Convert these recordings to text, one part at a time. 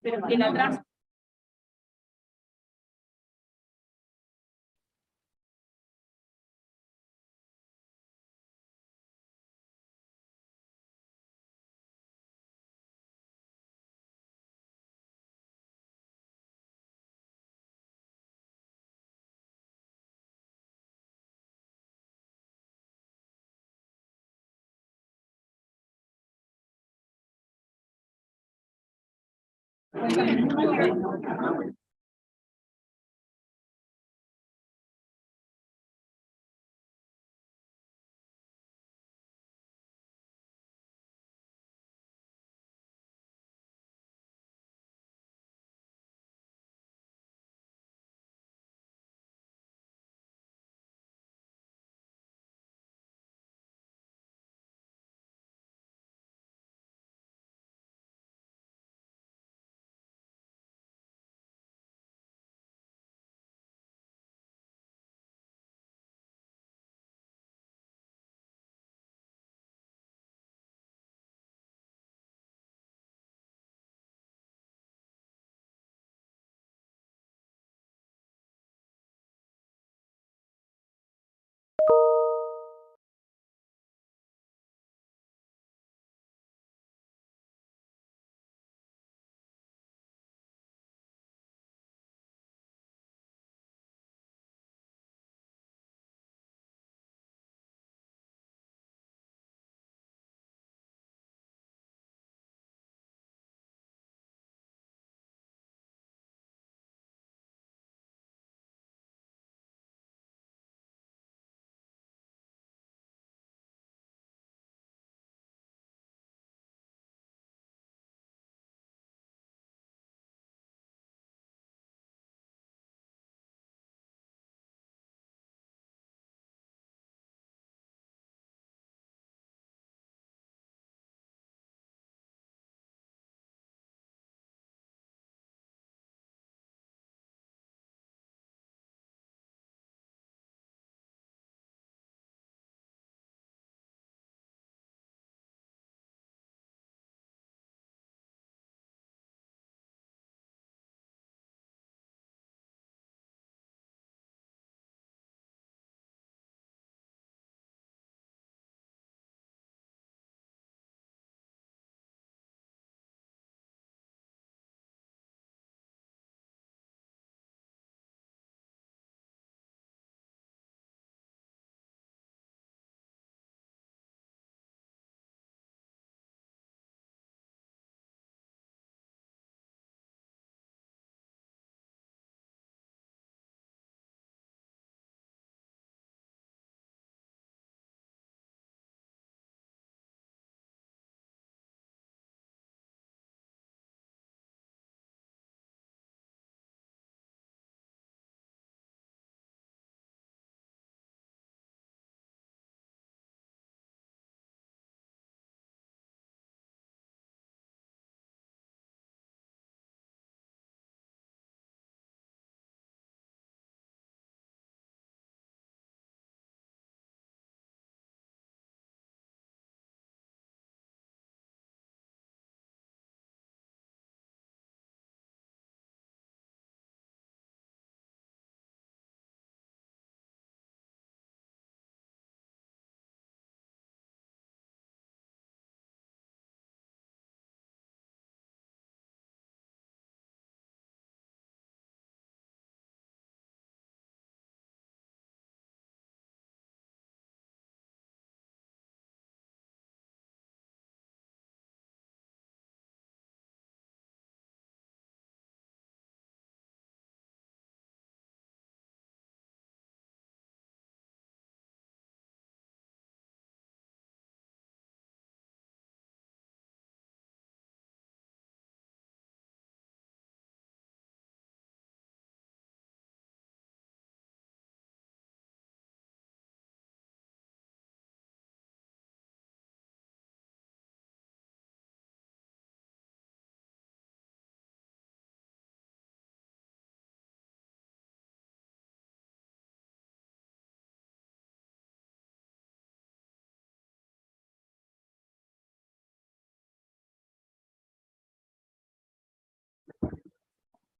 Pero el atrás.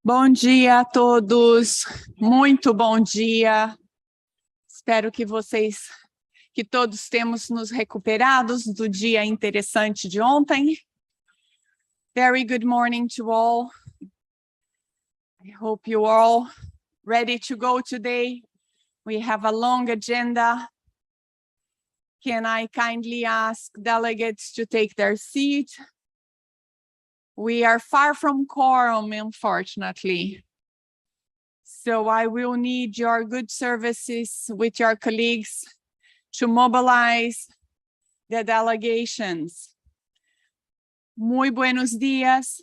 Bom dia a todos, muito bom dia. Espero que todos temos nos recuperados do dia interessante de ontem. Very good morning to all. I hope you are all ready to go today. We have a long agenda. Can I kindly ask delegates to take their seat? We are far from quorum, unfortunately. So I will need your good services with your colleagues to mobilize the delegations. Muy buenos días.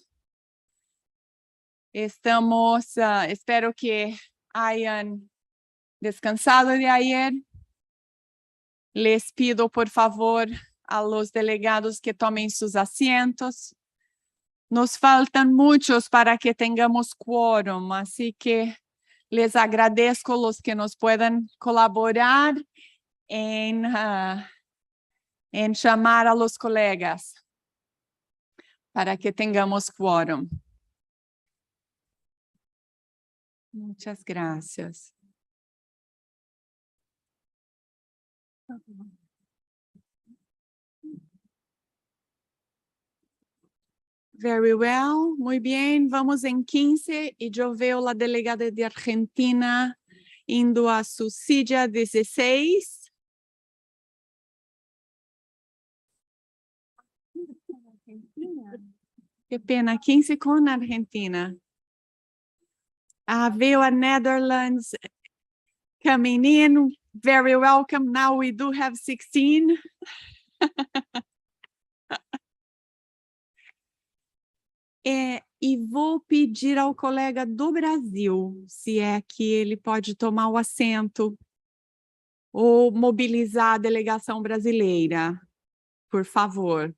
Espero que hayan descansado de ayer. Les pido, por favor, a los delegados que tomen sus asientos. Nos faltan muchos para que tengamos quórum, así que les agradezco los que nos puedan colaborar en llamar a los colegas para que tengamos quórum. Muchas gracias. Very well, muy bien. Vamos en 15 y yo veo la delegada de Argentina indo a su silla 16. Qué pena, 15 con Argentina. Veo a Netherlands coming in. Very welcome. Now we do have 16. E vou pedir ao colega do Brasil, se é que ele pode tomar o assento ou mobilizar a delegação brasileira, por favor.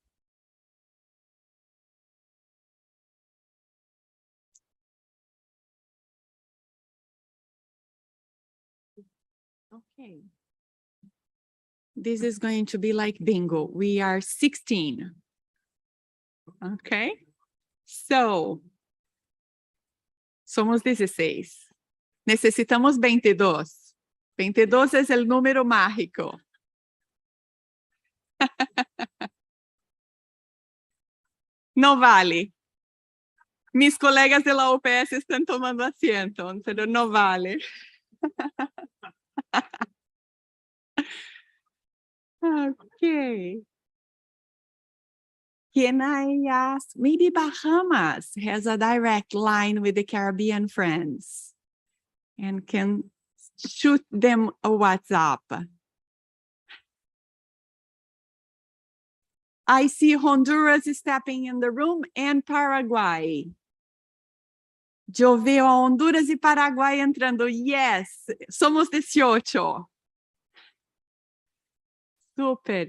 Okay. This is going to be like bingo. We are 16. Okay? So, somos 16. Necesitamos 22. 22 es el número mágico. No vale. Mis colegas de la UPS están tomando asiento, pero no vale. Okay. Can I ask, maybe Bahamas has a direct line with the Caribbean friends and can shoot them a WhatsApp. I see Honduras stepping in the room and Paraguay. Yo veo a Honduras y Paraguay entrando. Yes, somos 18. Super.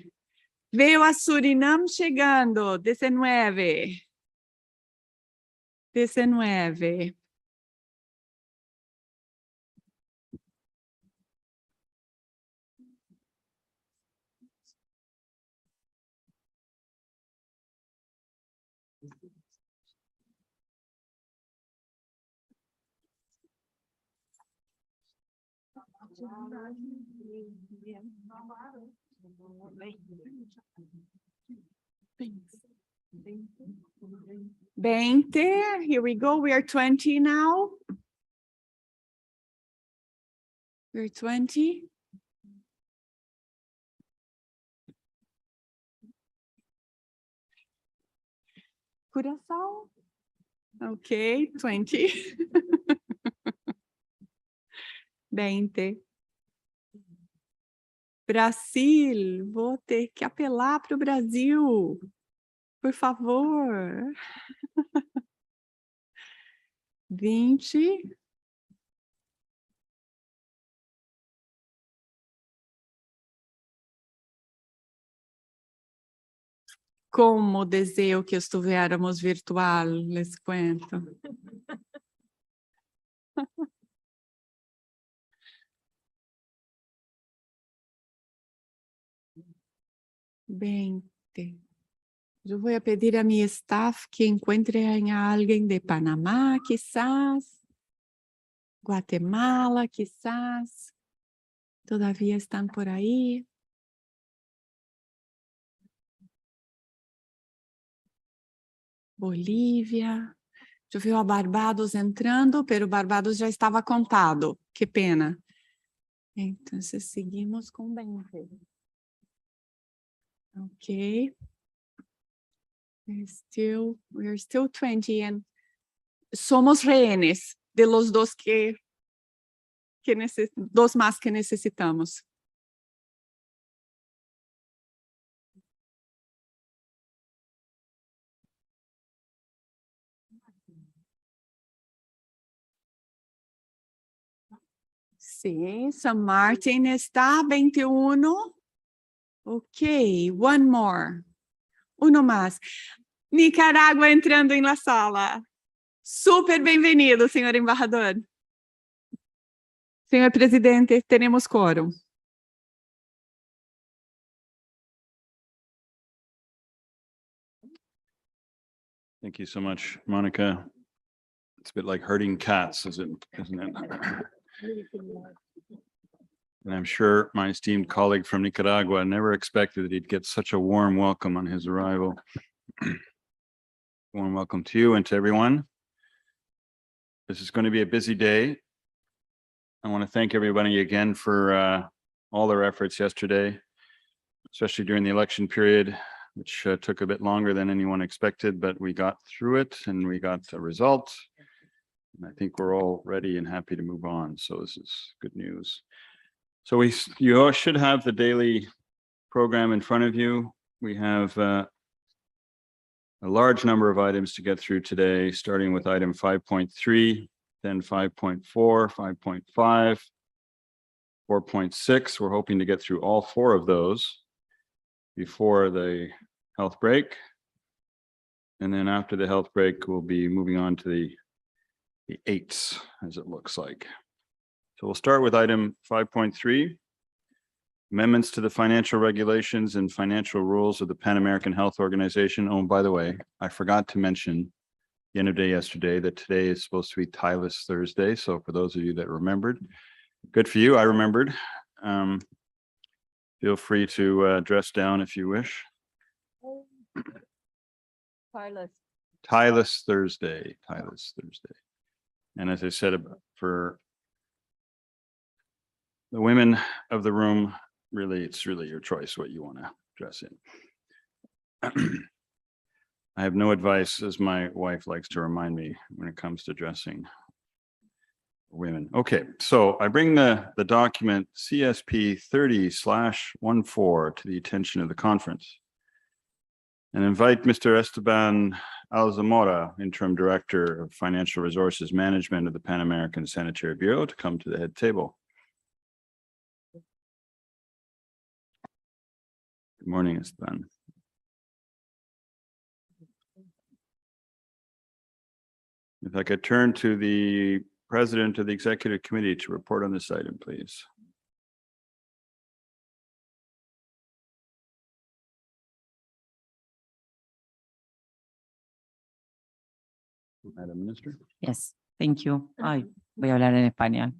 Veo a Surinam chegando, 19. 19. Veinte. Here we go. We are 20 now. We're 20. Curaçao. Okay, 20. 20. Brasil, vou ter que apelar para o Brasil. Por favor. 20. Como deseo que estuviéramos virtual, les cuento. 20. Yo voy a pedir a mi staff que encuentren a alguien de Panamá, quizás, Guatemala, quizás, todavía están por ahí. Bolívia. Eu vi a Barbados entrando, pero Barbados já estava contado. Que pena. Então, seguimos com 20. Ok. We're still 20 and somos rehenes de los dos dos más que necesitamos. Sim, San Martín está 21. Ok, one more. Uno más. Nicarágua entrando en la sala. Súper bem-vindo, senhor embaixador. Senhor presidente, tenemos quórum. Thank you so much, Monica. It's a bit like herding cats, isn't it? And I'm sure my esteemed colleague from Nicaragua never expected that he'd get such a warm welcome on his arrival. Warm welcome to you and to everyone. This is going to be a busy day. I want to thank everybody again for all their efforts yesterday, especially during the election period, which took a bit longer than anyone expected, but we got through it and we got a result. And I think we're all ready and happy to move on. So this is good news. So you all should have the daily program in front of you. We have a large number of items to get through today, starting with item 5.3, then 5.4, 5.5, 4.6. We're hoping to get through all 4 of those before the health break. And then after the health break, we'll be moving on to the 8s, as it looks like. So we'll start with item 5.3, amendments to the financial regulations and financial rules of the Pan American Health Organization. Oh, by the way, I forgot to mention the end of day yesterday that today is supposed to be Tylus Thursday. So for those of you that remembered, good for you. I remembered. Feel free to dress down if you wish. Tylus Thursday. And as I said, for the women of the room, it's really your choice what you want to dress in. I have no advice, as my wife likes to remind me, when it comes to dressing women. Okay, so I bring the document CSP 30/14 to the attention of the conference and invite Mr. Esteban Alzamora, Interim Director of Financial Resources Management of the Pan American Sanitary Bureau, to come to the head table. Good morning, Esteban. If I could turn to the President of the Executive Committee to report on this item, please. Madam Minister. Yes, thank you. Ay, voy a hablar en español.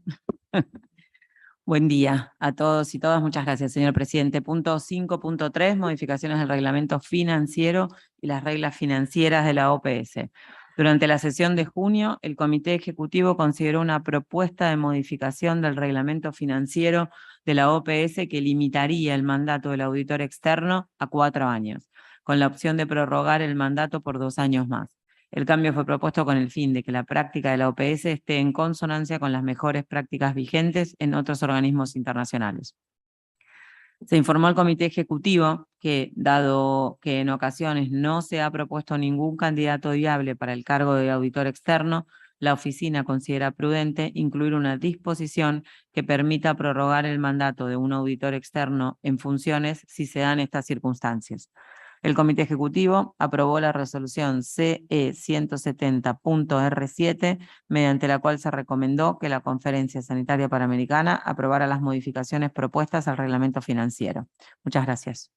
Buen día a todos y todas. Muchas gracias, señor presidente. Punto 5.3, modificaciones del reglamento financiero y las reglas financieras de la OPS. Durante la sesión de junio, el Comité Ejecutivo consideró una propuesta de modificación del reglamento financiero de la OPS que limitaría el mandato del auditor externo a 4 años, con la opción de prorrogar el mandato por 2 años más. El cambio fue propuesto con el fin de que la práctica de la OPS esté en consonancia con las mejores prácticas vigentes en otros organismos internacionales. Se informó al Comité Ejecutivo que, dado que en ocasiones no se ha propuesto ningún candidato viable para el cargo de auditor externo, la oficina considera prudente incluir una disposición que permita prorrogar el mandato de un auditor externo en funciones si se dan estas circunstancias. El Comité Ejecutivo aprobó la resolución CE 170.R7, mediante la cual se recomendó que la Conferencia Sanitaria Panamericana aprobara las modificaciones propuestas al reglamento financiero. Muchas gracias.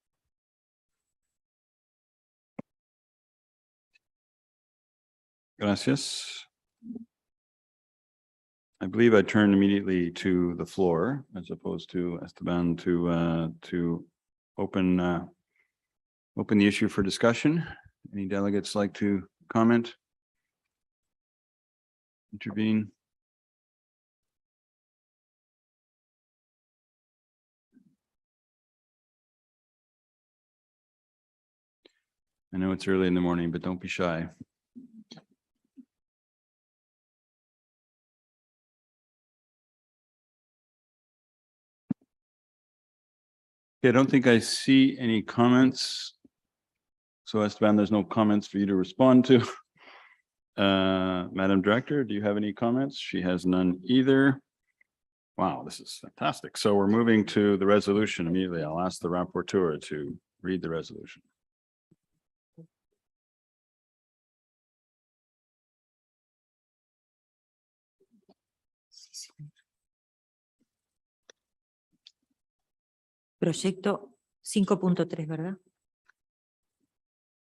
Gracias. I believe I turn immediately to the floor as opposed to Esteban to open the issue for discussion. Any delegates like to comment? Intervene? I know it's early in the morning, but don't be shy. Okay, I don't think I see any comments. So Esteban, there's no comments for you to respond to. Madam Director, do you have any comments? She has none either. Wow, this is fantastic. So we're moving to the resolution immediately. I'll ask the rapporteur to read the resolution. Proyecto 5.3, ¿verdad?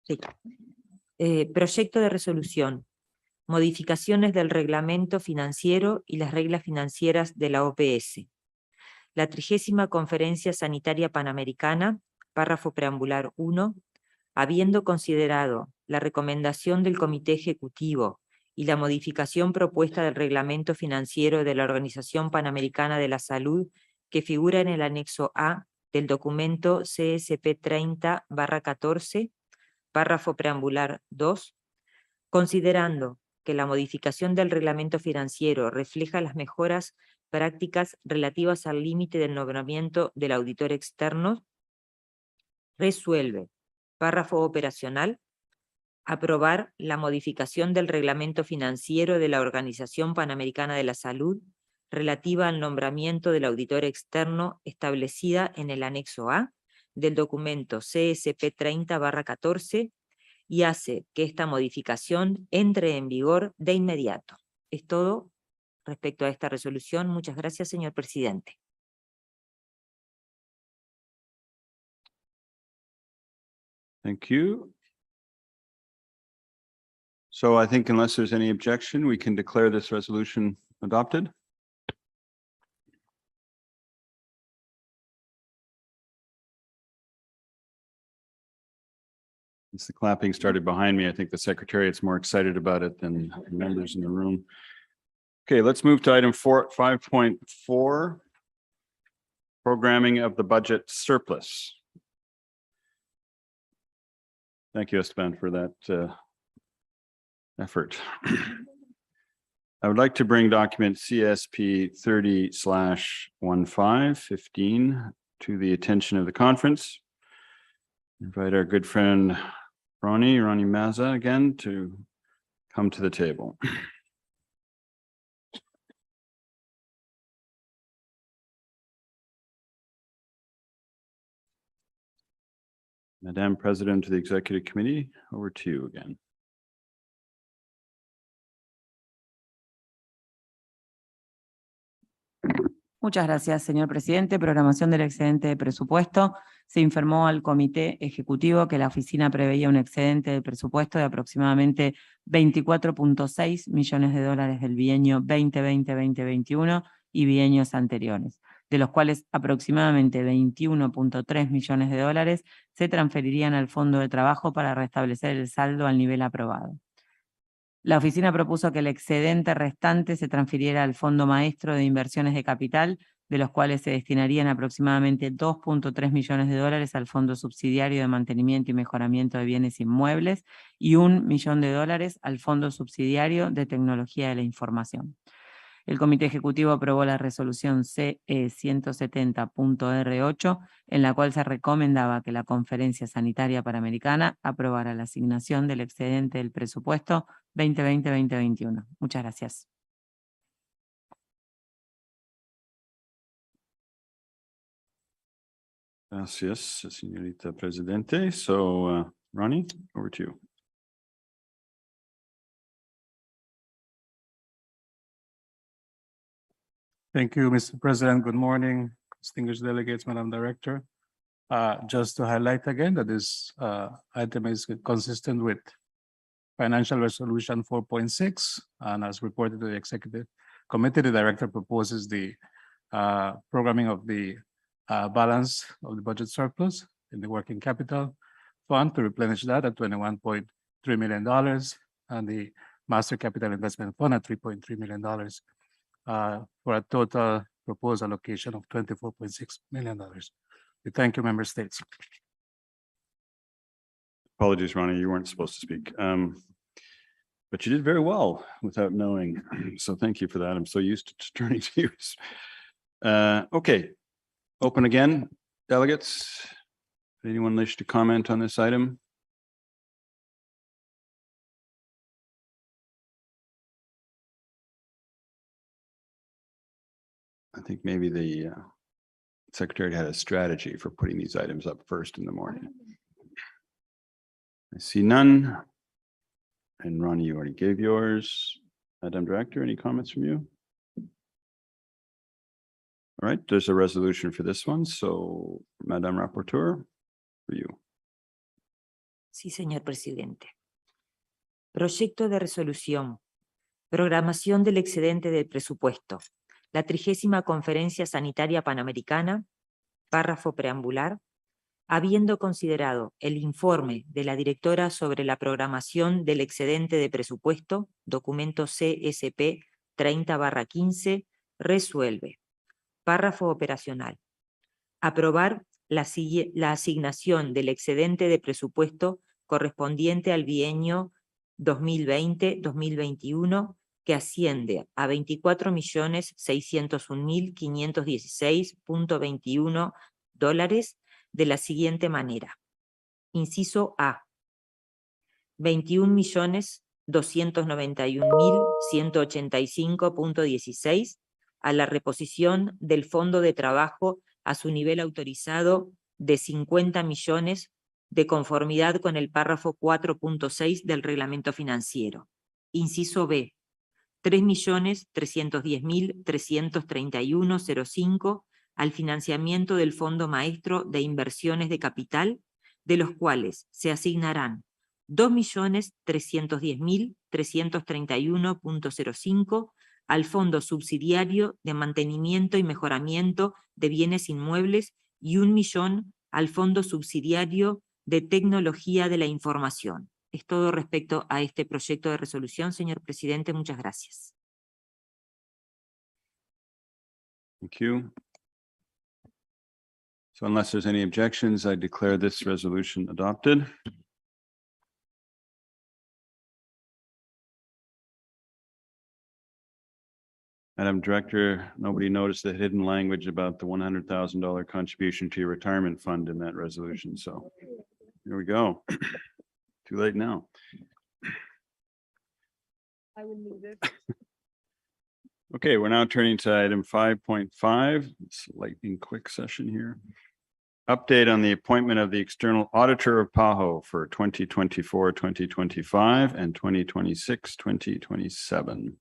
Sí. Proyecto de resolución. Modificaciones del reglamento financiero y las reglas financieras de la OPS. La 30ª Conferencia Sanitaria Panamericana, párrafo preambular 1, habiendo considerado la recomendación del Comité Ejecutivo y la modificación propuesta del reglamento financiero de la Organización Panamericana de la Salud que figura en el anexo A del documento CSP 30/14, párrafo preambular 2, considerando que la modificación del reglamento financiero refleja las mejoras prácticas relativas al límite del nombramiento del auditor externo, resuelve, párrafo operacional, aprobar la modificación del reglamento financiero de la Organización Panamericana de la Salud relativa al nombramiento del auditor externo establecida en el anexo A del documento CSP 30/14 y hace que esta modificación entre en vigor de inmediato. Es todo respecto a esta resolución. Muchas gracias, señor presidente. Thank you. So I think unless there's any objection, we can declare this resolution adopted. Since the clapping started behind me, I think the Secretariat's more excited about it than the members in the room. Okay, let's move to item 5.4, programming of the budget surplus. Thank you, Esteban, for that effort. I would like to bring document CSP 30/15 to the attention of the conference. Invite our good friend Ronnie Mazza again to come to the table. Madam President of the Executive Committee, over to you again. Muchas gracias, señor presidente. Programación del excedente de presupuesto. Se informó al Comité Ejecutivo que la oficina preveía un excedente de presupuesto de aproximadamente 24.6 millones de dólares del bienio 2020-2021 y bienios anteriores, de los cuales aproximadamente 21.3 millones de dólares se transferirían al Fondo de Trabajo para restablecer el saldo al nivel aprobado. La oficina propuso que el excedente restante se transfiriera al Fondo Maestro de Inversiones de Capital, de los cuales se destinarían aproximadamente 2.3 millones de dólares al Fondo Subsidiario de Mantenimiento y Mejoramiento de Bienes Inmuebles y 1 millón de dólares al Fondo Subsidiario de Tecnología de la Información. El Comité Ejecutivo aprobó la resolución CE 170.R8, en la cual se recomendaba que la Conferencia Sanitaria Panamericana aprobara la asignación del excedente del presupuesto 2020-2021. Muchas gracias. Gracias, señorita Presidente. So, Ronnie, over to you. Thank you, Mr. President. Good morning, distinguished delegates, Madam Director. Just to highlight again that this item is consistent with Financial Resolution 4.6, and as reported to the Executive Committee, the Director proposes the programming of the balance of the budget surplus in the working capital fund to replenish that at $21.3 million, and the Master Capital Investment Fund at $3.3 million, for a total proposed allocation of $24.6 million. We thank you, Member States. Apologies, Ronnie, you weren't supposed to speak. But you did very well without knowing. So thank you for that. I'm so used to turning to you. Okay, open again, delegates. Anyone wish to comment on this item? I think maybe the Secretary had a strategy for putting these items up first in the morning. I see none. And Ronnie, you already gave yours. Madam Director, any comments from you? All right, there's a resolution for this one. So, Madam Rapporteur, for you. Sí, señor presidente. Proyecto de resolución. Programación del excedente del presupuesto. La 30ª Conferencia Sanitaria Panamericana, párrafo preambular, habiendo considerado el informe de la directora sobre la programación del excedente de presupuesto, documento CSP 30/15, resuelve. Párrafo operacional. Aprobar la asignación del excedente de presupuesto correspondiente al bienio 2020-2021, que asciende a $24.601.516.21 de la siguiente manera. Inciso A. 21.291.185.16 a la reposición del Fondo de Trabajo a su nivel autorizado de 50 millones de conformidad con el párrafo 4.6 del Reglamento Financiero. Inciso B. 3.310.331.05 al financiamiento del Fondo Maestro de Inversiones de Capital, de los cuales se asignarán 2.310.331.05 al Fondo Subsidiario de Mantenimiento y Mejoramiento de Bienes Inmuebles y 1 millón al Fondo Subsidiario de Tecnología de la Información. Es todo respecto a este proyecto de resolución, señor presidente. Muchas gracias. Thank you. So unless there's any objections, I declare this resolution adopted. Madam Director, nobody noticed the hidden language about the $100,000 contribution to your retirement fund in that resolution. So here we go. Too late now. I will move it. Okay, we're now turning to item 5.5. It's a lightning quick session here. Update on the appointment of the external auditor of PAHO for 2024-2025 and 2026-2027.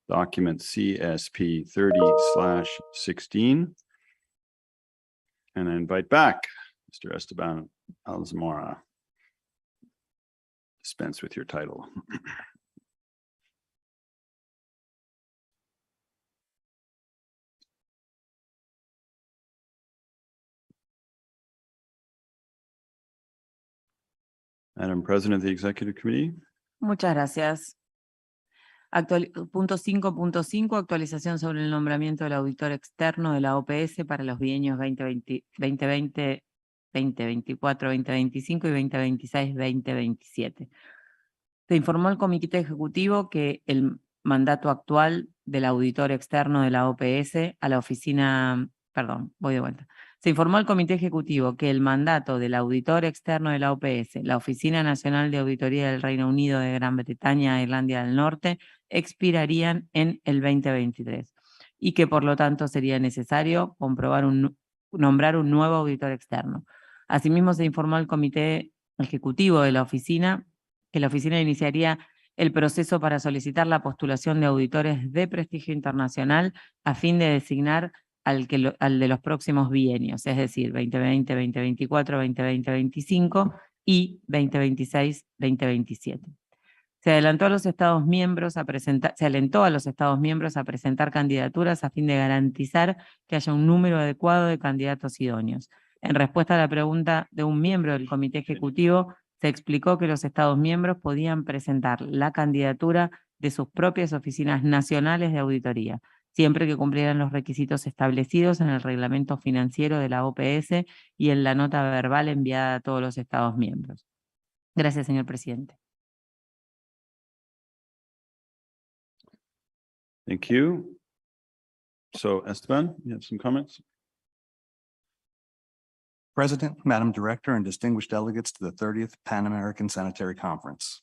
Document CSP 30/16. And I invite back Mr. Esteban Alzamora. Dispense with your title. Madam President of the Executive Committee. Muchas gracias. Punto 5.5, actualización sobre el nombramiento del auditor externo de la OPS para los bienios 2020, 2024, 2025 y 2026, 2027. Se informó al Comité Ejecutivo que el mandato actual del auditor externo de la OPS a la oficina, perdón, voy de vuelta. Se informó al Comité Ejecutivo que el mandato del auditor externo de la OPS, la Oficina Nacional de Auditoría del Reino Unido, de Gran Bretaña e Irlanda del Norte, expirarían en el 2023 y que por lo tanto sería necesario nombrar un nuevo auditor externo. Asimismo, se informó al Comité Ejecutivo de la Oficina que la Oficina iniciaría el proceso para solicitar la postulación de auditores de prestigio internacional a fin de designar al de los próximos bienios, es decir, 2020, 2024, 2020, 2025 y 2026, 2027. Se alentó a los Estados miembros a presentar candidaturas a fin de garantizar que haya un número adecuado de candidatos idóneos. En respuesta a la pregunta de un miembro del Comité Ejecutivo, se explicó que los Estados miembros podían presentar la candidatura de sus propias oficinas nacionales de auditoría, siempre que cumplieran los requisitos establecidos en el reglamento financiero de la OPS y en la nota verbal enviada a todos los Estados miembros. Gracias, señor presidente. Thank you. So Esteban, you have some comments? President, Madam Director, and distinguished delegates to the 30th Pan American Sanitary Conference.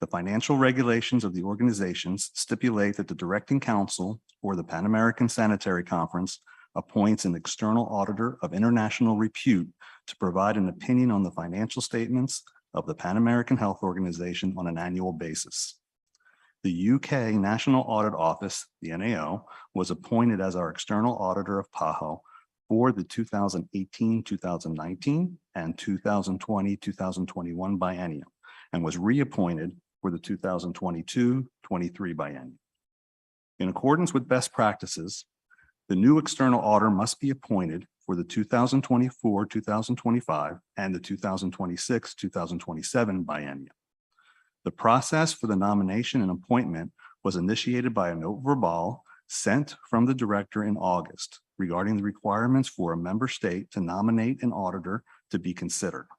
The financial regulations of the organizations stipulate that the directing council or the Pan American Sanitary Conference appoints an external auditor of international repute to provide an opinion on the financial statements of the Pan American Health Organization on an annual basis. The UK National Audit Office, the NAO, was appointed as our external auditor of PAHO for the 2018-2019 and 2020-2021 biennium, and was reappointed for the 2022-23 biennium. In accordance with best practices, the new external auditor must be appointed for the 2024-2025 and the 2026-2027 biennium. The process for the nomination and appointment was initiated by a note verbal sent from the director in August regarding the requirements for a member state to nominate an auditor to be considered.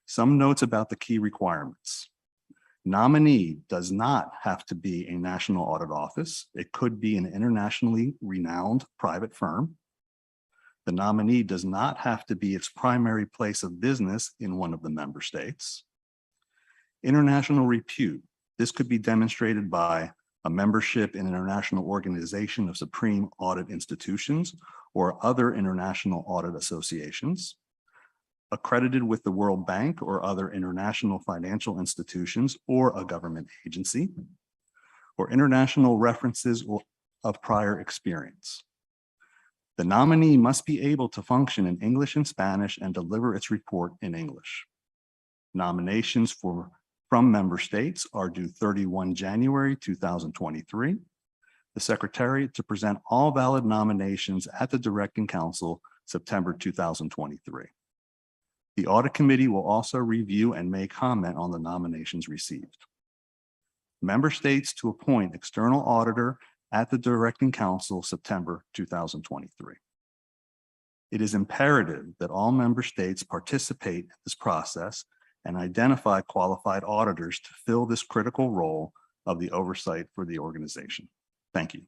Some notes about the key requirements. Nominee does not have to be a national audit office. It could be an internationally renowned private firm. The nominee does not have to be its primary place of business in one of the member states. International repute. This could be demonstrated by a membership in an international organization of supreme audit institutions or other international audit associations, accredited with the World Bank or other international financial institutions or a government agency, or international references of prior experience. The nominee must be able to function in English and Spanish and deliver its report in English. Nominations from member states are due 31 January 2023. The Secretariat to present all valid nominations at the Directing Council September 2023. The Audit Committee will also review and may comment on the nominations received. Member states to appoint external auditor at the Directing Council September 2023. It is imperative that all member states participate in this process and identify qualified auditors to fill this critical role of the oversight for the organization. Thank you.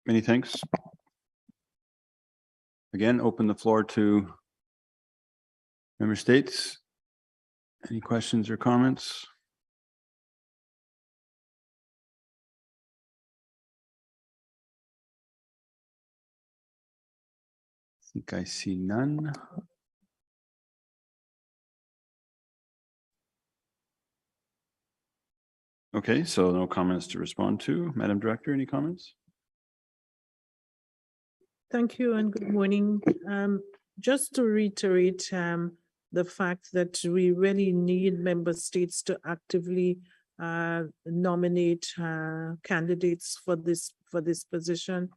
Many thanks. Again, open the floor to member states. Any questions or comments? I think I see none. Okay, so no comments to respond to. Madam Director, any comments? Thank you and good morning. Just to reiterate the fact that we really need member states to actively nominate candidates for this position.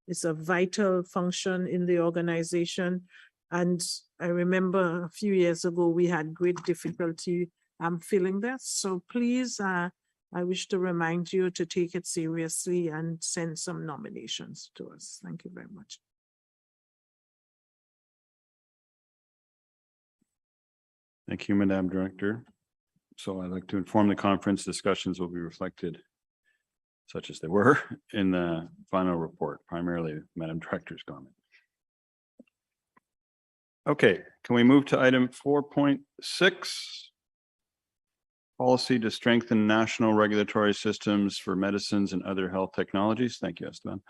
It's a vital function in the organization. And I remember a few years ago, we had great difficulty filling this. So please, I wish to remind you to take it seriously and send some nominations to us. Thank you very much. Thank you, Madam Director. So I'd like to inform the conference discussions will be reflected, such as they were, in the final report, primarily Madam Director's comment. Okay, can we move to item 4.6? Policy to strengthen national regulatory systems for medicines and other health technologies. Thank you, Esteban.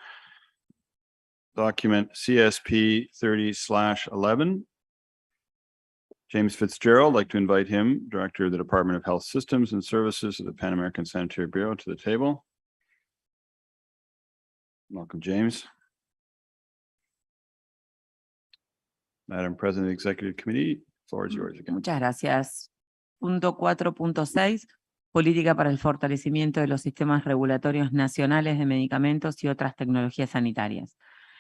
Document CSP 30/11. James Fitzgerald, I'd like to invite him, Director of the Department of Health Systems and Services of the Pan American Sanitary Bureau, to the table. Welcome, James. Madam President of the Executive Committee, Floor is yours again. Muchas gracias. Punto 4.6. Política para el fortalecimiento de los sistemas regulatorios nacionales de medicamentos y otras tecnologías sanitarias.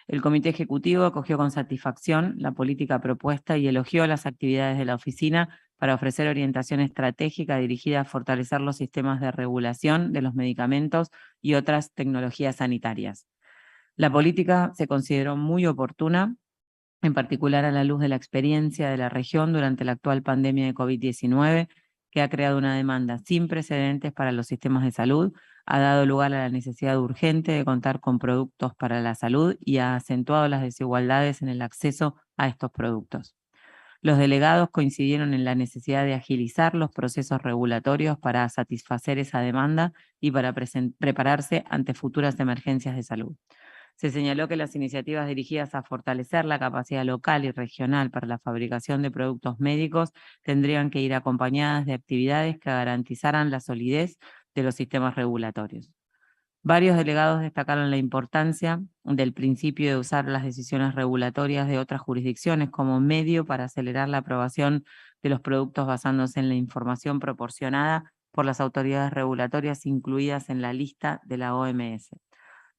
El Comité Ejecutivo acogió con satisfacción la política propuesta y elogió las actividades de la oficina para ofrecer orientación estratégica dirigida a fortalecer los sistemas de regulación de los medicamentos y otras tecnologías sanitarias. La política se consideró muy oportuna, en particular a la luz de la experiencia de la región durante la actual pandemia de COVID-19, que ha creado una demanda sin precedentes para los sistemas de salud, ha dado lugar a la necesidad urgente de contar con productos para la salud y ha acentuado las desigualdades en el acceso a estos productos. Los delegados coincidieron en la necesidad de agilizar los procesos regulatorios para satisfacer esa demanda y para prepararse ante futuras emergencias de salud. Se señaló que las iniciativas dirigidas a fortalecer la capacidad local y regional para la fabricación de productos médicos tendrían que ir acompañadas de actividades que garantizaran la solidez de los sistemas regulatorios. Varios delegados destacaron la importancia del principio de usar las decisiones regulatorias de otras jurisdicciones como medio para acelerar la aprobación de los productos basándose en la información proporcionada por las autoridades regulatorias incluidas en la lista de la OMS.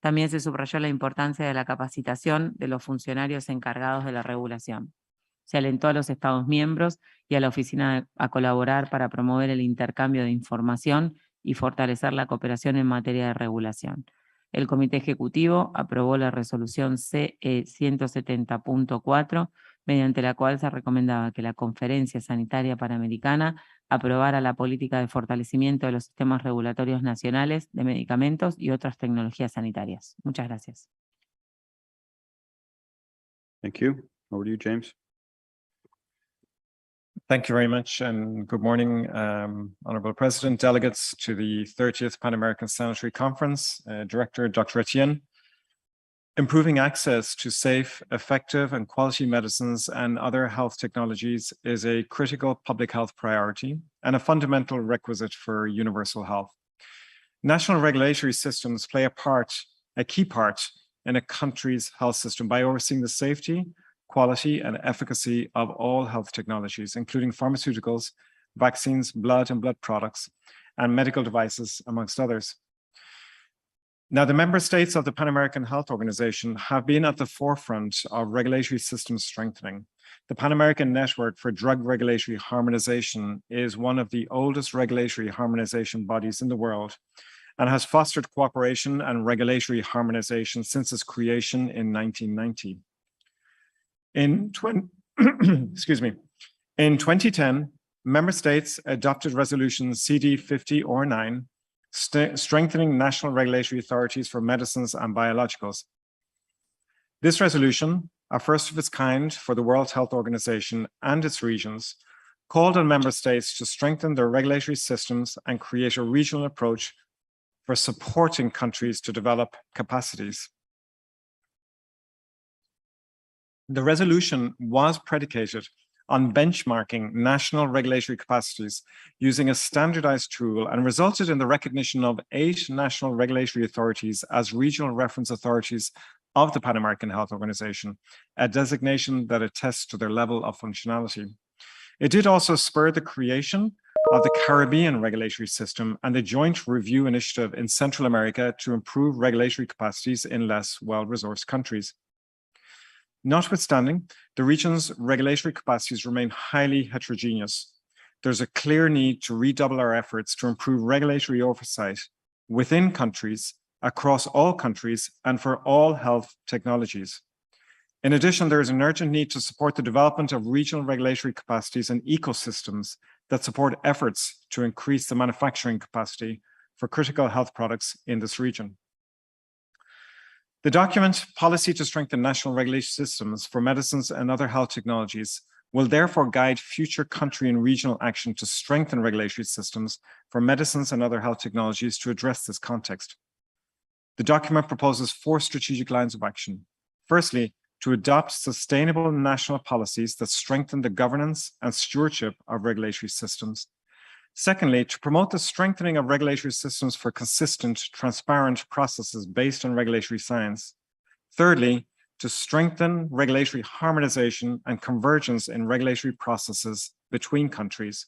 También se subrayó la importancia de la capacitación de los funcionarios encargados de la regulación. Se alentó a los Estados miembros y a la oficina a colaborar para promover el intercambio de información y fortalecer la cooperación en materia de regulación. El Comité Ejecutivo aprobó la resolución CE 170.4, mediante la cual se recomendaba que la Conferencia Sanitaria Panamericana aprobara la política de fortalecimiento de los sistemas regulatorios nacionales de medicamentos y otras tecnologías sanitarias. Muchas gracias. Thank you. Over to you, James. Thank you very much, and good morning, Honorable President, delegates to the 30th Pan American Sanitary Conference, Director Dr. Etienne. Improving access to safe, effective, and quality medicines and other health technologies is a critical public health priority and a fundamental requisite for universal health. National regulatory systems play a key part in a country's health system by overseeing the safety, quality, and efficacy of all health technologies, including pharmaceuticals, vaccines, blood and blood products, and medical devices, amongst others. Now, the member states of the Pan American Health Organization have been at the forefront of regulatory systems strengthening. The Pan American Network for Drug Regulatory Harmonization is one of the oldest regulatory harmonization bodies in the world and has fostered cooperation and regulatory harmonization since its creation in 1990. In 2010, member states adopted resolution CD 50/9, strengthening national regulatory authorities for medicines and biologicals. This resolution, a first of its kind for the World Health Organization and its regions, called on member states to strengthen their regulatory systems and create a regional approach for supporting countries to develop capacities. The resolution was predicated on benchmarking national regulatory capacities using a standardized tool and resulted in the recognition of 8 national regulatory authorities as regional reference authorities of the Pan American Health Organization, a designation that attests to their level of functionality. It did also spur the creation of the Caribbean regulatory system and the joint review initiative in Central America to improve regulatory capacities in less well-resourced countries. Notwithstanding, the region's regulatory capacities remain highly heterogeneous. There's a clear need to redouble our efforts to improve regulatory oversight within countries, across all countries, and for all health technologies. In addition, there is an urgent need to support the development of regional regulatory capacities and ecosystems that support efforts to increase the manufacturing capacity for critical health products in this region. The document, Policy to Strengthen National Regulation Systems for Medicines and Other Health Technologies, will therefore guide future country and regional action to strengthen regulatory systems for medicines and other health technologies to address this context. The document proposes 4 strategic lines of action. Firstly, to adopt sustainable national policies that strengthen the governance and stewardship of regulatory systems. Secondly, to promote the strengthening of regulatory systems for consistent, transparent processes based on regulatory science. Thirdly, to strengthen regulatory harmonization and convergence in regulatory processes between countries.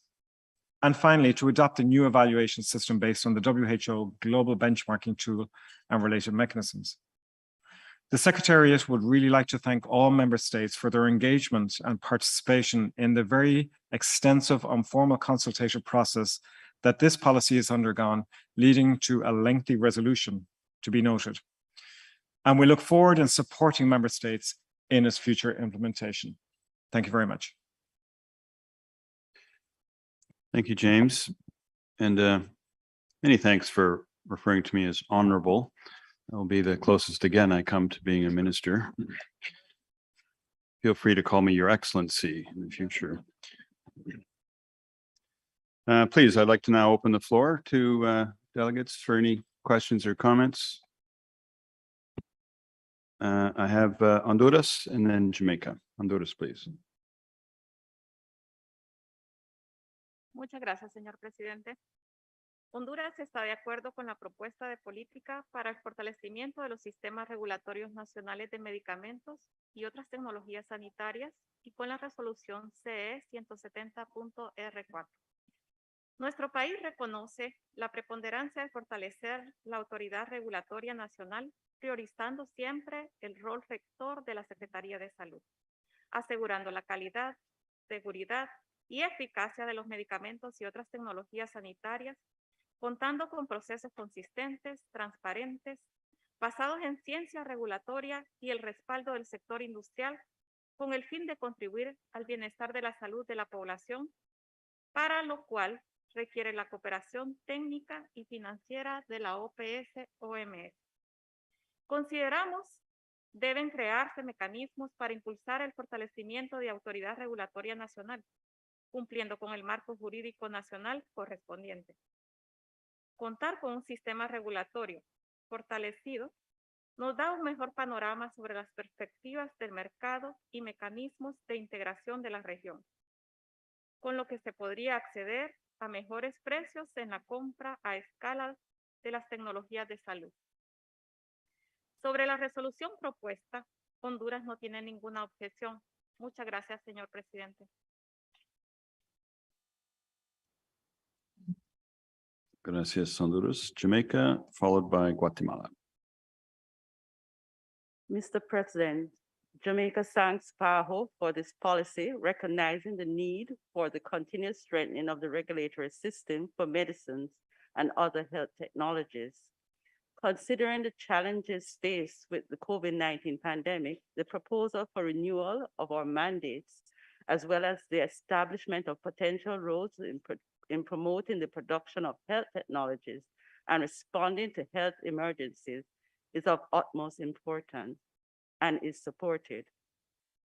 And finally, to adopt a new evaluation system based on the WHO Global Benchmarking Tool and related mechanisms. The Secretariat would really like to thank all member states for their engagement and participation in the very extensive informal consultation process that this policy has undergone, leading to a lengthy resolution to be noted. And we look forward in supporting member states in its future implementation. Thank you very much. Thank you, James. And many thanks for referring to me as honorable. That will be the closest again I come to being a minister. Feel free to call me Your Excellency in the future. Please, I'd like to now open the floor to delegates for any questions or comments. I have Honduras and then Jamaica. Honduras, please. Muchas gracias, señor presidente. Honduras está de acuerdo con la propuesta de política para el fortalecimiento de los sistemas regulatorios nacionales de medicamentos y otras tecnologías sanitarias y con la resolución CE 170.R4. Nuestro país reconoce la preponderancia de fortalecer la autoridad regulatoria nacional, priorizando siempre el rol rector de la Secretaría de Salud, asegurando la calidad, seguridad y eficacia de los medicamentos y otras tecnologías sanitarias, contando con procesos consistentes, transparentes, basados en ciencia regulatoria y el respaldo del sector industrial, con el fin de contribuir al bienestar de la salud de la población, para lo cual requiere la cooperación técnica y financiera de la OPS-OMS. Consideramos deben crearse mecanismos para impulsar el fortalecimiento de autoridad regulatoria nacional, cumpliendo con el marco jurídico nacional correspondiente. Contar con un sistema regulatorio fortalecido nos da un mejor panorama sobre las perspectivas del mercado y mecanismos de integración de la región, con lo que se podría acceder a mejores precios en la compra a escala de las tecnologías de salud. Sobre la resolución propuesta, Honduras no tiene ninguna objeción. Muchas gracias, señor presidente. Gracias, Honduras. Jamaica, followed by Guatemala. Mr. President, Jamaica thanks PAHO for this policy, recognizing the need for the continuous strengthening of the regulatory system for medicines and other health technologies. Considering the challenges faced with the COVID-19 pandemic, the proposal for renewal of our mandates, as well as the establishment of potential roles in promoting the production of health technologies and responding to health emergencies, is of utmost importance and is supported.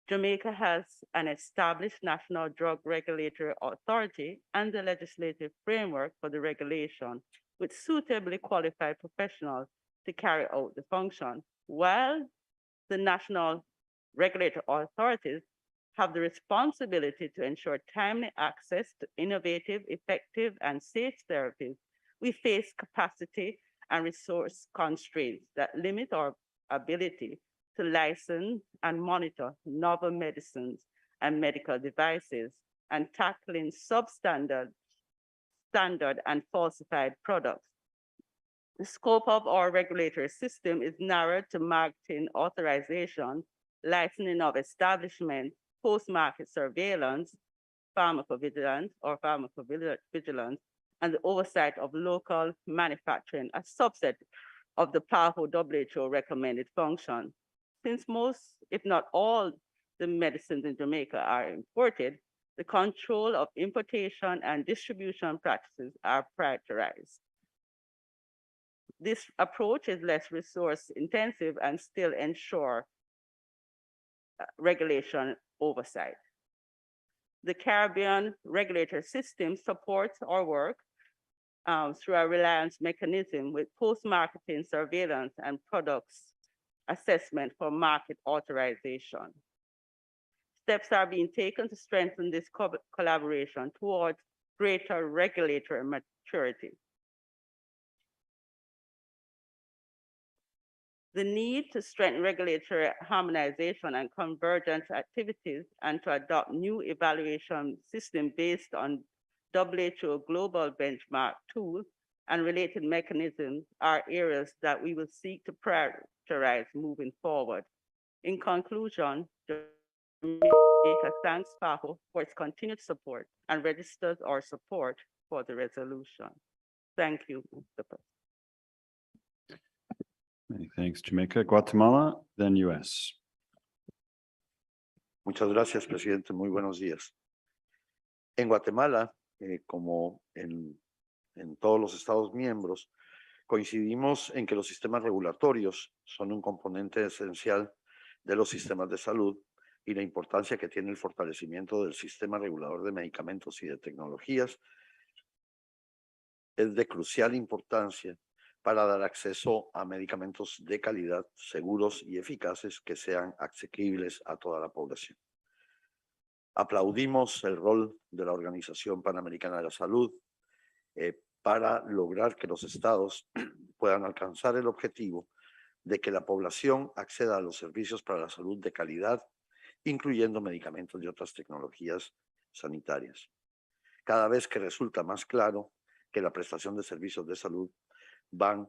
Jamaica has an established National Drug Regulatory Authority and the legislative framework for the regulation with suitably qualified professionals to carry out the function, while the national regulatory authorities have the responsibility to ensure timely access to innovative, effective, and safe therapies. We face capacity and resource constraints that limit our ability to license and monitor novel medicines and medical devices and tackling substandard, standard, and falsified products. The scope of our regulatory system is narrowed to marketing authorization, licensing of establishment, post-market surveillance, pharmacovigilance, and the oversight of local manufacturing, a subset of the PAHO WHO recommended function. Since most, if not all, the medicines in Jamaica are imported, the control of importation and distribution practices are prioritized. This approach is less resource intensive and still ensure regulation oversight. The Caribbean regulatory system supports our work through a reliance mechanism with post-marketing surveillance and products assessment for market authorization. Steps are being taken to strengthen this collaboration towards greater regulatory maturity. The need to strengthen regulatory harmonization and convergence activities and to adopt new evaluation system based on WHO global benchmark tools and related mechanisms are areas that we will seek to prioritize moving forward. In conclusion, Jamaica thanks FAHO for its continued support and registers our support for the resolution. Thank you, Mr. President. Many thanks, Jamaica. Guatemala, then US. Muchas gracias, presidente. Muy buenos días. En Guatemala, como en todos los Estados miembros, coincidimos en que los sistemas regulatorios son un componente esencial de los sistemas de salud y la importancia que tiene el fortalecimiento del sistema regulador de medicamentos y de tecnologías es de crucial importancia para dar acceso a medicamentos de calidad, seguros y eficaces que sean asequibles a toda la población. Aplaudimos el rol de la Organización Panamericana de la Salud para lograr que los estados puedan alcanzar el objetivo de que la población acceda a los servicios para la salud de calidad, incluyendo medicamentos y otras tecnologías sanitarias. Cada vez que resulta más claro que la prestación de servicios de salud van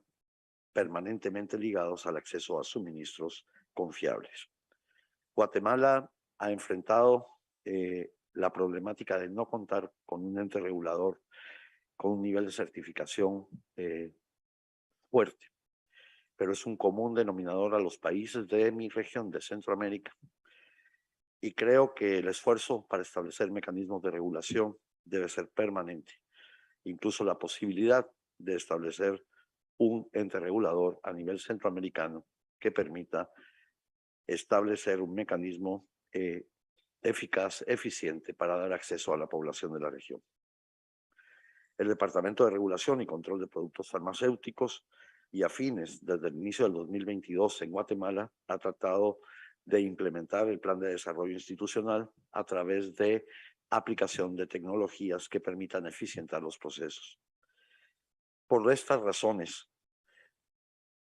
permanentemente ligados al acceso a suministros confiables. Guatemala ha enfrentado la problemática de no contar con un ente regulador con un nivel de certificación fuerte, pero es un común denominador a los países de mi región de Centroamérica. Y creo que el esfuerzo para establecer mecanismos de regulación debe ser permanente. Incluso la posibilidad de establecer un ente regulador a nivel centroamericano que permita establecer un mecanismo eficaz, eficiente para dar acceso a la población de la región. El Departamento de Regulación y Control de Productos Farmacéuticos y afines desde el inicio del 2022 en Guatemala ha tratado de implementar el Plan de Desarrollo Institucional a través de aplicación de tecnologías que permitan eficientar los procesos. Por estas razones,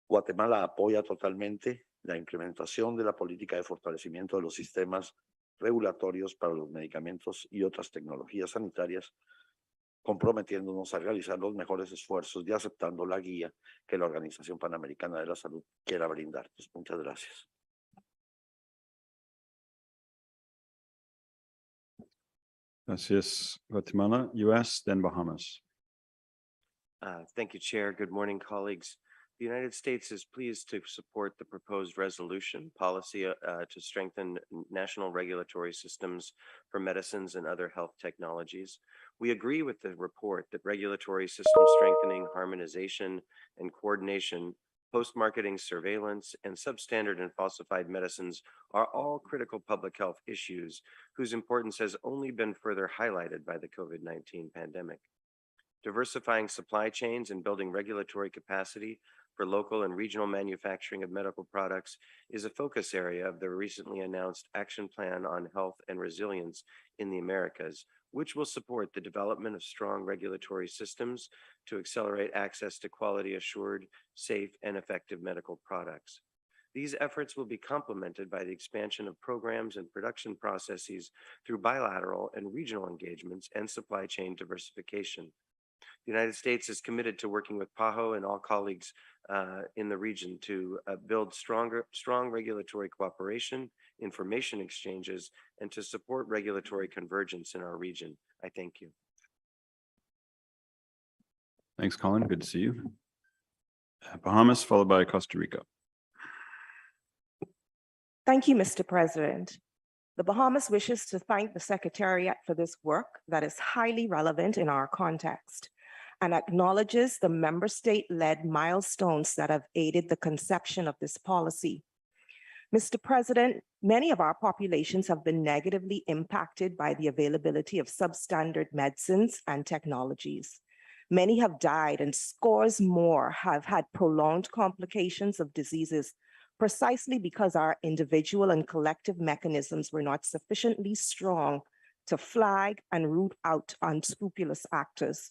Guatemala apoya totalmente la implementación de la política de fortalecimiento de los sistemas regulatorios para los medicamentos y otras tecnologías sanitarias, comprometiéndonos a realizar los mejores esfuerzos y aceptando la guía que la Organización Panamericana de la Salud quiera brindarnos. Muchas gracias. Gracias, Guatemala, US, then Bahamas. Thank you, Chair. Good morning, colleagues. The United States is pleased to support the proposed resolution policy to strengthen national regulatory systems for medicines and other health technologies. We agree with the report that regulatory system strengthening, harmonization, and coordination, post-marketing surveillance, and substandard and falsified medicines are all critical public health issues whose importance has only been further highlighted by the COVID-19 pandemic. Diversifying supply chains and building regulatory capacity for local and regional manufacturing of medical products is a focus area of the recently announced Action Plan on Health and Resilience in the Americas, which will support the development of strong regulatory systems to accelerate access to quality assured, safe, and effective medical products. These efforts will be complemented by the expansion of programs and production processes through bilateral and regional engagements and supply chain diversification. The United States is committed to working with PAHO and all colleagues in the region to build strong regulatory cooperation, information exchanges, and to support regulatory convergence in our region. I thank you. Thanks, Colin. Good to see you. Bahamas, followed by Costa Rica. Thank you, Mr. President. The Bahamas wishes to thank the Secretariat for this work that is highly relevant in our context and acknowledges the member state-led milestones that have aided the conception of this policy. Mr. President, many of our populations have been negatively impacted by the availability of substandard medicines and technologies. Many have died and scores more have had prolonged complications of diseases precisely because our individual and collective mechanisms were not sufficiently strong to flag and root out unscrupulous actors.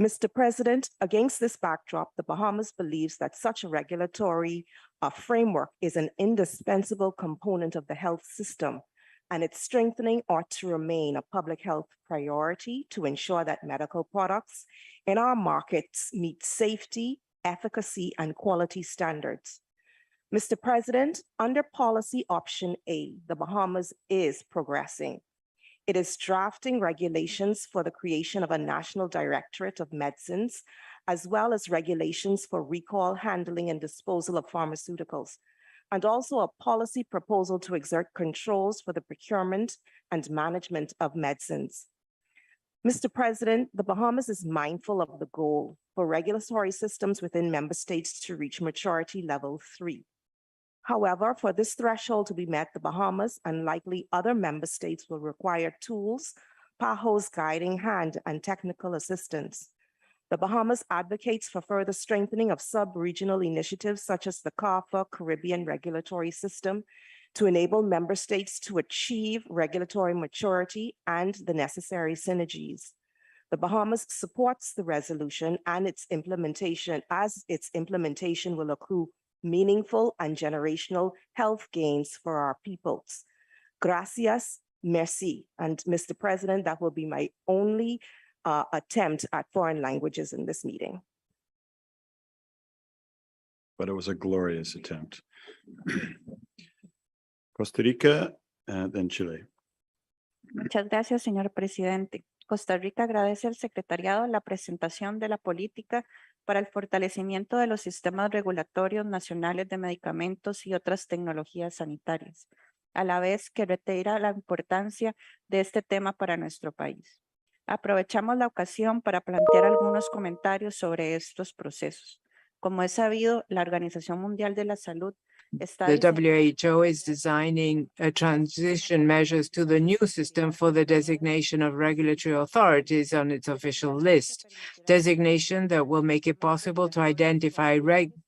Mr. President, against this backdrop, the Bahamas believes that such a regulatory framework is an indispensable component of the health system, and its strengthening ought to remain a public health priority to ensure that medical products in our markets meet safety, efficacy, and quality standards. Mr. President, under policy option A, the Bahamas is progressing. It is drafting regulations for the creation of a National Directorate of Medicines, as well as regulations for recall, handling, and disposal of pharmaceuticals, and also a policy proposal to exert controls for the procurement and management of medicines. Mr. President, the Bahamas is mindful of the goal for regulatory systems within member states to reach maturity level 3. However, for this threshold to be met, the Bahamas and likely other member states will require tools, PAHO's guiding hand, and technical assistance. The Bahamas advocates for further strengthening of sub-regional initiatives such as the CARPA Caribbean Regulatory System to enable member states to achieve regulatory maturity and the necessary synergies. The Bahamas supports the resolution and its implementation, as its implementation will accrue meaningful and generational health gains for our peoples. Gracias, merci. And Mr. President, that will be my only attempt at foreign languages in this meeting. But it was a glorious attempt. Costa Rica, then Chile. Muchas gracias, señor presidente. Costa Rica agradece al secretariado la presentación de la política para el fortalecimiento de los sistemas regulatorios nacionales de medicamentos y otras tecnologías sanitarias, a la vez que reitera la importancia de este tema para nuestro país. Aprovechamos la ocasión para plantear algunos comentarios sobre estos procesos. Como es sabido, la Organización Mundial de la Salud The WHO is designing transition measures to the new system for the designation of regulatory authorities on its official list. Designation that will make it possible to identify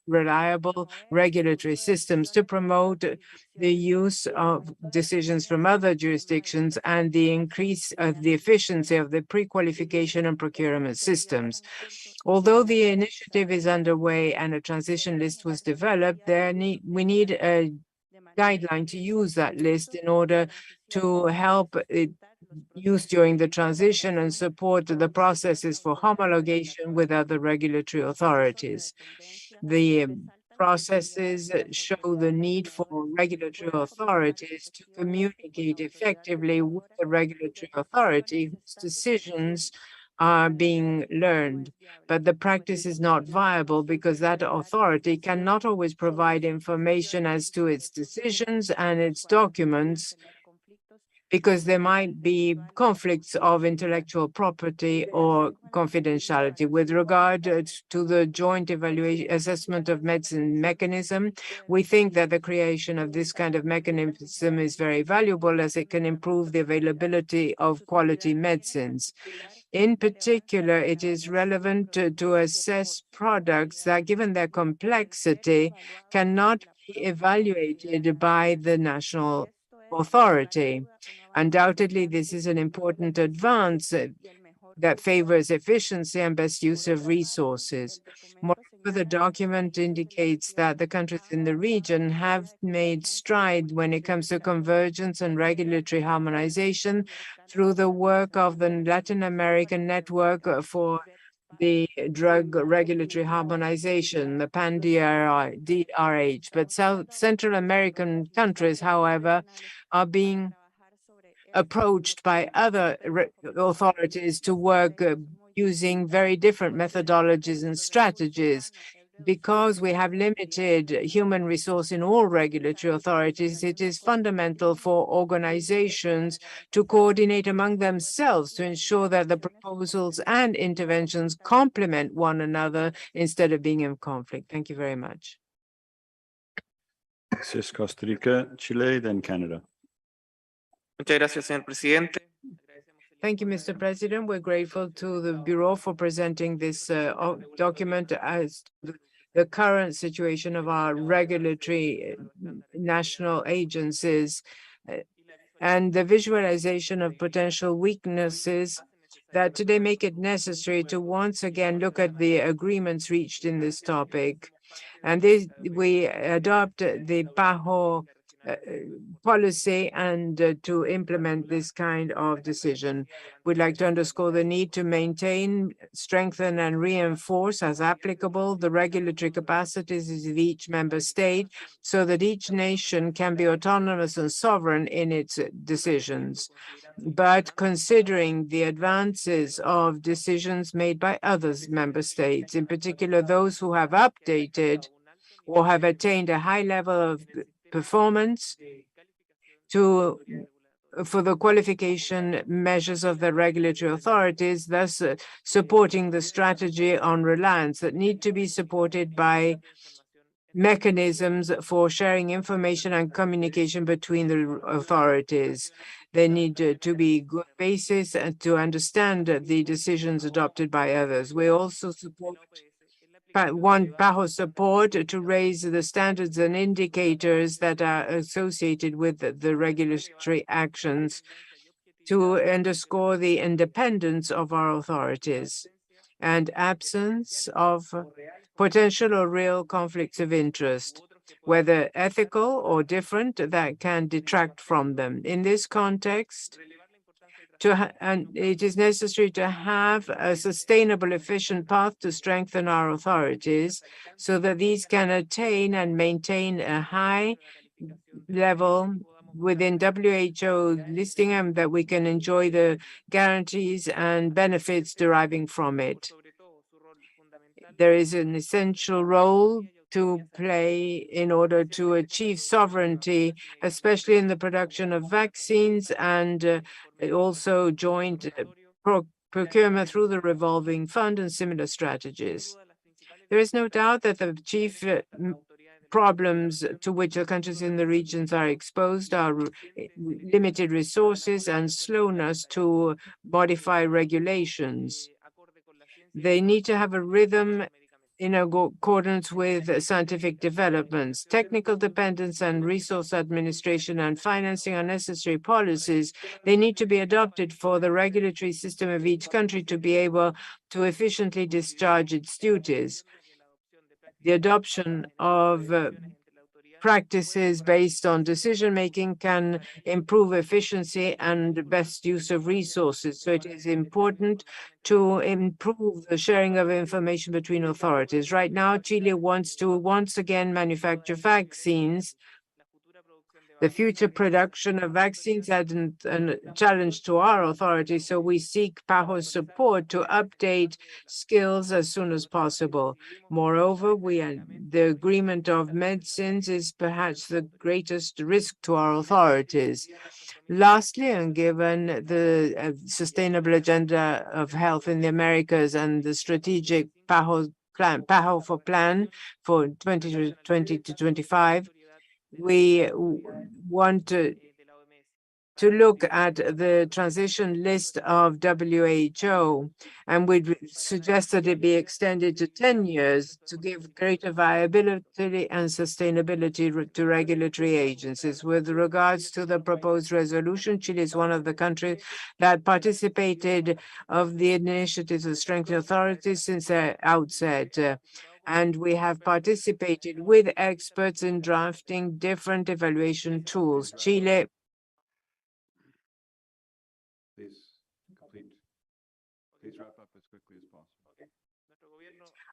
reliable regulatory systems to promote the use of decisions from other jurisdictions and the increase of the efficiency of the pre-qualification and procurement systems. Although the initiative is underway and a transition list was developed, we need a guideline to use that list in order to help it used during the transition and support the processes for homologation with other regulatory authorities. The processes show the need for regulatory authorities to communicate effectively with the regulatory authority whose decisions are being learned, but the practice is not viable because that authority cannot always provide information as to its decisions and its documents, because there might be conflicts of intellectual property or confidentiality. With regard to the joint evaluation assessment of medicine mechanism, we think that the creation of this kind of mechanism is very valuable as it can improve the availability of quality medicines. In particular, it is relevant to assess products that, given their complexity, cannot be evaluated by the national authority. Undoubtedly, this is an important advance that favors efficiency and best use of resources. Moreover, the document indicates that the countries in the region have made strides when it comes to convergence and regulatory harmonization through the work of the Latin American Network for the Drug Regulatory Harmonization, the PAN-DRH. But Central American countries, however, are being approached by other authorities to work using very different methodologies and strategies. Because we have limited human resource in all regulatory authorities, it is fundamental for organizations to coordinate among themselves to ensure that the proposals and interventions complement one another instead of being in conflict. Thank you very much. This is Costa Rica, Chile, then Canada. Muchas gracias, señor presidente. Thank you, Mr. President. We're grateful to the Bureau for presenting this document as the current situation of our regulatory national agencies and the visualization of potential weaknesses that today make it necessary to once again look at the agreements reached in this topic. And we adopt the PAHO policy and to implement this kind of decision. We'd like to underscore the need to maintain, strengthen, and reinforce as applicable the regulatory capacities of each member state so that each nation can be autonomous and sovereign in its decisions, but considering the advances of decisions made by other member states, in particular those who have updated or have attained a high level of performance for the qualification measures of the regulatory authorities, thus supporting the strategy on reliance that need to be supported by mechanisms for sharing information and communication between the authorities. They need to be good basis to understand the decisions adopted by others. We also want PAHO support to raise the standards and indicators that are associated with the regulatory actions to underscore the independence of our authorities and absence of potential or real conflicts of interest, whether ethical or different, that can detract from them. In this context, and it is necessary to have a sustainable, efficient path to strengthen our authorities so that these can attain and maintain a high level within WHO listing and that we can enjoy the guarantees and benefits deriving from it. There is an essential role to play in order to achieve sovereignty, especially in the production of vaccines and also joint procurement through the revolving fund and similar strategies. There is no doubt that the chief problems to which the countries in the regions are exposed are limited resources and slowness to modify regulations. They need to have a rhythm in accordance with scientific developments. Technical dependence and resource administration and financing are necessary policies. They need to be adopted for the regulatory system of each country to be able to efficiently discharge its duties. The adoption of practices based on decision-making can improve efficiency and best use of resources. So it is important to improve the sharing of information between authorities. Right now, Chile wants to once again manufacture vaccines. The future production of vaccines had a challenge to our authorities, so we seek PAHO's support to update skills as soon as possible. Moreover, the agreement of medicines is perhaps the greatest risk to our authorities. Lastly, and given the sustainable agenda of health in the Americas and the strategic PAHO plan for 2020 to 25, we want to look at the transition list of WHO, and we'd suggest that it be extended to 10 years to give greater viability and sustainability to regulatory agencies. With regards to the proposed resolution, Chile is one of the countries that participated of the initiatives of strengthening authorities since their outset. And we have participated with experts in drafting different evaluation tools. Chile Please wrap up as quickly as possible.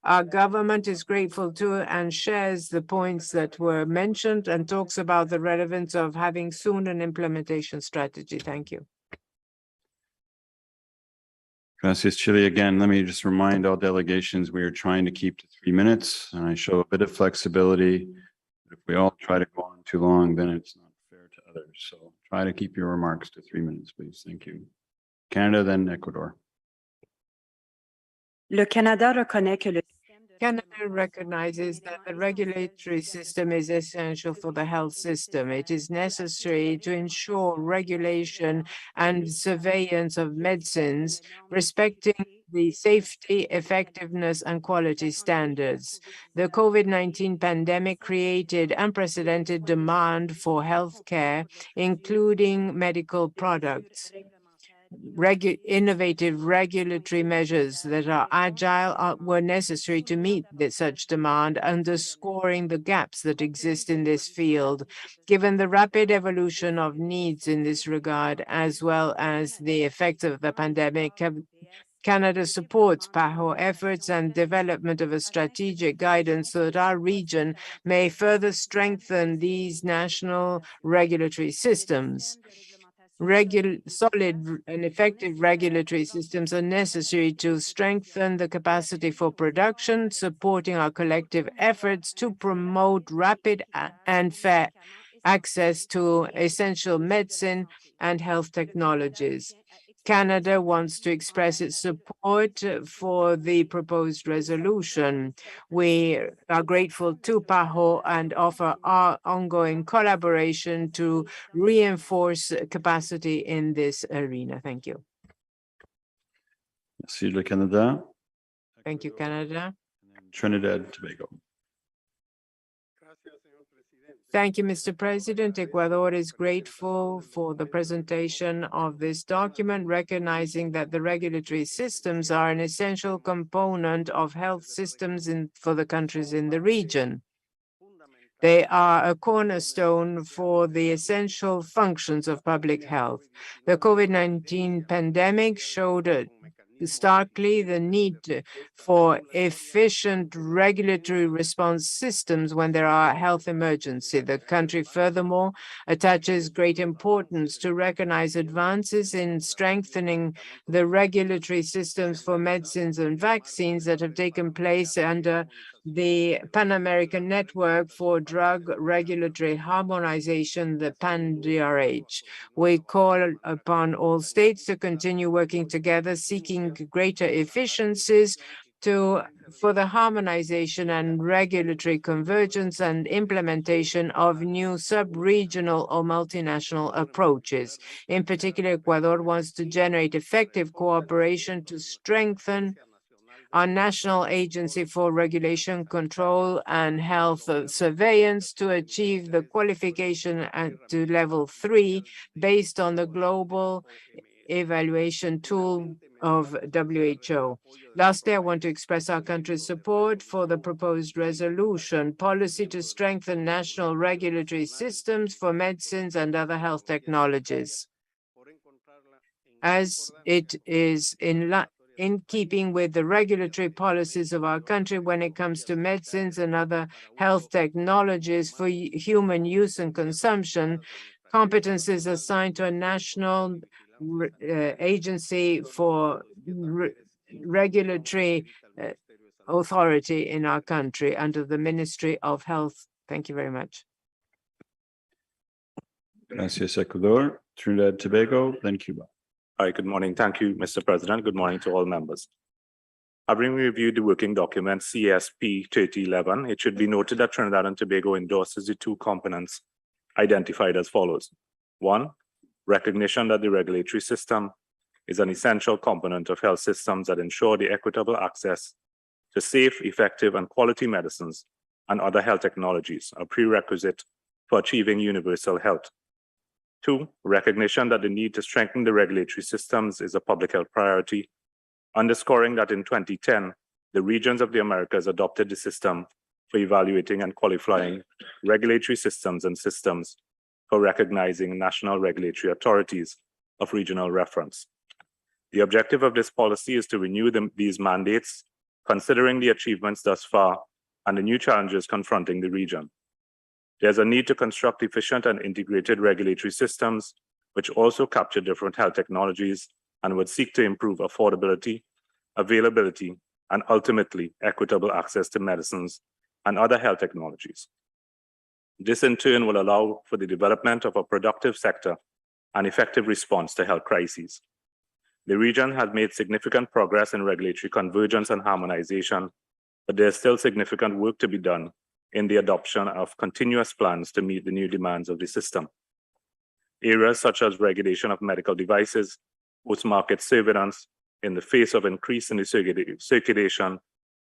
Our government is grateful to and shares the points that were mentioned and talks about the relevance of having soon an implementation strategy. Thank you. Gracias, Chile. Again, let me just remind all delegations, we are trying to keep to 3 minutes, and I show a bit of flexibility. If we all try to go on too long, then it's not fair to others. So try to keep your remarks to 3 minutes, please. Thank you. Canada, then Ecuador. Canada recognizes that the regulatory system is essential for the health system. It is necessary to ensure regulation and surveillance of medicines, respecting the safety, effectiveness, and quality standards. The COVID-19 pandemic created unprecedented demand for healthcare, including medical products. innovative regulatory measures that are agile were necessary to meet such demand, underscoring the gaps that exist in this field. Given the rapid evolution of needs in this regard, as well as the effects of the pandemic, Canada supports PAHO efforts and development of a strategic guidance so that our region may further strengthen these national regulatory systems. Solid and effective regulatory systems are necessary to strengthen the capacity for production, supporting our collective efforts to promote rapid and fair access to essential medicine and health technologies. Canada wants to express its support for the proposed resolution. We are grateful to PAHO and offer our ongoing collaboration to reinforce capacity in this arena. Thank you. Merci le Canada. Thank you, Canada. Trinidad, Tobago. Thank you, Mr. President. Ecuador is grateful for the presentation of this document, recognizing that the regulatory systems are an essential component of health systems for the countries in the region. They are a cornerstone for the essential functions of public health. The COVID-19 pandemic showed starkly the need for efficient regulatory response systems when there are health emergencies. The country, furthermore, attaches great importance to recognize advances in strengthening the regulatory systems for medicines and vaccines that have taken place under the Pan-American Network for Drug Regulatory Harmonization, the PAN-DRH. We call upon all states to continue working together, seeking greater efficiencies for the harmonization and regulatory convergence and implementation of new sub-regional or multinational approaches. In particular, Ecuador wants to generate effective cooperation to strengthen our National Agency for Regulation, Control, and Health Surveillance to achieve the qualification to level 3 based on the global evaluation tool of WHO. Lastly, I want to express our country's support for the proposed resolution policy to strengthen national regulatory systems for medicines and other health technologies, as it is in keeping with the regulatory policies of our country when it comes to medicines and other health technologies for human use and consumption. Competences assigned to a national agency for regulatory authority in our country under the Ministry of Health. Thank you very much. Gracias, Ecuador. Trinidad, Tobago, then Cuba. Hi, good morning. Thank you, Mr. President. Good morning to all members. Having reviewed the working document CSP 3011, it should be noted that Trinidad and Tobago endorses the two components identified as follows. One, recognition that the regulatory system is an essential component of health systems that ensure the equitable access to safe, effective, and quality medicines and other health technologies, a prerequisite for achieving universal health. Two, recognition that the need to strengthen the regulatory systems is a public health priority, underscoring that in 2010, the regions of the Americas adopted the system for evaluating and qualifying regulatory systems and systems for recognizing national regulatory authorities of regional reference. The objective of this policy is to renew these mandates, considering the achievements thus far and the new challenges confronting the region. There's a need to construct efficient and integrated regulatory systems, which also capture different health technologies and would seek to improve affordability, availability, and ultimately equitable access to medicines and other health technologies. This in turn will allow for the development of a productive sector and effective response to health crises. The region has made significant progress in regulatory convergence and harmonization, but there's still significant work to be done in the adoption of continuous plans to meet the new demands of the system. Areas such as regulation of medical devices, post-market surveillance in the face of increase in the circulation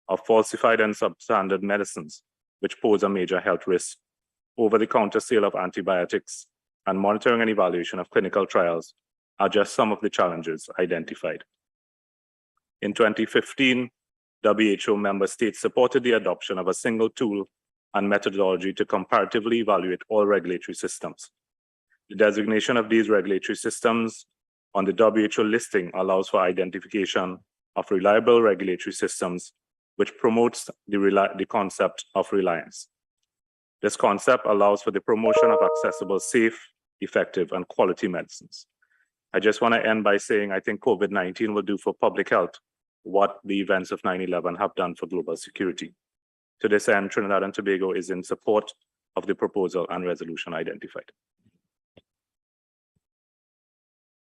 of falsified and substandard medicines, which pose a major health risk, over-the-counter sale of antibiotics, and monitoring and evaluation of clinical trials are just some of the challenges identified. In 2015, WHO member states supported the adoption of a single tool and methodology to comparatively evaluate all regulatory systems. The designation of these regulatory systems on the WHO listing allows for identification of reliable regulatory systems, which promotes the concept of reliance. This concept allows for the promotion of accessible, safe, effective, and quality medicines. I just want to end by saying I think COVID-19 will do for public health what the events of 9/11 have done for global security. To this end, Trinidad and Tobago is in support of the proposal and resolution identified.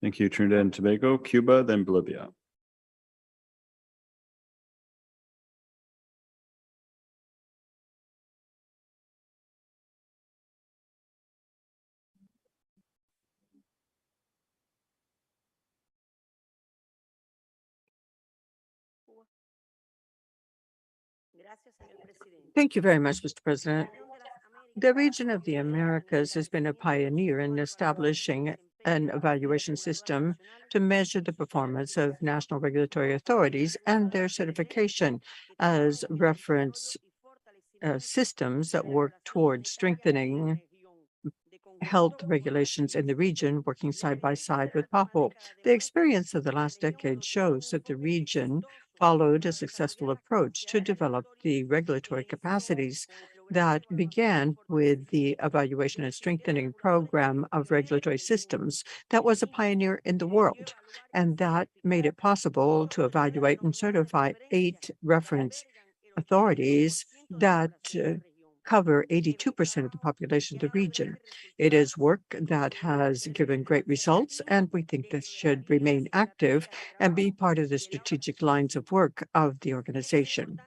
Thank you, Trinidad and Tobago, Cuba, then Bolivia. Thank you very much, Mr. President. The region of the Americas has been a pioneer in establishing an evaluation system to measure the performance of national regulatory authorities and their certification as reference systems that work towards strengthening health regulations in the region, working side by side with PAHO. The experience of the last decade shows that the region followed a successful approach to develop the regulatory capacities that began with the evaluation and strengthening program of regulatory systems that was a pioneer in the world, and that made it possible to evaluate and certify 8 reference authorities that cover 82% of the population of the region. It is work that has given great results, and we think this should remain active and be part of the strategic lines of work of the organization.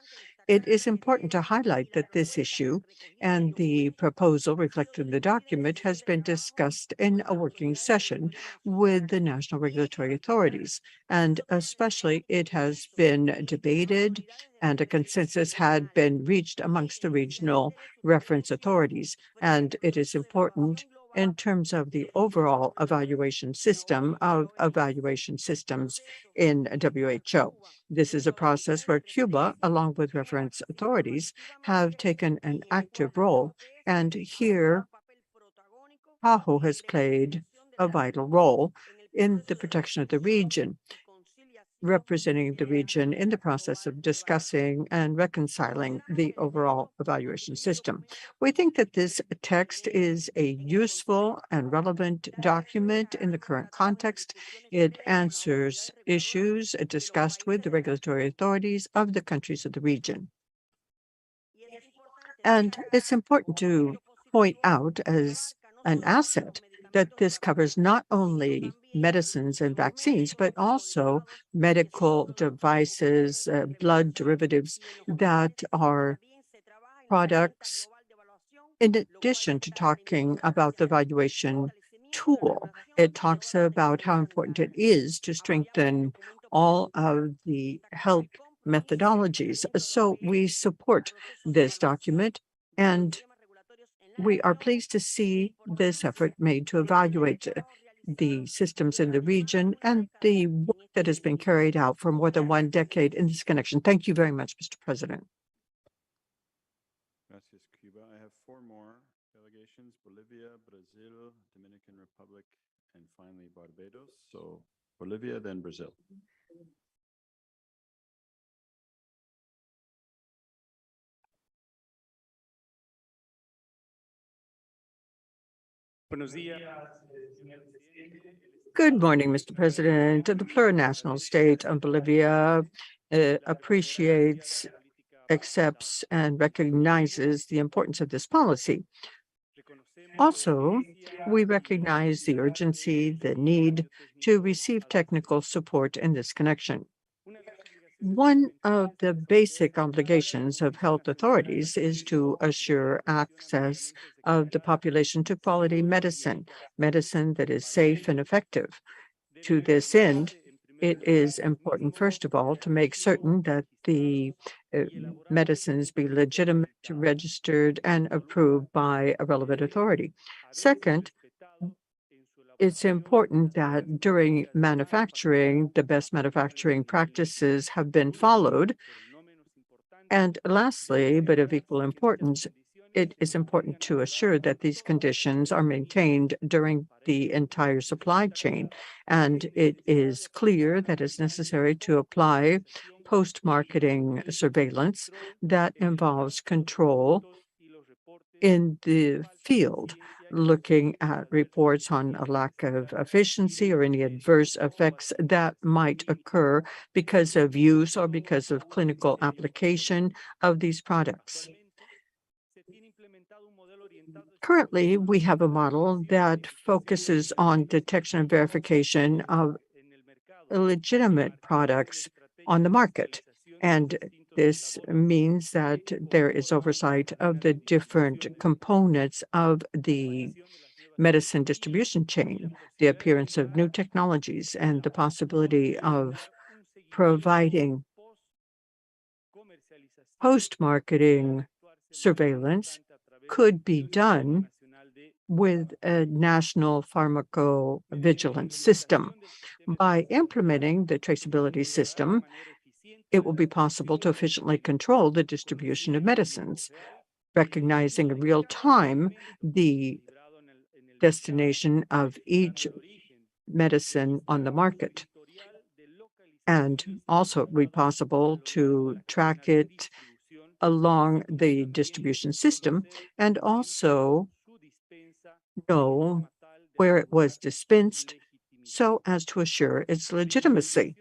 It is important to highlight that this issue and the proposal reflected in the document has been discussed in a working session with the national regulatory authorities, and especially it has been debated and a consensus had been reached amongst the regional reference authorities. And it is important in terms of the overall evaluation system of evaluation systems in WHO. This is a process where Cuba, along with reference authorities, have taken an active role, and here PAHO has played a vital role in the protection of the region, representing the region in the process of discussing and reconciling the overall evaluation system. We think that this text is a useful and relevant document in the current context. It answers issues discussed with the regulatory authorities of the countries of the region. And it's important to point out as an asset that this covers not only medicines and vaccines, but also medical devices, blood derivatives that are products, in addition to talking about the evaluation tool. It talks about how important it is to strengthen all of the health methodologies. So we support this document, and we are pleased to see this effort made to evaluate the systems in the region and the work that has been carried out for more than 1 decade in this connection. Thank you very much, Mr. President. Gracias, Cuba. I have 4 more delegations: Bolivia, Brazil, Dominican Republic, and finally Barbados. So Bolivia, then Brazil. Good morning, Mr. President. The plurinational state of Bolivia appreciates, accepts, and recognizes the importance of this policy. Also, we recognize the urgency, the need to receive technical support in this connection. One of the basic obligations of health authorities is to assure access of the population to quality medicine, medicine that is safe and effective. To this end, it is important, first of all, to make certain that the medicines be legitimate, registered, and approved by a relevant authority. Second, it's important that during manufacturing, the best manufacturing practices have been followed. And lastly, but of equal importance, it is important to assure that these conditions are maintained during the entire supply chain. And it is clear that it's necessary to apply post-marketing surveillance that involves control in the field, looking at reports on a lack of efficiency or any adverse effects that might occur because of use or because of clinical application of these products. Currently, we have a model that focuses on detection and verification of illegitimate products on the market. And this means that there is oversight of the different components of the medicine distribution chain, the appearance of new technologies, and the possibility of providing post-marketing surveillance could be done with a national pharmacovigilance system. By implementing the traceability system, it will be possible to efficiently control the distribution of medicines, recognizing in real time the destination of each medicine on the market. And also it will be possible to track it along the distribution system and also know where it was dispensed so as to assure its legitimacy.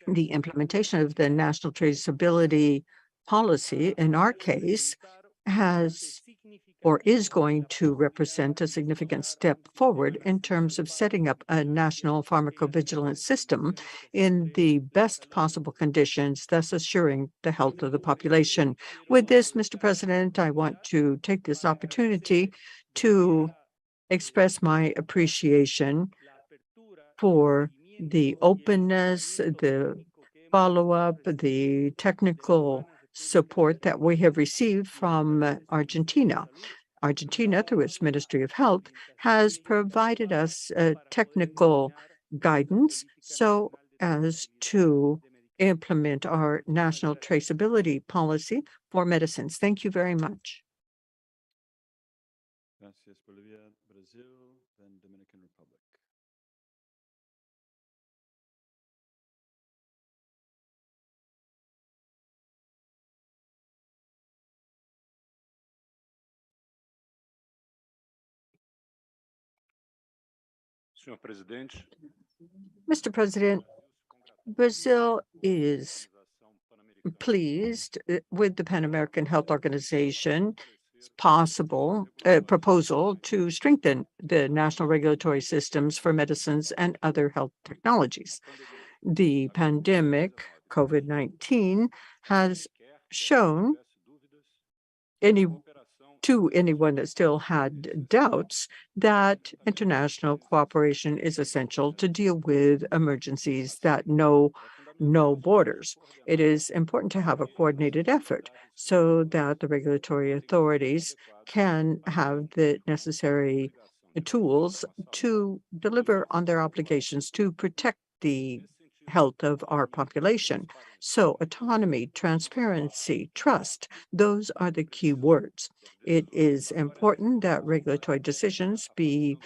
The implementation of the national traceability policy, in our case, has or is going to represent a significant step forward in terms of setting up a national pharmacovigilance system in the best possible conditions, thus assuring the health of the population. With this, Mr. President, I want to take this opportunity to express my appreciation for the openness, the follow-up, the technical support that we have received from Argentina. Argentina, through its Ministry of Health, has provided us technical guidance so as to implement our national traceability policy for medicines. Thank you very much. Gracias, Bolivia, Brazil, then Dominican Republic. Senhor Presidente, Mr. President, Brazil is pleased with the Pan American Health Organization's proposal to strengthen the national regulatory systems for medicines and other health technologies. The pandemic, COVID-19, has shown to anyone that still had doubts that international cooperation is essential to deal with emergencies that know no borders. It is important to have a coordinated effort so that the regulatory authorities can have the necessary tools to deliver on their obligations to protect the health of our population. So autonomy, transparency, trust, those are the key words. It is important that regulatory decisions be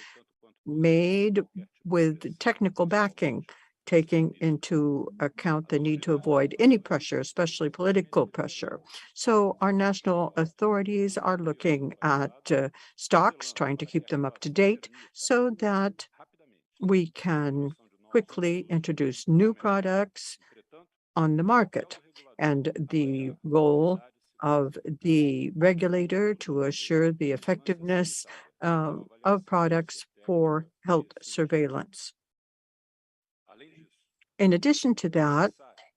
made with technical backing, taking into account the need to avoid any pressure, especially political pressure. So our national authorities are looking at stocks, trying to keep them up to date so that we can quickly introduce new products on the market. And the role of the regulator to assure the effectiveness of products for health surveillance. In addition to that,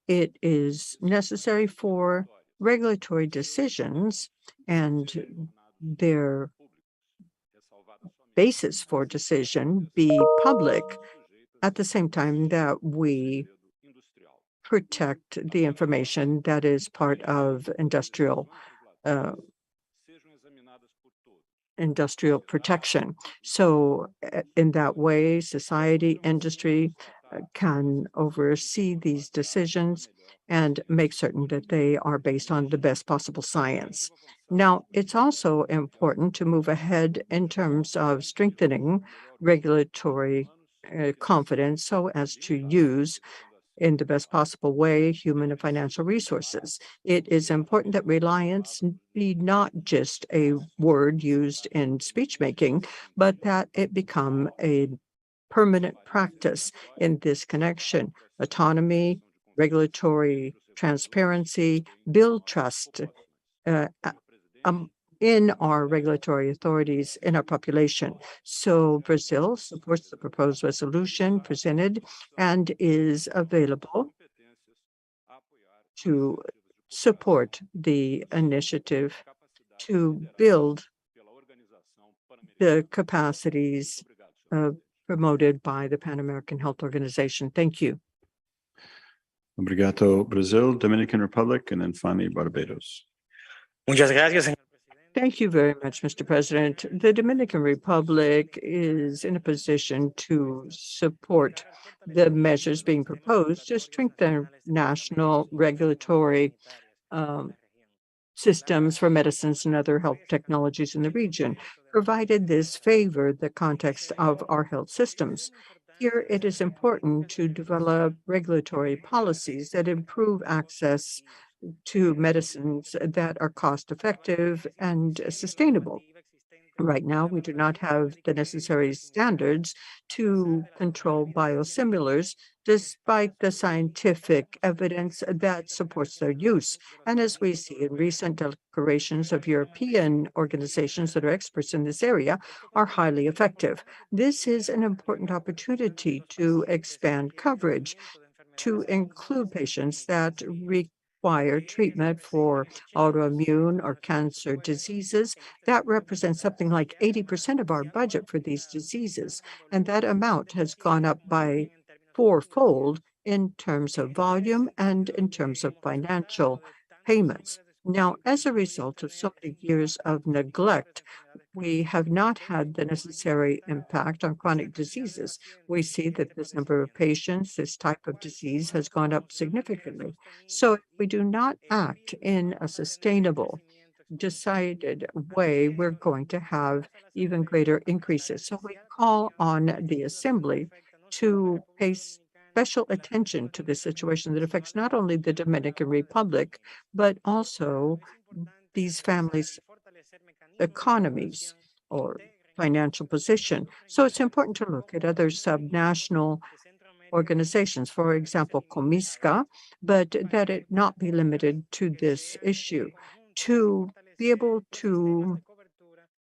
it is necessary for regulatory decisions and their basis for decision be public at the same time that we protect the information that is part of industrial industrial protection. So in that way, society, industry can oversee these decisions and make certain that they are based on the best possible science. Now, it's also important to move ahead in terms of strengthening regulatory confidence so as to use in the best possible way human and financial resources. It is important that reliance be not just a word used in speech making, but that it become a permanent practice in this connection. Autonomy, regulatory transparency, build trust uh, in our regulatory authorities, in our population. So Brazil supports the proposed resolution presented and is available to support the initiative to build the capacities promoted by the Pan American Health Organization. Thank you. Obrigado, Brazil, Dominican Republic, and then finally Barbados. Thank you very much, Mr. President. The Dominican Republic is in a position to support the measures being proposed to strengthen national regulatory systems for medicines and other health technologies in the region, provided this favor the context of our health systems. Here, it is important to develop regulatory policies that improve access to medicines that are cost-effective and sustainable. Right now, we do not have the necessary standards to control biosimilars, despite the scientific evidence that supports their use. And as we see in recent declarations of European organizations that are experts in this area, are highly effective. This is an important opportunity to expand coverage to include patients that require treatment for autoimmune or cancer diseases. That represents something like 80% of our budget for these diseases. And that amount has gone up by fourfold in terms of volume and in terms of financial payments. Now, as a result of so many years of neglect, we have not had the necessary impact on chronic diseases. We see that this number of patients, this type of disease has gone up significantly. So if we do not act in a sustainable, decided way, we're going to have even greater increases. So we call on the Assembly to pay special attention to this situation that affects not only the Dominican Republic, but also these families' economies or financial position. So it's important to look at other subnational organizations, for example, Comisca, but that it not be limited to this issue, to be able to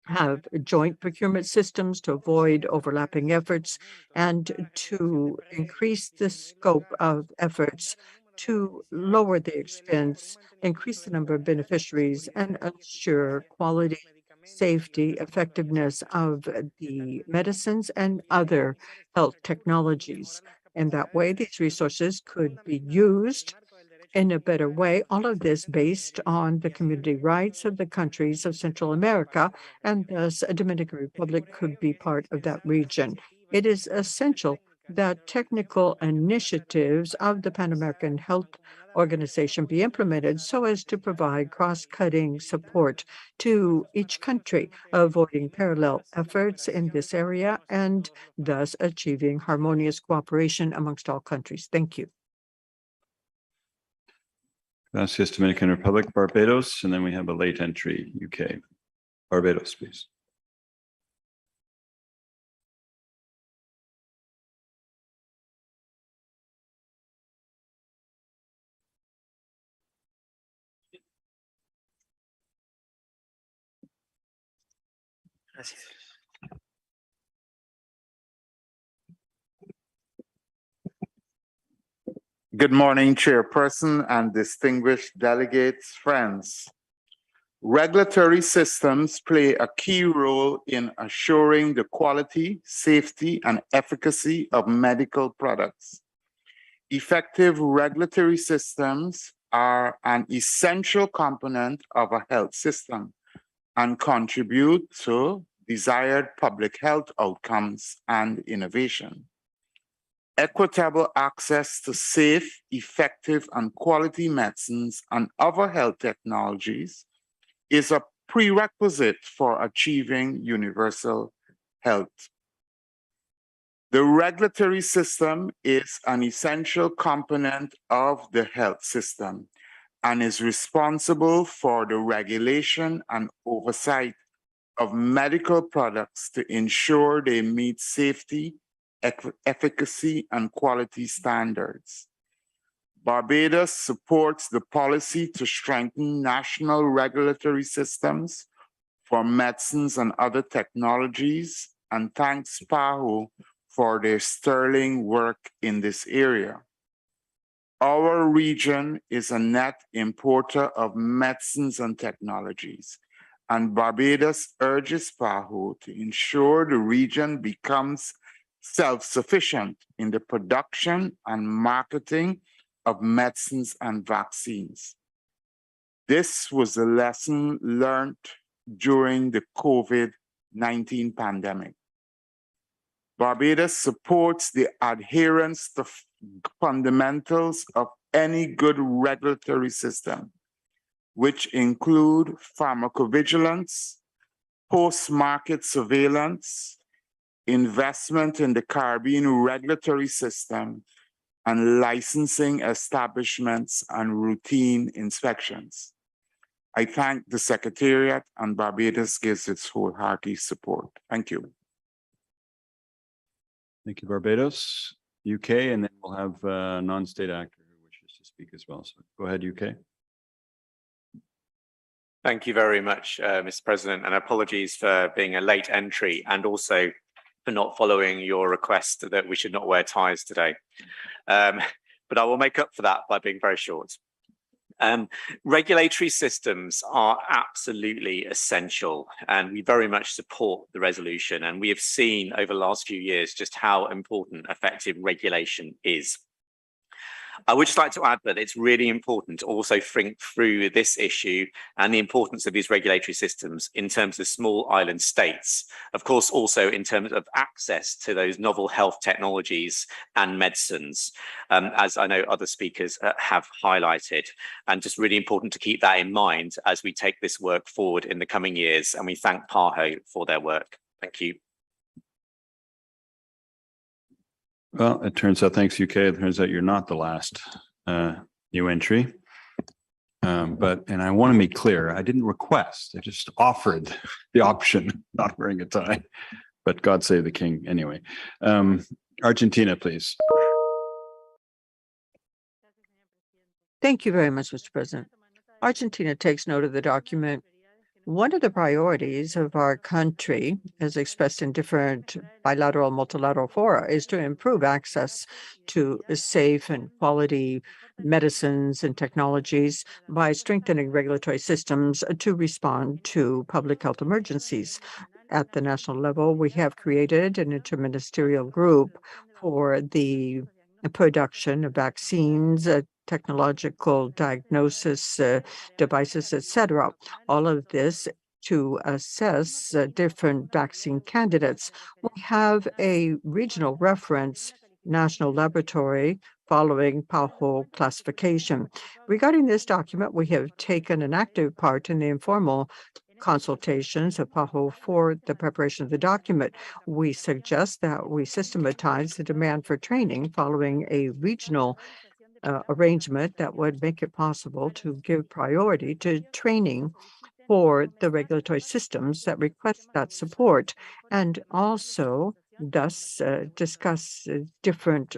have joint procurement systems to avoid overlapping efforts and to increase the scope of efforts to lower the expense, increase the number of beneficiaries, and ensure quality, safety, effectiveness of the medicines and other health technologies. And that way, these resources could be used in a better way, all of this based on the community rights of the countries of Central America, and thus a Dominican Republic could be part of that region. It is essential that technical initiatives of the Pan American Health Organization be implemented so as to provide cross-cutting support to each country, avoiding parallel efforts in this area and thus achieving harmonious cooperation amongst all countries. Thank you. Gracias, Dominican Republic, Barbados, and then we have a late entry, UK. Barbados, please. Good morning, Chairperson and distinguished delegates, friends. Regulatory systems play a key role in assuring the quality, safety, and efficacy of medical products. Effective regulatory systems are an essential component of a health system and contribute to desired public health outcomes and innovation. Equitable access to safe, effective, and quality medicines and other health technologies is a prerequisite for achieving universal health. The regulatory system is an essential component of the health system and is responsible for the regulation and oversight of medical products to ensure they meet safety, efficacy, and quality standards. Barbados supports the policy to strengthen national regulatory systems for medicines and other technologies, and thanks PAHO for their sterling work in this area. Our region is a net importer of medicines and technologies, and Barbados urges PAHO to ensure the region becomes self-sufficient in the production and marketing of medicines and vaccines. This was a lesson learned during the COVID-19 pandemic. Barbados supports the adherence to fundamentals of any good regulatory system, which include pharmacovigilance, post-market surveillance, investment in the Caribbean regulatory system, and licensing establishments and routine inspections. I thank the Secretariat, and Barbados gives its wholehearted support. Thank you. Thank you, Barbados. UK, and then we'll have a non-state actor who wishes to speak as well. So go ahead, UK. Thank you very much, Mr. President, and apologies for being a late entry and also for not following your request that we should not wear ties today. But I will make up for that by being very short. Regulatory systems are absolutely essential, and we very much support the resolution. And we have seen over the last few years just how important effective regulation is. I would just like to add that it's really important to also think through this issue and the importance of these regulatory systems in terms of small island states. Of course, also in terms of access to those novel health technologies and medicines, as I know other speakers have highlighted. And just really important to keep that in mind as we take this work forward in the coming years. And we thank PAHO for their work. Thank you. Well, it turns out, thanks UK, it turns out you're not the last new entry. And I want to be clear, I didn't request, I just offered the option, not wearing a tie, but God save the king anyway. Argentina, please. Thank you very much, Mr. President. Argentina takes note of the document. One of the priorities of our country, as expressed in different bilateral, multilateral fora, is to improve access to safe and quality medicines and technologies by strengthening regulatory systems to respond to public health emergencies. At the national level, we have created an interministerial group for the production of vaccines, technological diagnosis devices, etc. All of this to assess different vaccine candidates. We have a regional reference national laboratory following PAHO classification. Regarding this document, we have taken an active part in the informal consultations of PAHO for the preparation of the document. We suggest that we systematize the demand for training following a regional arrangement that would make it possible to give priority to training for the regulatory systems that request that support, and also thus discuss different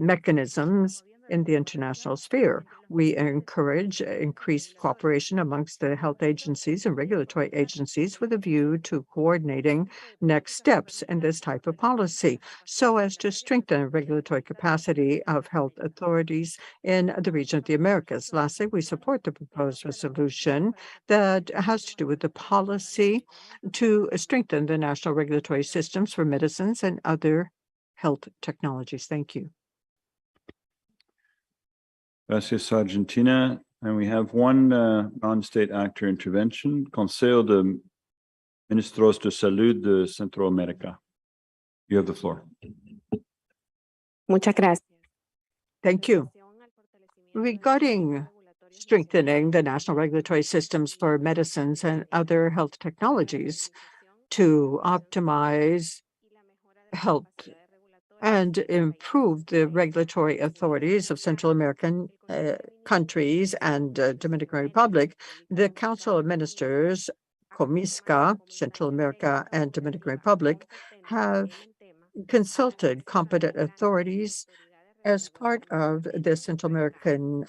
mechanisms in the international sphere. We encourage increased cooperation amongst the health agencies and regulatory agencies with a view to coordinating next steps in this type of policy so as to strengthen regulatory capacity of health authorities in the region of the Americas. Lastly, we support the proposed resolution that has to do with the policy to strengthen the national regulatory systems for medicines and other health technologies. Thank you. Gracias, Argentina. And we have one non-state actor intervention, Consejo de Ministros de Salud de Centroamérica. You have the floor. Muchas gracias. Thank you. Regarding strengthening the national regulatory systems for medicines and other health technologies to optimize health and improve the regulatory authorities of Central American countries and Dominican Republic, the Council of Ministers, COMISCA, Central America and Dominican Republic, have consulted competent authorities as part of the Central American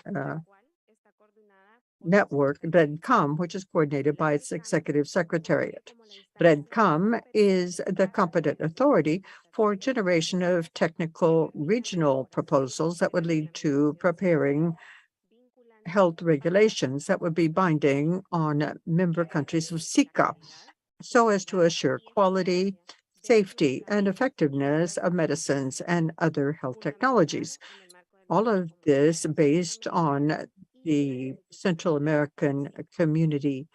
network, BREDCOM, which is coordinated by its executive secretariat. BREDCOM is the competent authority for generation of technical regional proposals that would lead to preparing health regulations that would be binding on member countries of SICA, so as to assure quality, safety, and effectiveness of medicines and other health technologies. All of this based on the Central American community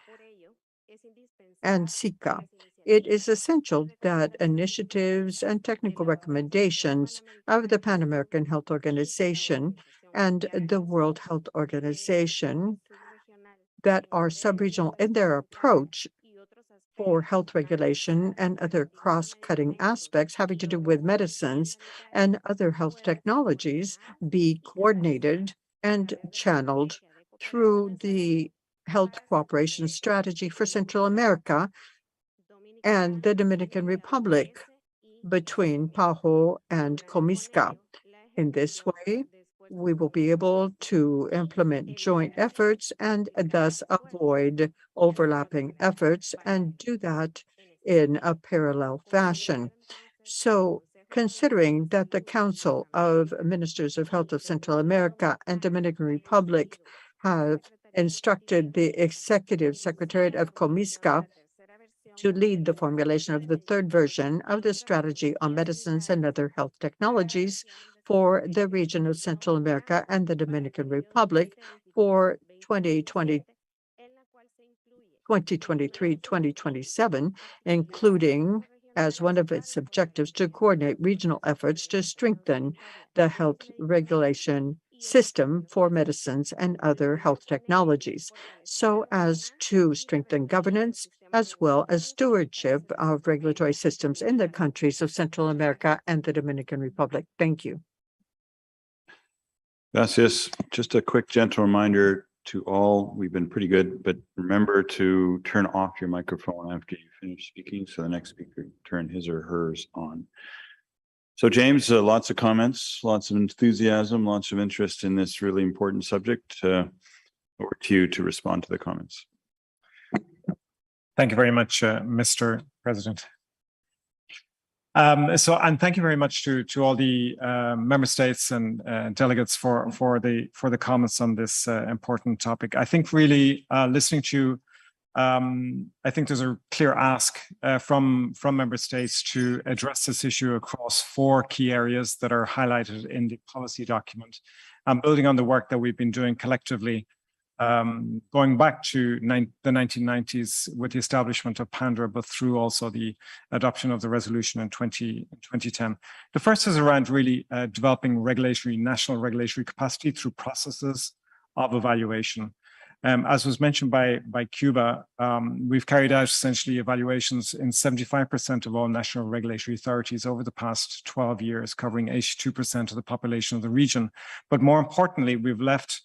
and SICA. It is essential that initiatives and technical recommendations of the Pan American Health Organization and the World Health Organization that are sub-regional in their approach for health regulation and other cross-cutting aspects having to do with medicines and other health technologies be coordinated and channeled through the health cooperation strategy for Central America and the Dominican Republic between PAHO and COMISCA. In this way, we will be able to implement joint efforts and thus avoid overlapping efforts and do that in a parallel fashion. So, considering that the Council of Ministers of Health of Central America and Dominican Republic have instructed the Executive Secretariat of COMISCA to lead the formulation of the third version of the strategy on medicines and other health technologies for the region of Central America and the Dominican Republic for 2023-2027, including as one of its objectives to coordinate regional efforts to strengthen the health regulation system for medicines and other health technologies, so as to strengthen governance as well as stewardship of regulatory systems in the countries of Central America and the Dominican Republic. Thank you. Gracias. Just a quick gentle reminder to all, we've been pretty good, but remember to turn off your microphone after you finish speaking, so the next speaker turn his or hers on. So James, lots of comments, lots of enthusiasm, lots of interest in this really important subject. Over to you to respond to the comments. Thank you very much, Mr. President. And thank you very much to all the member states and delegates for the comments on this important topic. I think really listening to you, I think there's a clear ask from member states to address this issue across 4 key areas that are highlighted in the policy document, building on the work that we've been doing collectively, going back to the 1990s with the establishment of PANDRA, but through also the adoption of the resolution in 2010. The first is around really developing national regulatory capacity through processes of evaluation. As was mentioned by Cuba, we've carried out essentially evaluations in 75% of all national regulatory authorities over the past 12 years, covering 82% of the population of the region. But more importantly, we've left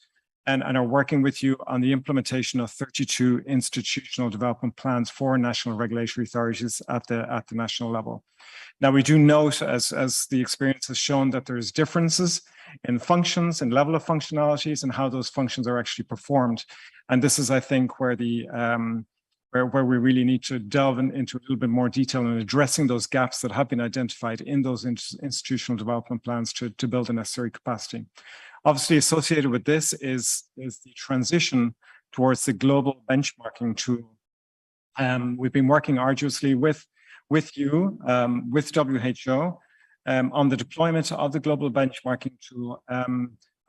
and are working with you on the implementation of 32 institutional development plans for national regulatory authorities at the national level. Now, we do note, as the experience has shown, that there's differences in functions and level of functionalities and how those functions are actually performed. And this is, I think, where where we really need to delve into a little bit more detail in addressing those gaps that have been identified in those institutional development plans to build the necessary capacity. Obviously, associated with this is the transition towards the global benchmarking tool. We've been working arduously with you, with WHO, on the deployment of the global benchmarking tool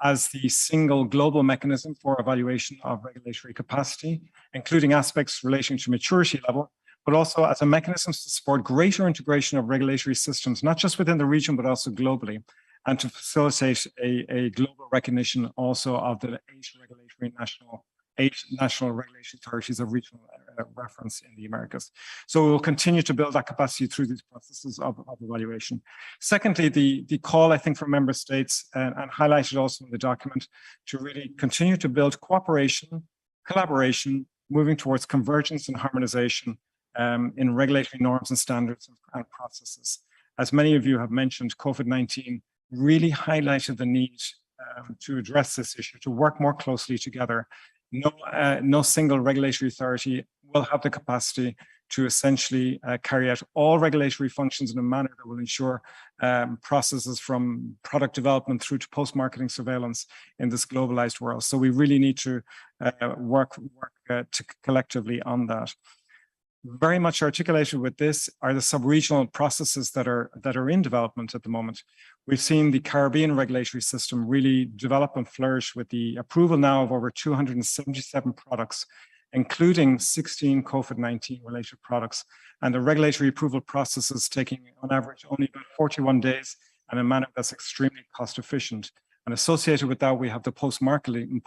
as the single global mechanism for evaluation of regulatory capacity, including aspects relating to maturity level, but also as a mechanism to support greater integration of regulatory systems, not just within the region, but also globally, and to facilitate a global recognition also of the eight national regulatory authorities of regional reference in the Americas. So we will continue to build that capacity through these processes of evaluation. Secondly, the call, I think, from member states, and highlighted also in the document, to really continue to build cooperation, collaboration, moving towards convergence and harmonization in regulatory norms and standards and processes. As many of you have mentioned, COVID-19 really highlighted the need to address this issue, to work more closely together. No single regulatory authority will have the capacity to essentially carry out all regulatory functions in a manner that will ensure processes from product development through to post-marketing surveillance in this globalized world. So we really need to work collectively on that. Very much articulated with this are the sub-regional processes that are in development at the moment. We've seen the Caribbean regulatory system really develop and flourish with the approval now of over 277 products, including 16 COVID-19 related products, and the regulatory approval processes taking on average only about 41 days in a manner that's extremely cost efficient. And associated with that, we have the post-marketing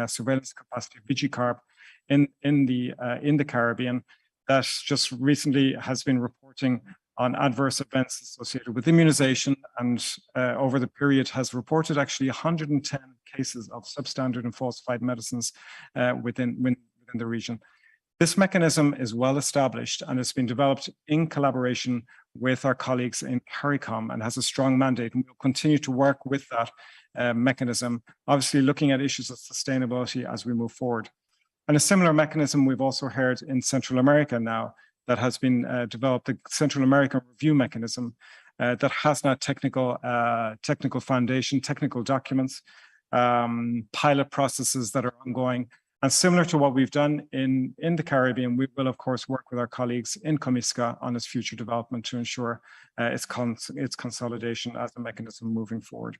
surveillance capacity, VigiCarb, in the Caribbean, that just recently has been reporting on adverse events associated with immunization, and over the period has reported actually 110 cases of substandard and falsified medicines within the region. This mechanism is well established and it's been developed in collaboration with our colleagues in CARICOM and has a strong mandate, and we'll continue to work with that mechanism, obviously looking at issues of sustainability as we move forward. And a similar mechanism we've also heard in Central America now that has been developed, the Central American Review Mechanism, that has now technical foundation, technical documents, pilot processes that are ongoing. And similar to what we've done in the Caribbean, we will of course work with our colleagues in COMISCA on its future development to ensure its consolidation as a mechanism moving forward.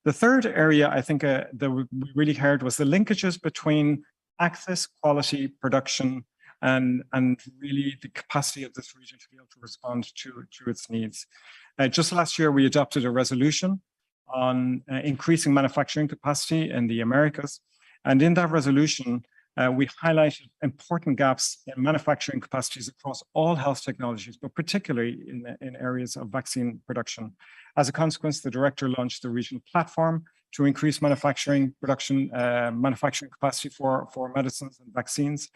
The third area I think that we really heard was the linkages between access, quality, production, and really the capacity of this region to be able to respond to its needs. Just last year, we adopted a resolution on increasing manufacturing capacity in the Americas. And in that resolution, we highlighted important gaps in manufacturing capacities across all health technologies, but particularly in areas of vaccine production. As a consequence, the director launched the regional platform to increase manufacturing capacity for medicines and vaccines.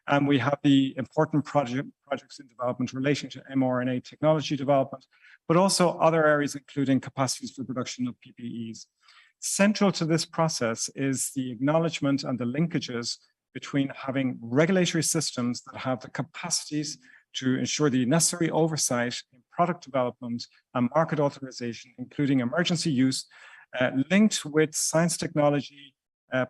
And we have the important projects in development relating to mRNA technology development, but also other areas, including capacities for production of PPEs. Central to this process is the acknowledgement and the linkages between having regulatory systems that have the capacities to ensure the necessary oversight in product development and market authorization, including emergency use, linked with science, technology,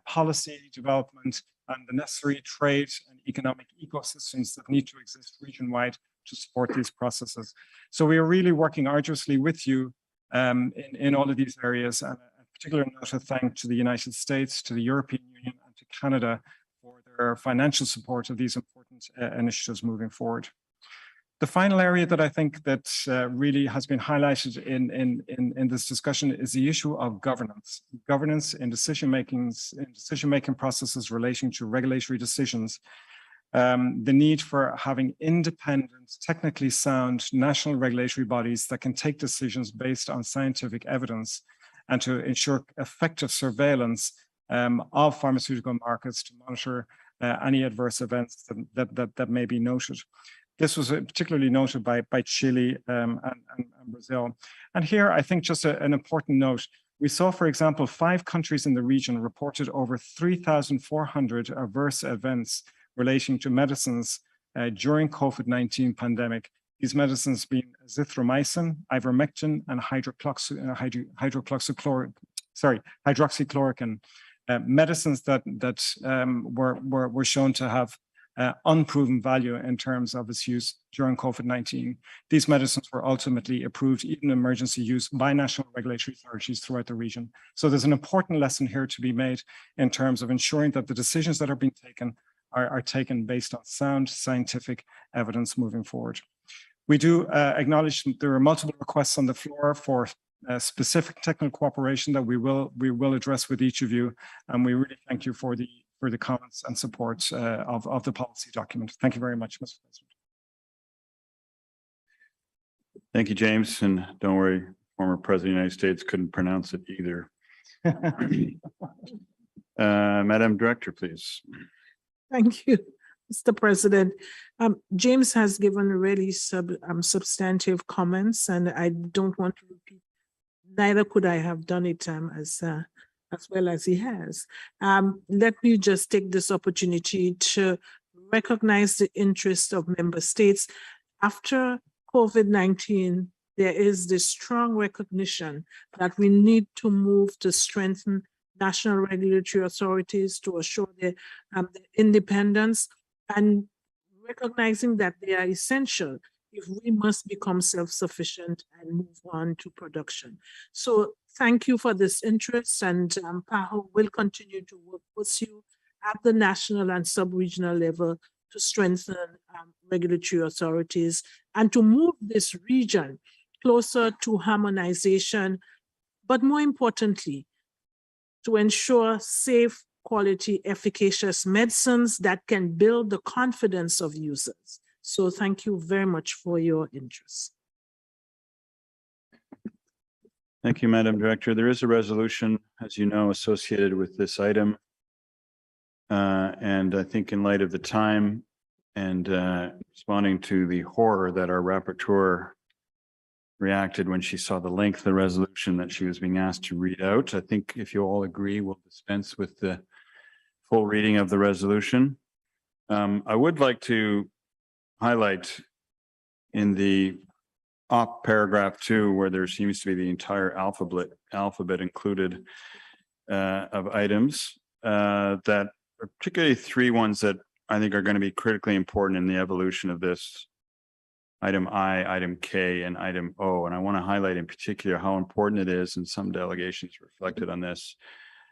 policy development, and the necessary trade and economic ecosystems that need to exist region-wide to support these processes. So we are really working arduously with you in all of these areas, and a particular note of thanks to the United States, to the European Union, and to Canada for their financial support of these important initiatives moving forward. The final area that I think that really has been highlighted in this discussion is the issue of governance. Governance in decision-making processes relating to regulatory decisions. The need for having independent, technically sound national regulatory bodies that can take decisions based on scientific evidence, and to ensure effective surveillance of pharmaceutical markets to monitor any adverse events that may be noted. This was particularly noted by Chile and Brazil. And here, I think just an important note, we saw, for example, 5 countries in the region reported over 3,400 adverse events relating to medicines during COVID-19 pandemic. These medicines being azithromycin, ivermectin, and hydroxychloroquine, medicines that were shown to have unproven value in terms of its use during COVID-19. These medicines were ultimately approved, even emergency use, by national regulatory authorities throughout the region. So there's an important lesson here to be made in terms of ensuring that the decisions that are being taken are taken based on sound scientific evidence moving forward. We do acknowledge that there are multiple requests on the floor for specific technical cooperation that we will address with each of you, and we really thank you for the comments and support of the policy document. Thank you very much, Mr. President. Thank you, James, and don't worry, former President of the United States couldn't pronounce it either. Madam Director, please. Thank you, Mr. President. James has given really substantive comments, and I don't want to repeat. Neither could I have done it as well as he has. Let me just take this opportunity to recognize the interest of member states. After COVID-19, there is this strong recognition that we need to move to strengthen national regulatory authorities to assure their independence, and recognizing that they are essential if we must become self-sufficient and move on to production. So thank you for this interest, and PAHO will continue to work with you at the national and sub-regional level to strengthen regulatory authorities and to move this region closer to harmonization, but more importantly, to ensure safe, quality, efficacious medicines that can build the confidence of users. So thank you very much for your interest. Thank you, Madam Director. There is a resolution, as you know, associated with this item. And I think in light of the time and responding to the horror that our rapporteur reacted when she saw the length of the resolution that she was being asked to read out, I think if you all agree, we'll dispense with the full reading of the resolution. I would like to highlight in the op paragraph 2, where there seems to be the entire alphabet included of items, that are particularly 3 ones that I think are going to be critically important in the evolution of this: item I, item K, and item O. And I want to highlight in particular how important it is, and some delegations reflected on this,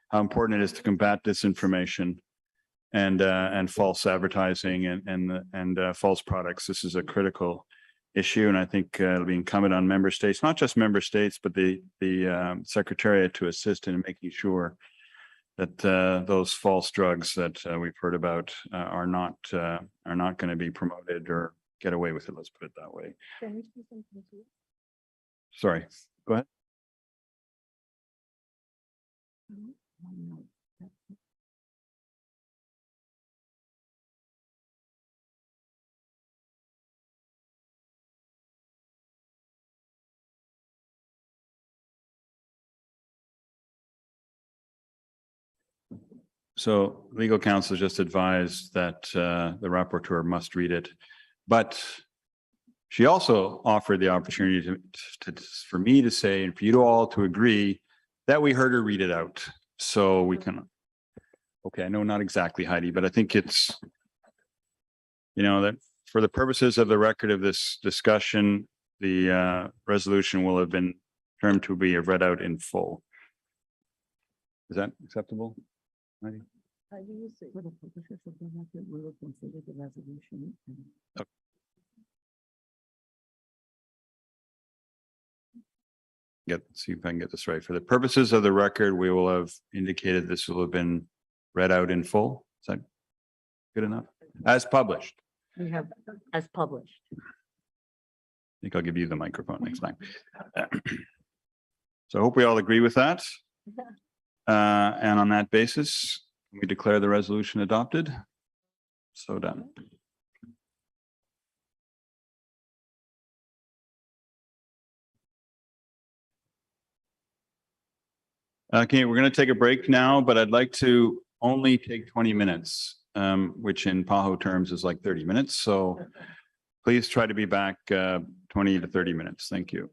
how important it is to combat disinformation and false advertising and false products. This is a critical issue, and I think it'll be incumbent on member states, not just member states, but the Secretariat, to assist in making sure that those false drugs that we've heard about are not going to be promoted or get away with it. Let's put it that way. Sorry, go ahead. So legal counsel just advised that the rapporteur must read it, but she also offered the opportunity for me to say, and for you all to agree, that we heard her read it out. So we can, okay, I know not exactly, Heidi, but I think it's, you know, that for the purposes of the record of this discussion, the resolution will have been termed to be read out in full. Is that acceptable? Heidi? Okay. See if I can get this right. For the purposes of the record, we will have indicated this will have been read out in full. Is that good enough? As published. We have as published. I think I'll give you the microphone next time. So I hope we all agree with that. And on that basis, we declare the resolution adopted. So done. Okay, we're going to take a break now, but I'd like to only take 20 minutes, which in PAHO terms is like 30 minutes. So please try to be back 20 to 30 minutes. Thank you.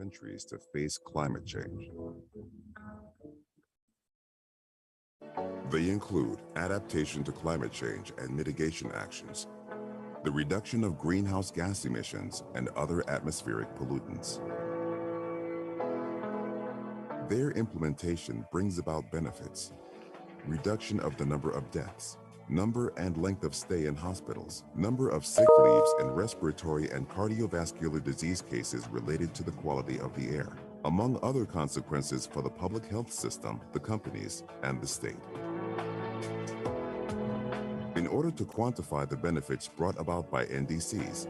countries to face climate change. They include adaptation to climate change and mitigation actions, the reduction of greenhouse gas emissions and other atmospheric pollutants. Their implementation brings about benefits: reduction of the number of deaths, number and length of stay in hospitals, number of sick leaves and respiratory and cardiovascular disease cases related to the quality of the air, among other consequences for the public health system, the companies, and the state. In order to quantify the benefits brought about by NDCs,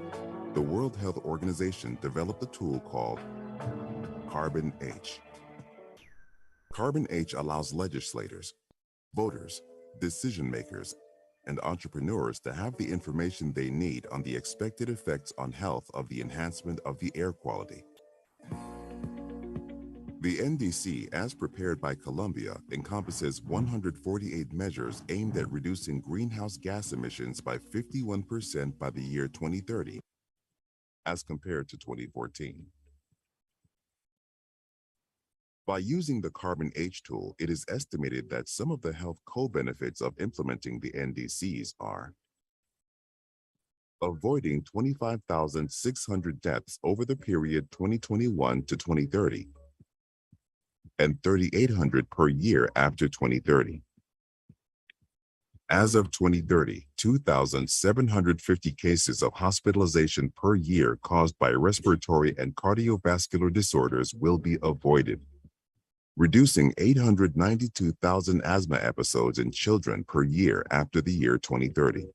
the World Health Organization developed a tool called Carbon H. Carbon H allows legislators, voters, decision makers, and entrepreneurs to have the information they need on the expected effects on health of the enhancement of the air quality. The NDC, as prepared by Colombia, encompasses 148 measures aimed at reducing greenhouse gas emissions by 51% by the year 2030, as compared to 2014. By using the Carbon H tool, it is estimated that some of the health co-benefits of implementing the NDCs are avoiding 25,600 deaths over the period 2021 to 2030, and 3,800 per year after 2030. As of 2030, 2,750 cases of hospitalization per year caused by respiratory and cardiovascular disorders will be avoided, reducing 892,000 asthma episodes in children per year after the year 2030.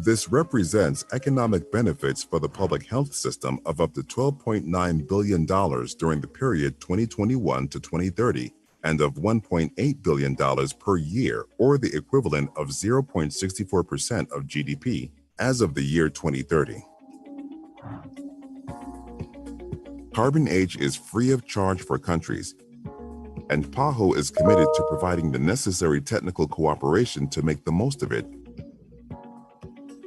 This represents economic benefits for the public health system of up to $12.9 billion during the period 2021 to 2030, and of $1.8 billion per year, or the equivalent of 0.64% of GDP, as of the year 2030. Carbon H is free of charge for countries, and PAHO is committed to providing the necessary technical cooperation to make the most of it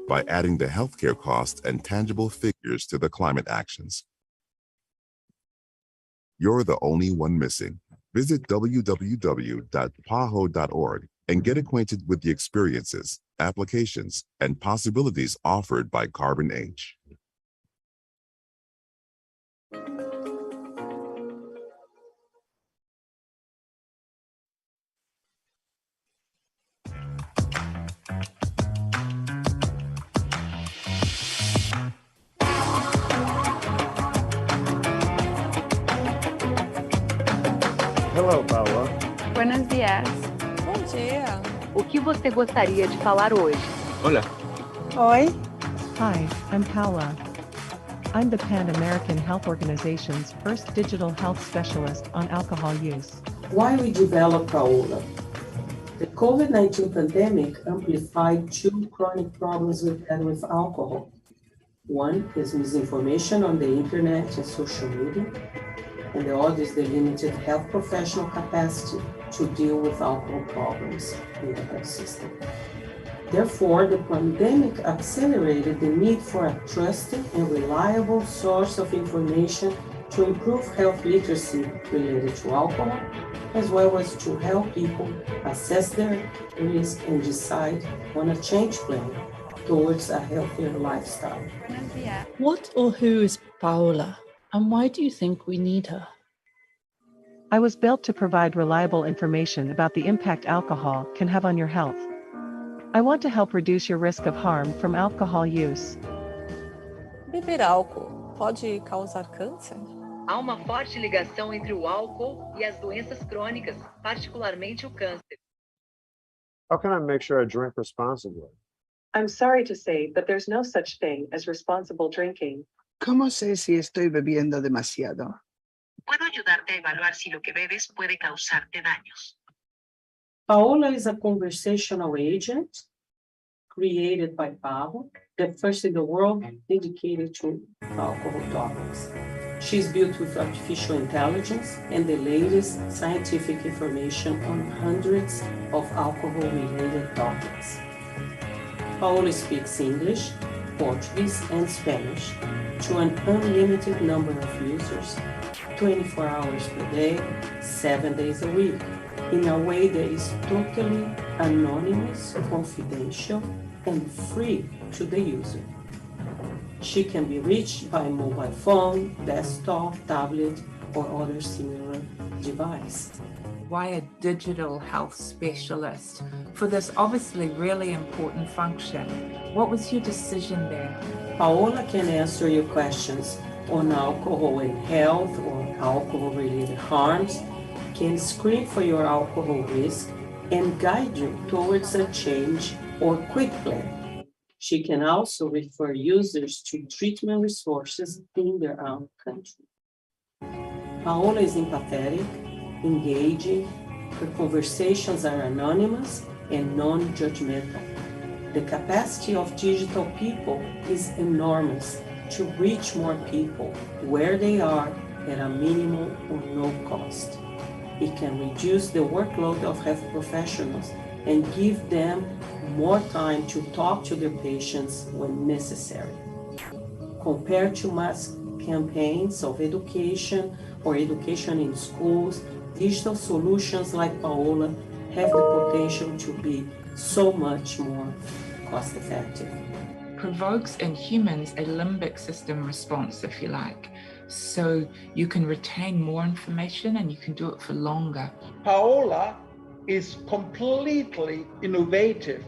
by adding the healthcare costs and tangible figures to the climate actions. You're the only one missing. Visit www.paho.org and get acquainted with the experiences, applications, and possibilities offered by Carbon H. Hello, Paula. Buenos dias. Bom dia. O que você gostaria de falar hoje? Hola. Oi. Hi, I'm Paula. I'm the Pan American Health Organization's first digital health specialist on alcohol use. Why we developed Paola? The COVID-19 pandemic amplified two chronic problems we've had with alcohol. One is misinformation on the internet and social media, and the other is the limited health professional capacity to deal with alcohol problems in the health system. Therefore, the pandemic accelerated the need for a trusted and reliable source of information to improve health literacy related to alcohol, as well as to help people assess their risk and decide on a change plan towards a healthier lifestyle. What or who is Paola, and why do you think we need her? I was built to provide reliable information about the impact alcohol can have on your health. I want to help reduce your risk of harm from alcohol use. Beber álcool pode causar câncer? Há uma forte ligação entre o álcool e as doenças crônicas, particularmente o câncer. How can I make sure I drink responsibly? I'm sorry to say, but there's no such thing as responsible drinking. ¿Cómo sé si estoy bebiendo demasiado? Puedo ayudarte a evaluar si lo que bebes puede causarte daños. Paola is a conversational agent created by PAHO, the first in the world dedicated to alcohol topics. She's built with artificial intelligence and the latest scientific information on hundreds of alcohol-related topics. Paola speaks English, Portuguese, and Spanish to an unlimited number of users, 24 hours per day, 7 days a week, in a way that is totally anonymous, confidential, and free to the user. She can be reached by mobile phone, desktop, tablet, or other similar device. Why a digital health specialist for this obviously really important function? What was your decision there? Paola can answer your questions on alcohol and health or alcohol-related harms, can screen for your alcohol risk, and guide you towards a change or quit plan. She can also refer users to treatment resources in their own country. Paola is empathetic, engaging, her conversations are anonymous and non-judgmental. The capacity of digital people is enormous to reach more people where they are at a minimal or no cost. It can reduce the workload of health professionals and give them more time to talk to their patients when necessary. Compared to mass campaigns of education or education in schools, digital solutions like Paola have the potential to be so much more cost-effective. Provokes in humans a limbic system response, if you like. So you can retain more information and you can do it for longer. Paola is completely innovative,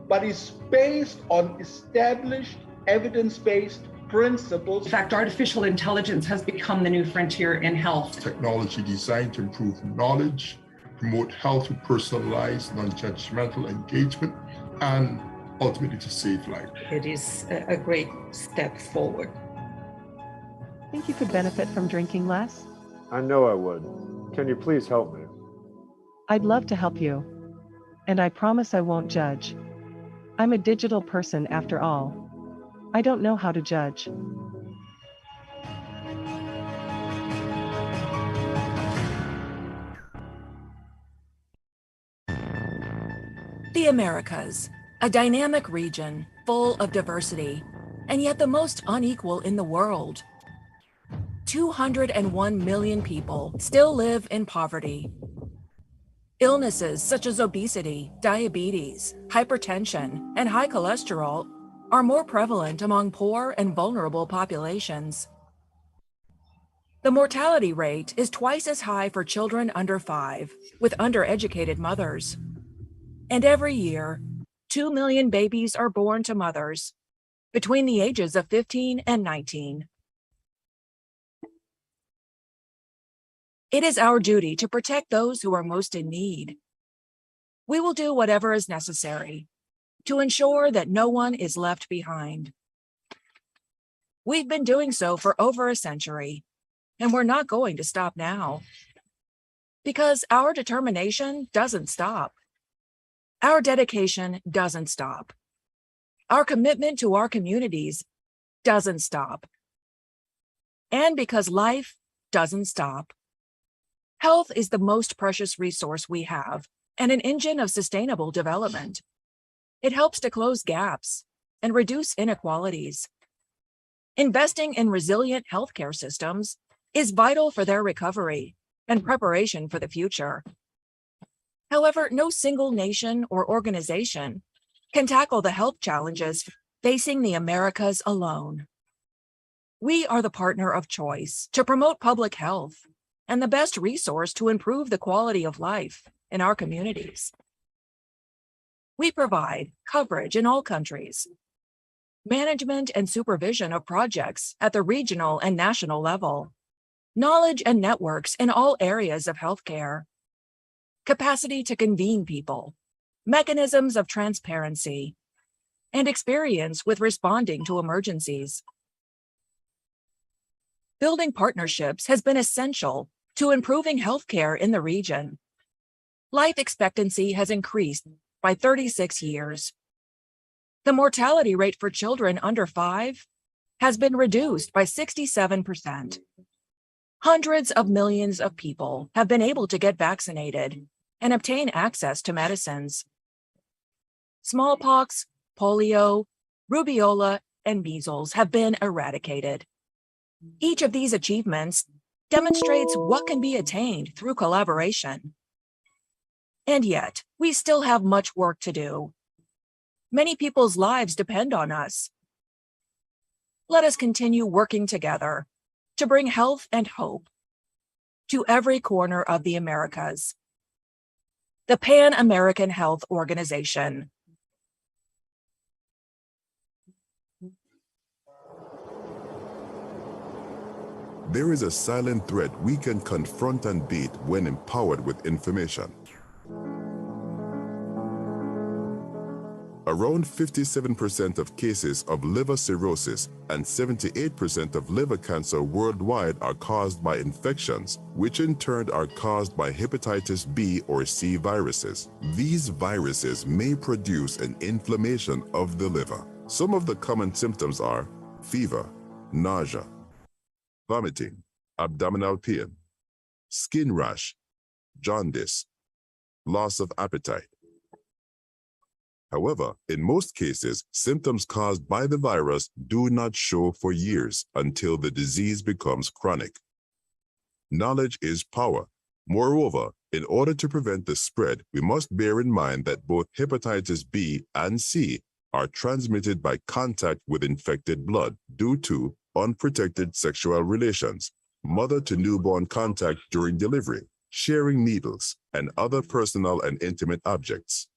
but is based on established evidence-based principles. In fact, artificial intelligence has become the new frontier in health. Technology designed to improve knowledge, promote health with personalized, non-judgmental engagement, and ultimately to save life. It is a great step forward. Think you could benefit from drinking less? I know I would. Can you please help me? I'd love to help you. And I promise I won't judge. I'm a digital person after all. I don't know how to judge. The Americas, a dynamic region full of diversity, and yet the most unequal in the world. 201 million people still live in poverty. Illnesses such as obesity, diabetes, hypertension, and high cholesterol are more prevalent among poor and vulnerable populations. The mortality rate is twice as high for children under 5 with undereducated mothers. And every year, 2 million babies are born to mothers between the ages of 15 and 19. It is our duty to protect those who are most in need. We will do whatever is necessary to ensure that no one is left behind. We've been doing so for over a century, and we're not going to stop now. Because our determination doesn't stop. Our dedication doesn't stop. Our commitment to our communities doesn't stop. And because life doesn't stop. Health is the most precious resource we have and an engine of sustainable development. It helps to close gaps and reduce inequalities. Investing in resilient healthcare systems is vital for their recovery and preparation for the future. However, no single nation or organization can tackle the health challenges facing the Americas alone. We are the partner of choice to promote public health and the best resource to improve the quality of life in our communities. We provide coverage in all countries, management and supervision of projects at the regional and national level, knowledge and networks in all areas of healthcare, capacity to convene people, mechanisms of transparency, and experience with responding to emergencies. Building partnerships has been essential to improving healthcare in the region. Life expectancy has increased by 36 years. The mortality rate for children under 5 has been reduced by 67%. Hundreds of millions of people have been able to get vaccinated and obtain access to medicines. Smallpox, polio, rubiola, and measles have been eradicated. Each of these achievements demonstrates what can be attained through collaboration. And yet, we still have much work to do. Many people's lives depend on us. Let us continue working together to bring health and hope to every corner of the Americas. The Pan American Health Organization. There is a silent threat we can confront and beat when empowered with information. Around 57% of cases of liver cirrhosis and 78% of liver cancer worldwide are caused by infections, which in turn are caused by hepatitis B or C viruses. These viruses may produce an inflammation of the liver. Some of the common symptoms are fever, nausea, vomiting, abdominal pain, skin rash, jaundice, loss of appetite. However, in most cases, symptoms caused by the virus do not show for years until the disease becomes chronic. Knowledge is power. Moreover, in order to prevent the spread, we must bear in mind that both hepatitis B and C are transmitted by contact with infected blood due to unprotected sexual relations, mother to newborn contact during delivery, sharing needles, and other personal and intimate objects.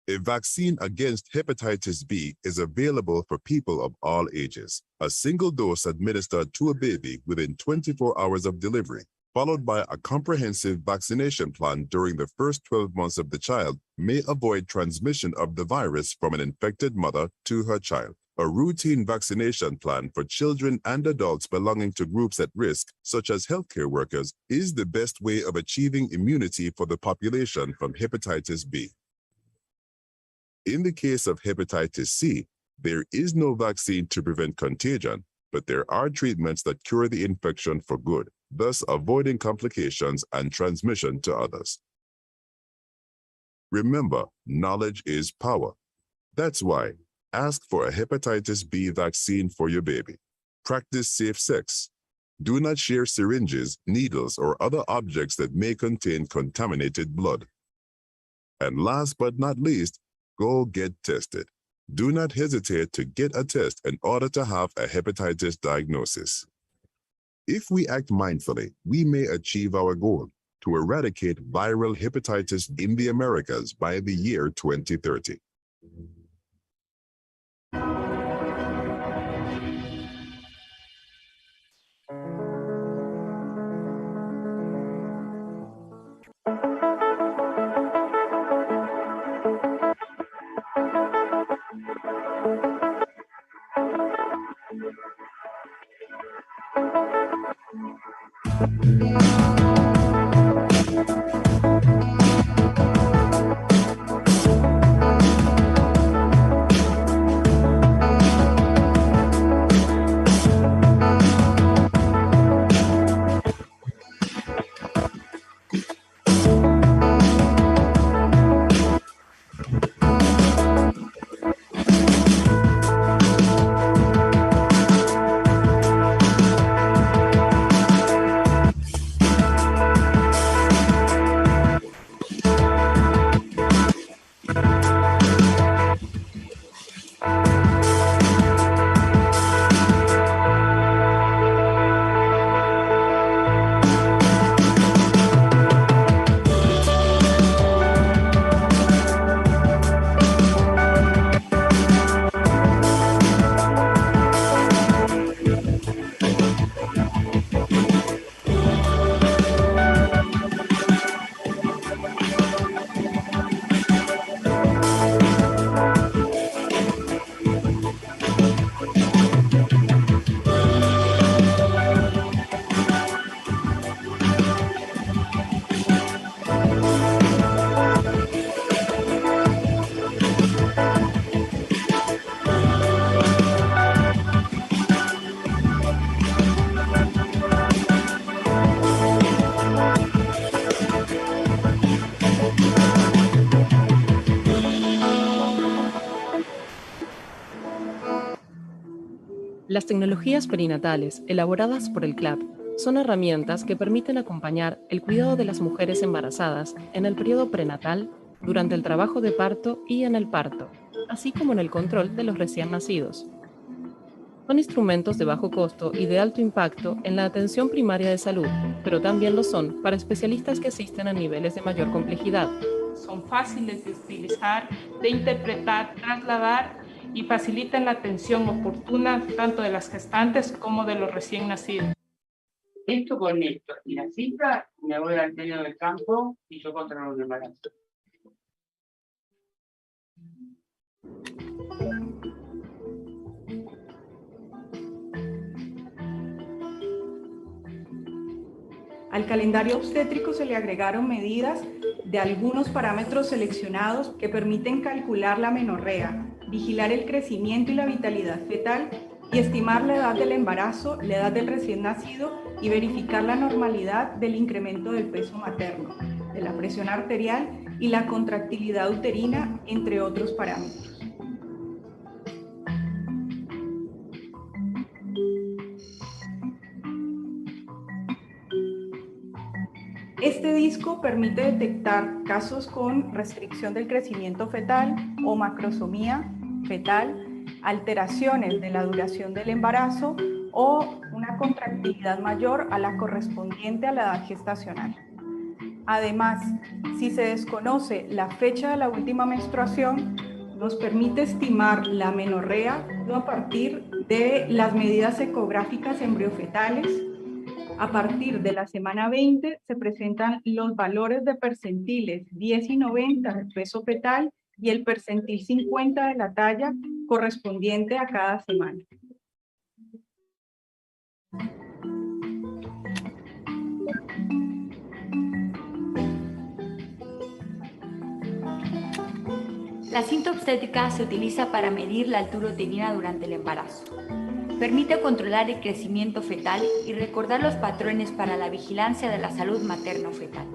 A vaccine against hepatitis B is available for people of all ages. A single dose administered to a baby within 24 hours of delivery, followed by a comprehensive vaccination plan during the first 12 months of the child, may avoid transmission of the virus from an infected mother to her child. A routine vaccination plan for children and adults belonging to groups at risk, such as healthcare workers, is the best way of achieving immunity for the population from hepatitis B. In the case of hepatitis C, there is no vaccine to prevent contagion, but there are treatments that cure the infection for good, thus avoiding complications and transmission to others. Remember, knowledge is power. That's why, ask for a hepatitis B vaccine for your baby. Practice safe sex. Do not share syringes, needles, or other objects that may contain contaminated blood. And last but not least, go get tested. Do not hesitate to get a test in order to have a hepatitis diagnosis. If we act mindfully, we may achieve our goal to eradicate viral hepatitis in the Americas by the year 2030. Las tecnologías perinatales elaboradas por el CLAP son herramientas que permiten acompañar el cuidado de las mujeres embarazadas en el periodo prenatal, durante el trabajo de parto y en el parto, así como en el control de los recién nacidos. Son instrumentos de bajo costo y de alto impacto en la atención primaria de salud, pero también lo son para especialistas que asisten a niveles de mayor complejidad. Son fáciles de utilizar, de interpretar, trasladar y facilitan la atención oportuna tanto de las gestantes como de los recién nacidos. Esto con esto y la cifra, me voy al medio del campo y yo controlo el embarazo. Al calendario obstétrico se le agregaron medidas de algunos parámetros seleccionados que permiten calcular la menorrea, vigilar el crecimiento y la vitalidad fetal y estimar la edad del embarazo, la edad del recién nacido y verificar la normalidad del incremento del peso materno, de la presión arterial y la contractilidad uterina, entre otros parámetros. Este disco permite detectar casos con restricción del crecimiento fetal o macrosomía fetal, alteraciones de la duración del embarazo o una contractilidad mayor a la correspondiente a la edad gestacional. Además, si se desconoce la fecha de la última menstruación, nos permite estimar la menorrea a partir de las medidas ecográficas embriofetales. A partir de la semana 20 se presentan los valores de percentiles 10 y 90 del peso fetal y el percentil 50 de la talla correspondiente a cada semana. La cinta obstétrica se utiliza para medir la altura uterina durante el embarazo. Permite controlar el crecimiento fetal y recordar los patrones para la vigilancia de la salud materno-fetal.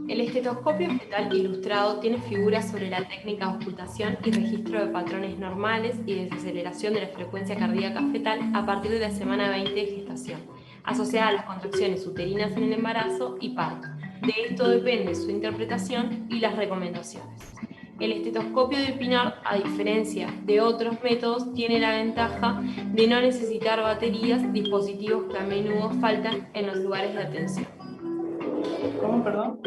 El estetoscopio fetal ilustrado tiene figuras sobre la técnica de auscultación y registro de patrones normales y desaceleración de la frecuencia cardíaca fetal a partir de la semana 20 de gestación, asociada a las contracciones uterinas en el embarazo y parto. De esto depende su interpretación y las recomendaciones. El estetoscopio de Pinard, a diferencia de otros métodos, tiene la ventaja de no necesitar baterías, dispositivos que a menudo faltan en los lugares de atención. ¿Cómo, perdón?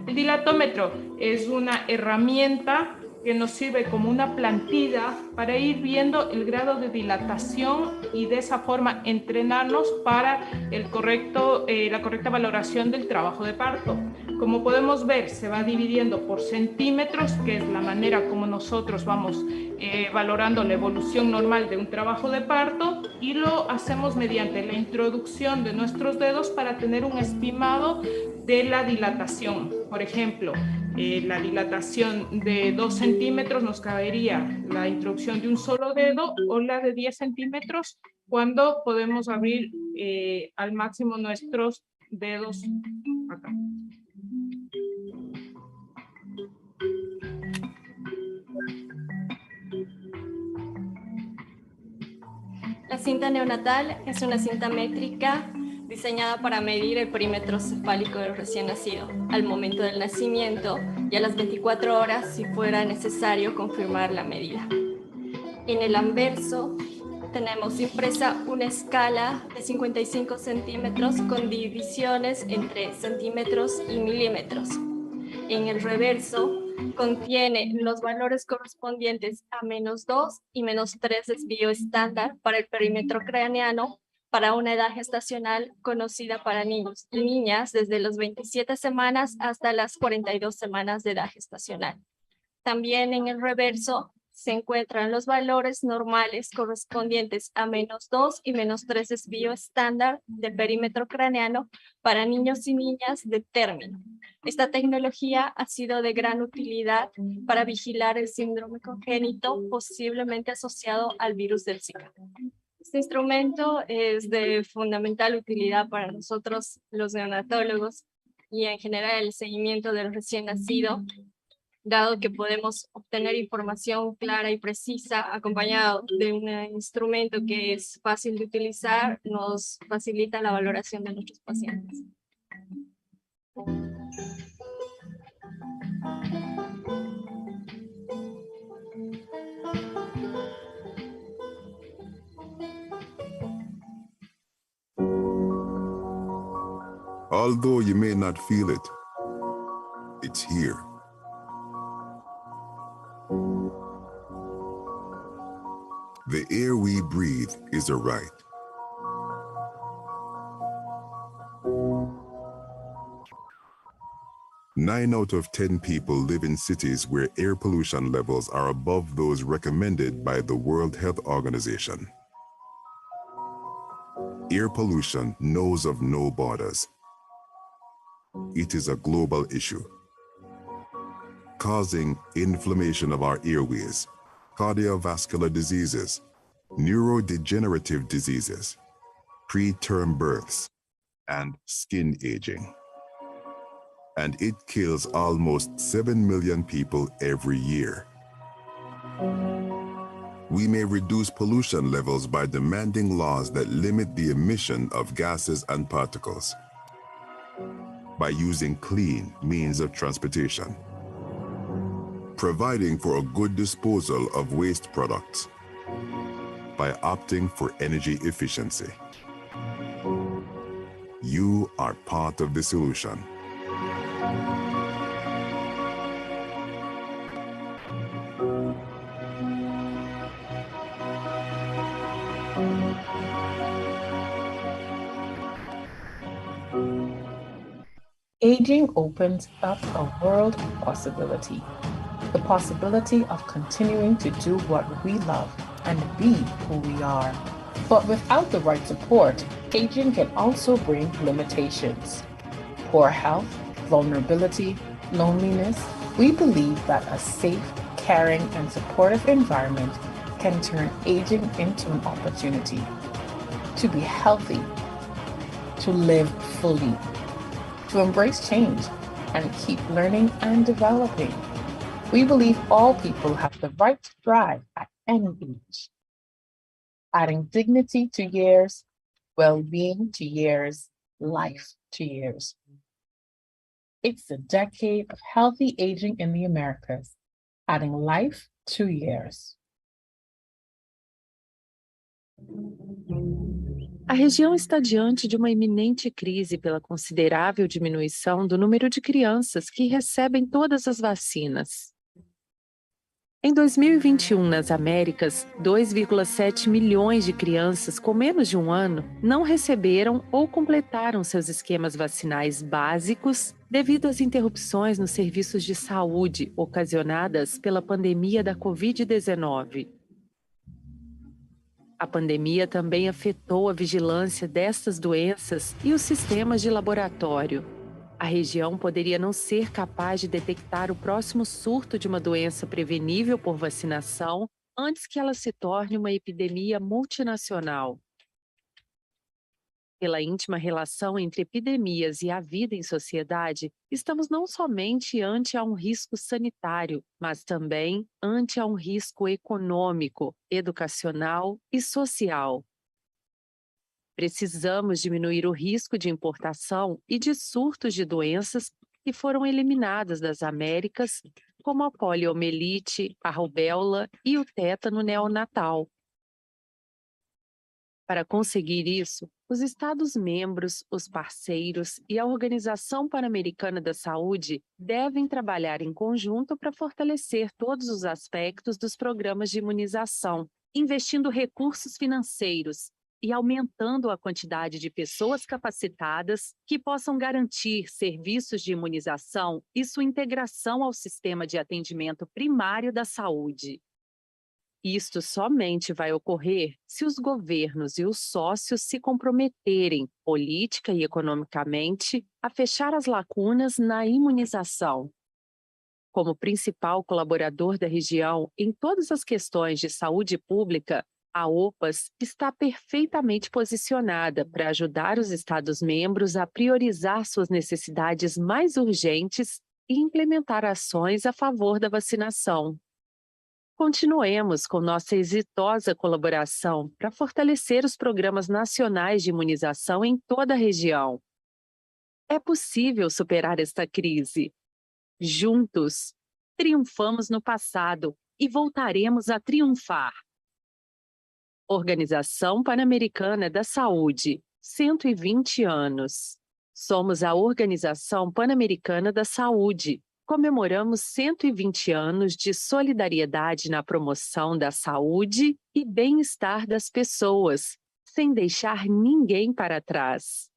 El dilatómetro es una herramienta que nos sirve como una plantilla para ir viendo el grado de dilatación y de esa forma entrenarnos para la correcta valoración del trabajo de parto. Como podemos ver, se va dividiendo por centímetros, que es la manera como nosotros vamos valorando la evolución normal de un trabajo de parto, y lo hacemos mediante la introducción de nuestros dedos para tener un estimado de la dilatación. Por ejemplo, la dilatación de 2 centímetros nos cabería la introducción de un solo dedo, o la de 10 centímetros cuando podemos abrir al máximo nuestros dedos acá. La cinta neonatal es una cinta métrica diseñada para medir el perímetro cefálico del recién nacido al momento del nacimiento y a las 24 horas si fuera necesario confirmar la medida. En el anverso tenemos impresa una escala de 55 centímetros con divisiones entre centímetros y milímetros. En el reverso contiene los valores correspondientes a -2 y -3 desvío estándar para el perímetro craneano para una edad gestacional conocida para niños y niñas desde las 27 semanas hasta las 42 semanas de edad gestacional. También en el reverso se encuentran los valores normales correspondientes a -2 y -3 desvío estándar de perímetro craneano para niños y niñas de término. Esta tecnología ha sido de gran utilidad para vigilar el síndrome congénito posiblemente asociado al virus del Zika. Este instrumento es de fundamental utilidad para nosotros los neonatólogos y en general el seguimiento del recién nacido, dado que podemos obtener información clara y precisa acompañado de un instrumento que es fácil de utilizar, nos facilita la valoración de nuestros pacientes. Although you may not feel it, it's here. The air we breathe is a right. Nine out of 10 people live in cities where air pollution levels are above those recommended by the World Health Organization. Air pollution knows of no borders. It is a global issue, causing inflammation of our airways, cardiovascular diseases, neurodegenerative diseases, preterm births, and skin aging. And it kills almost 7 million people every year. We may reduce pollution levels by demanding laws that limit the emission of gases and particles, by using clean means of transportation, providing for a good disposal of waste products, by opting for energy efficiency. You are part of the solution. Aging opens up a world of possibility. The possibility of continuing to do what we love and be who we are. But without the right support, aging can also bring limitations. Poor health, vulnerability, loneliness. We believe that a safe, caring, and supportive environment can turn aging into an opportunity to be healthy, to live fully, to embrace change, and keep learning and developing. We believe all people have the right to thrive at any age, adding dignity to years, well-being to years, life to years. It's the decade of healthy aging in the Americas, adding life to years. A região está diante de uma iminente crise pela considerável diminuição do número de crianças que recebem todas as vacinas. Em 2021, nas Américas, 2,7 milhões de crianças com menos de um ano não receberam ou completaram seus esquemas vacinais básicos devido às interrupções nos serviços de saúde ocasionadas pela pandemia da Covid-19. A pandemia também afetou a vigilância destas doenças e os sistemas de laboratório. A região poderia não ser capaz de detectar o próximo surto de uma doença prevenível por vacinação antes que ela se torne uma epidemia multinacional. Pela íntima relação entre epidemias e a vida em sociedade, estamos não somente ante a um risco sanitário, mas também ante a um risco econômico, educacional e social. Precisamos diminuir o risco de importação e de surtos de doenças que foram eliminadas das Américas, como a poliomielite, a rubéola e o tétano neonatal. Para conseguir isso, os Estados-membros, os parceiros e a Organização Pan-Americana da Saúde devem trabalhar em conjunto para fortalecer todos os aspectos dos programas de imunização, investindo recursos financeiros e aumentando a quantidade de pessoas capacitadas que possam garantir serviços de imunização e sua integração ao sistema de atendimento primário da saúde. Isto somente vai ocorrer se os governos e os sócios se comprometerem, política e economicamente, a fechar as lacunas na imunização. Como principal colaborador da região em todas as questões de saúde pública, a OPAS está perfeitamente posicionada para ajudar os Estados-membros a priorizar suas necessidades mais urgentes e implementar ações a favor da vacinação. Continuemos com nossa exitosa colaboração para fortalecer os programas nacionais de imunização em toda a região. É possível superar esta crise. Juntos, triunfamos no passado e voltaremos a triunfar. Organização Pan-Americana da Saúde, 120 anos. Somos a Organização Pan-Americana da Saúde. Comemoramos 120 anos de solidariedade na promoção da saúde e bem-estar das pessoas, sem deixar ninguém para trás.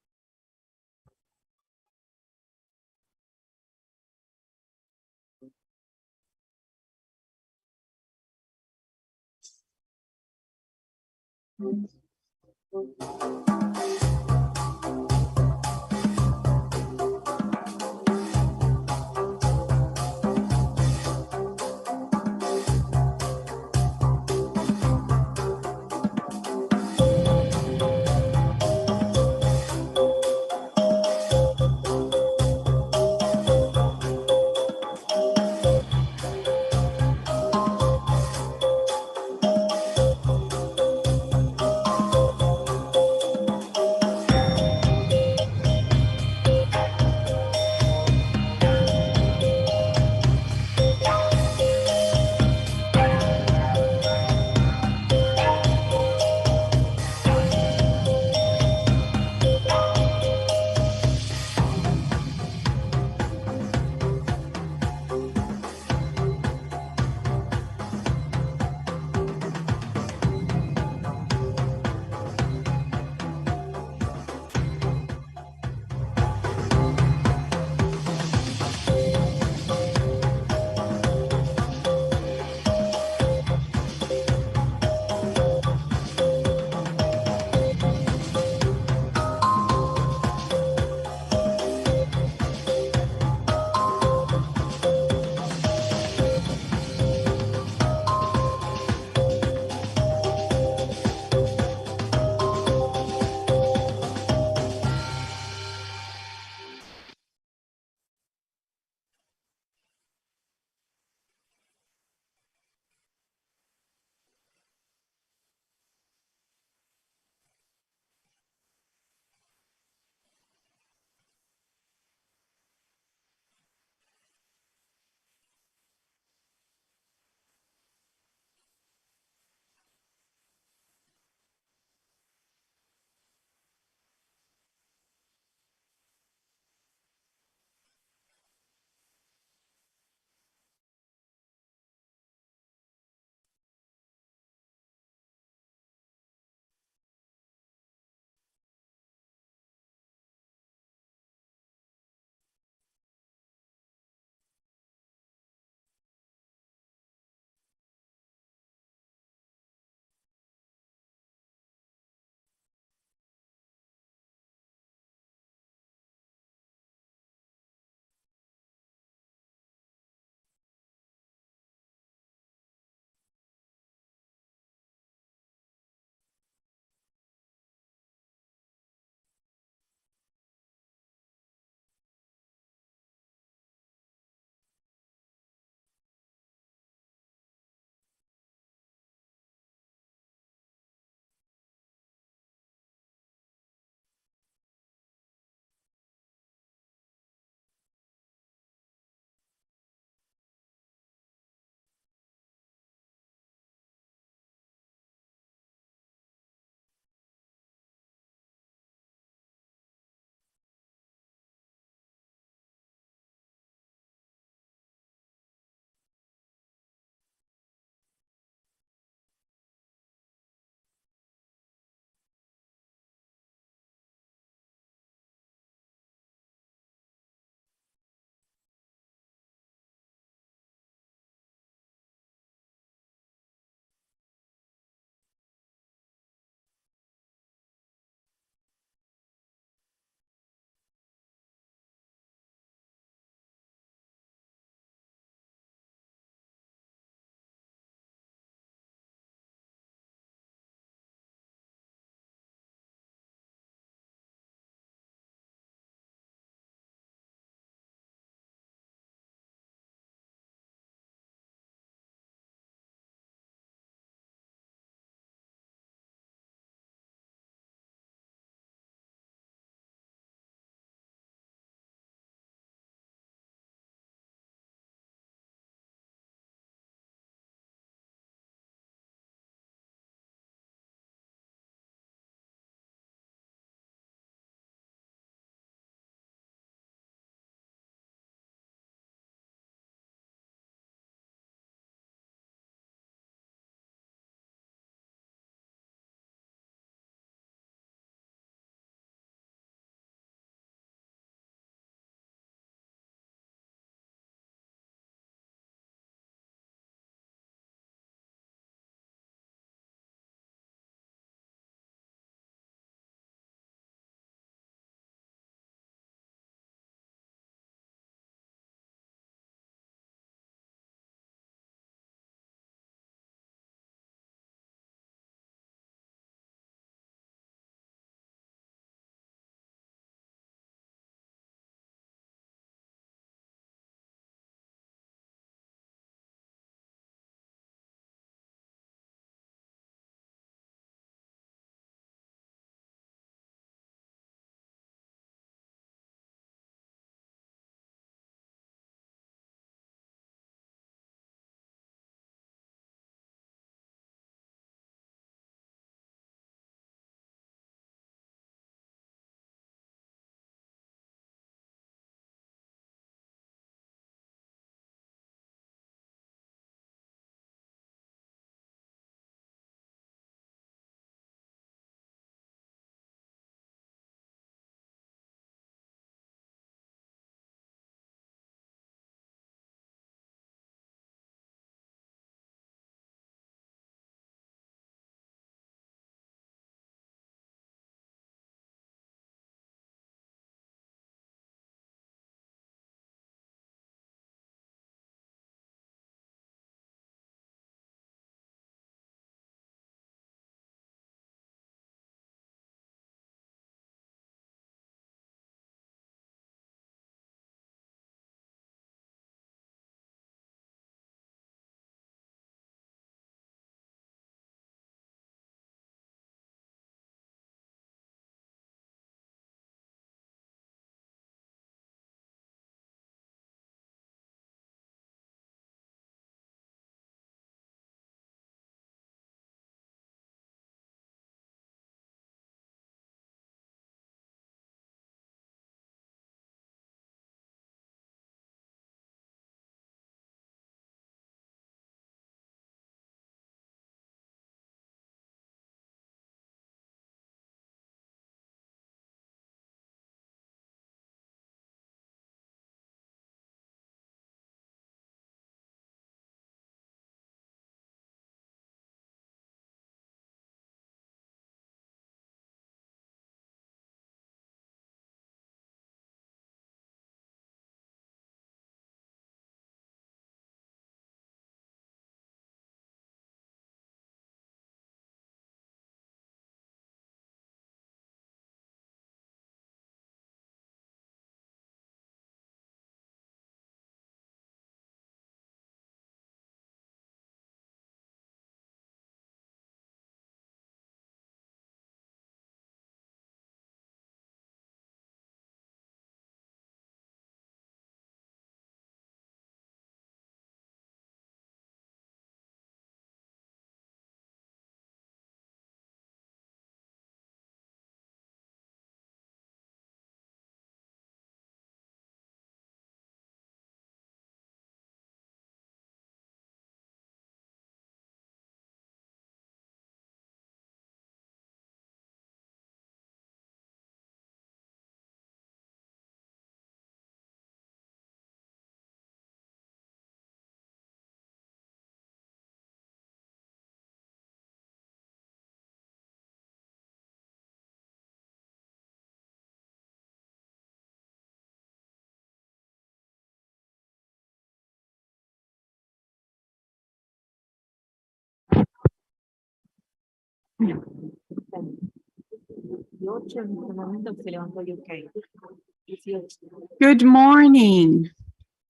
Good morning.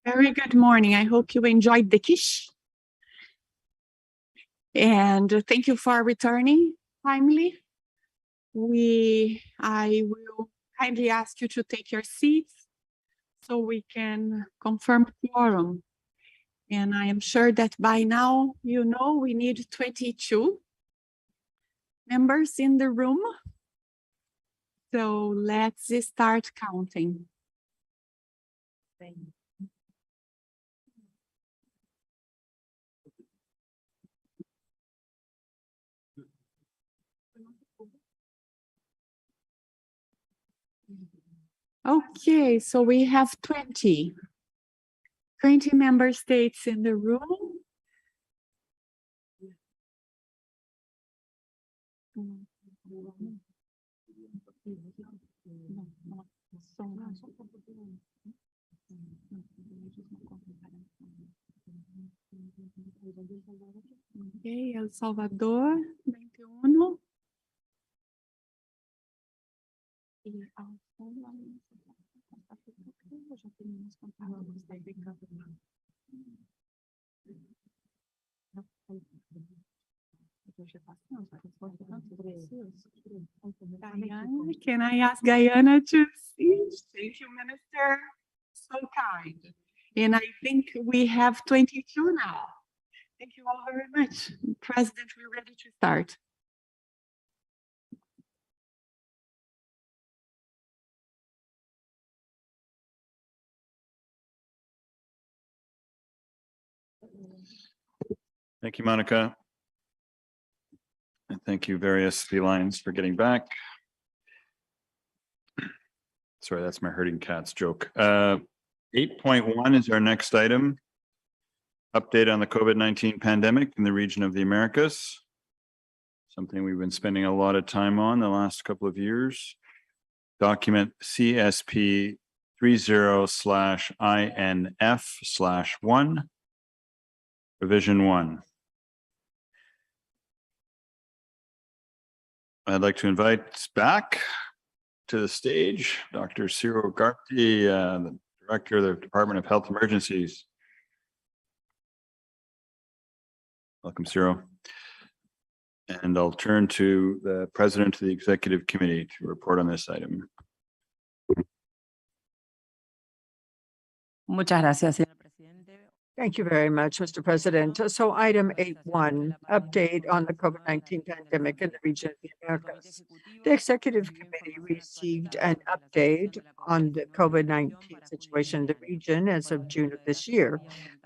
Very good morning. I hope you enjoyed the quiche. And thank you for returning timely. I will kindly ask you to take your seats so we can confirm quorum. And I am sure that by now, you know, we need 22 members in the room. So let's start counting. Okay, so we have 20 member states in the room. Okay, El Salvador, 21. Guyana, can I ask Guyana to speak? Thank you, Minister. So kind. And I think we have 22 now. Thank you all very much. President, we're ready to start. Thank you, Monica. And thank you, various felines, for getting back. Sorry, that's my herding cats joke. 8.1 is our next item. Update on the COVID-19 pandemic in the region of the Americas. Something we've been spending a lot of time on the last couple of years. Document CSP 30/INF/1, Revision 1. I'd like to invite back to the stage Dr. Ciro Garpti, the Director of the Department of Health Emergencies. Welcome, Ciro. And I'll turn to the President of the Executive Committee to report on this item. Muchas gracias, señor presidente. Thank you very much, Mr. President. So item 8.1, update on the COVID-19 pandemic in the region of the Americas. The Executive Committee received an update on the COVID-19 situation in the region as of June of this year,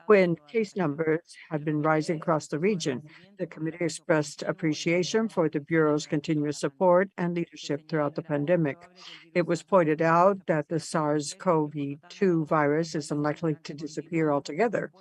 when case numbers had been rising across the region. The committee expressed appreciation for the Bureau's continuous support and leadership throughout the pandemic. It was pointed out that the SARS-CoV-2 virus is unlikely to disappear altogether,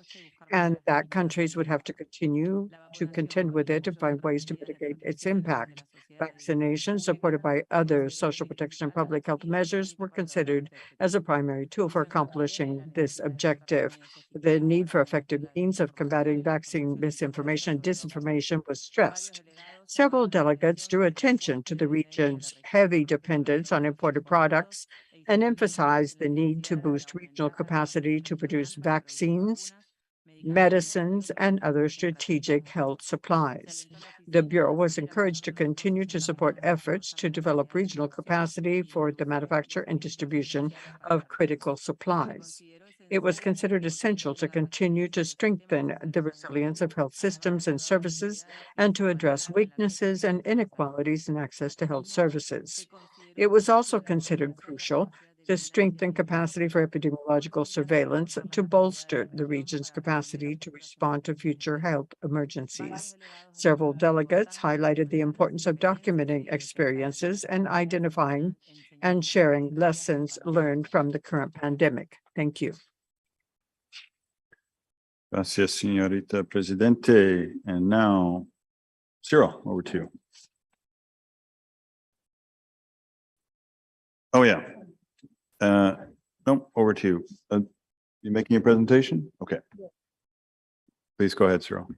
and that countries would have to continue to contend with it to find ways to mitigate its impact. Vaccinations, supported by other social protection and public health measures, were considered as a primary tool for accomplishing this objective. The need for effective means of combating vaccine misinformation and disinformation was stressed. Several delegates drew attention to the region's heavy dependence on imported products and emphasized the need to boost regional capacity to produce vaccines, medicines, and other strategic health supplies. The Bureau was encouraged to continue to support efforts to develop regional capacity for the manufacture and distribution of critical supplies. It was considered essential to continue to strengthen the resilience of health systems and services and to address weaknesses and inequalities in access to health services. It was also considered crucial to strengthen capacity for epidemiological surveillance to bolster the region's capacity to respond to future health emergencies. Several delegates highlighted the importance of documenting experiences and identifying and sharing lessons learned from the current pandemic. Thank you. Gracias, señorita Presidente. And now, Ciro, over to you. Oh, yeah. No, over to you. You making a presentation? Okay. Please go ahead, Ciro.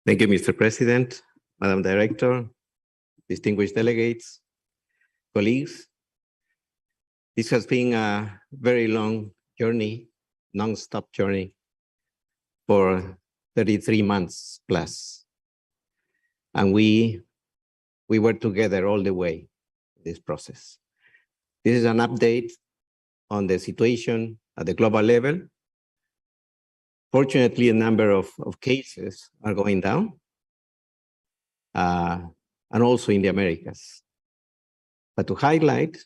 Thank you, Mr. President, Madam Director, distinguished delegates, colleagues. This has been a very long journey, non-stop journey for 33 months plus. And we were together all the way in this process. This is an update on the situation at the global level. Fortunately, a number of cases are going down, and also in the Americas. But to highlight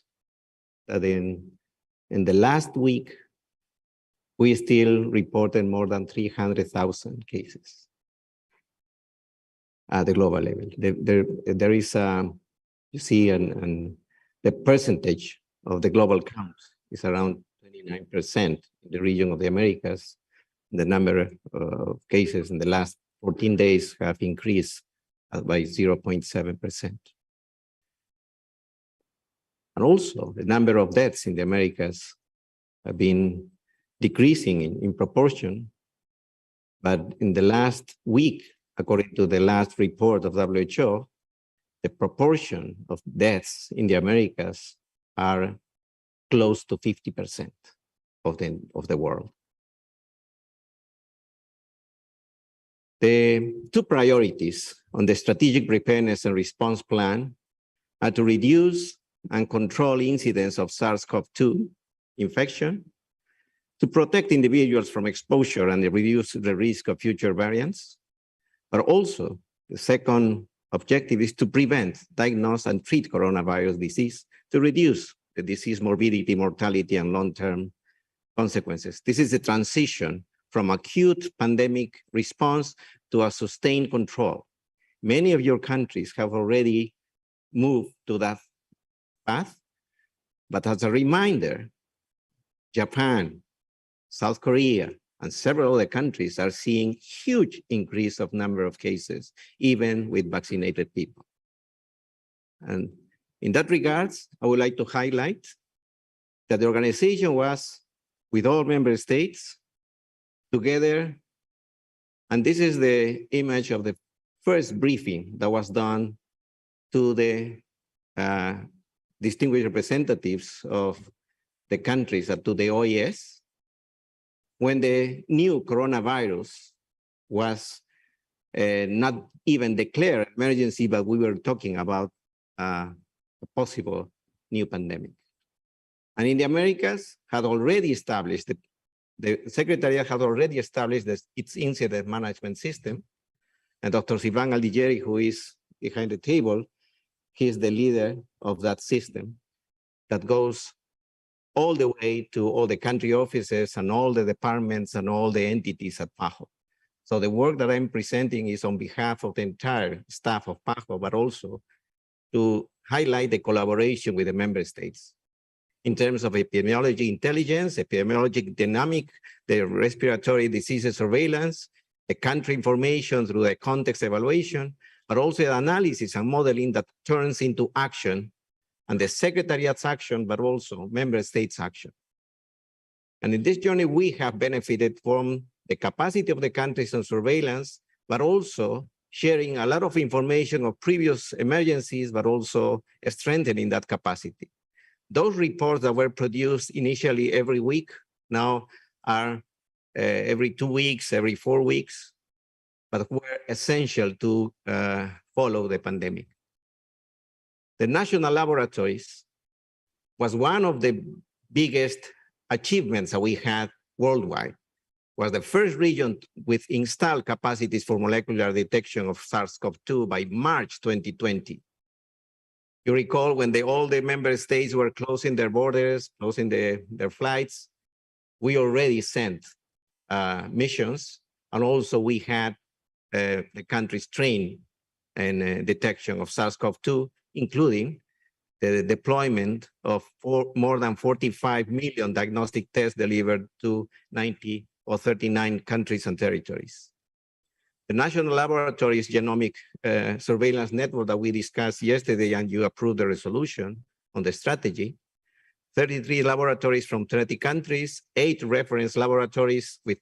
that in the last week, we still reported more than 300,000 cases at the global level. There is, you see, the percentage of the global count is around 29% in the region of the Americas. The number of cases in the last 14 days have increased by 0.7%. And also, the number of deaths in the Americas have been decreasing in proportion. But in the last week, according to the last report of WHO, the proportion of deaths in the Americas are close to 50% of the world. The two priorities on the strategic preparedness and response plan are to reduce and control incidence of SARS-CoV-2 infection, to protect individuals from exposure and reduce the risk of future variants. But also, the second objective is to prevent, diagnose, and treat coronavirus disease to reduce the disease morbidity, mortality, and long-term consequences. This is a transition from acute pandemic response to a sustained control. Many of your countries have already moved to that path, but as a reminder, Japan, South Korea, and several other countries are seeing huge increase of number of cases, even with vaccinated people. And in that regards, I would like to highlight that the organization was with all member states together. And this is the image of the first briefing that was done to the distinguished representatives of the countries and to the OES when the new coronavirus was not even declared emergency, but we were talking about a possible new pandemic. And in the Americas had already established, the Secretariat had already established its incident management system. And Dr. Sivan Aldigueri, who is behind the table, he is the leader of that system that goes all the way to all the country offices and all the departments and all the entities at PAHO. So the work that I'm presenting is on behalf of the entire staff of PAHO, but also to highlight the collaboration with the member states in terms of epidemiology intelligence, epidemiologic dynamic, the respiratory diseases surveillance, the country information through the context evaluation, but also the analysis and modeling that turns into action, and the Secretariat's action, but also member states' action. And in this journey, we have benefited from the capacity of the countries on surveillance, but also sharing a lot of information of previous emergencies, but also strengthening that capacity. Those reports that were produced initially every week now are every 2 weeks, every 4 weeks, but were essential to follow the pandemic. The national laboratories was one of the biggest achievements that we had worldwide. Was the first region with installed capacities for molecular detection of SARS-CoV-2 by March 2020. You recall when all the member states were closing their borders, closing their flights, we already sent missions, and also we had the countries trained in detection of SARS-CoV-2, including the deployment of more than 45 million diagnostic tests delivered to 90 or 39 countries and territories. The National Laboratories Genomic Surveillance Network that we discussed yesterday, and you approved the resolution on the strategy, 33 laboratories from 30 countries, 8 reference laboratories with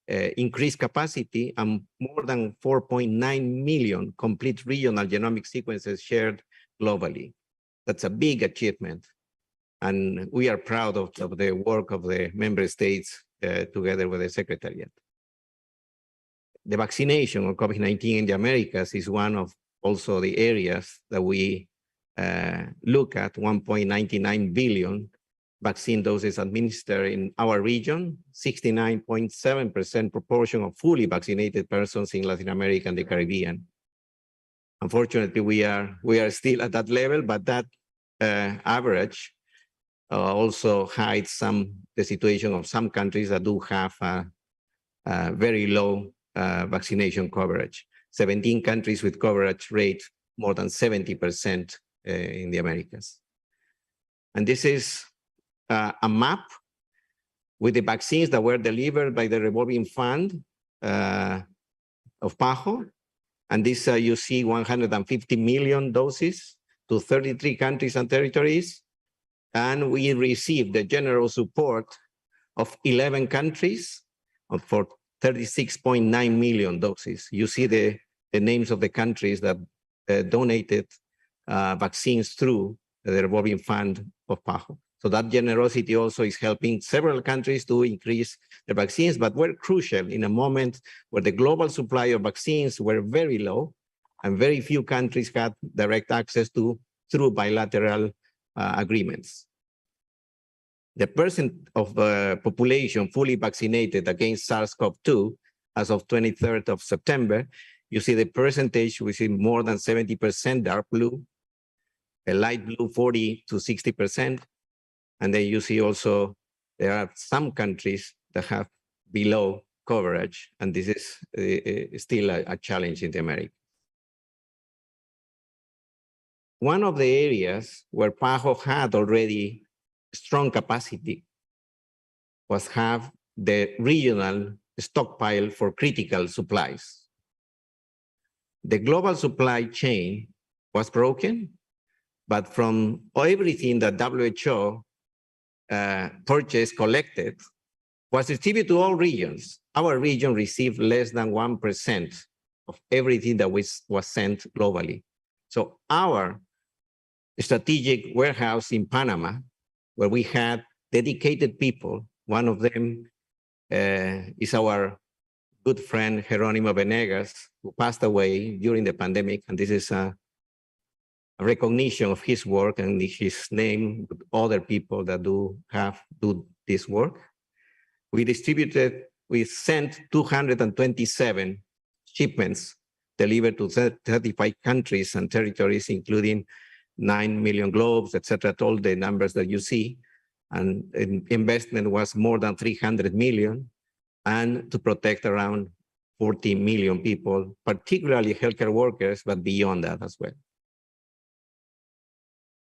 increased capacity and more than 4.9 million complete regional genomic sequences shared globally. That's a big achievement. And we are proud of the work of the member states together with the Secretariat. The vaccination of COVID-19 in the Americas is one of also the areas that we look at. 1.99 billion vaccine doses administered in our region, 69.7% proportion of fully vaccinated persons in Latin America and the Caribbean. Unfortunately, we are still at that level, but that average also hides the situation of some countries that do have a very low vaccination coverage. 17 countries with coverage rate more than 70% in the Americas. And this is a map with the vaccines that were delivered by the revolving fund of PAHO. And this you see 150 million doses to 33 countries and territories. And we received the general support of 11 countries for 36.9 million doses. You see the names of the countries that donated vaccines through the revolving fund of PAHO. So that generosity also is helping several countries to increase their vaccines, but were crucial in a moment where the global supply of vaccines were very low and very few countries had direct access to through bilateral agreements. The percent of the population fully vaccinated against SARS-CoV-2 as of 23rd of September, you see the percentage, we see more than 70% dark blue, a light blue 40 to 60%. And then you see also there are some countries that have below coverage, and this is still a challenge in the Americas. One of the areas where PAHO had already strong capacity was have the regional stockpile for critical supplies. The global supply chain was broken, but from everything that WHO purchased, collected, was distributed to all regions. Our region received less than 1% of everything that was sent globally. So our strategic warehouse in Panama, where we had dedicated people, one of them is our good friend, Jerónimo Venegas, who passed away during the pandemic, and this is a recognition of his work and his name with other people that do this work. We sent 227 shipments delivered to 35 countries and territories, including 9 million globes, etc., all the numbers that you see. And investment was more than 300 million, and to protect around 40 million people, particularly healthcare workers, but beyond that as well.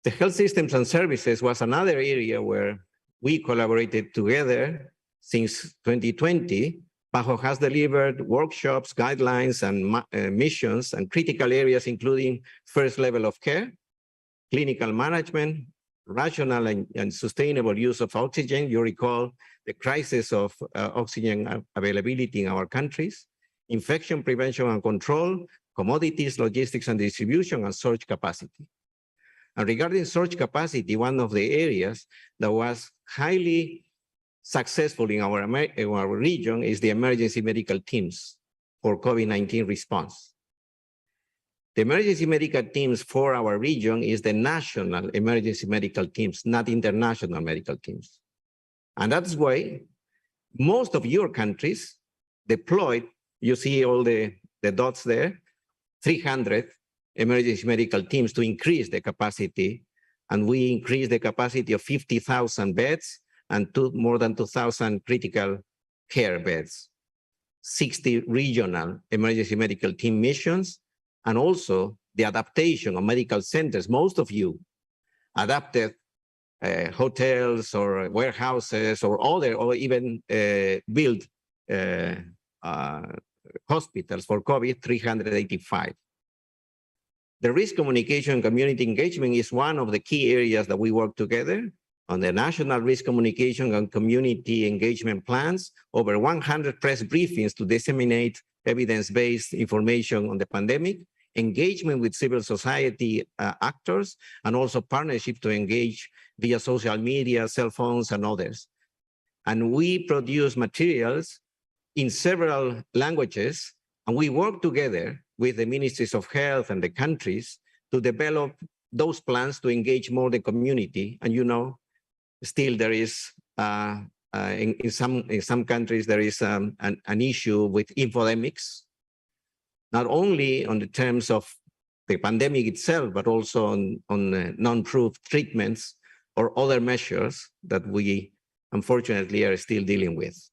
The health systems and services was another area where we collaborated together since 2020. PAHO has delivered workshops, guidelines, and missions and critical areas, including first level of care, clinical management, rational and sustainable use of oxygen. You recall the crisis of oxygen availability in our countries, infection prevention and control, commodities, logistics and distribution, and surge capacity. And regarding surge capacity, one of the areas that was highly successful in our region is the emergency medical teams for COVID-19 response. The emergency medical teams for our region is the national emergency medical teams, not international medical teams. And that's why most of your countries deployed, you see all the dots there, 300 emergency medical teams to increase the capacity. And we increased the capacity of 50,000 beds and more than 2,000 critical care beds, 60 regional emergency medical team missions, and also the adaptation of medical centers. Most of you adapted hotels or warehouses or even built hospitals for COVID, 385. The risk communication and community engagement is one of the key areas that we work together. on the national risk communication and community engagement plans, over 100 press briefings to disseminate evidence-based information on the pandemic, engagement with civil society actors, and also partnership to engage via social media, cell phones, and others. And we produce materials in several languages, and we work together with the ministries of health and the countries to develop those plans to engage more the community. And you know, still there is, in some countries, there is an issue with infodemics, not only on the terms of the pandemic itself, but also on non-proof treatments or other measures that we unfortunately are still dealing with.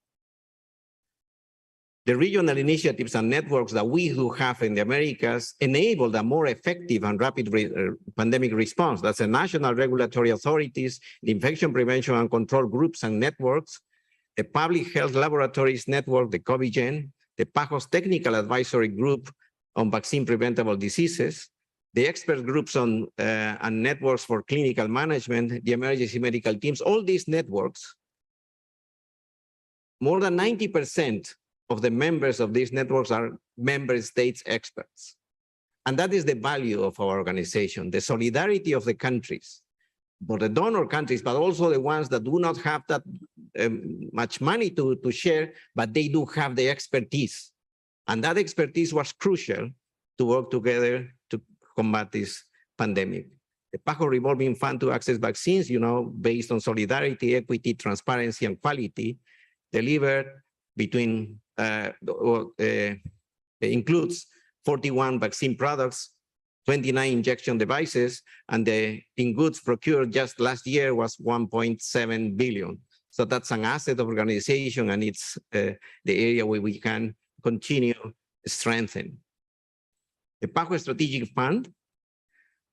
The regional initiatives and networks that we do have in the Americas enable a more effective and rapid pandemic response. That's the national regulatory authorities, the infection prevention and control groups and networks, the public health laboratories network, the COVIGEN, the PAHOS technical advisory group on vaccine preventable diseases, the expert groups on and networks for clinical management, the emergency medical teams, all these networks, more than 90% of the members of these networks are member states experts. And that is the value of our organization, the solidarity of the countries, for the donor countries, but also the ones that do not have that much money to share, but they do have the expertise. And that expertise was crucial to work together to combat this pandemic. The PAHO revolving fund to access vaccines, you know, based on solidarity, equity, transparency, and quality, delivered between, includes 41 vaccine products, 29 injection devices, and the in goods procured just last year was 1.7 billion. So that's an asset of organization, and it's the area where we can continue strengthen. The PAHO Strategic Fund,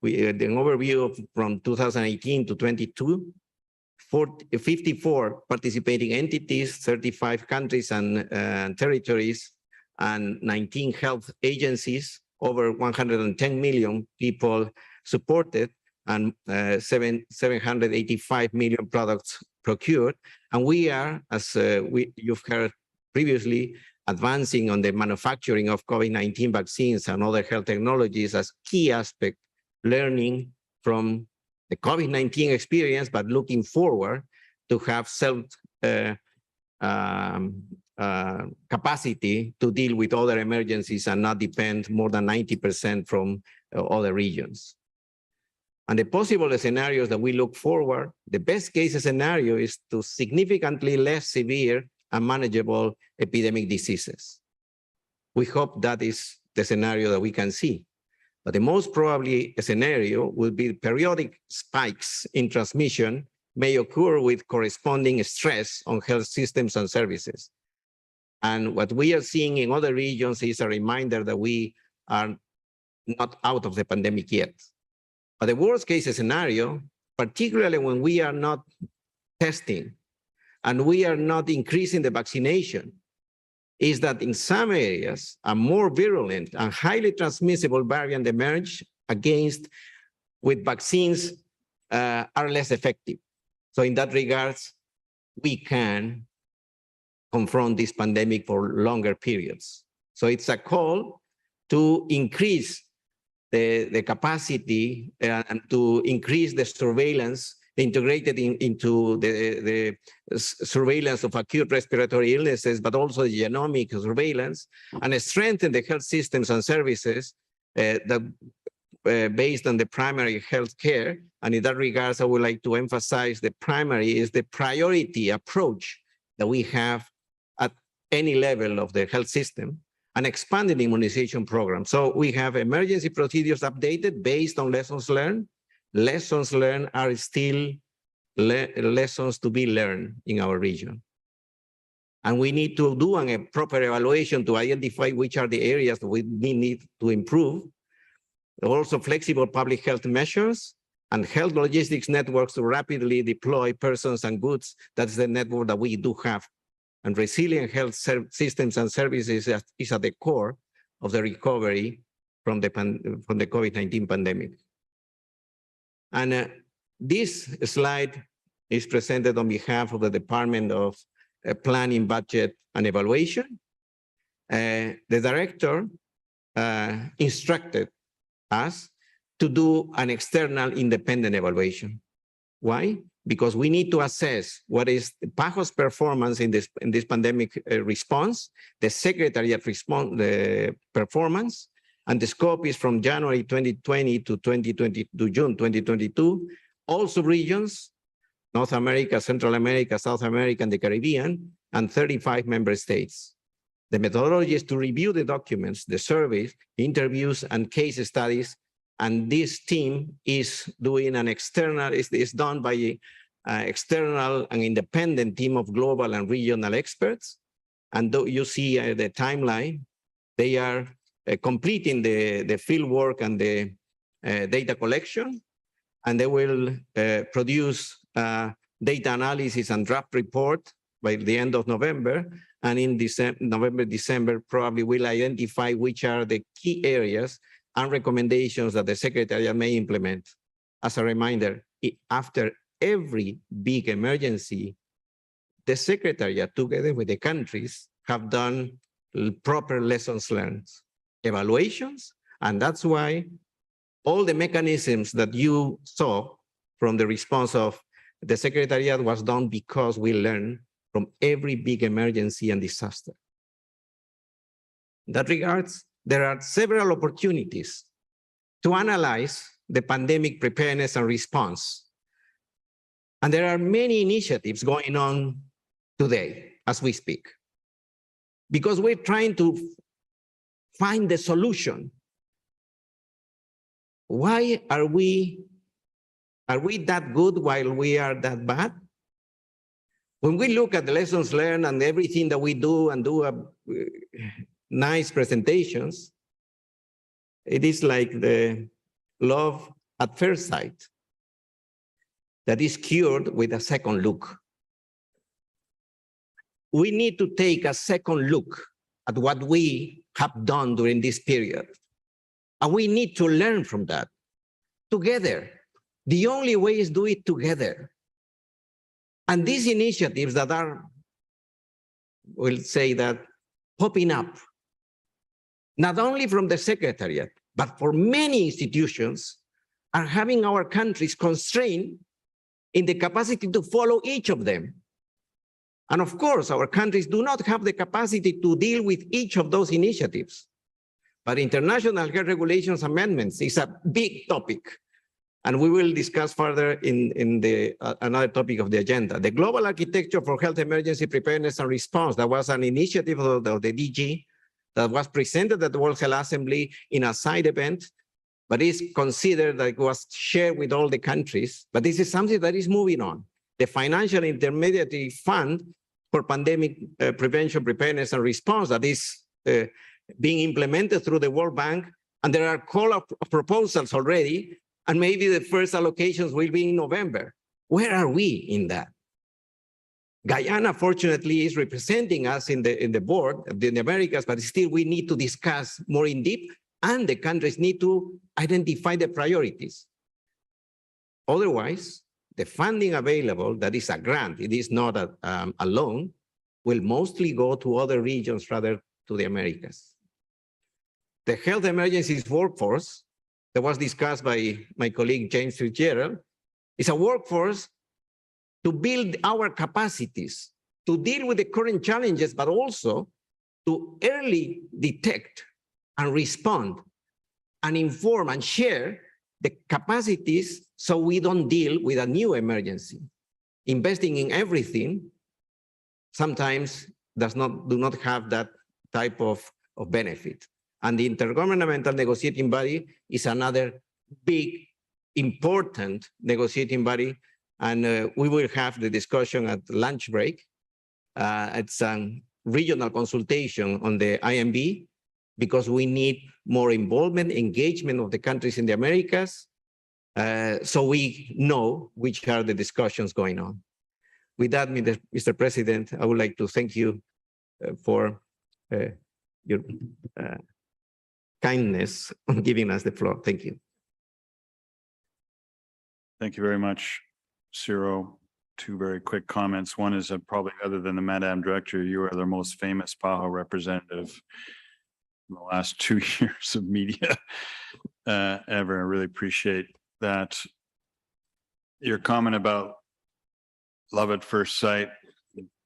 the overview from 2018 to 22, 54 participating entities, 35 countries and territories, and 19 health agencies, over 110 million people supported, and 785 million products procured. And we are, as you've heard previously, advancing on the manufacturing of COVID-19 vaccines and other health technologies as key aspect, learning from the COVID-19 experience, but looking forward to have capacity to deal with other emergencies and not depend more than 90% from other regions. And the possible scenarios that we look forward, the best case scenario is to significantly less severe and manageable epidemic diseases. We hope that is the scenario that we can see. But the most probably scenario will be periodic spikes in transmission may occur with corresponding stress on health systems and services. And what we are seeing in other regions is a reminder that we are not out of the pandemic yet. But the worst case scenario, particularly when we are not testing and we are not increasing the vaccination, is that in some areas, a more virulent and highly transmissible variant emerge with vaccines are less effective. So in that regards, we can confront this pandemic for longer periods. So it's a call to increase the capacity and to increase the surveillance integrated into the surveillance of acute respiratory illnesses, but also the genomic surveillance, and strengthen the health systems and services that based on the primary health care. And in that regards, I would like to emphasize the primary is the priority approach that we have at any level of the health system, and expanded immunization program. So we have emergency procedures updated based on lessons learned. Lessons learned are still lessons to be learned in our region. And we need to do a proper evaluation to identify which are the areas that we need to improve. Also flexible public health measures and health logistics networks to rapidly deploy persons and goods. That's the network that we do have. And resilient health systems and services is at the core of the recovery from the COVID-19 pandemic. And this slide is presented on behalf of the Department of Planning, Budget, and Evaluation. The director instructed us to do an external independent evaluation. Why? Because we need to assess what is the PAHO's performance in this pandemic response, the Secretariat response, the performance, and the scope is from January 2020 to June 2022. Also regions, North America, Central America, South America, and the Caribbean, and 35 member states. The methodology is to review the documents, the surveys, interviews, and case studies. And this team is doing an external, is done by external and independent team of global and regional experts. And though you see the timeline, they are completing the field work and the data collection, and they will produce data analysis and draft report by the end of November. And in November, December, probably will identify which are the key areas and recommendations that the Secretariat may implement. As a reminder, after every big emergency, the Secretariat, together with the countries, have done proper lessons learned, evaluations, and that's why all the mechanisms that you saw from the response of the Secretariat was done because we learned from every big emergency and disaster. In that regards, there are several opportunities to analyze the pandemic preparedness and response. And there are many initiatives going on today as we speak, because we're trying to find the solution. Why are we that good while we are that bad? When we look at the lessons learned and everything that we do and do nice presentations, it is like the love at first sight that is cured with a second look. We need to take a second look at what we have done during this period. And we need to learn from that together. The only way is do it together. And these initiatives that are, we'll say that, popping up, not only from the Secretariat, but for many institutions, are having our countries constrained in the capacity to follow each of them. And of course, our countries do not have the capacity to deal with each of those initiatives. But international health regulations amendments is a big topic. And we will discuss further in the another topic of the agenda. The Global Architecture for Health Emergency Preparedness and Response, that was an initiative of the DG that was presented at the World Health Assembly in a side event, but is considered that it was shared with all the countries. But this is something that is moving on. The Financial Intermediary Fund for Pandemic Prevention, Preparedness, and Response that is being implemented through the World Bank, and there are call of proposals already, and maybe the first allocations will be in November. Where are we in that? Guyana, fortunately, is representing us in the board of the Americas, but still we need to discuss more in depth, and the countries need to identify the priorities. Otherwise, the funding available, that is a grant, it is not a loan, will mostly go to other regions rather to the Americas. The health emergencies workforce that was discussed by my colleague James Fitzgerald is a workforce to build our capacities to deal with the current challenges, but also to early detect and respond and inform and share the capacities so we don't deal with a new emergency. Investing in everything sometimes do not have that type of benefit. And the Intergovernmental Negotiating Body is another big, important negotiating body. And we will have the discussion at lunch break. It's a regional consultation on the IMB, because we need more involvement, engagement of the countries in the Americas, so we know which are the discussions going on. With that, Mr. President, I would like to thank you for your kindness on giving us the floor. Thank you. Thank you very much, Ciro. two very quick comments. One is probably other than the Madam Director, you are the most famous PAHO representative in the last 2 years of media ever. I really appreciate that. Your comment about love at first sight,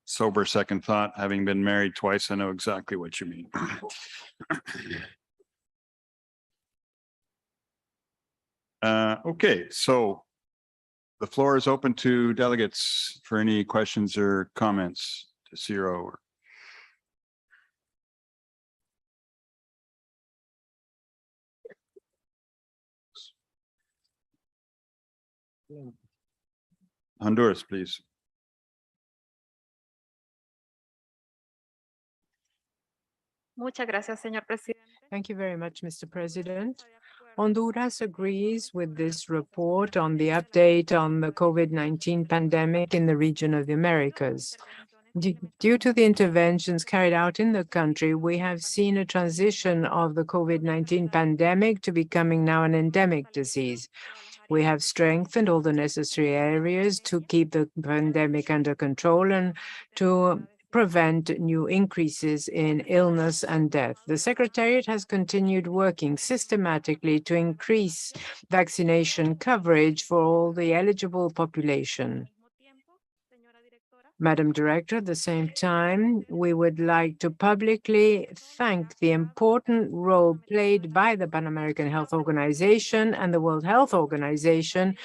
sober second thought, having been married twice, I know exactly what you mean. Okay, so the floor is open to delegates for any questions or comments to Ciro. Or Honduras, please. Muchas gracias, señor presidente. Thank you very much, Mr. President. Honduras agrees with this report on the update on the COVID-19 pandemic in the region of the Americas. Due to the interventions carried out in the country, we have seen a transition of the COVID-19 pandemic to becoming now an endemic disease. We have strengthened all the necessary areas to keep the pandemic under control and to prevent new increases in illness and death. The Secretariat has continued working systematically to increase vaccination coverage for all the eligible population. Madam Director, at the same time, we would like to publicly thank the important role played by the Pan American Health Organization and the World Health Organization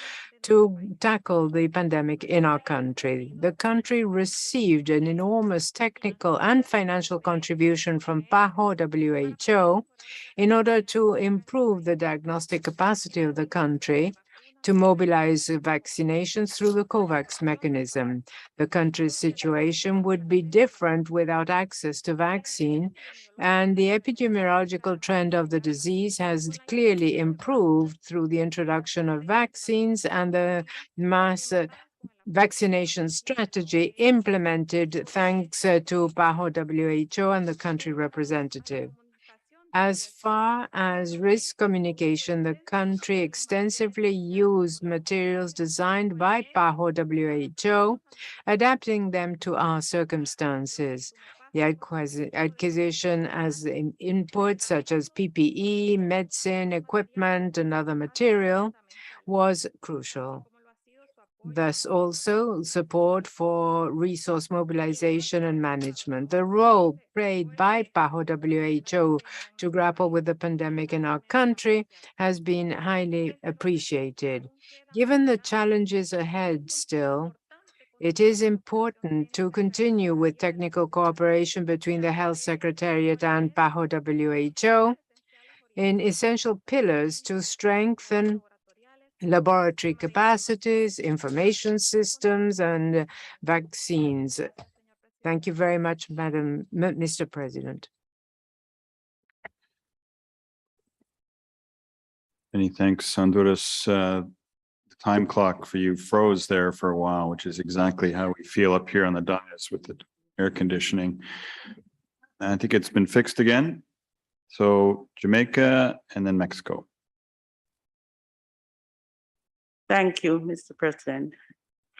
to tackle the pandemic in our country. The country received an enormous technical and financial contribution from PAHO WHO in order to improve the diagnostic capacity of the country to mobilize vaccinations through the COVAX mechanism. The country's situation would be different without access to vaccine, and the epidemiological trend of the disease has clearly improved through the introduction of vaccines and the mass vaccination strategy implemented thanks to PAHO WHO and the country representative. As far as risk communication, the country extensively used materials designed by PAHO WHO, adapting them to our circumstances. The acquisition as input, such as PPE, medicine, equipment, and other material, was crucial. Thus, also support for resource mobilization and management. The role played by PAHO WHO to grapple with the pandemic in our country has been highly appreciated. Given the challenges ahead still, it is important to continue with technical cooperation between the Health Secretariat and PAHO WHO in essential pillars to strengthen laboratory capacities, information systems, and vaccines. Thank you very much, Mr. President. Many thanks, Honduras. The time clock for you froze there for a while, which is exactly how we feel up here on the dais with the air conditioning. I think it's been fixed again. So Jamaica and then Mexico. Thank you, Mr. President.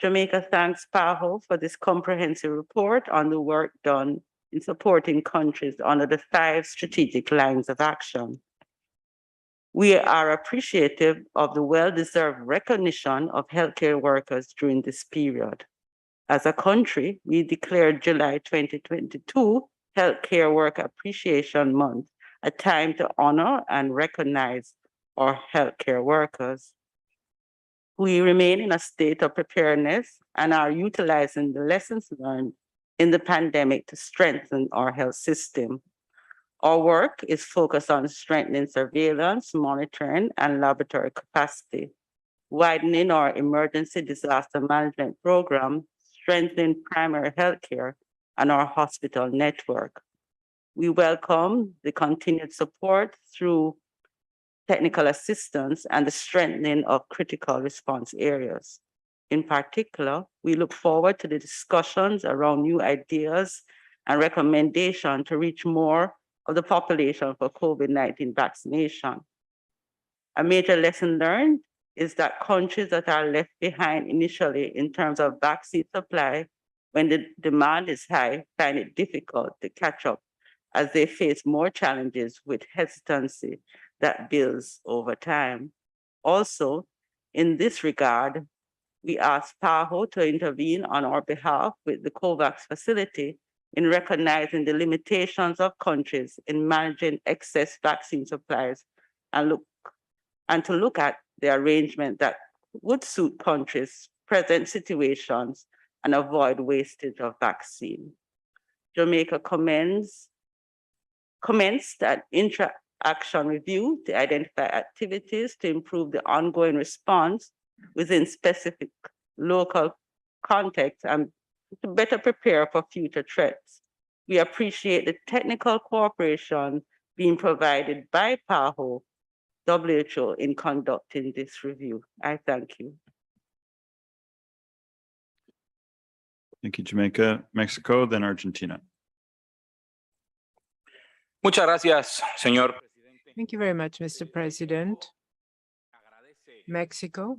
Jamaica thanks PAHO for this comprehensive report on the work done in supporting countries under the 5 strategic lines of action. We are appreciative of the well-deserved recognition of healthcare workers during this period. As a country, we declared July 2022 Healthcare Worker Appreciation Month, a time to honor and recognize our healthcare workers. We remain in a state of preparedness and are utilizing the lessons learned in the pandemic to strengthen our health system. Our work is focused on strengthening surveillance, monitoring, and laboratory capacity, widening our emergency disaster management program, strengthening primary healthcare, and our hospital network. We welcome the continued support through technical assistance and the strengthening of critical response areas. In particular, we look forward to the discussions around new ideas and recommendations to reach more of the population for COVID-19 vaccination. A major lesson learned is that countries that are left behind initially in terms of vaccine supply, when the demand is high, find it difficult to catch up as they face more challenges with hesitancy that builds over time. Also, in this regard, we asked PAHO to intervene on our behalf with the COVAX facility in recognizing the limitations of countries in managing excess vaccine supplies and to look at the arrangement that would suit countries' present situations and avoid wastage of vaccine. Jamaica commenced an interaction review to identify activities to improve the ongoing response within specific local context and to better prepare for future threats. We appreciate the technical cooperation being provided by PAHO, WHO in conducting this review. I thank you. Thank you, Jamaica. Mexico, then Argentina. Muchas gracias, señor. Thank you very much, Mr. President. Mexico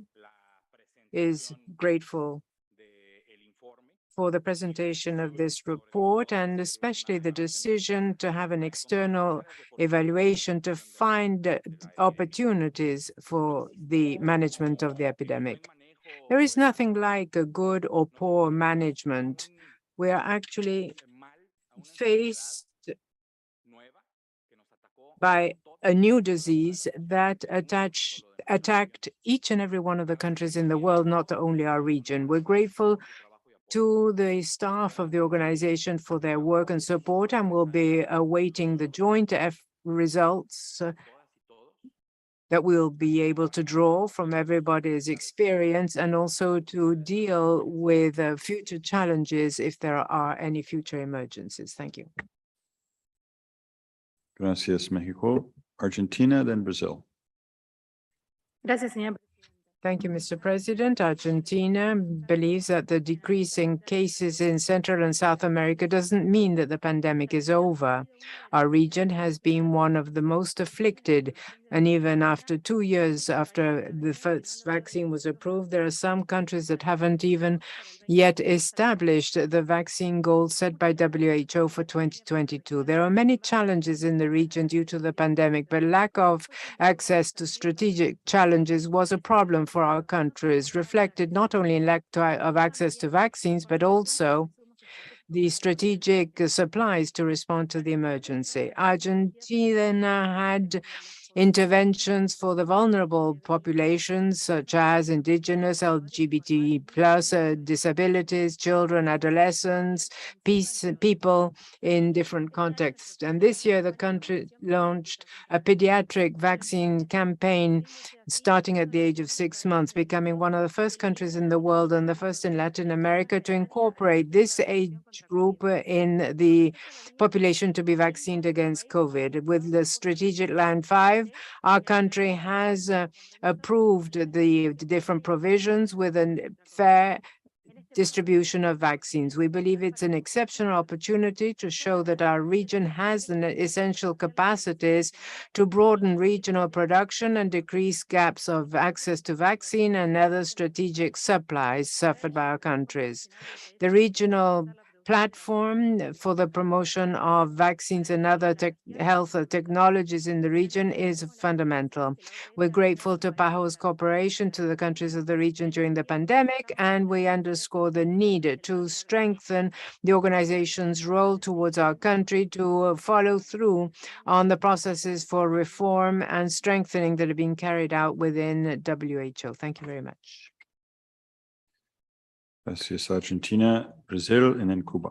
is grateful for the presentation of this report and especially the decision to have an external evaluation to find opportunities for the management of the epidemic. There is nothing like a good or poor management. We are actually faced by a new disease that attacked each and every one of the countries in the world, not only our region. We're grateful to the staff of the organization for their work and support, and we'll be awaiting the joint results that we'll be able to draw from everybody's experience and also to deal with future challenges if there are any future emergencies. Thank you. Gracias, Mexico. Argentina, then Brazil. Gracias, señor. Thank you, Mr. President. Argentina believes that the decrease in cases in Central and South America doesn't mean that the pandemic is over. Our region has been one of the most afflicted, and even after 2 years after the first vaccine was approved, there are some countries that haven't even yet established the vaccine goals set by WHO for 2022. There are many challenges in the region due to the pandemic, but lack of access to strategic challenges was a problem for our countries, reflected not only in lack of access to vaccines, but also the strategic supplies to respond to the emergency. Argentina had interventions for the vulnerable populations, such as indigenous, LGBT+, disabilities, children, adolescents, people in different contexts. And this year, the country launched a pediatric vaccine campaign starting at the age of 6 months, becoming one of the first countries in the world and the first in Latin America to incorporate this age group in the population to be vaccinated against COVID. With the strategic line 5, our country has approved the different provisions with a fair distribution of vaccines. We believe it's an exceptional opportunity to show that our region has the essential capacities to broaden regional production and decrease gaps of access to vaccine and other strategic supplies suffered by our countries. The regional platform for the promotion of vaccines and other health technologies in the region is fundamental. We're grateful to PAHO's cooperation to the countries of the region during the pandemic, and we underscore the need to strengthen the organization's role towards our country to follow through on the processes for reform and strengthening that are being carried out within WHO. Thank you very much. Gracias, Argentina, Brazil, and then Cuba.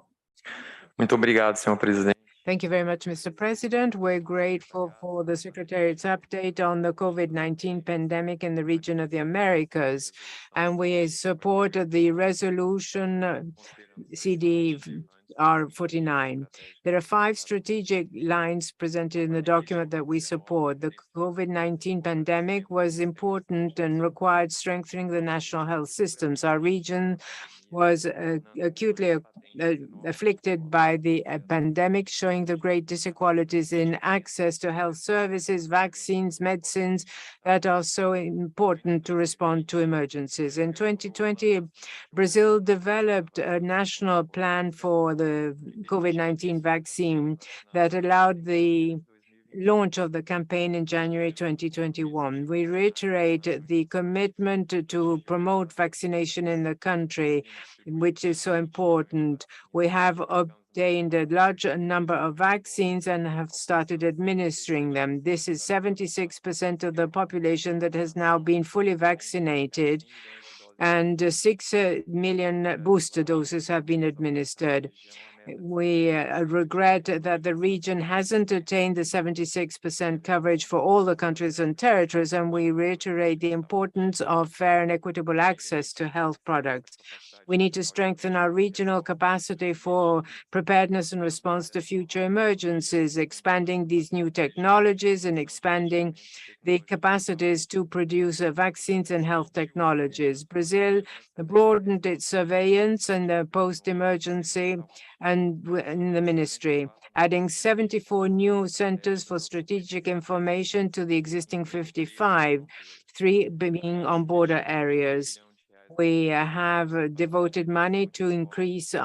Muito obrigado, senhor presidente. Thank you very much, Mr. President. We're grateful for the Secretariat's update on the COVID-19 pandemic in the region of the Americas, and we support the resolution CD R49. There are 5 strategic lines presented in the document that we support. The COVID-19 pandemic was important and required strengthening the national health systems. Our region was acutely afflicted by the pandemic, showing the great disequalities in access to health services, vaccines, medicines that are so important to respond to emergencies. In 2020, Brazil developed a national plan for the COVID-19 vaccine that allowed the launch of the campaign in January 2021. We reiterate the commitment to promote vaccination in the country, which is so important. We have obtained a large number of vaccines and have started administering them. This is 76% of the population that has now been fully vaccinated, and 6 million booster doses have been administered. We regret that the region hasn't attained the 76% coverage for all the countries and territories, and we reiterate the importance of fair and equitable access to health products. We need to strengthen our regional capacity for preparedness and response to future emergencies, expanding these new technologies and expanding the capacities to produce vaccines and health technologies. Brazil broadened its surveillance and the post-emergency and in the ministry, adding 74 new centers for strategic information to the existing 55, 3 being on border areas. We have devoted money to increase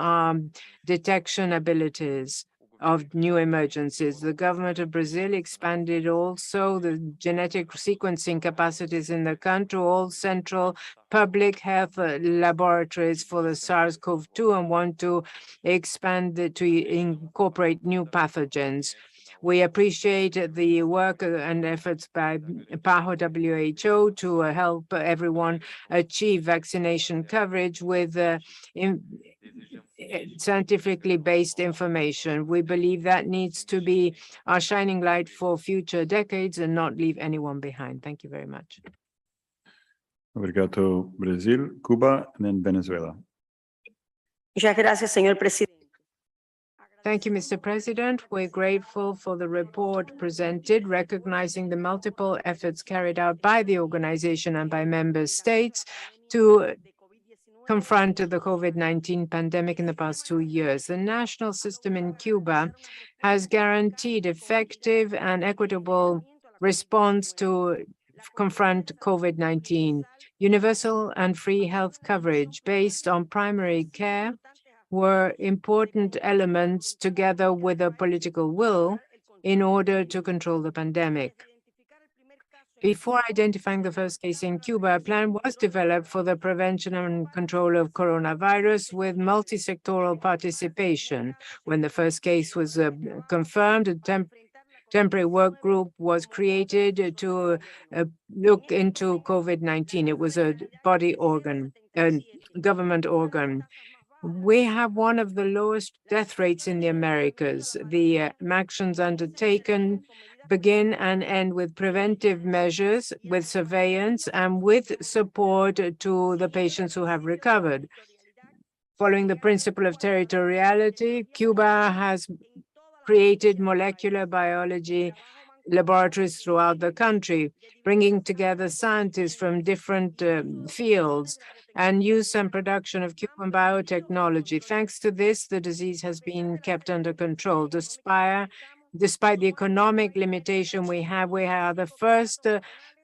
detection abilities of new emergencies. The government of Brazil expanded also the genetic sequencing capacities in the country, all central public health laboratories for the SARS-CoV-2, and want to expand it to incorporate new pathogens. We appreciate the work and efforts by PAHO WHO to help everyone achieve vaccination coverage with scientifically based information. We believe that needs to be our shining light for future decades and not leave anyone behind. Thank you very much. Obrigado, Brazil, Cuba, and then Venezuela. Thank you, Mr. President. We're grateful for the report presented, recognizing the multiple efforts carried out by the organization and by member states to confront the COVID-19 pandemic in the past 2 years. The national system in Cuba has guaranteed effective and equitable response to confront COVID-19. Universal and free health coverage based on primary care were important elements together with a political will in order to control the pandemic. Before identifying the first case in Cuba, a plan was developed for the prevention and control of coronavirus with multi-sectoral participation. When the first case was confirmed, a temporary work group was created to look into COVID-19. It was a body organ, a government organ. We have one of the lowest death rates in the Americas. The actions undertaken begin and end with preventive measures, with surveillance, and with support to the patients who have recovered. Following the principle of territoriality, Cuba has created molecular biology laboratories throughout the country, bringing together scientists from different fields and use and production of Cuban biotechnology. Thanks to this, the disease has been kept under control. Despite the economic limitation we are the first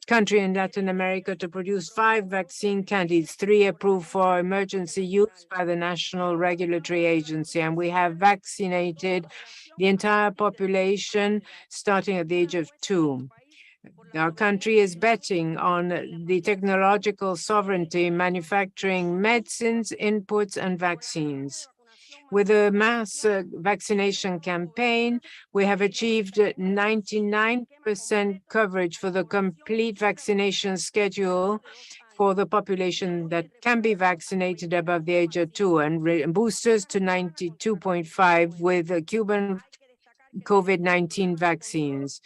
country in Latin America to produce 5 vaccine candidates, 3 approved for emergency use by the National Regulatory Agency, and we have vaccinated the entire population starting at the age of 2. Our country is betting on the technological sovereignty, manufacturing medicines, inputs, and vaccines. With a mass vaccination campaign, we have achieved 99% coverage for the complete vaccination schedule for the population that can be vaccinated above the age of 2, and boosters to 92.5 with Cuban COVID-19 vaccines.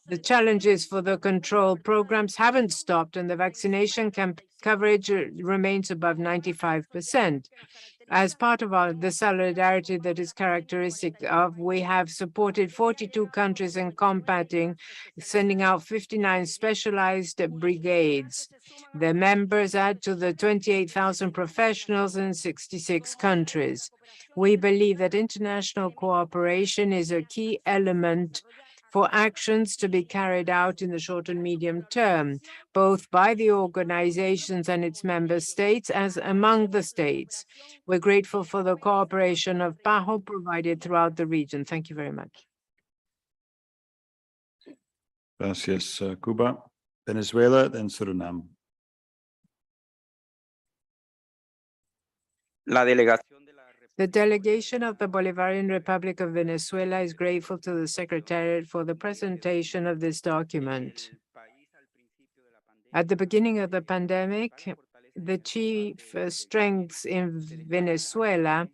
The challenges for the control programs haven't stopped, and the vaccination coverage remains above 95%. As part of the solidarity that is characteristic of, we have supported 42 countries in combating, sending out 59 specialized brigades. The members add to the 28,000 professionals in 66 countries. We believe that international cooperation is a key element for actions to be carried out in the short and medium term, both by the organizations and its member states as among the states. We're grateful for the cooperation of PAHO provided throughout the region. Thank you very much. Gracias, Cuba. Venezuela, then Suriname. The delegation of the Bolivarian Republic of Venezuela is grateful to the Secretariat for the presentation of this document. At the beginning of the pandemic, the chief strengths in Venezuela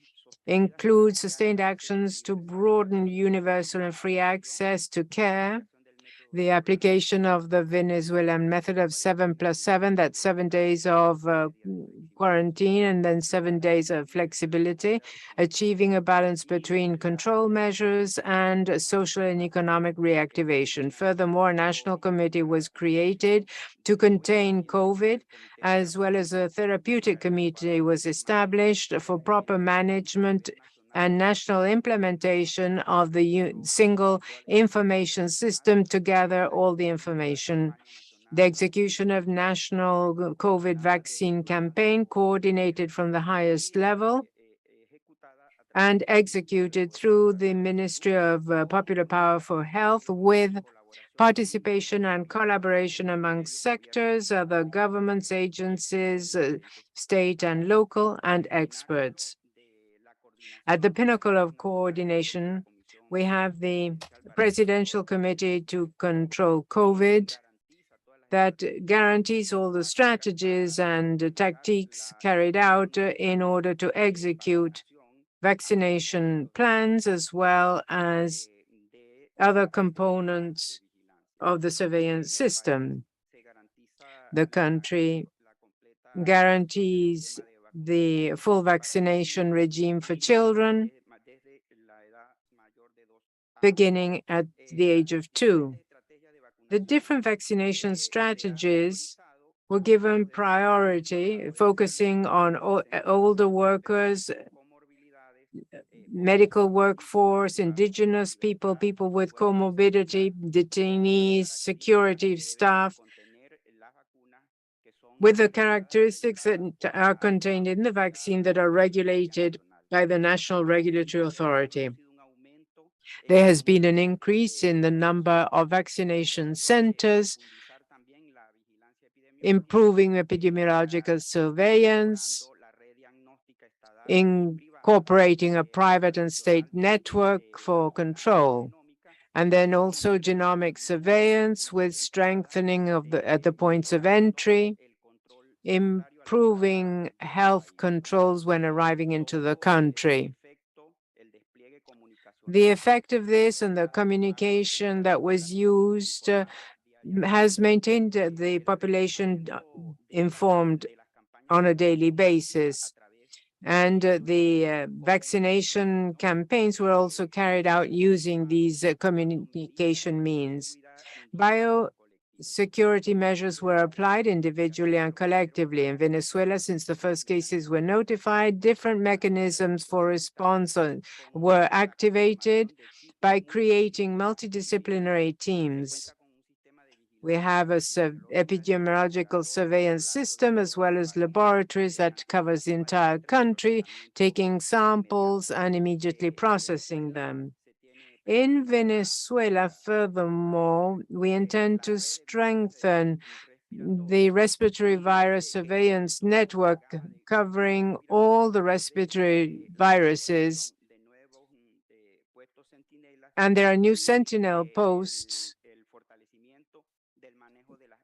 include sustained actions to broaden universal and free access to care, the application of the Venezuelan method of 7+7, that's 7 days of quarantine and then 7 days of flexibility, achieving a balance between control measures and social and economic reactivation. Furthermore, a national committee was created to contain COVID, as well as a therapeutic committee was established for proper management and national implementation of the single information system to gather all the information. The execution of national COVID vaccine campaign coordinated from the highest level and executed through the Ministry of Popular Power for Health with participation and collaboration among sectors, other governments, agencies, state and local, and experts. At the pinnacle of coordination, we have the Presidential Committee to Control COVID that guarantees all the strategies and tactics carried out in order to execute vaccination plans, as well as other components of the surveillance system. The country guarantees the full vaccination regime for children beginning at the age of 2. The different vaccination strategies were given priority, focusing on older workers, medical workforce, indigenous people, people with comorbidity, detainees, security staff, with the characteristics that are contained in the vaccine that are regulated by the National Regulatory Authority. There has been an increase in the number of vaccination centers, improving epidemiological surveillance, incorporating a private and state network for control, and then also genomic surveillance with strengthening of at the points of entry, improving health controls when arriving into the country. The effect of this and the communication that was used has maintained the population informed on a daily basis. And the vaccination campaigns were also carried out using these communication means. Biosecurity measures were applied individually and collectively. In Venezuela, since the first cases were notified, different mechanisms for response were activated by creating multidisciplinary teams. We have an epidemiological surveillance system as well as laboratories that covers the entire country, taking samples and immediately processing them. In Venezuela, furthermore, we intend to strengthen the respiratory virus surveillance network covering all the respiratory viruses. And there are new sentinel posts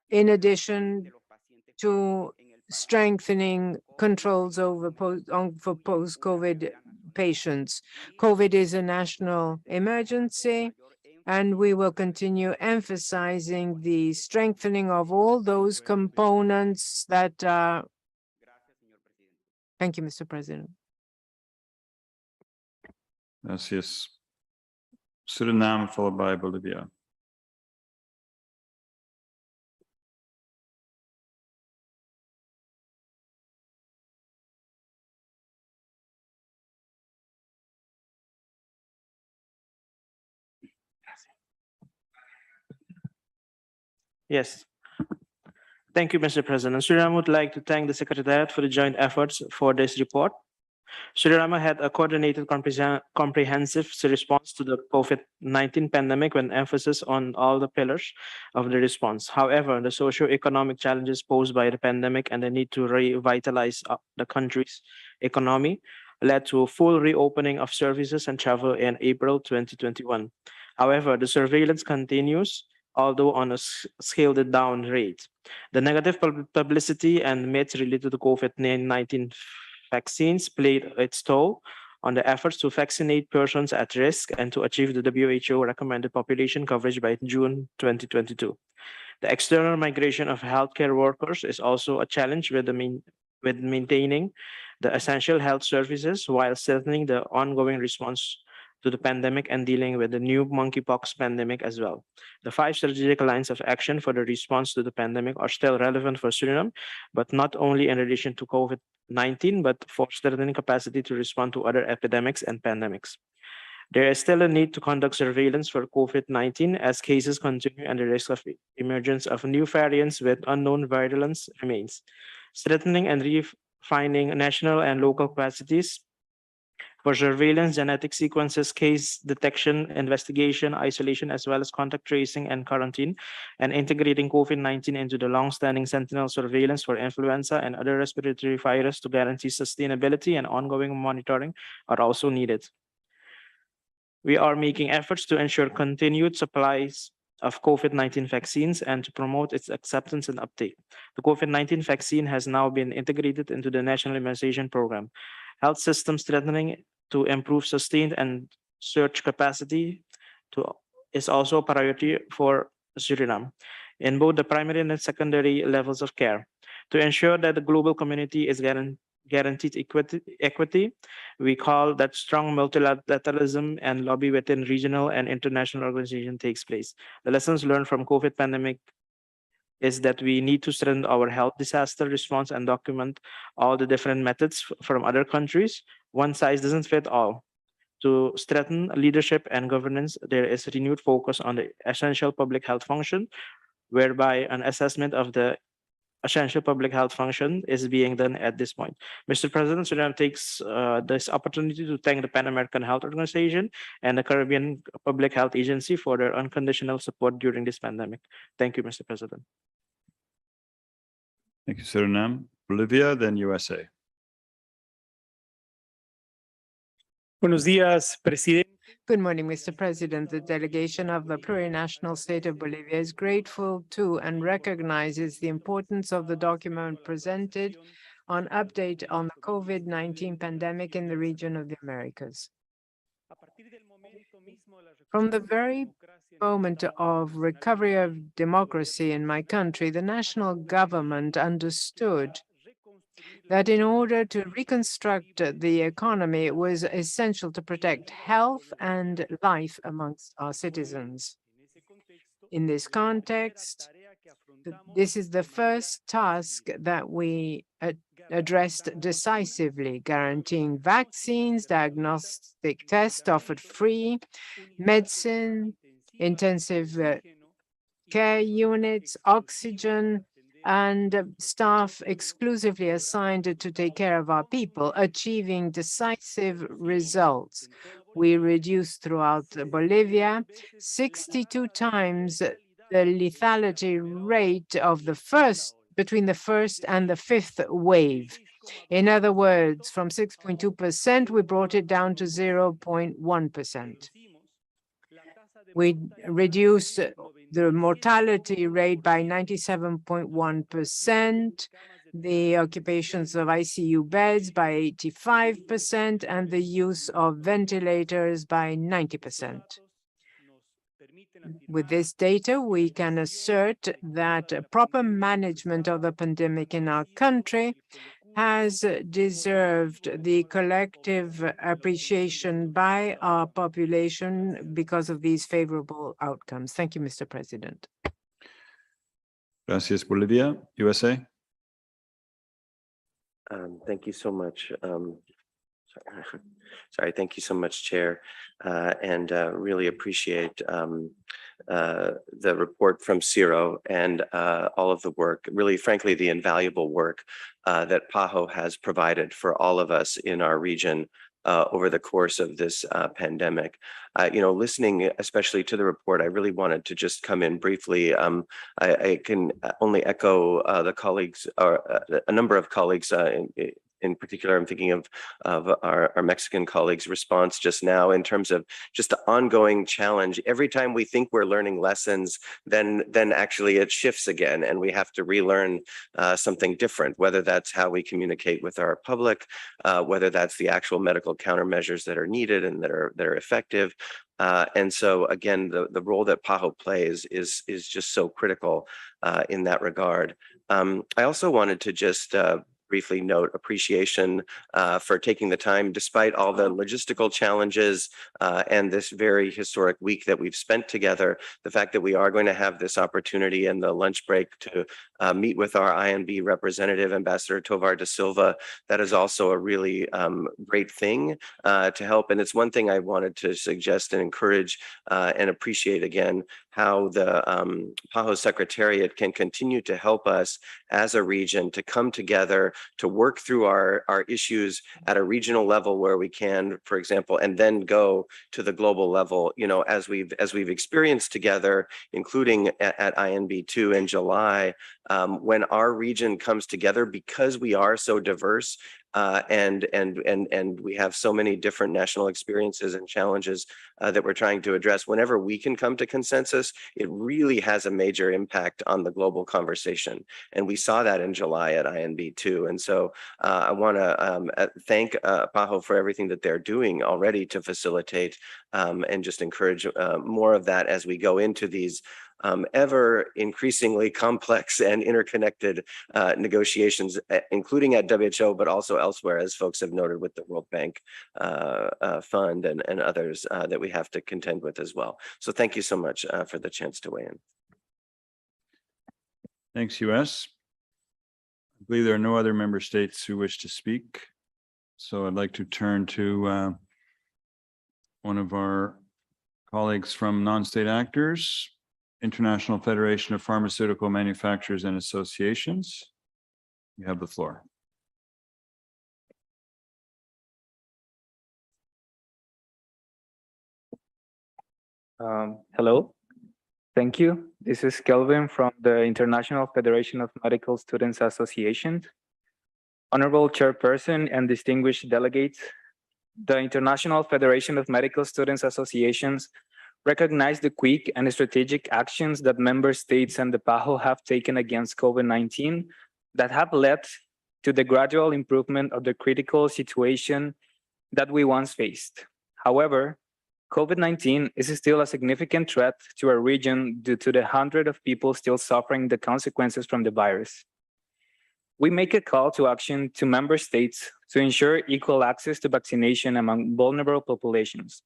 in addition to strengthening controls over for post-COVID patients. COVID is a national emergency, and we will continue emphasizing the strengthening of all those components that are. Thank you, Mr. President. Gracias. Suriname followed by Bolivia. Yes. Thank you, Mr. President. Suriname would like to thank the Secretariat for the joint efforts for this report. Suriname had a coordinated comprehensive response to the COVID-19 pandemic with emphasis on all the pillars of the response. However, the socio-economic challenges posed by the pandemic and the need to revitalize the country's economy led to a full reopening of services and travel in April 2021. However, the surveillance continues, although on a scaled down rate. The negative publicity and myths related to COVID-19 vaccines played its toll on the efforts to vaccinate persons at risk and to achieve the WHO recommended population coverage by June 2022. The external migration of healthcare workers is also a challenge with maintaining the essential health services while strengthening the ongoing response to the pandemic and dealing with the new monkeypox pandemic as well. The 5 strategic lines of action for the response to the pandemic are still relevant for Suriname, but not only in relation to COVID-19, but for strengthening capacity to respond to other epidemics and pandemics. There is still a need to conduct surveillance for COVID-19 as cases continue and the risk of emergence of new variants with unknown virulence remains. Strengthening and refining national and local capacities for surveillance, genetic sequences, case detection, investigation, isolation, as well as contact tracing and quarantine, and integrating COVID-19 into the long-standing sentinel surveillance for influenza and other respiratory virus to guarantee sustainability and ongoing monitoring are also needed. We are making efforts to ensure continued supplies of COVID-19 vaccines and to promote its acceptance and uptake. The COVID-19 vaccine has now been integrated into the National Immunization Program. Health system strengthening to improve sustained and surge capacity is also a priority for Suriname in both the primary and secondary levels of care. To ensure that the global community is guaranteed equity, we call that strong multilateralism and lobby within regional and international organizations takes place. The lessons learned from COVID pandemic is that we need to strengthen our health disaster response and document all the different methods from other countries. One size doesn't fit all. To strengthen leadership and governance, there is renewed focus on the essential public health function, whereby an assessment of the essential public health function is being done at this point. Mr. President, Suriname takes this opportunity to thank the Pan American Health Organization and the Caribbean Public Health Agency for their unconditional support during this pandemic. Thank you, Mr. President. Thank you, Suriname. Bolivia, then USA. Buenos días, presidente. Good morning, Mr. President. The delegation of the plurinational state of Bolivia is grateful to and recognizes the importance of the document presented on update on the COVID-19 pandemic in the region of the Americas. From the very moment of recovery of democracy in my country, the national government understood that in order to reconstruct the economy, it was essential to protect health and life amongst our citizens. In this context, this is the first task that we addressed decisively, guaranteeing vaccines, diagnostic tests offered free, medicine, intensive care units, oxygen, and staff exclusively assigned to take care of our people, achieving decisive results. We reduced throughout Bolivia 62 times the lethality rate of between the first and the fifth wave. In other words, from 6.2%, we brought it down to 0.1%. We reduced the mortality rate by 97.1%, the occupations of ICU beds by 85%, and the use of ventilators by 90%. With this data, we can assert that proper management of the pandemic in our country has deserved the collective appreciation by our population because of these favorable outcomes. Thank you, Mr. President. Gracias, Bolivia. USA. Thank you so much. Sorry, thank you so much, Chair, and really appreciate the report from Ciro and all of the work, really, frankly, the invaluable work that PAHO has provided for all of us in our region over the course of this pandemic. Listening especially to the report, I really wanted to just come in briefly. I can only echo the colleagues, or a number of colleagues in particular. I'm thinking of our Mexican colleagues' response just now in terms of just the ongoing challenge. Every time we think we're learning lessons, then actually it shifts again, and we have to relearn something different, whether that's how we communicate with our public, whether that's the actual medical countermeasures that are needed and that are effective. And so again, the role that PAHO plays is just so critical in that regard. I also wanted to just briefly note appreciation for taking the time, despite all the logistical challenges and this very historic week that we've spent together, the fact that we are going to have this opportunity in the lunch break to meet with our INB representative, Ambassador Tovar da Silva. That is also a really great thing to help. And it's one thing I wanted to suggest and encourage and appreciate again, how the PAHO Secretariat can continue to help us as a region to come together, to work through our issues at a regional level where we can, for example, and then go to the global level, as we've experienced together, including at INB2 in July, when our region comes together, because we are so diverse, and we have so many different national experiences and challenges that we're trying to address. Whenever we can come to consensus, it really has a major impact on the global conversation. And we saw that in July at INB2. And so I want to thank PAHO for everything that they're doing already to facilitate and just encourage more of that as we go into these ever increasingly complex and interconnected negotiations, including at WHO, but also elsewhere, as folks have noted with the World Bank Fund and others that we have to contend with as well. So thank you so much for the chance to weigh in. Thanks, US. I believe there are no other member states who wish to speak. So I'd like to turn to one of our colleagues from non-state actors, International Federation of Pharmaceutical Manufacturers and Associations. You have the floor. Hello, thank you. This is Kelvin from the International Federation of Medical Students Association. Honorable Chairperson and distinguished delegates, the International Federation of Medical Students Associations recognize the quick and strategic actions that member states and the PAHO have taken against COVID-19 that have led to the gradual improvement of the critical situation that we once faced. However, COVID-19 is still a significant threat to our region due to the hundreds of people still suffering the consequences from the virus. We make a call to action to member states to ensure equal access to vaccination among vulnerable populations,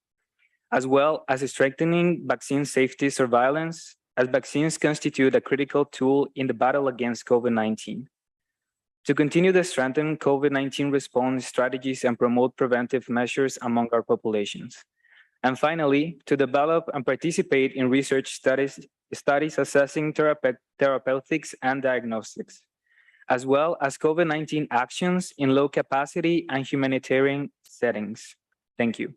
as well as strengthening vaccine safety surveillance, as vaccines constitute a critical tool in the battle against COVID-19. To continue to strengthen COVID-19 response strategies and promote preventive measures among our populations. And finally, to develop and participate in research studies assessing therapeutics and diagnostics, as well as COVID-19 actions in low capacity and humanitarian settings. Thank you.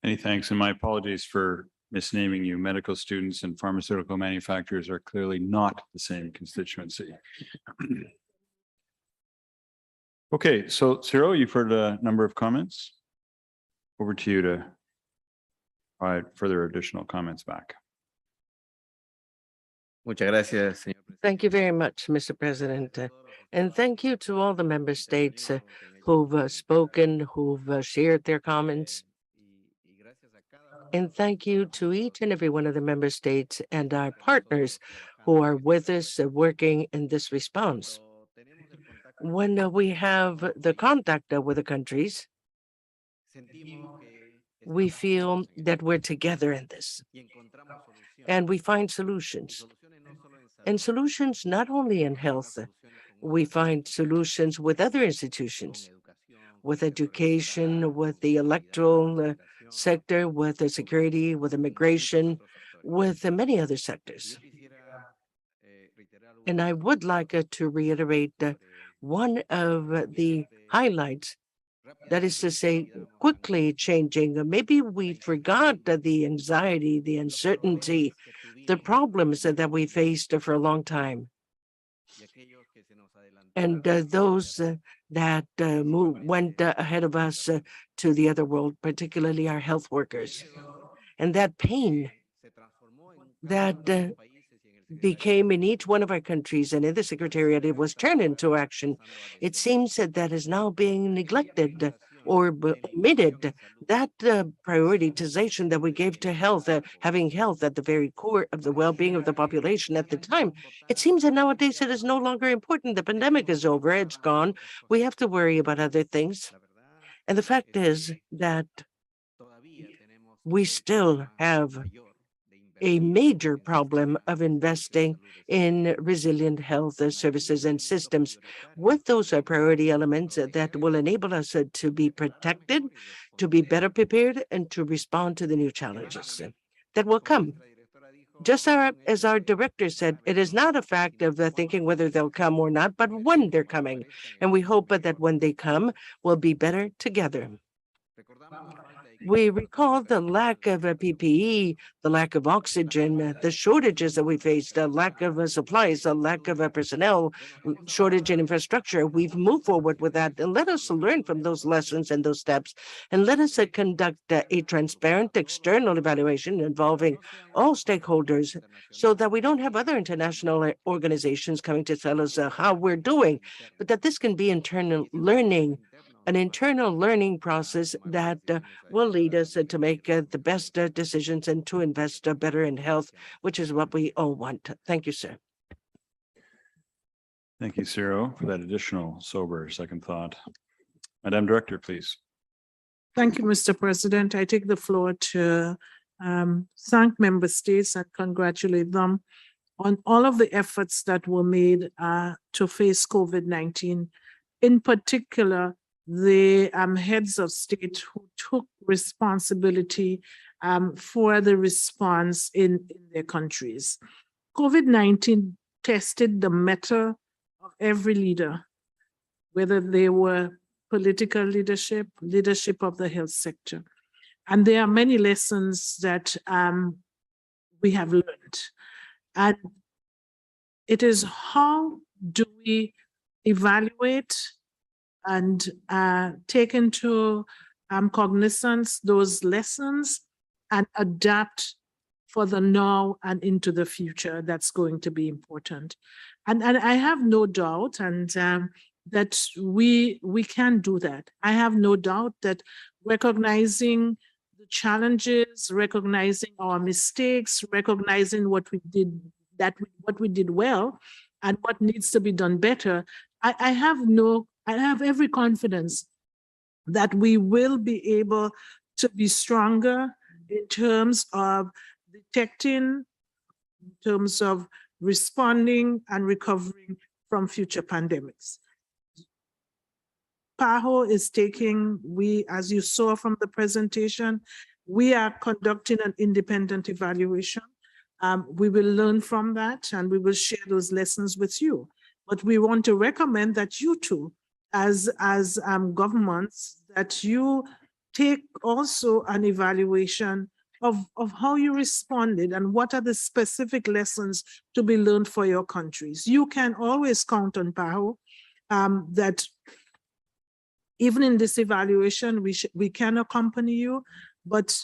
Many thanks, and my apologies for misnaming you. Medical students and pharmaceutical manufacturers are clearly not the same constituency. Okay, so Ciro, you've heard a number of comments. Over to you to provide further additional comments back. Muchas gracias, señor. Thank you very much, Mr. President. And thank you to all the member states who've spoken, who've shared their comments. And thank you to each and every one of the member states and our partners who are with us working in this response. when we have the contact with the countries, we feel that we're together in this, and we find solutions. And solutions not only in health, we find solutions with other institutions, with education, with the electoral sector, with the security, with immigration, with many other sectors. And I would like to reiterate one of the highlights, that is to say, quickly changing. Maybe we forgot the anxiety, the uncertainty, the problems that we faced for a long time. And those that went ahead of us to the other world, particularly our health workers. And that pain that became in each one of our countries and in the Secretariat, it was turned into action. It seems that is now being neglected or omitted. That prioritization that we gave to health, having health at the very core of the well-being of the population at the time, it seems that nowadays it is no longer important. The pandemic is over, it's gone. We have to worry about other things. And the fact is that we still have a major problem of investing in resilient health services and systems with those priority elements that will enable us to be protected, to be better prepared, and to respond to the new challenges that will come. Just as our director said, it is not a fact of thinking whether they'll come or not, but when they're coming. And we hope that when they come, we'll be better together. We recall the lack of PPE, the lack of oxygen, the shortages that we faced, the lack of supplies, the lack of personnel, shortage in infrastructure. We've moved forward with that, and let us learn from those lessons and those steps, and let us conduct a transparent external evaluation involving all stakeholders, so that we don't have other international organizations coming to tell us how we're doing, but that this can be internal learning, an internal learning process that will lead us to make the best decisions and to invest better in health, which is what we all want. Thank you, sir. Thank you, Ciro, for that additional sober second thought. Madam Director, please. Thank you, Mr. President. I take the floor to thank member states and congratulate them on all of the efforts that were made to face COVID-19. In particular, the heads of state who took responsibility for the response in their countries. COVID-19 tested the mettle of every leader, whether they were political leadership, leadership of the health sector. And there are many lessons that we have learned. And it is how do we evaluate and take into cognizance those lessons and adapt for the now and into the future. That's going to be important. And I have no doubt that we can do that. I have no doubt that recognizing the challenges, recognizing our mistakes, recognizing what we did, what we did well and what needs to be done better, I have every confidence that we will be able to be stronger in terms of detecting, in terms of responding and recovering from future pandemics. PAHO is as you saw from the presentation, we are conducting an independent evaluation. We will learn from that and we will share those lessons with you. But we want to recommend that you too, as governments, that you take also an evaluation of how you responded and what are the specific lessons to be learned for your countries. You can always count on PAHO that even in this evaluation, we can accompany you, but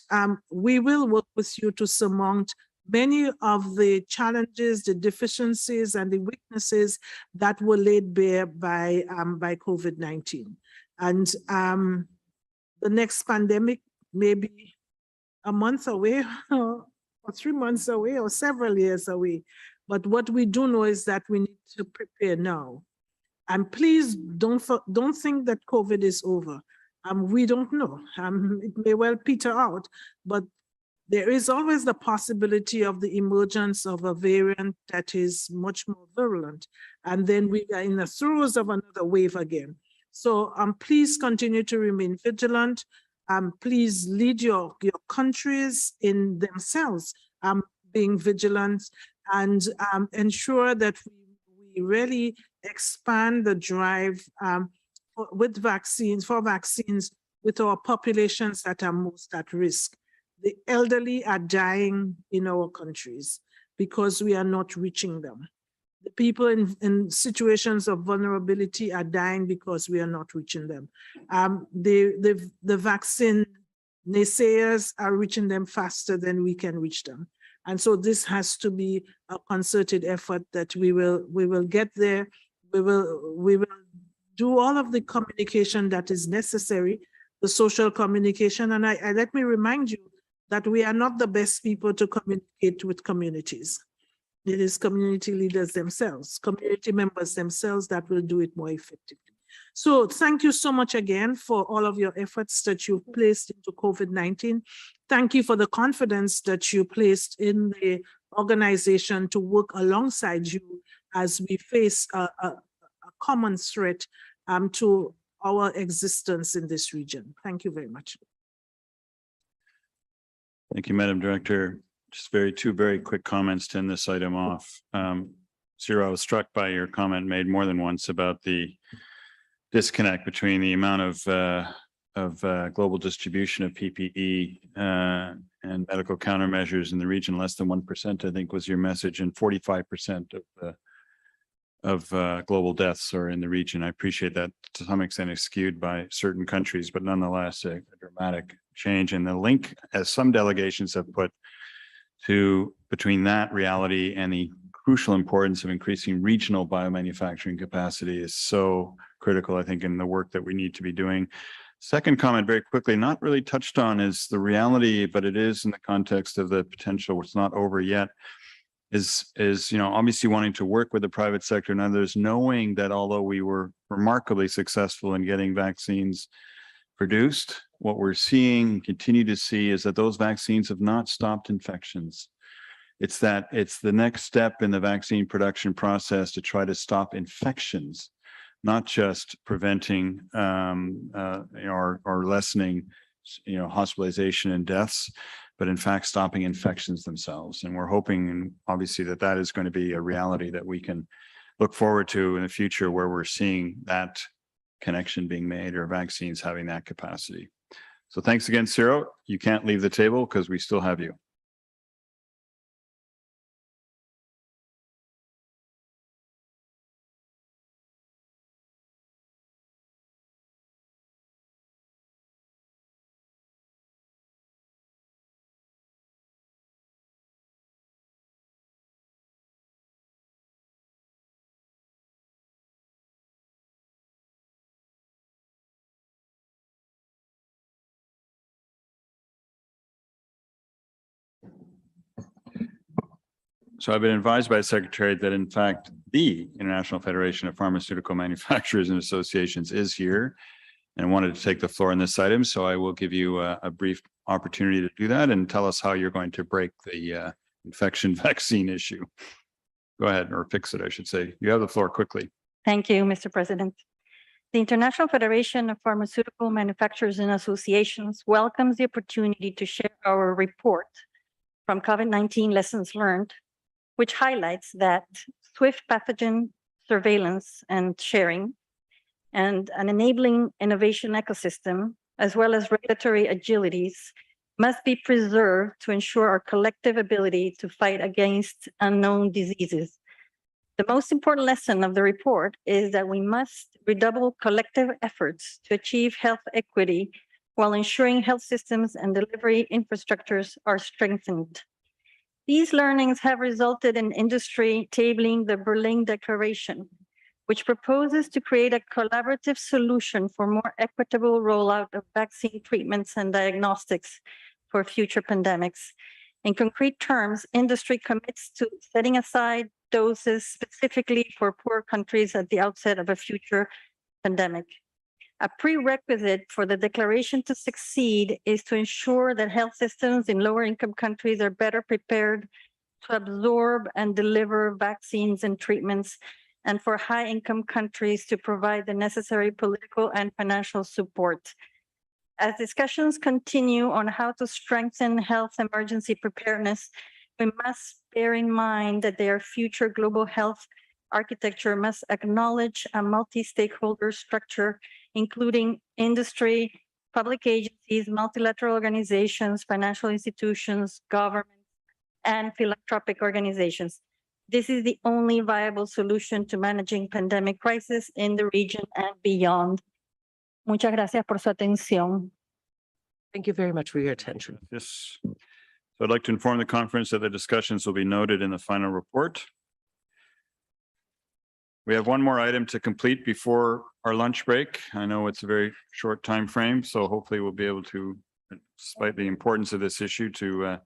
we will work with you to surmount many of the challenges, the deficiencies, and the weaknesses that were laid bare by COVID-19. And the next pandemic may be a month away, or 3 months away, or several years away. But what we do know is that we need to prepare now. And please don't think that COVID is over. We don't know. It may well peter out, but there is always the possibility of the emergence of a variant that is much more virulent. And then we are in the throes of another wave again. So please continue to remain vigilant. Please lead your countries in themselves being vigilant, and ensure that we really expand the drive for vaccines with our populations that are most at risk. The elderly are dying in our countries because we are not reaching them. The people in situations of vulnerability are dying because we are not reaching them. The vaccine naysayers are reaching them faster than we can reach them. And so this has to be a concerted effort that we will get there. We will do all of the communication that is necessary, the social communication. And let me remind you that we are not the best people to communicate with communities. It is community leaders themselves, community members themselves that will do it more effectively. So thank you so much again for all of your efforts that you've placed into COVID-19. Thank you for the confidence that you placed in the organization to work alongside you as we face a common threat to our existence in this region. Thank you very much. Thank you, Madam Director. Just two very quick comments to end this item off. Ciro, I was struck by your comment made more than once about the disconnect between the amount of global distribution of PPE and medical countermeasures in the region. Less than 1%, I think, was your message, and 45% of global deaths are in the region. I appreciate that to some extent is skewed by certain countries, but nonetheless a dramatic change. And the link, as some delegations have put, between that reality and the crucial importance of increasing regional biomanufacturing capacity is so critical, I think, in the work that we need to be doing. Second comment, very quickly, not really touched on, is the reality, but it is in the context of the potential, it's not over yet, is obviously wanting to work with the private sector and others, knowing that although we were remarkably successful in getting vaccines produced, what we're seeing, continue to see, is that those vaccines have not stopped infections. It's the next step in the vaccine production process to try to stop infections, not just preventing or lessening hospitalization and deaths, but in fact stopping infections themselves. And we're hoping, and obviously, that is going to be a reality that we can look forward to in the future, where we're seeing that connection being made, or vaccines having that capacity. So thanks again, Ciro. You can't leave the table because we still have you. So I've been advised by the Secretary that, in fact, the International Federation of Pharmaceutical Manufacturers and Associations is here and wanted to take the floor on this item. So I will give you a brief opportunity to do that and tell us how you're going to break the infection vaccine issue. Go ahead, or fix it, I should say. You have the floor quickly. Thank you, Mr. President. The International Federation of Pharmaceutical Manufacturers and Associations welcomes the opportunity to share our report from COVID-19 Lessons Learned, which highlights that swift pathogen surveillance and sharing, and an enabling innovation ecosystem, as well as regulatory agilities, must be preserved to ensure our collective ability to fight against unknown diseases. The most important lesson of the report is that we must redouble collective efforts to achieve health equity while ensuring health systems and delivery infrastructures are strengthened. These learnings have resulted in industry tabling the Berlin Declaration, which proposes to create a collaborative solution for more equitable rollout of vaccine treatments and diagnostics for future pandemics. In concrete terms, industry commits to setting aside doses specifically for poor countries at the outset of a future pandemic. A prerequisite for the declaration to succeed is to ensure that health systems in lower income countries are better prepared to absorb and deliver vaccines and treatments, and for high income countries to provide the necessary political and financial support. As discussions continue on how to strengthen health emergency preparedness, we must bear in mind that their future global health architecture must acknowledge a multi-stakeholder structure, including industry, public agencies, multilateral organizations, financial institutions, governments, and philanthropic organizations. This is the only viable solution to managing pandemic crisis in the region and beyond. Muchas gracias por su atención. Thank you very much for your attention. Yes. So I'd like to inform the conference that the discussions will be noted in the final report. We have one more item to complete before our lunch break. I know it's a very short time frame, so hopefully we'll be able to, despite the importance of this issue, to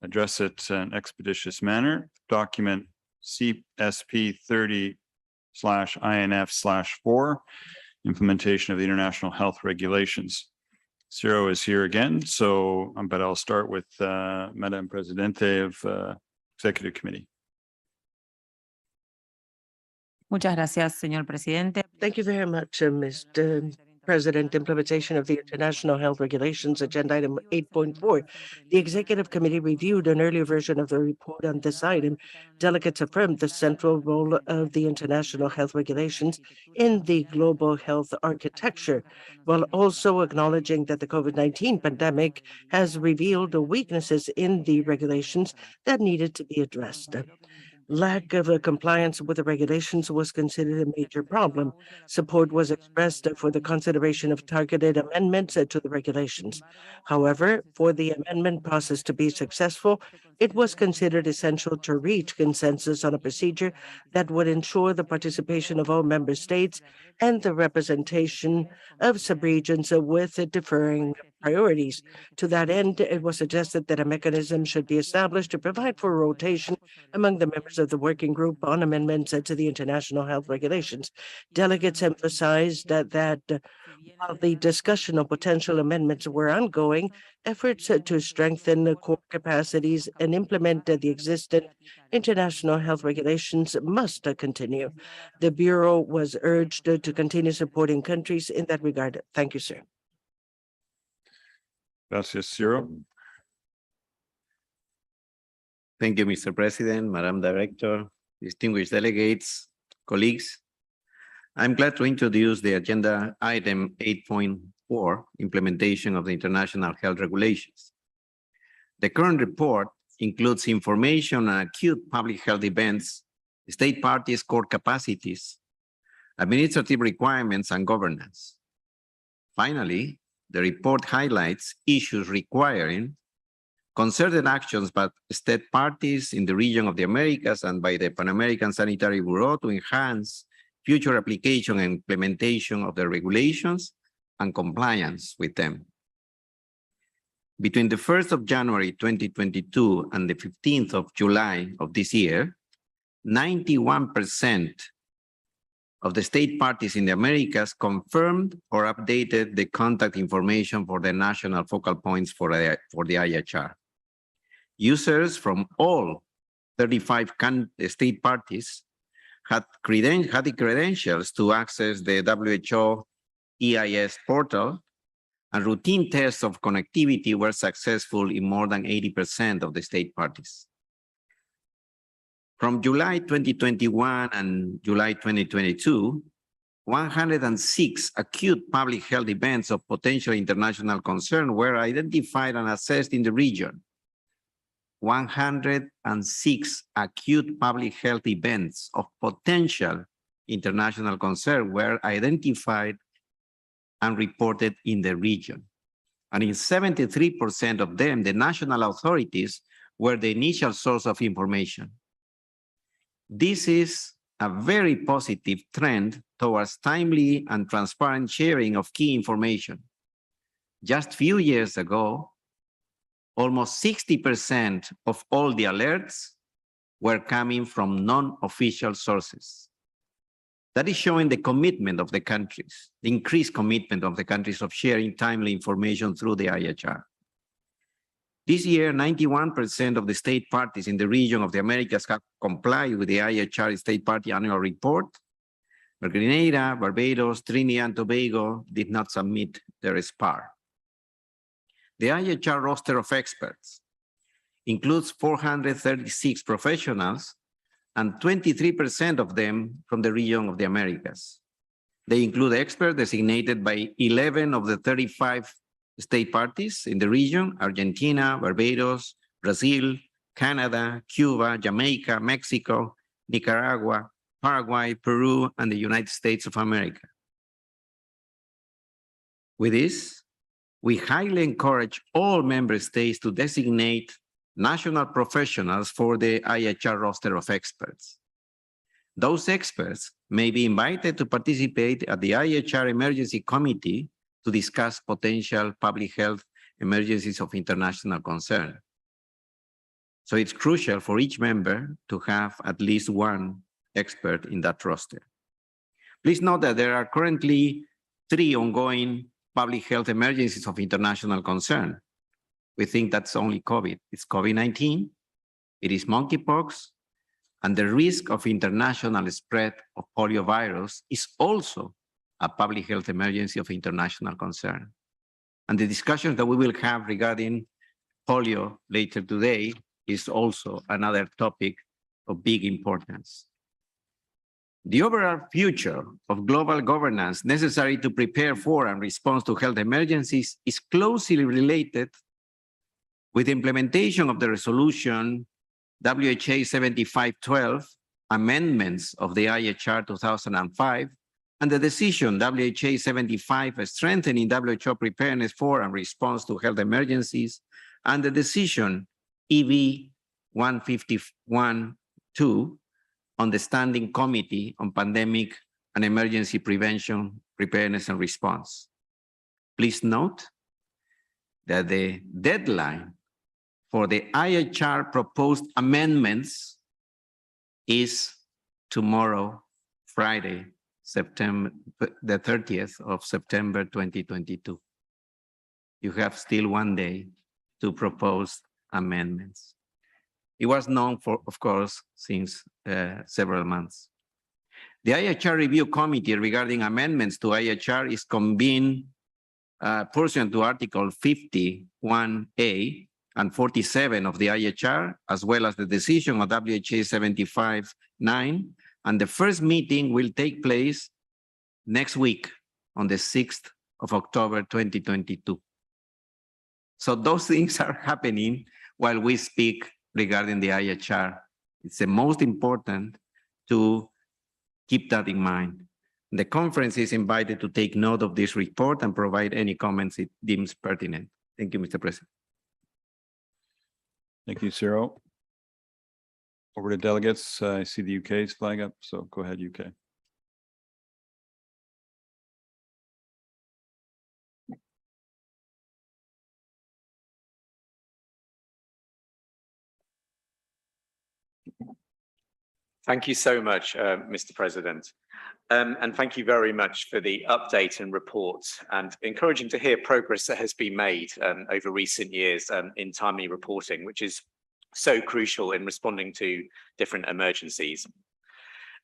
address it in an expeditious manner. Document CSP 30/INF/4, implementation of the international health regulations. Ciro is here again, so but I'll start with Madam Presidente of Executive Committee. Muchas gracias, señor presidente. Thank you very much, Mr. President. Implementation of the International Health Regulations, Agenda Item 8.4. The Executive Committee reviewed an earlier version of the report on this item. Delegates affirmed the central role of the International Health Regulations in the global health architecture, while also acknowledging that the COVID-19 pandemic has revealed weaknesses in the regulations that needed to be addressed. Lack of compliance with the regulations was considered a major problem. Support was expressed for the consideration of targeted amendments to the regulations. However, for the amendment process to be successful, it was considered essential to reach consensus on a procedure that would ensure the participation of all member states and the representation of subregions with differing priorities. To that end, it was suggested that a mechanism should be established to provide for rotation among the members of the working group on amendments to the International Health Regulations. Delegates emphasized that while the discussion of potential amendments were ongoing, efforts to strengthen core capacities and implement the existing international health regulations must continue. The Bureau was urged to continue supporting countries in that regard. Thank you, sir. Gracias, Ciro. Thank you, Mr. President, Madam Director, distinguished delegates, colleagues. I'm glad to introduce the agenda item 8.4, implementation of the international health regulations. The current report includes information on acute public health events, state parties' core capacities, administrative requirements, and governance. Finally, the report highlights issues requiring concerted actions by state parties in the region of the Americas and by the Pan American Sanitary Bureau to enhance future application and implementation of the regulations and compliance with them. Between the 1st of January 2022 and the 15th of July of this year, 91% of the state parties in the Americas confirmed or updated the contact information for the national focal points for the IHR. Users from all 35 state parties had the credentials to access the WHO EIS portal, and routine tests of connectivity were successful in more than 80% of the state parties. From July 2021 and July 2022, 106 acute public health events of potential international concern were identified and assessed in the region. 106 acute public health events of potential international concern were identified and reported in the region. And in 73% of them, the national authorities were the initial source of information. This is a very positive trend towards timely and transparent sharing of key information. Just a few years ago, almost 60% of all the alerts were coming from non-official sources. That is showing the commitment of the countries, the increased commitment of the countries of sharing timely information through the IHR. This year, 91% of the state parties in the region of the Americas have complied with the IHR State Party Annual Report. But Grenada, Barbados, Trinidad and Tobago did not submit their SPAR. The IHR roster of experts includes 436 professionals and 23% of them from the region of the Americas. They include experts designated by 11 of the 35 state parties in the region: Argentina, Barbados, Brazil, Canada, Cuba, Jamaica, Mexico, Nicaragua, Paraguay, Peru, and the United States of America. With this, we highly encourage all member states to designate national professionals for the IHR roster of experts. Those experts may be invited to participate at the IHR Emergency Committee to discuss potential public health emergencies of international concern. So it's crucial for each member to have at least one expert in that roster. Please note that there are currently 3 ongoing public health emergencies of international concern. We think that's only COVID. It's COVID-19, it is monkeypox, and the risk of international spread of poliovirus is also a public health emergency of international concern. And the discussions that we will have regarding polio later today is also another topic of big importance. The overall future of global governance necessary to prepare for and respond to health emergencies is closely related with implementation of the resolution WHA 7512, amendments of the IHR 2005, and the decision WHA 75 strengthening WHO preparedness for and response to health emergencies, and the decision EV 151-2 on the Standing Committee on Pandemic and Emergency Prevention, Preparedness and Response. Please note that the deadline for the IHR proposed amendments is tomorrow, Friday, September the 30th of September 2022. You have still 1 day to propose amendments. It was known for, of course, since several months. The IHR Review Committee regarding amendments to IHR is convened pursuant to Article 51A and 47 of the IHR, as well as the decision of WHA 75-9, and the first meeting will take place next week on the 6th of October 2022. So those things are happening while we speak regarding the IHR. It's the most important to keep that in mind. The conference is invited to take note of this report and provide any comments it deems pertinent. Thank you, Mr. President. Thank you, Ciro. Over to delegates. I see the UK's flag up, so go ahead, UK. Thank you so much, Mr. President. And thank you very much for the update and report, and encouraging to hear progress that has been made over recent years in timely reporting, which is so crucial in responding to different emergencies.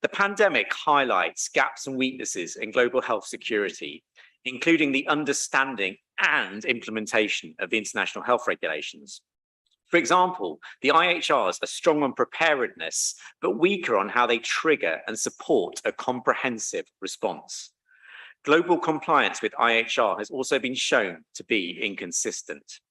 The pandemic highlights gaps and weaknesses in global health security, including the understanding and implementation of the international health regulations. For example, the IHRs are strong on preparedness, but weaker on how they trigger and support a comprehensive response. Global compliance with IHR has also been shown to be inconsistent.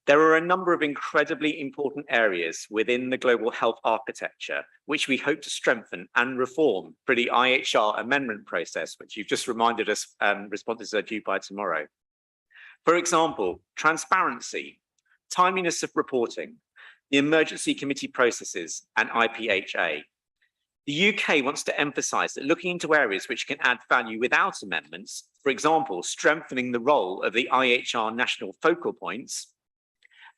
There are a number of incredibly important areas within the global health architecture, which we hope to strengthen and reform for the IHR amendment process, which you've just reminded us responses are due by tomorrow. For example, transparency, timeliness of reporting, the emergency committee processes, and IPHA. The UK wants to emphasise that looking into areas which can add value without amendments, for example, strengthening the role of the IHR national focal points,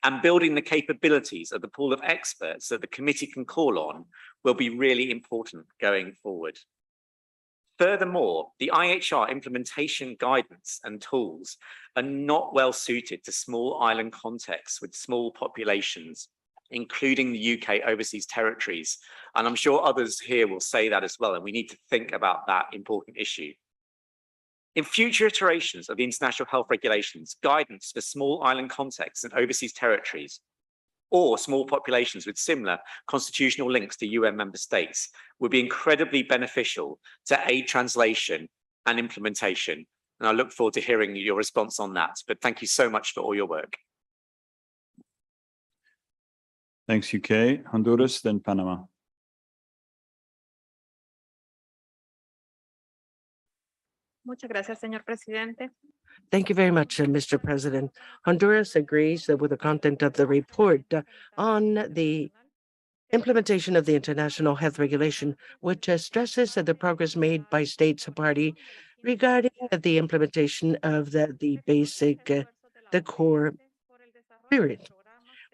And building the capabilities of the pool of experts that the committee can call on will be really important going forward. Furthermore, the IHR implementation guidance and tools are not well suited to small island contexts with small populations, including the UK overseas territories. And I'm sure others here will say that as well, and we need to think about that important issue. In future iterations of the international health regulations, guidance for small island contexts and overseas territories, or small populations with similar constitutional links to UN member states, would be incredibly beneficial to aid translation and implementation. And I look forward to hearing your response on that. But thank you so much for all your work. Thanks, UK. Honduras, then Panama. Muchas gracias, señor presidente. Thank you very much, Mr. President. Honduras agrees with the content of the report on the implementation of the international health regulation, which stresses the progress made by states party regarding the implementation of the basic, the core spirit.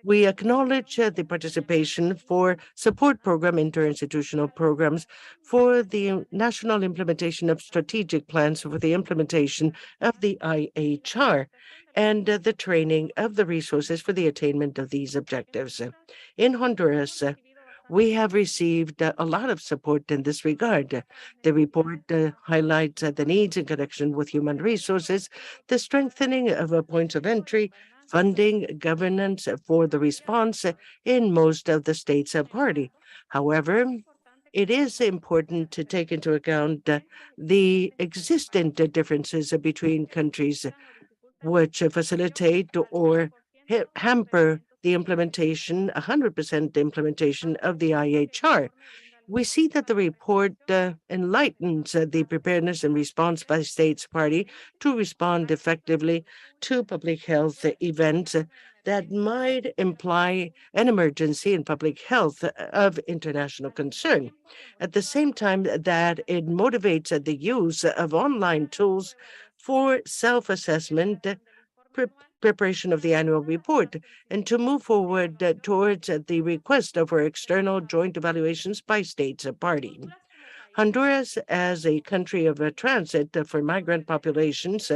We acknowledge the participation for support program, interinstitutional programs for the national implementation of strategic plans for the implementation of the IHR and the training of the resources for the attainment of these objectives. In Honduras, we have received a lot of support in this regard. The report highlights the needs in connection with human resources, the strengthening of points of entry, funding, governance for the response in most of the states party. However, it is important to take into account the existent differences between countries which facilitate or hamper the implementation, 100% implementation of the IHR. We see that the report enlightens the preparedness and response by states party to respond effectively to public health events that might imply an emergency in public health of international concern. At the same time that it motivates the use of online tools for self-assessment, preparation of the annual report, and to move forward towards the request for external joint evaluations by states party. Honduras, as a country of transit for migrant populations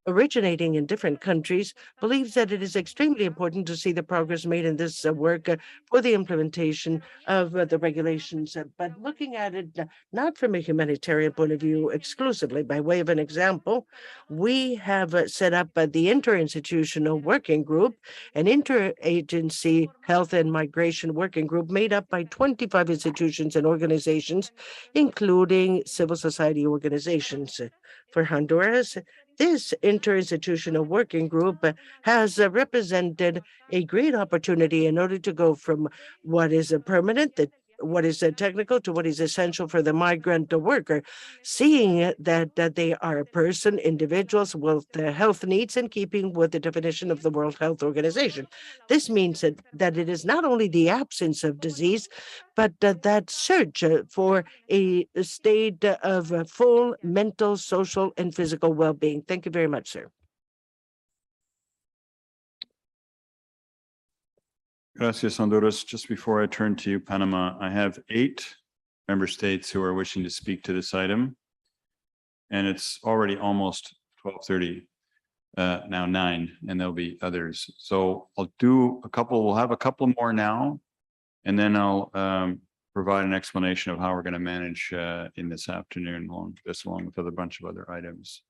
originating in different countries, believes that it is extremely important to see the progress made in this work for the implementation of the regulations. But looking at it not from a humanitarian point of view exclusively, by way of an example, we have set up the Interinstitutional Working Group, an interagency health and migration working group made up by 25 institutions and organizations, including civil society organizations. For Honduras, this interinstitutional working group has represented a great opportunity in order to go from what is permanent, what is technical, to what is essential for the migrant worker, seeing that they are a person, individuals with health needs in keeping with the definition of the World Health Organization. This means that it is not only the absence of disease, but that search for a state of full mental, social, and physical well-being. Thank you very much, sir. Gracias, Honduras. Just before I turn to you, Panama, I have 8 member states who are wishing to speak to this item. And it's already almost 12:30, now 9, and there'll be others. So I'll do a couple, we'll have a couple more now, and then I'll provide an explanation of how we're going to manage in this afternoon, along with a bunch of other items.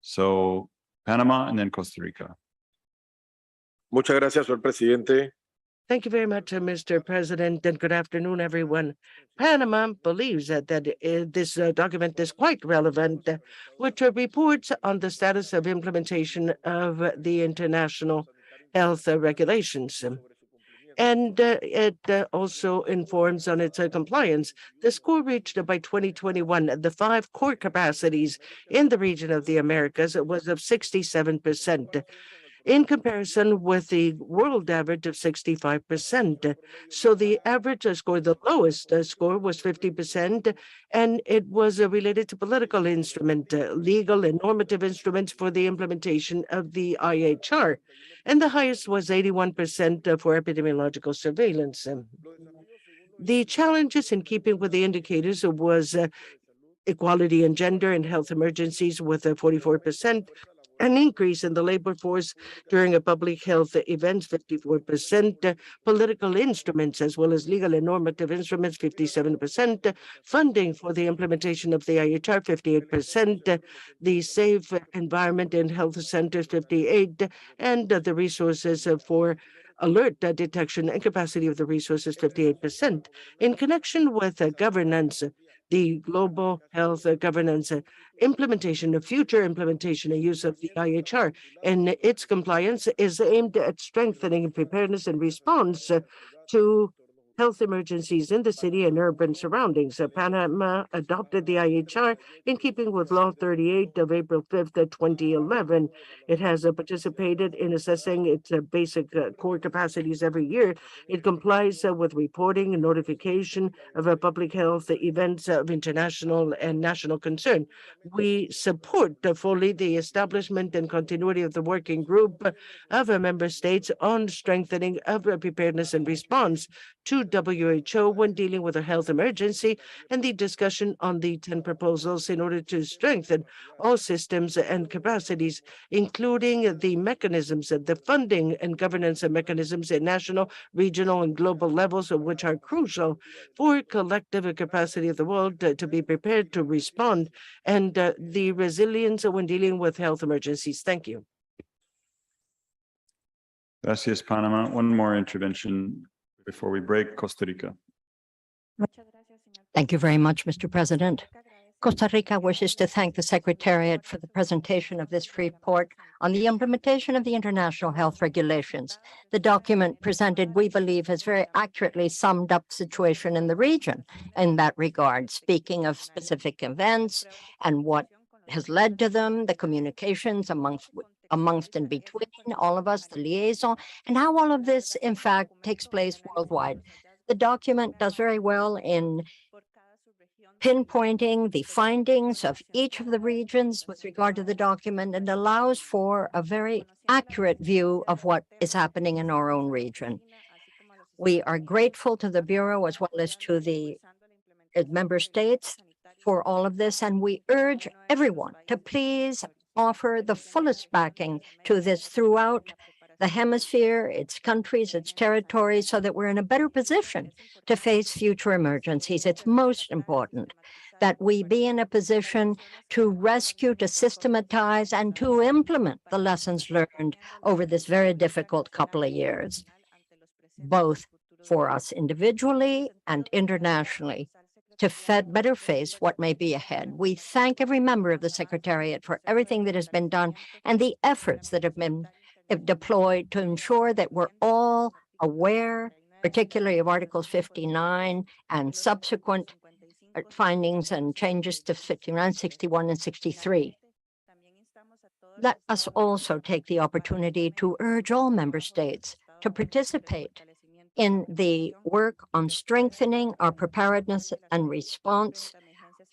So Panama and then Costa Rica. Muchas gracias, señor presidente. Thank you very much, Mr. President, and good afternoon, everyone. Panama believes that this document is quite relevant, which reports on the status of implementation of the international health regulations. And it also informs on its compliance. The score reached by 2021, the 5 core capacities in the region of the Americas was of 67%. in comparison with the world average of 65%. So the average score, the lowest score was 50%, and it was related to political instrument, legal and normative instruments for the implementation of the IHR. And the highest was 81% for epidemiological surveillance. The challenges in keeping with the indicators was equality in gender and health emergencies with 44%, an increase in the labor force during a public health events, 54%, political instruments as well as legal and normative instruments, 57%, funding for the implementation of the IHR, 58%, the safe environment in health centers, 58%, and the resources for alert detection and capacity of the resources, 58%. In connection with governance, the global health governance implementation, of future implementation and use of the IHR, and its compliance is aimed at strengthening preparedness and response to health emergencies in the city and urban surroundings. Panama adopted the IHR in keeping with Law 38 of April 5th, 2011. It has participated in assessing its basic core capacities every year. It complies with reporting and notification of public health events of international and national concern. We support fully the establishment and continuity of the working group of member states on strengthening of preparedness and response to WHO when dealing with a health emergency, and the discussion on the 10 proposals in order to strengthen all systems and capacities, including the mechanisms, the funding and governance mechanisms at national, regional, and global levels, which are crucial for collective capacity of the world to be prepared to respond, and the resilience when dealing with health emergencies. Thank you. Gracias, Panama. One more intervention before we break. Costa Rica. Thank you very much, Mr. President. Costa Rica wishes to thank the Secretariat for the presentation of this report on the implementation of the international health regulations. The document presented, we believe, has very accurately summed up the situation in the region in that regard, speaking of specific events and what has led to them, the communications amongst and between all of us, the liaison, and how all of this, in fact, takes place worldwide. The document does very well in pinpointing the findings of each of the regions with regard to the document and allows for a very accurate view of what is happening in our own region. We are grateful to the Bureau as well as to the member states for all of this, and we urge everyone to please offer the fullest backing to this throughout the hemisphere, its countries, its territories, so that we're in a better position to face future emergencies. It's most important that we be in a position to rescue, to systematize, and to implement the lessons learned over this very difficult couple of years, both for us individually and internationally, to better face what may be ahead. We thank every member of the Secretariat for everything that has been done and the efforts that have been deployed to ensure that we're all aware, particularly of Articles 59 and subsequent findings and changes to 59, 61, and 63. Let us also take the opportunity to urge all member states to participate in the work on strengthening our preparedness and response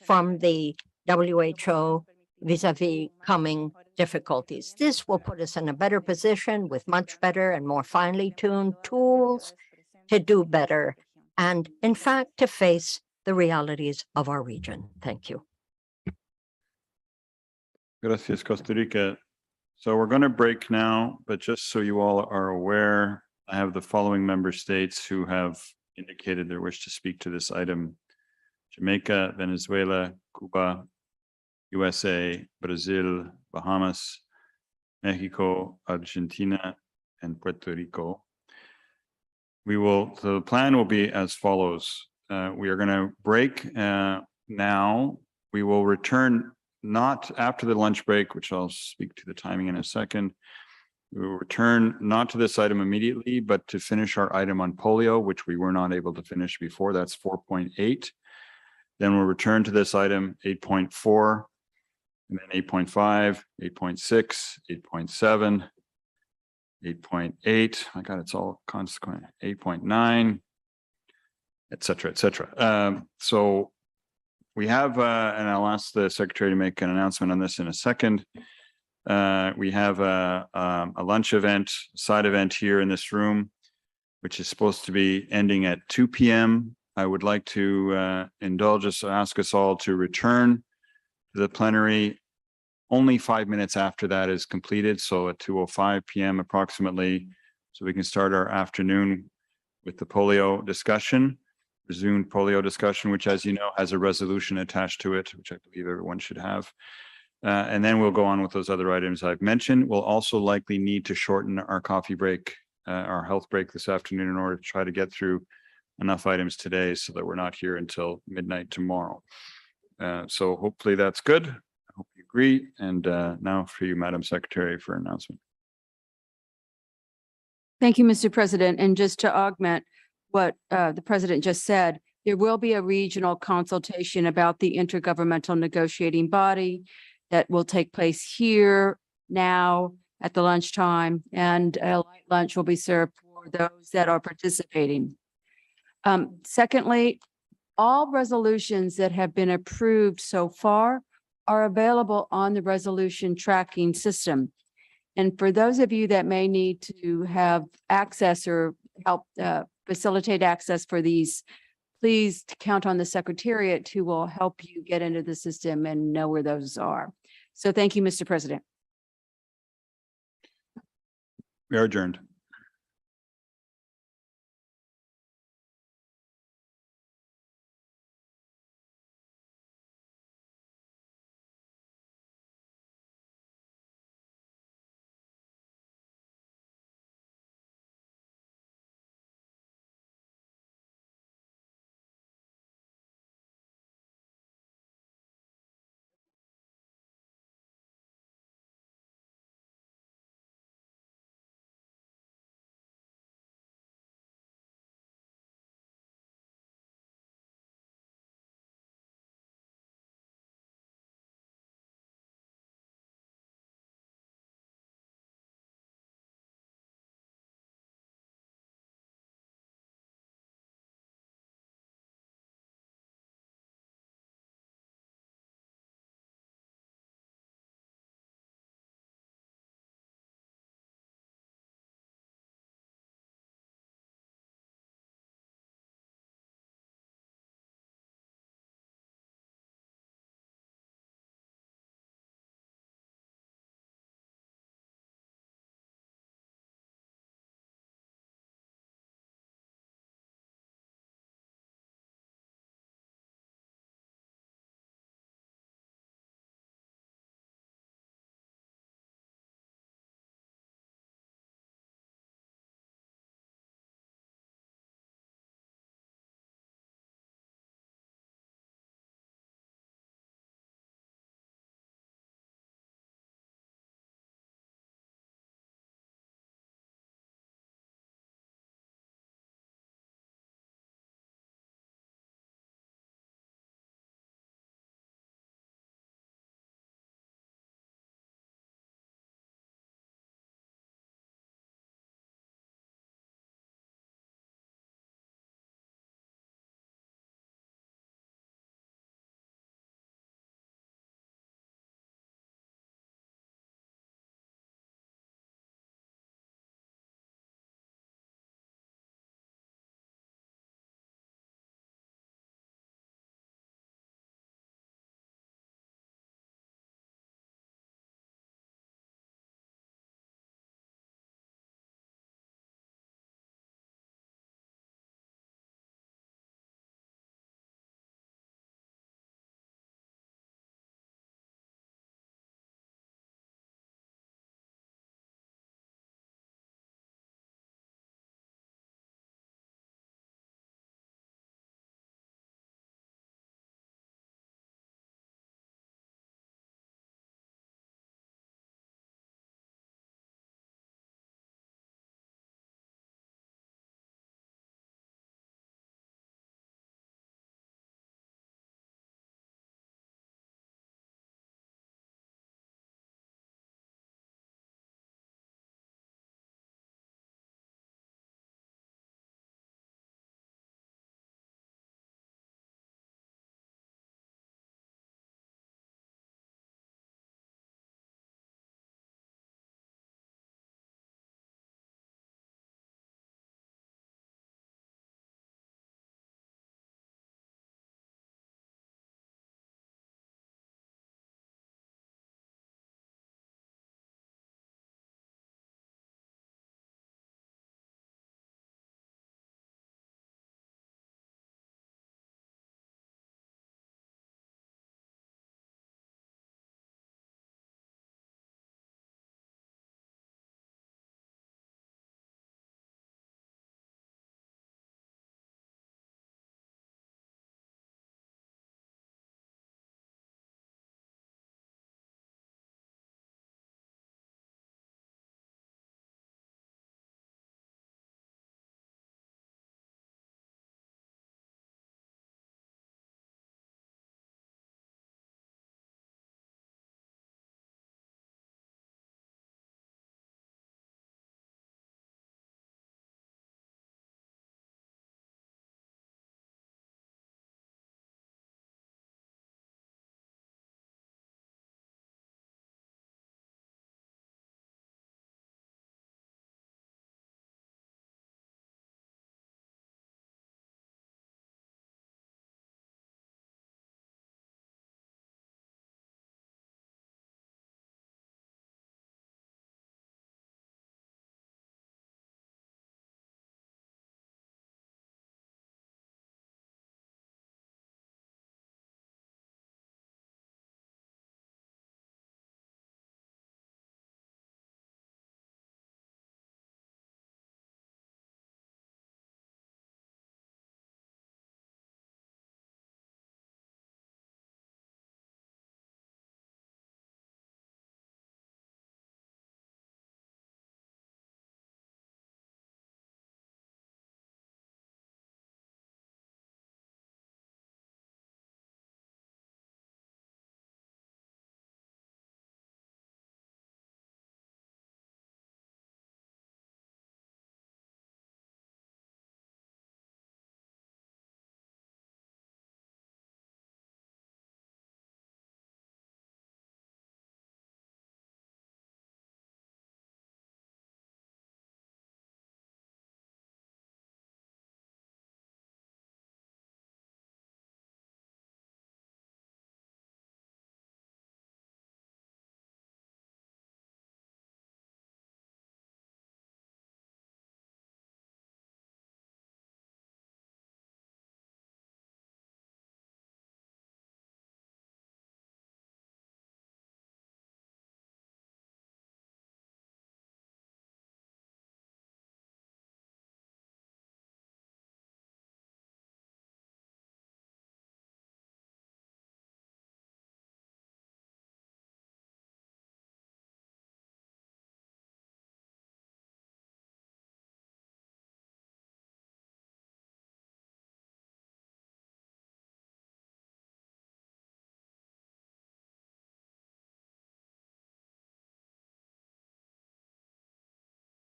from the WHO vis-a-vis coming difficulties. This will put us in a better position with much better and more finely tuned tools to do better and, in fact, to face the realities of our region. Thank you. Gracias, Costa Rica. So we're going to break now, but just so you all are aware, I have the following member states who have indicated their wish to speak to this item: Jamaica, Venezuela, Cuba, USA, Brazil, Bahamas, Mexico, Argentina, and Puerto Rico. So the plan will be as follows. We are going to break now. We will return not after the lunch break, which I'll speak to the timing in a second. We will return not to this item immediately, but to finish our item on polio, which we were not able to finish before. That's 4.8. Then we'll return to this item 8.4, and then 8.5, 8.6, 8.7, 8.8, my God, it's all consequent, 8.9, et cetera, et cetera. So we have, and I'll ask the secretary to make an announcement on this in a second. We have a lunch event, side event here in this room, which is supposed to be ending at 2 p.m. I would like to indulge us, ask us all to return to the plenary only 5 minutes after that is completed. So at 2:05 p.m. approximately, so we can start our afternoon with the polio discussion, resumed polio discussion, which, as you know, has a resolution attached to it, which I believe everyone should have. And then we'll go on with those other items I've mentioned. We'll also likely need to shorten our coffee break, our health break this afternoon in order to try to get through enough items today so that we're not here until midnight tomorrow. So hopefully that's good. I hope you agree. And now for you, Madam Secretary, for announcement. Thank you, Mr. President. And just to augment what the president just said, there will be a regional consultation about the intergovernmental negotiating body that will take place here now at the lunchtime, and a light lunch will be served for those that are participating. Secondly, all resolutions that have been approved so far are available on the resolution tracking system. And for those of you that may need to have access or help facilitate access for these, please count on the Secretariat who will help you get into the system and know where those are. So thank you, Mr. President. We are adjourned.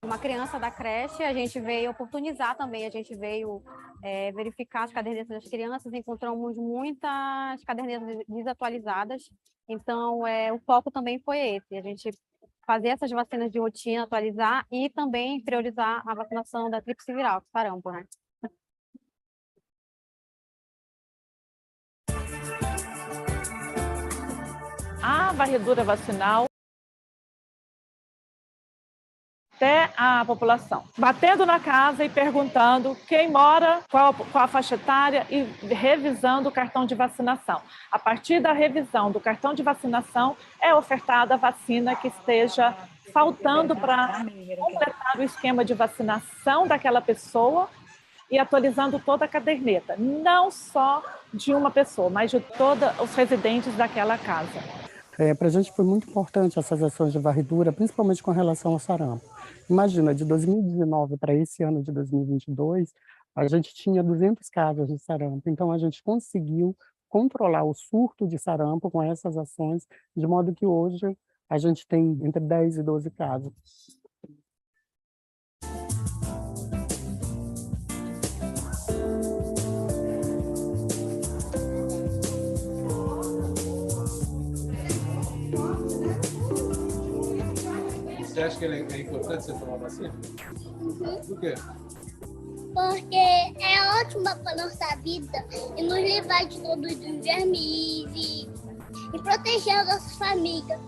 uma criança da creche, a gente veio oportunizar também, a gente veio verificar as cadernetas das crianças, encontramos muitas cadernetas desatualizadas, então o foco também foi esse, a gente fazer essas vacinas de rotina, atualizar e também priorizar a vacinação da tríplice viral, sarampo, né? A varredura vacinal até a população, batendo na casa e perguntando quem mora, qual a faixa etária e revisando o cartão de vacinação. A partir da revisão do cartão de vacinação é ofertada a vacina que esteja faltando para completar o esquema de vacinação daquela pessoa e atualizando toda a caderneta, não só de uma pessoa, mas de todos os residentes daquela casa. Para a gente foi muito importante essas ações de varredura, principalmente com relação ao sarampo. Imagina, de 2019 para esse ano de 2022, a gente tinha 200 casos de sarampo. Então, a gente conseguiu controlar o surto de sarampo com essas ações, de modo que hoje a gente tem entre 10 e 12 casos. Você acha que é importante você tomar vacina? Por quê? Porque é ótima para nossa vida e nos livrar de todos os vermes e proteger as nossas famílias.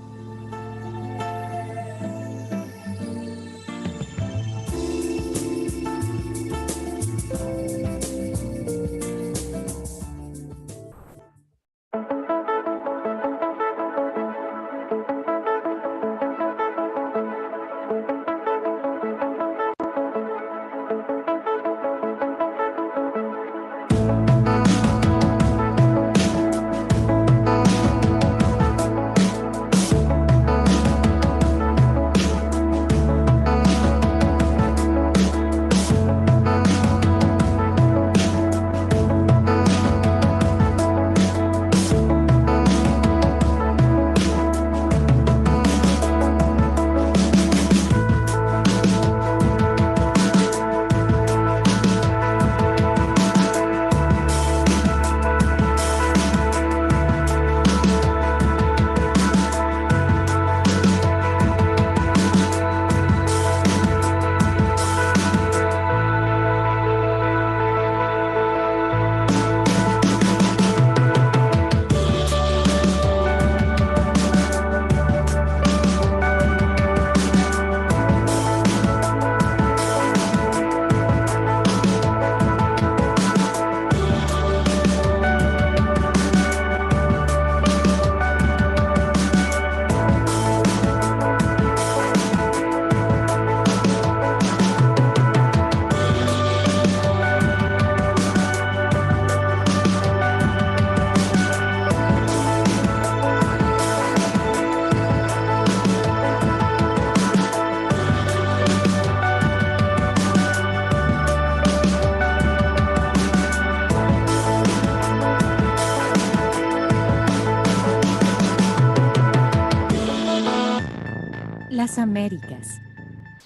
Las Américas,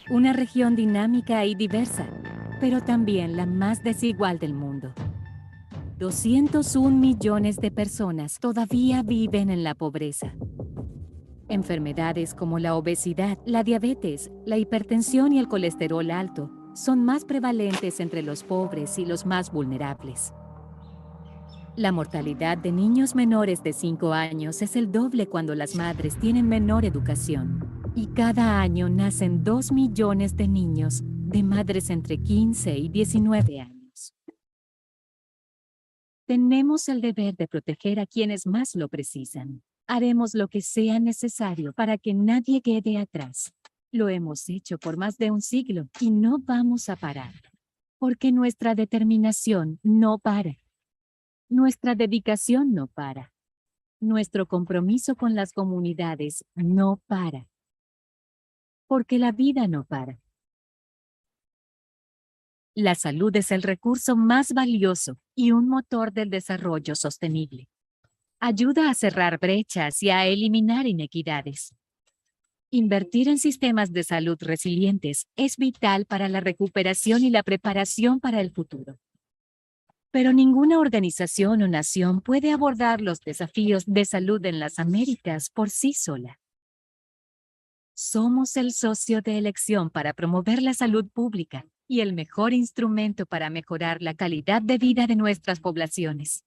una región dinámica y diversa, pero también la más desigual del mundo. 201 millones de personas todavía viven en la pobreza. Enfermedades como la obesidad, la diabetes, la hipertensión y el colesterol alto son más prevalentes entre los pobres y los más vulnerables. La mortalidad de niños menores de 5 años es el doble cuando las madres tienen menor educación. Y cada año nacen 2 millones de niños de madres entre 15 y 19 años. Tenemos el deber de proteger a quienes más lo precisan. Haremos lo que sea necesario para que nadie quede atrás. Lo hemos hecho por más de un siglo y no vamos a parar. Porque nuestra determinación no para. Nuestra dedicación no para. Nuestro compromiso con las comunidades no para. Porque la vida no para. La salud es el recurso más valioso y un motor del desarrollo sostenible. Ayuda a cerrar brechas y a eliminar inequidades. Invertir en sistemas de salud resilientes es vital para la recuperación y la preparación para el futuro. Pero ninguna organización o nación puede abordar los desafíos de salud en las Américas por sí sola. Somos el socio de elección para promover la salud pública y el mejor instrumento para mejorar la calidad de vida de nuestras poblaciones.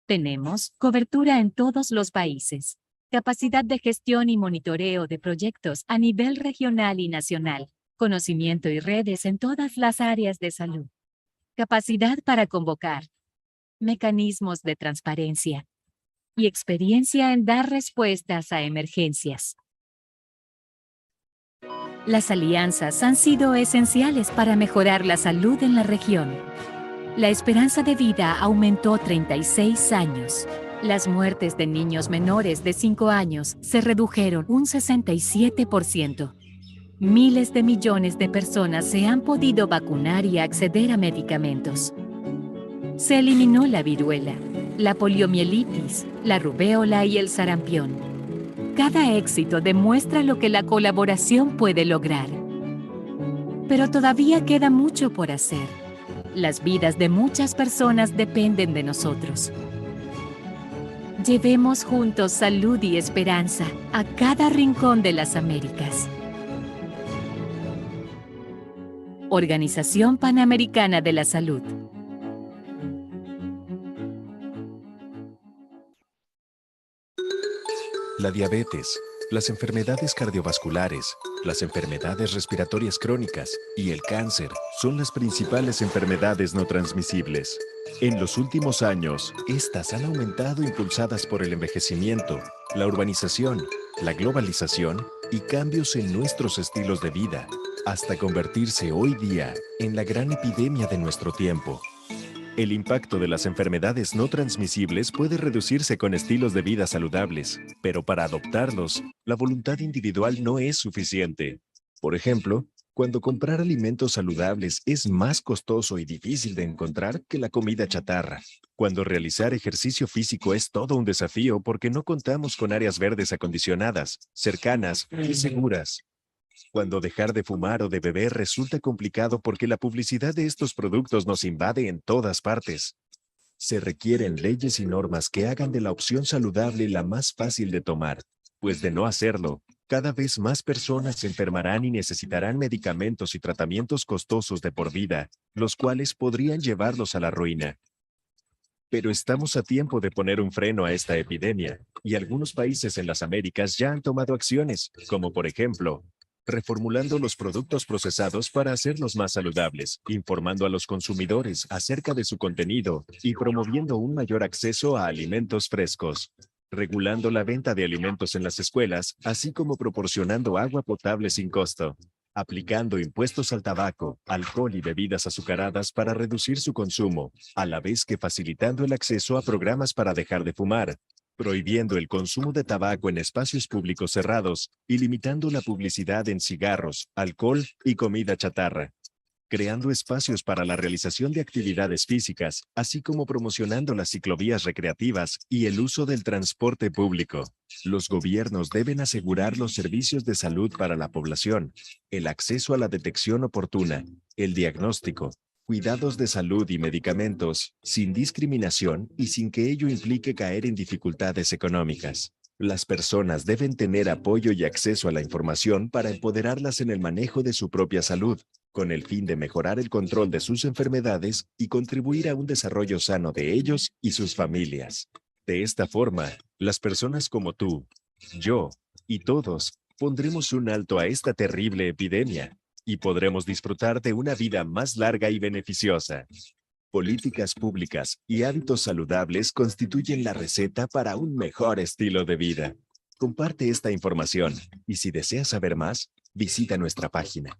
Tenemos cobertura en todos los países, capacidad de gestión y monitoreo de proyectos a nivel regional y nacional, conocimiento y redes en todas las áreas de salud, capacidad para convocar, mecanismos de transparencia y experiencia en dar respuestas a emergencias. Las alianzas han sido esenciales para mejorar la salud en la región. La esperanza de vida aumentó 36 años. Las muertes de niños menores de 5 años se redujeron un 67%. Miles de millones de personas se han podido vacunar y acceder a medicamentos. Se eliminó la viruela, la poliomielitis, la rubéola y el sarampión. Cada éxito demuestra lo que la colaboración puede lograr. Pero todavía queda mucho por hacer. Las vidas de muchas personas dependen de nosotros. Llevemos juntos salud y esperanza a cada rincón de las Américas. Organización Panamericana de la Salud. La diabetes, las enfermedades cardiovasculares, las enfermedades respiratorias crónicas y el cáncer son las principales enfermedades no transmisibles. En los últimos años, estas han aumentado impulsadas por el envejecimiento, la urbanización, la globalización y cambios en nuestros estilos de vida, hasta convertirse hoy día en la gran epidemia de nuestro tiempo. El impacto de las enfermedades no transmisibles puede reducirse con estilos de vida saludables, pero para adoptarlos, la voluntad individual no es suficiente. Por ejemplo, cuando comprar alimentos saludables es más costoso y difícil de encontrar que la comida chatarra. Cuando realizar ejercicio físico es todo un desafío porque no contamos con áreas verdes acondicionadas, cercanas y seguras. Cuando dejar de fumar o de beber resulta complicado porque la publicidad de estos productos nos invade en todas partes. Se requieren leyes y normas que hagan de la opción saludable la más fácil de tomar, pues de no hacerlo, cada vez más personas se enfermarán y necesitarán medicamentos y tratamientos costosos de por vida, los cuales podrían llevarlos a la ruina. Pero estamos a tiempo de poner un freno a esta epidemia, y algunos países en las Américas ya han tomado acciones, como por ejemplo, reformulando los productos procesados para hacerlos más saludables, informando a los consumidores acerca de su contenido y promoviendo un mayor acceso a alimentos frescos, regulando la venta de alimentos en las escuelas, así como proporcionando agua potable sin costo, aplicando impuestos al tabaco, alcohol y bebidas azucaradas para reducir su consumo, a la vez que facilitando el acceso a programas para dejar de fumar, prohibiendo el consumo de tabaco en espacios públicos cerrados y limitando la publicidad en cigarros, alcohol y comida chatarra, creando espacios para la realización de actividades físicas, así como promocionando las ciclovías recreativas y el uso del transporte público. Los gobiernos deben asegurar los servicios de salud para la población, el acceso a la detección oportuna, el diagnóstico, cuidados de salud y medicamentos, sin discriminación y sin que ello implique caer en dificultades económicas. Las personas deben tener apoyo y acceso a la información para empoderarlas en el manejo de su propia salud, con el fin de mejorar el control de sus enfermedades y contribuir a un desarrollo sano de ellos y sus familias. De esta forma, las personas como tú, yo y todos pondremos un alto a esta terrible epidemia y podremos disfrutar de una vida más larga y beneficiosa. Políticas públicas y hábitos saludables constituyen la receta para un mejor estilo de vida. Comparte esta información y si deseas saber más, visita nuestra página.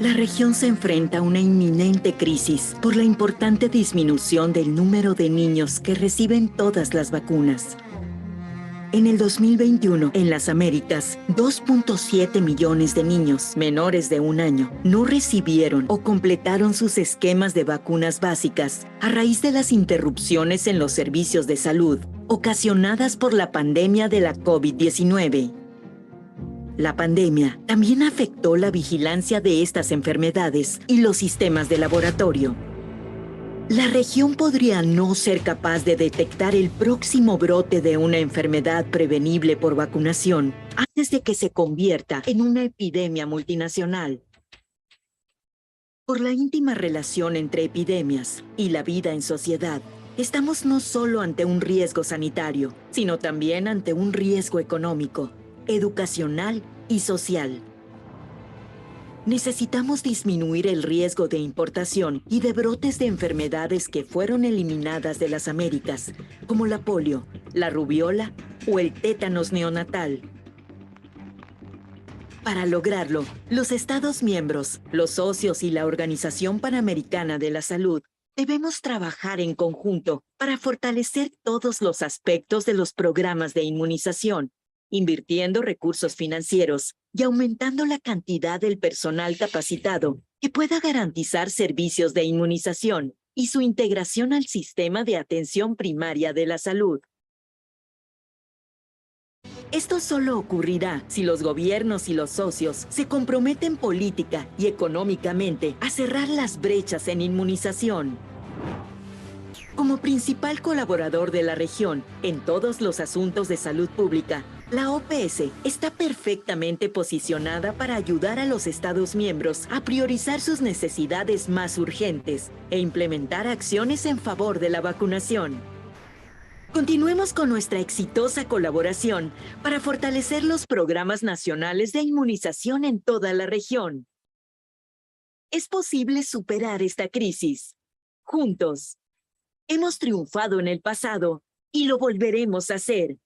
La región se enfrenta a una inminente crisis por la importante disminución del número de niños que reciben todas las vacunas. En el 2021, en las Américas, 2.7 millones de niños menores de 1 año no recibieron o completaron sus esquemas de vacunas básicas a raíz de las interrupciones en los servicios de salud ocasionadas por la pandemia de la COVID-19. La pandemia también afectó la vigilancia de estas enfermedades y los sistemas de laboratorio. La región podría no ser capaz de detectar el próximo brote de una enfermedad prevenible por vacunación antes de que se convierta en una epidemia multinacional. Por la íntima relación entre epidemias y la vida en sociedad, estamos no solo ante un riesgo sanitario, sino también ante un riesgo económico, educacional y social. Necesitamos disminuir el riesgo de importación y de brotes de enfermedades que fueron eliminadas de las Américas, como la polio, la rubiola o el tétanos neonatal. Para lograrlo, los Estados miembros, los socios y la Organización Panamericana de la Salud debemos trabajar en conjunto para fortalecer todos los aspectos de los programas de inmunización, invirtiendo recursos financieros y aumentando la cantidad del personal capacitado que pueda garantizar servicios de inmunización y su integración al sistema de atención primaria de la salud. Esto solo ocurrirá si los gobiernos y los socios se comprometen política y económicamente a cerrar las brechas en inmunización. Como principal colaborador de la región en todos los asuntos de salud pública, la OPS está perfectamente posicionada para ayudar a los Estados miembros a priorizar sus necesidades más urgentes e implementar acciones en favor de la vacunación. Continuemos con nuestra exitosa colaboración para fortalecer los programas nacionales de inmunización en toda la región. Es posible superar esta crisis. Juntos. Hemos triunfado en el pasado y lo volveremos a hacer.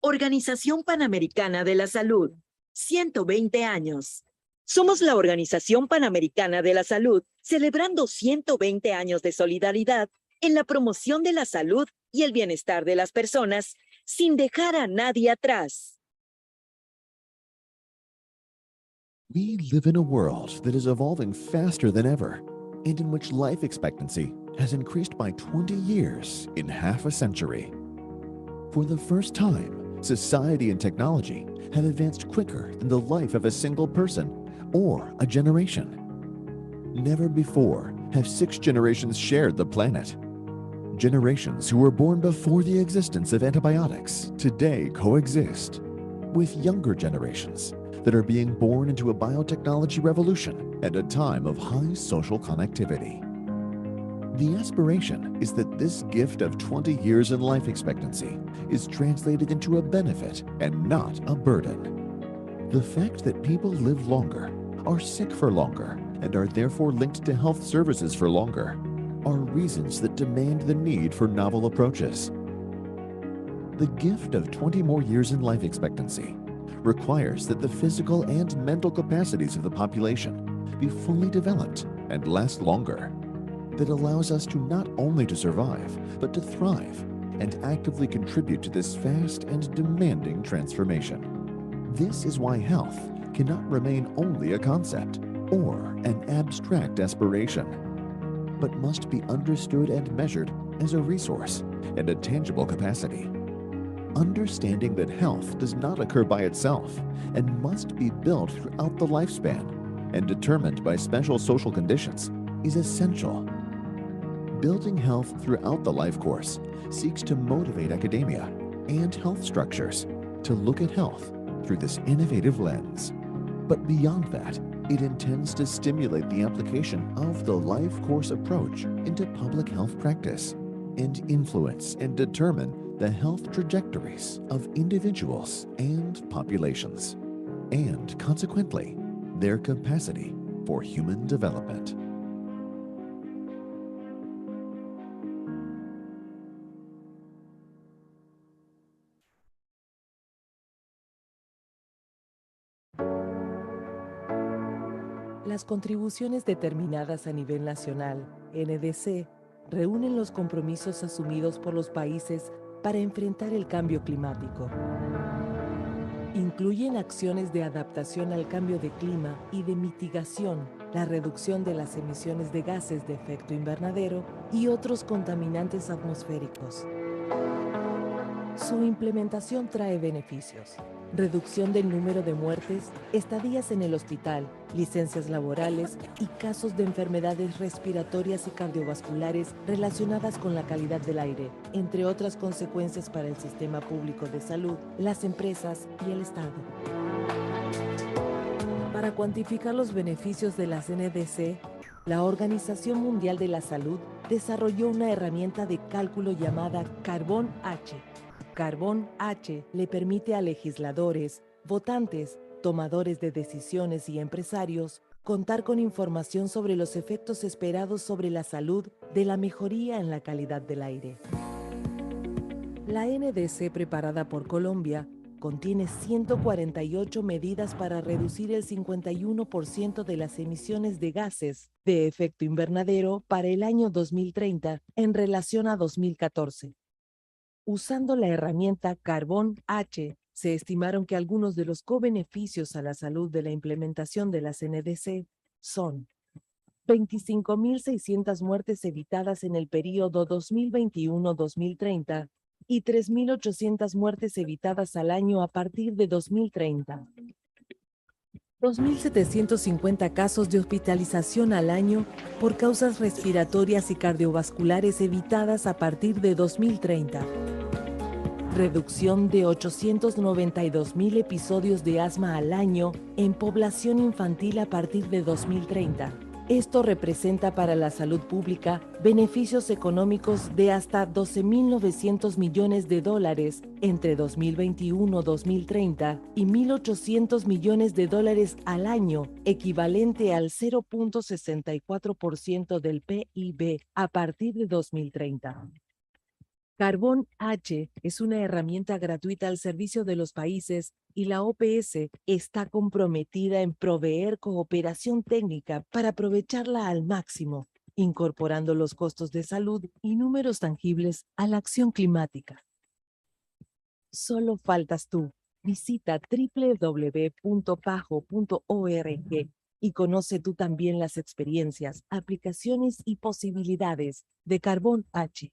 Organización Panamericana de la Salud, 120 años. Somos la Organización Panamericana de la Salud, celebrando 120 años de solidaridad en la promoción de la salud y el bienestar de las personas, sin dejar a nadie atrás. We live in a world that is evolving faster than ever, and in which life expectancy has increased by 20 years in half a century. For the first time, society and technology have advanced quicker than the life of a single person or a generation. Never before have 6 generations shared the planet. Generations who were born before the existence of antibiotics today coexist with younger generations that are being born into a biotechnology revolution at a time of high social connectivity. The aspiration is that this gift of 20 years in life expectancy is translated into a benefit and not a burden. The fact that people live longer, are sick for longer, and are therefore linked to health services for longer are reasons that demand the need for novel approaches. The gift of 20 more years in life expectancy requires that the physical and mental capacities of the population be fully developed and last longer. That allows us to not only to survive, but to thrive and actively contribute to this fast and demanding transformation. This is why health cannot remain only a concept or an abstract aspiration, but must be understood and measured as a resource and a tangible capacity. Understanding that health does not occur by itself and must be built throughout the lifespan and determined by special social conditions is essential. Building health throughout the life course seeks to motivate academia and health structures to look at health through this innovative lens. But beyond that, it intends to stimulate the application of the life course approach into public health practice and influence and determine the health trajectories of individuals and populations, and consequently, their capacity for human development. Las contribuciones determinadas a nivel nacional, NDC, reúnen los compromisos asumidos por los países para enfrentar el cambio climático. Incluyen acciones de adaptación al cambio de clima y de mitigación, la reducción de las emisiones de gases de efecto invernadero y otros contaminantes atmosféricos. Su implementación trae beneficios: reducción del número de muertes, estadías en el hospital, licencias laborales y casos de enfermedades respiratorias y cardiovasculares relacionadas con la calidad del aire, entre otras consecuencias para el sistema público de salud, las empresas y el Estado. Para cuantificar los beneficios de las NDC, la Organización Mundial de la Salud desarrolló una herramienta de cálculo llamada Carbón H. Carbón H le permite a legisladores, votantes, tomadores de decisiones y empresarios contar con información sobre los efectos esperados sobre la salud de la mejoría en la calidad del aire. La NDC preparada por Colombia contiene 148 medidas para reducir el 51% de las emisiones de gases de efecto invernadero para el año 2030 en relación a 2014. Usando la herramienta Carbón H, se estimaron que algunos de los co-beneficios a la salud de la implementación de las NDC son 25.600 muertes evitadas en el período 2021-2030 y 3.800 muertes evitadas al año a partir de 2030. 2.750 casos de hospitalización al año por causas respiratorias y cardiovasculares evitadas a partir de 2030. Reducción de 892.000 episodios de asma al año en población infantil a partir de 2030. Esto representa para la salud pública beneficios económicos de hasta $12.900 millones entre 2021-2030 y $1.800 millones al año, equivalente al 0.64% del PIB a partir de 2030. Carbón H es una herramienta gratuita al servicio de los países y la OPS está comprometida en proveer cooperación técnica para aprovecharla al máximo, incorporando los costos de salud y números tangibles a la acción climática. Solo faltas tú. Visita www.pajo.org y conoce tú también las experiencias, aplicaciones y posibilidades de Carbón H.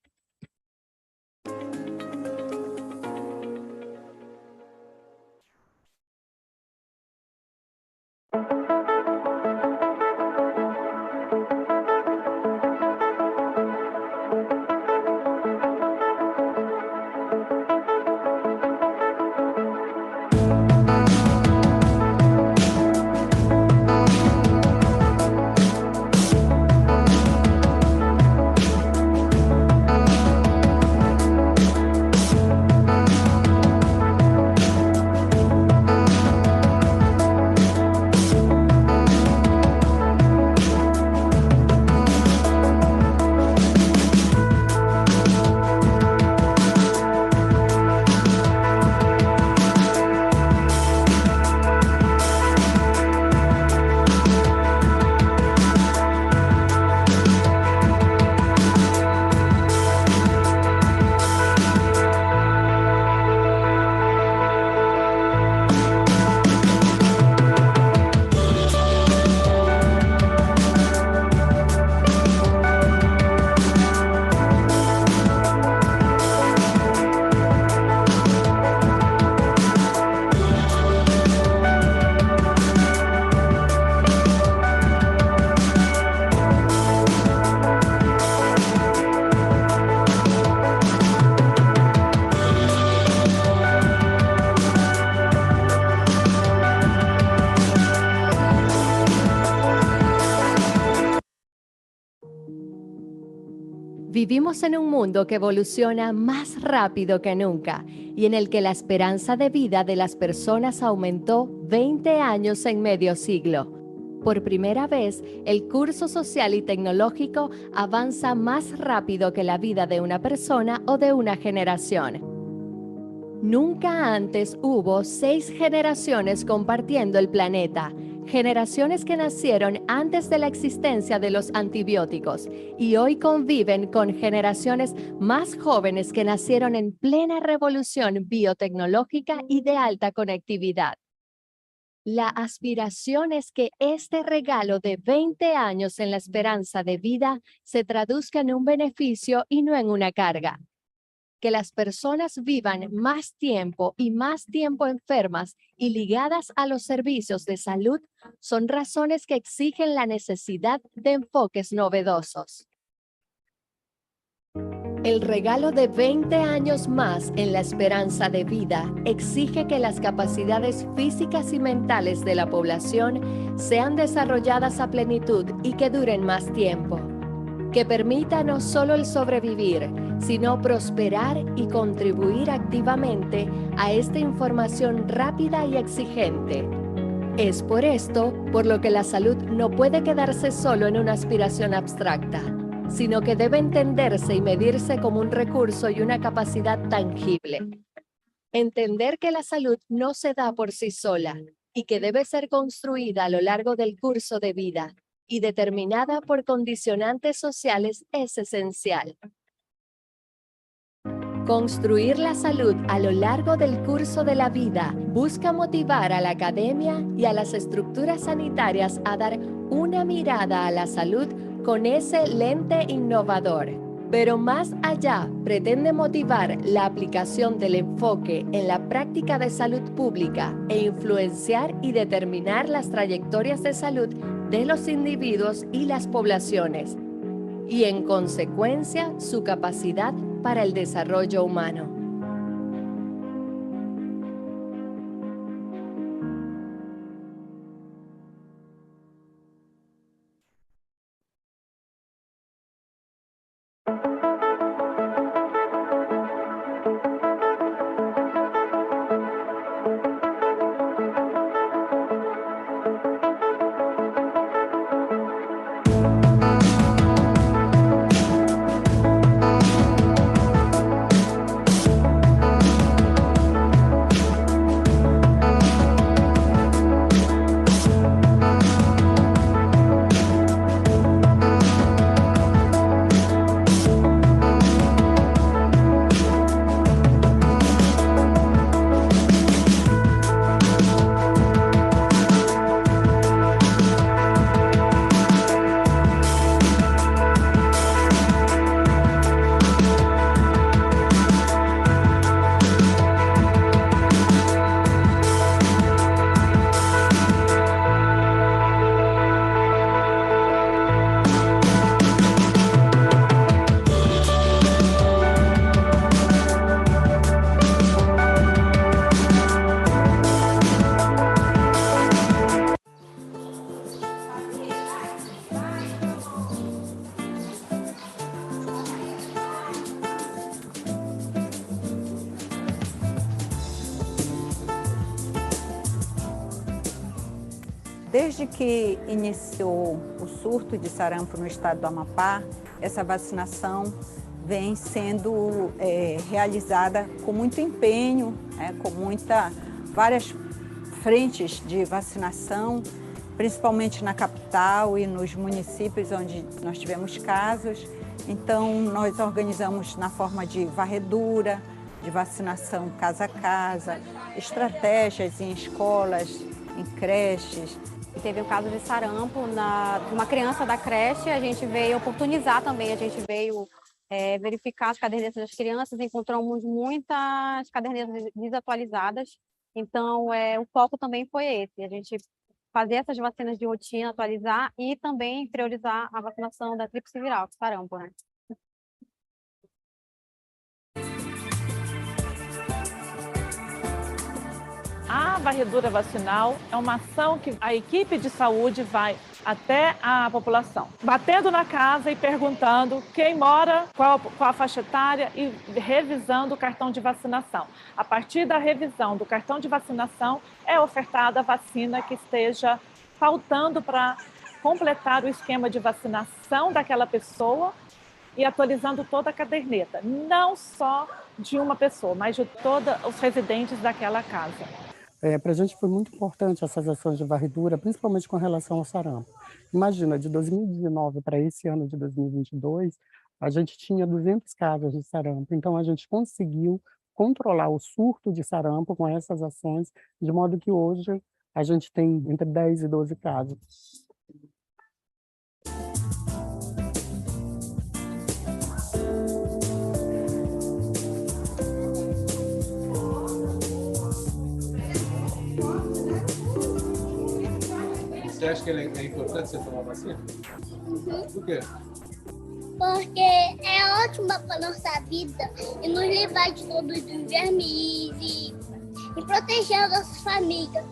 Vivimos en un mundo que evoluciona más rápido que nunca y en el que la esperanza de vida de las personas aumentó 20 años en medio siglo. Por primera vez, el curso social y tecnológico avanza más rápido que la vida de una persona o de una generación. Nunca antes hubo 6 generaciones compartiendo el planeta, generaciones que nacieron antes de la existencia de los antibióticos y hoy conviven con generaciones más jóvenes que nacieron en plena revolución biotecnológica y de alta conectividad. La aspiración es que este regalo de 20 años en la esperanza de vida se traduzca en un beneficio y no en una carga. Que las personas vivan más tiempo y más tiempo enfermas y ligadas a los servicios de salud son razones que exigen la necesidad de enfoques novedosos. El regalo de 20 años más en la esperanza de vida exige que las capacidades físicas y mentales de la población sean desarrolladas a plenitud y que duren más tiempo. Que permita no solo el sobrevivir, sino prosperar y contribuir activamente a esta información rápida y exigente. Es por esto por lo que la salud no puede quedarse solo en una aspiración abstracta, sino que debe entenderse y medirse como un recurso y una capacidad tangible. Entender que la salud no se da por sí sola y que debe ser construida a lo largo del curso de vida y determinada por condicionantes sociales es esencial. Construir la salud a lo largo del curso de la vida busca motivar a la academia y a las estructuras sanitarias a dar una mirada a la salud con ese lente innovador. Pero más allá, pretende motivar la aplicación del enfoque en la práctica de salud pública e influenciar y determinar las trayectorias de salud de los individuos y las poblaciones, y en consecuencia su capacidad para el desarrollo humano. Desde que iniciou o surto de sarampo no estado do Amapá, essa vacinação vem sendo realizada com muito empenho, com várias frentes de vacinação, principalmente na capital e nos municípios onde nós tivemos casos. Então, nós organizamos na forma de varredura, de vacinação casa a casa, estratégias em escolas, em creches. Teve um caso de sarampo de uma criança da creche, a gente veio oportunizar também, a gente veio verificar as cadernetas das crianças, encontramos muitas cadernetas desatualizadas, então o foco também foi esse, a gente fazer essas vacinas de rotina, atualizar e também priorizar a vacinação da tríplice viral, sarampo, né? A varredura vacinal é uma ação que a equipe de saúde vai até a população, batendo na casa e perguntando quem mora, qual a faixa etária e revisando o cartão de vacinação. A partir da revisão do cartão de vacinação é ofertada a vacina que esteja faltando para completar o esquema de vacinação daquela pessoa e atualizando toda a caderneta, não só de uma pessoa, mas de todos os residentes daquela casa. Para a gente foi muito importante essas ações de varredura, principalmente com relação ao sarampo. Imagina, de 2019 para esse ano de 2022, a gente tinha 200 casos de sarampo. Então, a gente conseguiu controlar o surto de sarampo com essas ações, de modo que hoje a gente tem entre 10 e 12 casos. Você acha que é importante você tomar vacina? Por quê? Porque é ótima para nossa vida e nos livrar de todos os vermes e proteger as nossas famílias.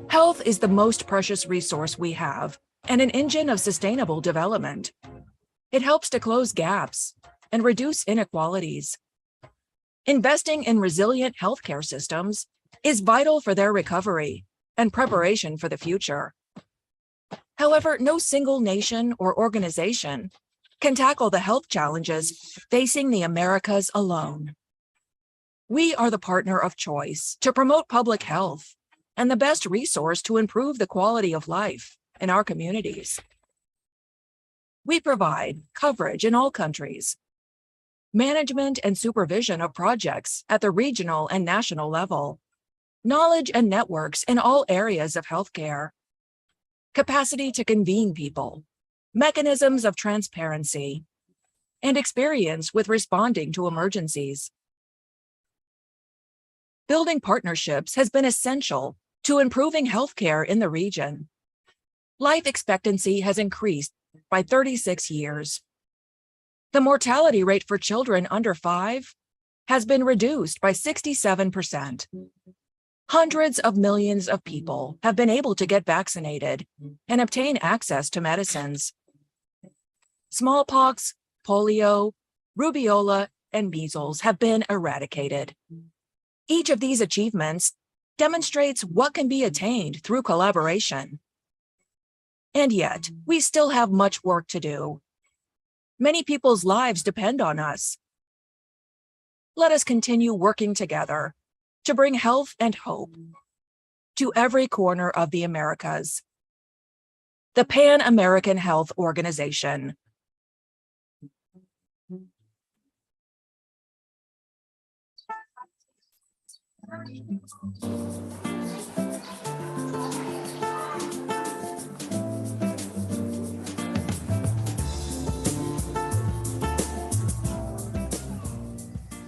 Health is the most precious resource we have and an engine of sustainable development. It helps to close gaps and reduce inequalities. Investing in resilient healthcare systems is vital for their recovery and preparation for the future. However, no single nation or organization can tackle the health challenges facing the Americas alone. We are the partner of choice to promote public health and the best resource to improve the quality of life in our communities. We provide coverage in all countries, management and supervision of projects at the regional and national level, knowledge and networks in all areas of healthcare, capacity to convene people, mechanisms of transparency, and experience with responding to emergencies. Building partnerships has been essential to improving healthcare in the region. Life expectancy has increased by 36 years. The mortality rate for children under 5 has been reduced by 67%. Hundreds of millions of people have been able to get vaccinated and obtain access to medicines. Smallpox, polio, rubeola, and measles have been eradicated. Each of these achievements demonstrates what can be attained through collaboration. And yet, we still have much work to do. Many people's lives depend on us. Let us continue working together to bring health and hope to every corner of the Americas. The Pan American Health Organization.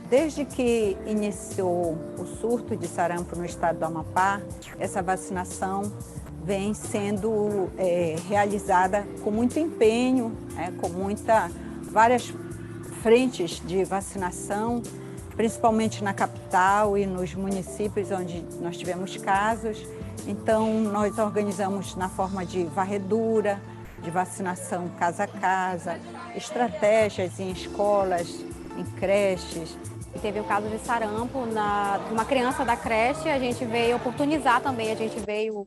Desde que iniciou o surto de sarampo no estado do Amapá, essa vacinação vem sendo realizada com muito empenho, com várias frentes de vacinação, principalmente na capital e nos municípios onde nós tivemos casos. Então, nós organizamos na forma de varredura, de vacinação casa a casa, estratégias em escolas, em creches. Teve o caso de sarampo de uma criança da creche, a gente veio oportunizar também, a gente veio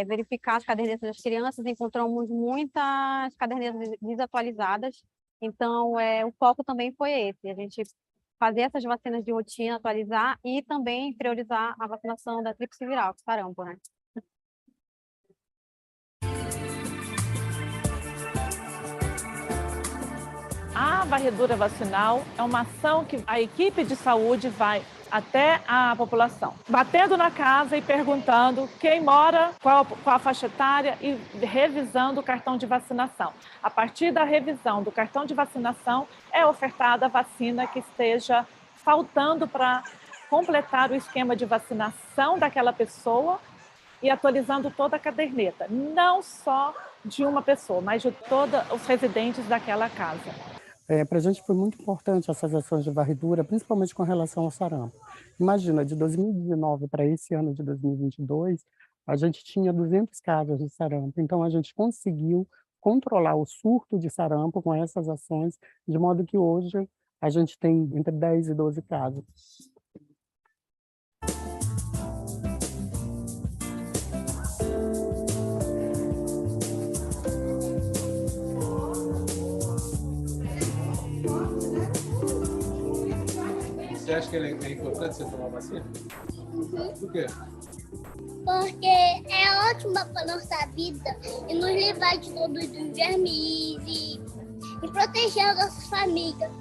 verificar as cadernetas das crianças, encontramos muitas cadernetas desatualizadas, então o foco também foi esse, a gente fazer essas vacinas de rotina, atualizar e também priorizar a vacinação da tríplice viral, sarampo, né? A varredura vacinal é uma ação que a equipe de saúde vai até a população, batendo na casa e perguntando quem mora, qual a faixa etária e revisando o cartão de vacinação. A partir da revisão do cartão de vacinação é ofertada a vacina que esteja faltando para completar o esquema de vacinação daquela pessoa e atualizando toda a caderneta, não só de uma pessoa, mas de todos os residentes daquela casa. Para a gente foi muito importante essas ações de varredura, principalmente com relação ao sarampo. Imagina, de 2019 para esse ano de 2022, a gente tinha 200 casos de sarampo. Então, a gente conseguiu controlar o surto de sarampo com essas ações, de modo que hoje a gente tem entre 10 e 12 casos. Você acha que é importante você tomar vacina? Por quê? Porque é ótima para nossa vida e nos livrar de todos os vermes e proteger as nossas famílias.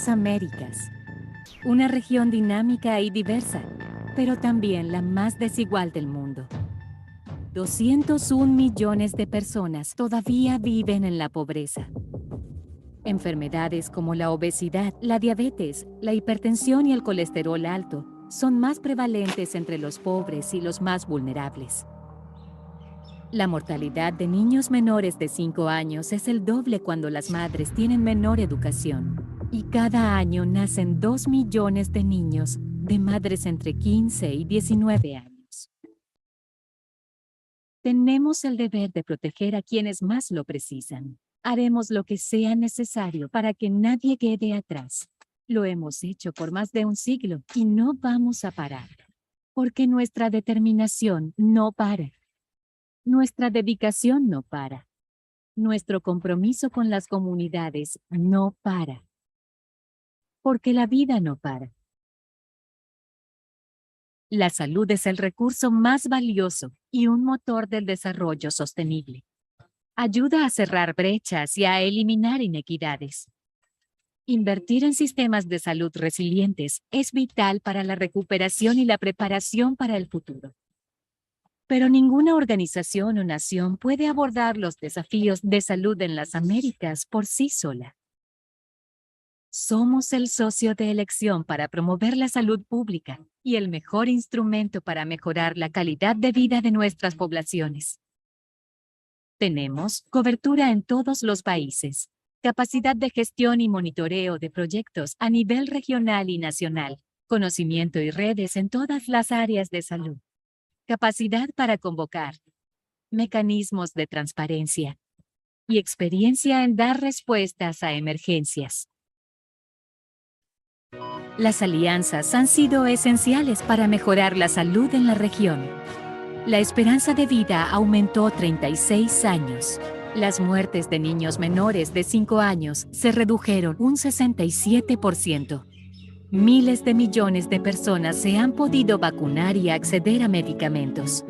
las Américas, una región dinámica y diversa, pero también la más desigual del mundo. 201 millones de personas todavía viven en la pobreza. Enfermedades como la obesidad, la diabetes, la hipertensión y el colesterol alto son más prevalentes entre los pobres y los más vulnerables. La mortalidad de niños menores de 5 años es el doble cuando las madres tienen menor educación. Y cada año nacen 2 millones de niños de madres entre 15 y 19 años. Tenemos el deber de proteger a quienes más lo precisan. Haremos lo que sea necesario para que nadie quede atrás. Lo hemos hecho por más de un siglo y no vamos a parar. Porque nuestra determinación no para. Nuestra dedicación no para. Nuestro compromiso con las comunidades no para. Porque la vida no para. La salud es el recurso más valioso y un motor del desarrollo sostenible. Ayuda a cerrar brechas y a eliminar inequidades. Invertir en sistemas de salud resilientes es vital para la recuperación y la preparación para el futuro. Pero ninguna organización o nación puede abordar los desafíos de salud en las Américas por sí sola. Somos el socio de elección para promover la salud pública y el mejor instrumento para mejorar la calidad de vida de nuestras poblaciones. Tenemos cobertura en todos los países, capacidad de gestión y monitoreo de proyectos a nivel regional y nacional, conocimiento y redes en todas las áreas de salud, capacidad para convocar, mecanismos de transparencia y experiencia en dar respuestas a emergencias. Las alianzas han sido esenciales para mejorar la salud en la región. La esperanza de vida aumentó 36 años. Las muertes de niños menores de 5 años se redujeron un 67%. Miles de millones de personas se han podido vacunar y acceder a medicamentos.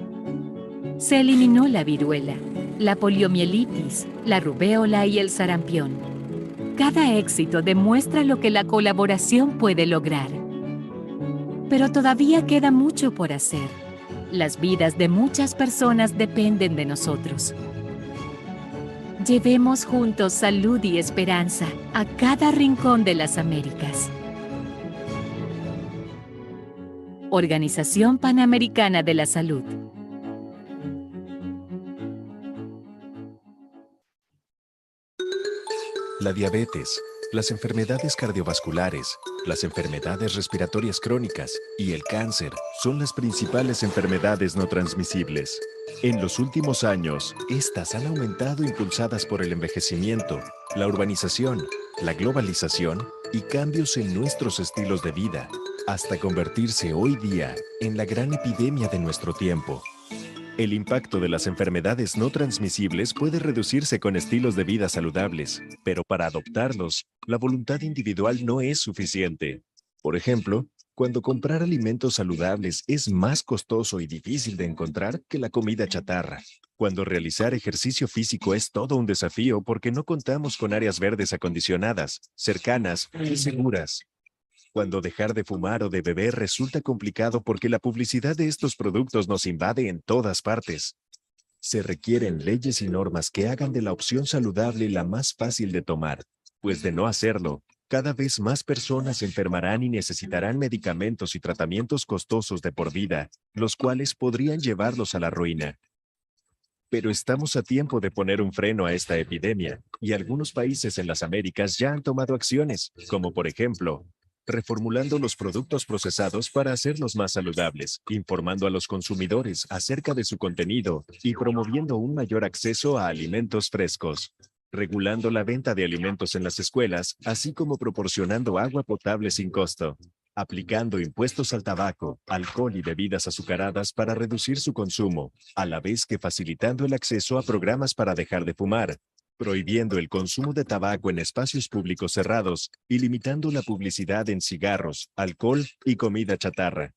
Se eliminó la viruela, la poliomielitis, la rubéola y el sarampión. Cada éxito demuestra lo que la colaboración puede lograr. Pero todavía queda mucho por hacer. Las vidas de muchas personas dependen de nosotros. Llevemos juntos salud y esperanza a cada rincón de las Américas. Organización Panamericana de la Salud. La diabetes, las enfermedades cardiovasculares, las enfermedades respiratorias crónicas y el cáncer son las principales enfermedades no transmisibles. En los últimos años, estas han aumentado impulsadas por el envejecimiento, la urbanización, la globalización y cambios en nuestros estilos de vida, hasta convertirse hoy día en la gran epidemia de nuestro tiempo. El impacto de las enfermedades no transmisibles puede reducirse con estilos de vida saludables, pero para adoptarlos, la voluntad individual no es suficiente. Por ejemplo, cuando comprar alimentos saludables es más costoso y difícil de encontrar que la comida chatarra. Cuando realizar ejercicio físico es todo un desafío porque no contamos con áreas verdes acondicionadas, cercanas y seguras. Cuando dejar de fumar o de beber resulta complicado porque la publicidad de estos productos nos invade en todas partes. Se requieren leyes y normas que hagan de la opción saludable la más fácil de tomar, pues de no hacerlo, cada vez más personas se enfermarán y necesitarán medicamentos y tratamientos costosos de por vida, los cuales podrían llevarlos a la ruina. Pero estamos a tiempo de poner un freno a esta epidemia, y algunos países en las Américas ya han tomado acciones, como por ejemplo, reformulando los productos procesados para hacerlos más saludables, informando a los consumidores acerca de su contenido y promoviendo un mayor acceso a alimentos frescos, regulando la venta de alimentos en las escuelas, así como proporcionando agua potable sin costo, aplicando impuestos al tabaco, alcohol y bebidas azucaradas para reducir su consumo, a la vez que facilitando el acceso a programas para dejar de fumar, prohibiendo el consumo de tabaco en espacios públicos cerrados y limitando la publicidad en cigarros, alcohol y comida chatarra,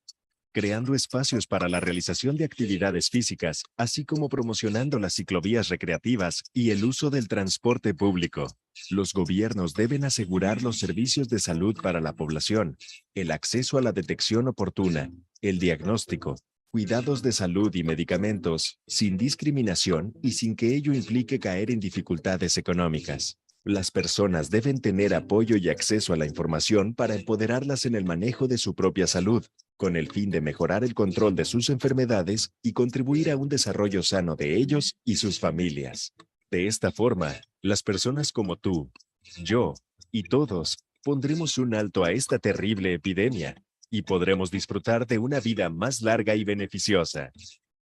creando espacios para la realización de actividades físicas, así como promocionando las ciclovías recreativas y el uso del transporte público. Los gobiernos deben asegurar los servicios de salud para la población, el acceso a la detección oportuna, el diagnóstico, cuidados de salud y medicamentos, sin discriminación y sin que ello implique caer en dificultades económicas. Las personas deben tener apoyo y acceso a la información para empoderarlas en el manejo de su propia salud, con el fin de mejorar el control de sus enfermedades y contribuir a un desarrollo sano de ellos y sus familias. De esta forma, las personas como tú, yo y todos pondremos un alto a esta terrible epidemia y podremos disfrutar de una vida más larga y beneficiosa.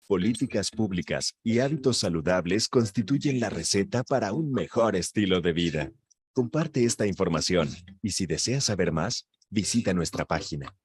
Políticas públicas y hábitos saludables constituyen la receta para un mejor estilo de vida. Comparte esta información y si deseas saber más, visita nuestra página.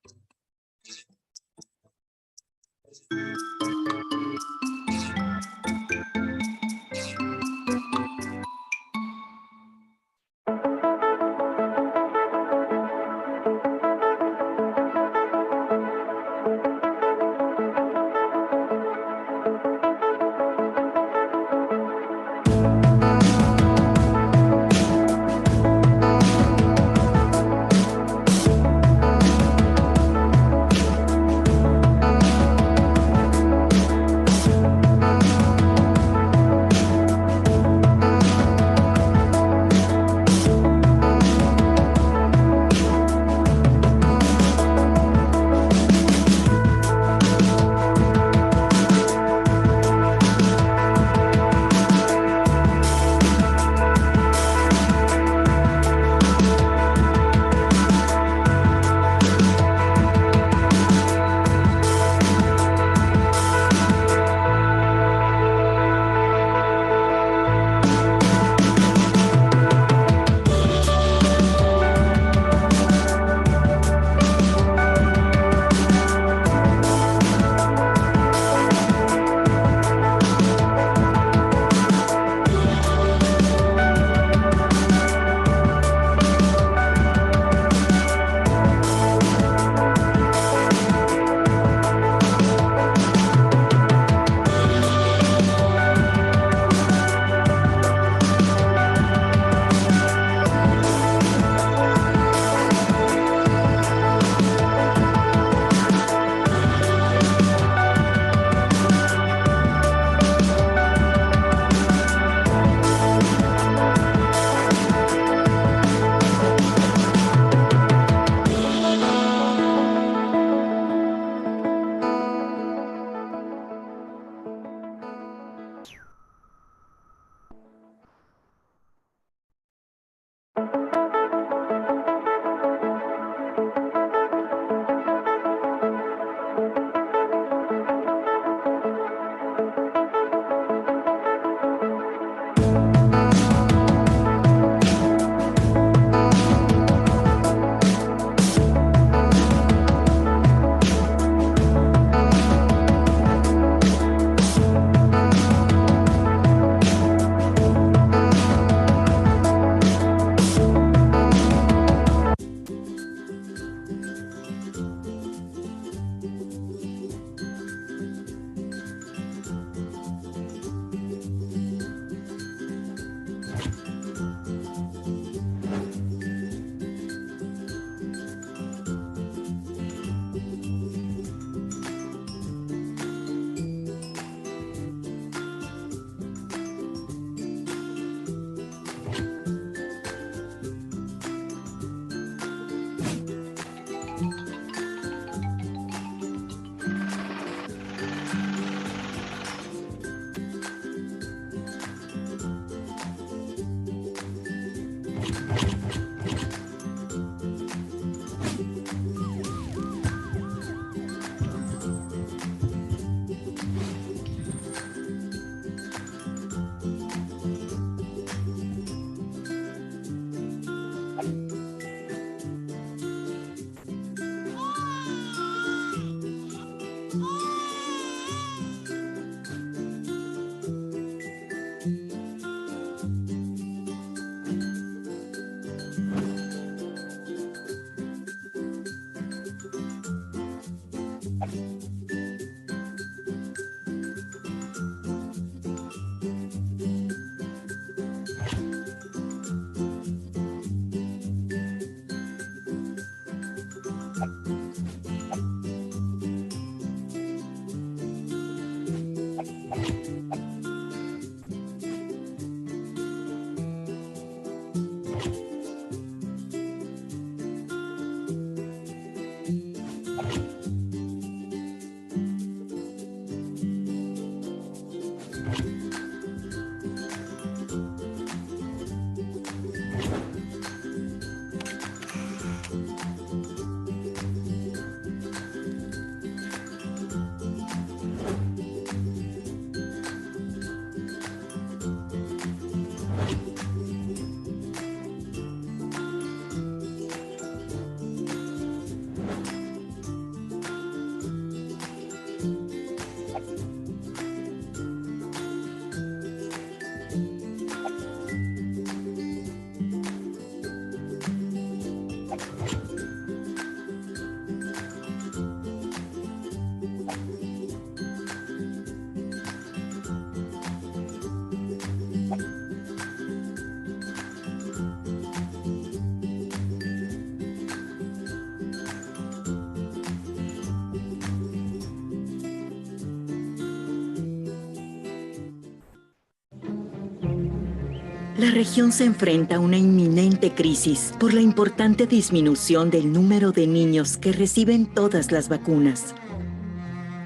La región se enfrenta a una inminente crisis por la importante disminución del número de niños que reciben todas las vacunas.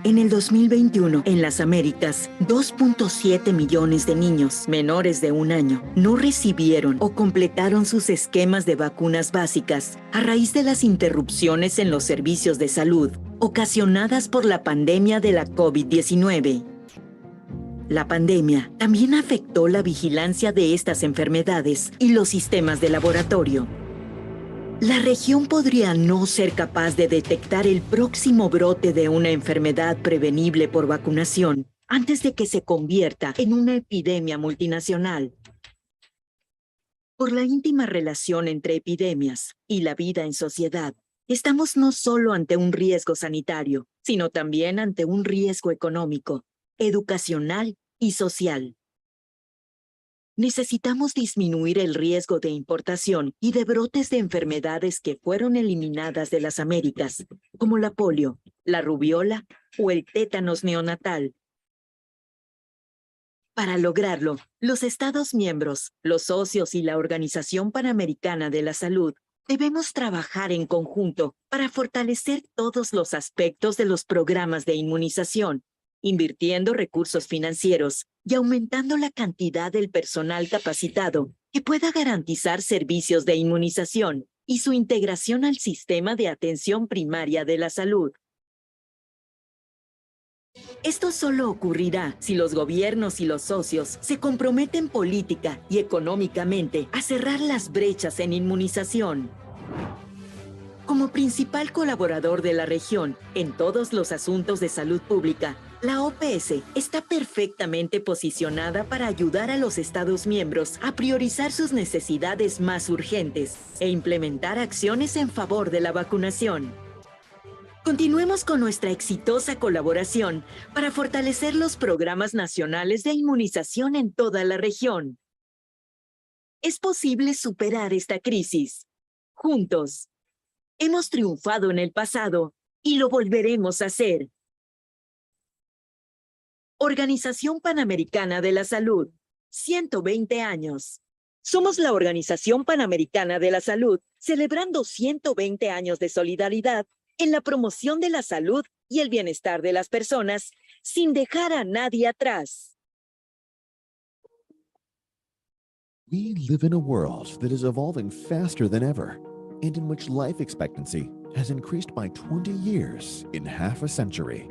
En el 2021, en las Américas, 2.7 millones de niños menores de 1 año no recibieron o completaron sus esquemas de vacunas básicas a raíz de las interrupciones en los servicios de salud ocasionadas por la pandemia de la COVID-19. La pandemia también afectó la vigilancia de estas enfermedades y los sistemas de laboratorio. La región podría no ser capaz de detectar el próximo brote de una enfermedad prevenible por vacunación antes de que se convierta en una epidemia multinacional. Por la íntima relación entre epidemias y la vida en sociedad, estamos no solo ante un riesgo sanitario, sino también ante un riesgo económico, educacional y social. Necesitamos disminuir el riesgo de importación y de brotes de enfermedades que fueron eliminadas de las Américas, como la polio, la rubiola o el tétanos neonatal. Para lograrlo, los Estados miembros, los socios y la Organización Panamericana de la Salud debemos trabajar en conjunto para fortalecer todos los aspectos de los programas de inmunización, invirtiendo recursos financieros y aumentando la cantidad del personal capacitado que pueda garantizar servicios de inmunización y su integración al sistema de atención primaria de la salud. Esto solo ocurrirá si los gobiernos y los socios se comprometen política y económicamente a cerrar las brechas en inmunización. Como principal colaborador de la región en todos los asuntos de salud pública, la OPS está perfectamente posicionada para ayudar a los Estados miembros a priorizar sus necesidades más urgentes e implementar acciones en favor de la vacunación. Continuemos con nuestra exitosa colaboración para fortalecer los programas nacionales de inmunización en toda la región. Es posible superar esta crisis. Juntos. Hemos triunfado en el pasado y lo volveremos a hacer. Organización Panamericana de la Salud, 120 años. Somos la Organización Panamericana de la Salud, celebrando 120 años de solidaridad en la promoción de la salud y el bienestar de las personas, sin dejar a nadie atrás. We live in a world that is evolving faster than ever, and in which life expectancy has increased by 20 years in half a century.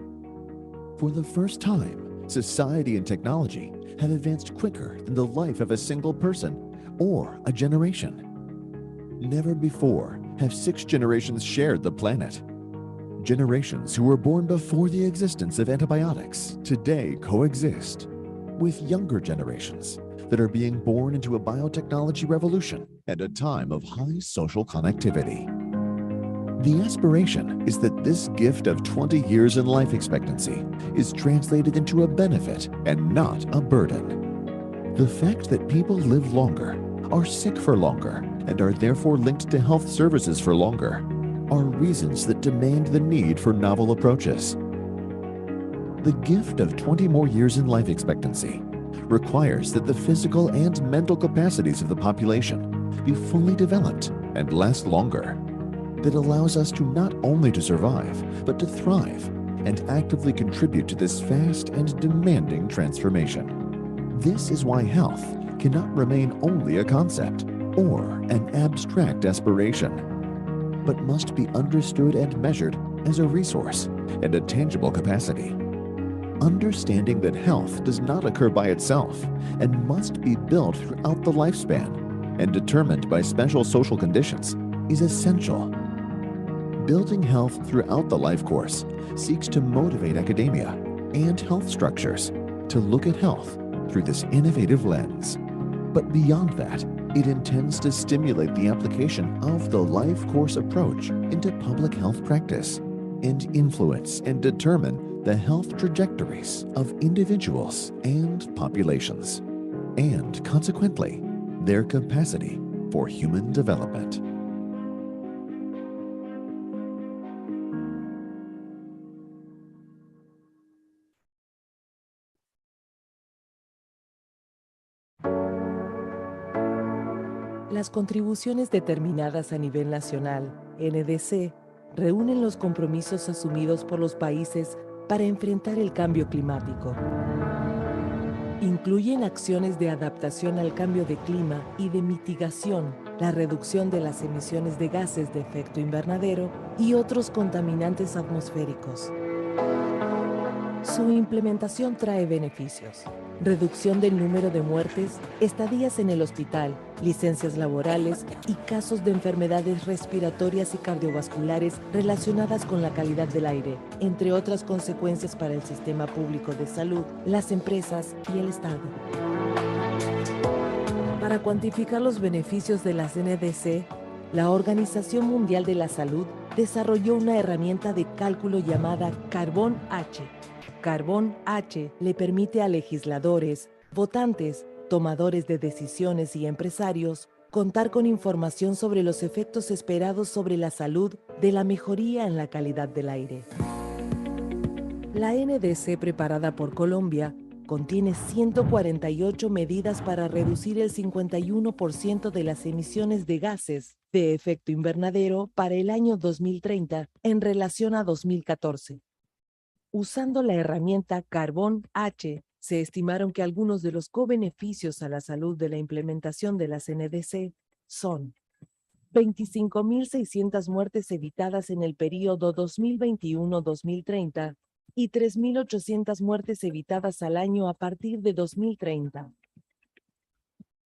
For the first time, society and technology have advanced quicker than the life of a single person or a generation. Never before have 6 generations shared the planet. Generations who were born before the existence of antibiotics today coexist with younger generations that are being born into a biotechnology revolution at a time of high social connectivity. The aspiration is that this gift of 20 years in life expectancy is translated into a benefit and not a burden. The fact that people live longer, are sick for longer, and are therefore linked to health services for longer are reasons that demand the need for novel approaches. The gift of 20 more years in life expectancy requires that the physical and mental capacities of the population be fully developed and last longer. That allows us to not only to survive, but to thrive and actively contribute to this fast and demanding transformation. This is why health cannot remain only a concept or an abstract aspiration, but must be understood and measured as a resource and a tangible capacity. Understanding that health does not occur by itself and must be built throughout the lifespan and determined by special social conditions is essential. Building health throughout the life course seeks to motivate academia and health structures to look at health through this innovative lens. But beyond that, it intends to stimulate the application of the life course approach into public health practice and influence and determine the health trajectories of individuals and populations, and consequently, their capacity for human development. Las contribuciones determinadas a nivel nacional, NDC, reúnen los compromisos asumidos por los países para enfrentar el cambio climático. Incluyen acciones de adaptación al cambio de clima y de mitigación, la reducción de las emisiones de gases de efecto invernadero y otros contaminantes atmosféricos. Su implementación trae beneficios: reducción del número de muertes, estadías en el hospital, licencias laborales y casos de enfermedades respiratorias y cardiovasculares relacionadas con la calidad del aire, entre otras consecuencias para el sistema público de salud, las empresas y el Estado. Para cuantificar los beneficios de las NDC, la Organización Mundial de la Salud desarrolló una herramienta de cálculo llamada Carbón H. Carbón H le permite a legisladores, votantes, tomadores de decisiones y empresarios contar con información sobre los efectos esperados sobre la salud de la mejoría en la calidad del aire. La NDC preparada por Colombia contiene 148 medidas para reducir el 51% de las emisiones de gases de efecto invernadero para el año 2030 en relación a 2014. Usando la herramienta Carbón H, se estimaron que algunos de los co-beneficios a la salud de la implementación de las NDC son 25.600 muertes evitadas en el período 2021-2030 y 3.800 muertes evitadas al año a partir de 2030.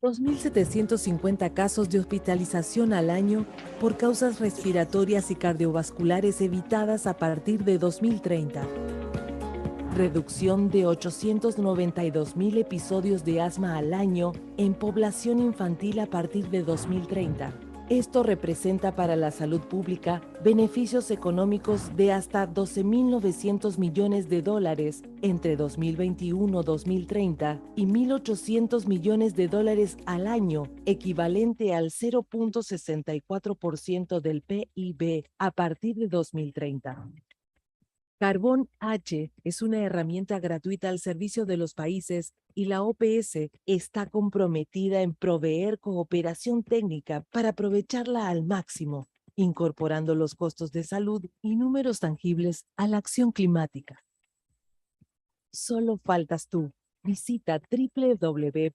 2.750 casos de hospitalización al año por causas respiratorias y cardiovasculares evitadas a partir de 2030. Reducción de 892.000 episodios de asma al año en población infantil a partir de 2030. Esto representa para la salud pública beneficios económicos de hasta $12.900 millones entre 2021-2030 y $1.800 millones al año, equivalente al 0.64% del PIB a partir de 2030. Carbón H es una herramienta gratuita al servicio de los países y la OPS está comprometida en proveer cooperación técnica para aprovecharla al máximo, incorporando los costos de salud y números tangibles a la acción climática. Solo faltas tú. Visita www.pajo.org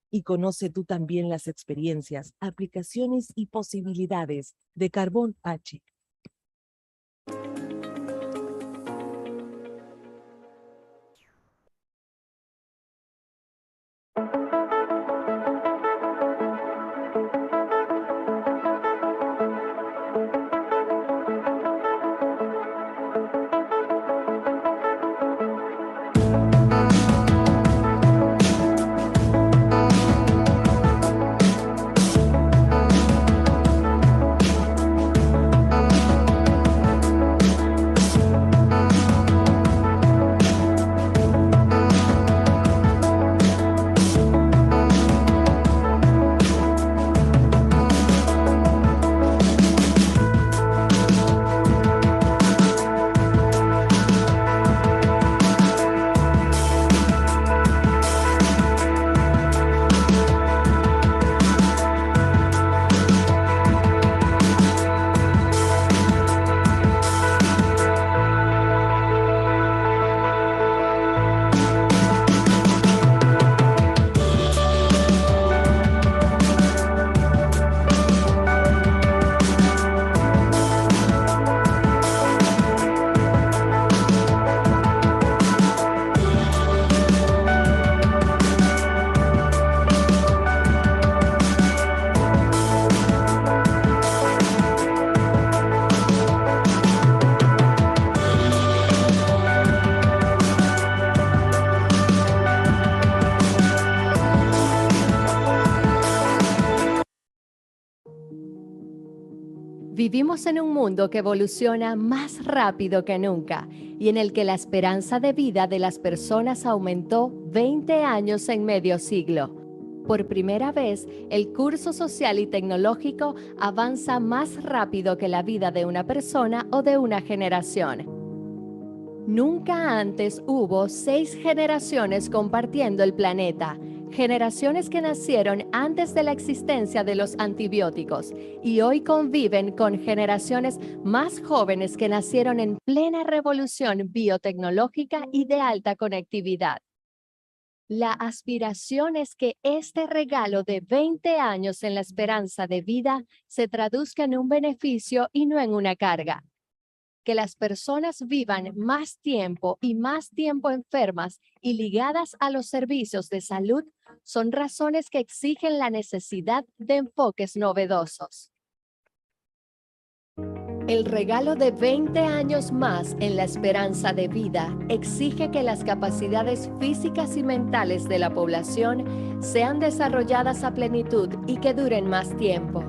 y conoce tú también las experiencias, aplicaciones y posibilidades de Carbón H. Vivimos en un mundo que evoluciona más rápido que nunca y en el que la esperanza de vida de las personas aumentó 20 años en medio siglo. Por primera vez, el curso social y tecnológico avanza más rápido que la vida de una persona o de una generación. Nunca antes hubo 6 generaciones compartiendo el planeta, generaciones que nacieron antes de la existencia de los antibióticos y hoy conviven con generaciones más jóvenes que nacieron en plena revolución biotecnológica y de alta conectividad. La aspiración es que este regalo de 20 años en la esperanza de vida se traduzca en un beneficio y no en una carga. Que las personas vivan más tiempo y más tiempo enfermas y ligadas a los servicios de salud son razones que exigen la necesidad de enfoques novedosos. El regalo de 20 años más en la esperanza de vida exige que las capacidades físicas y mentales de la población sean desarrolladas a plenitud y que duren más tiempo.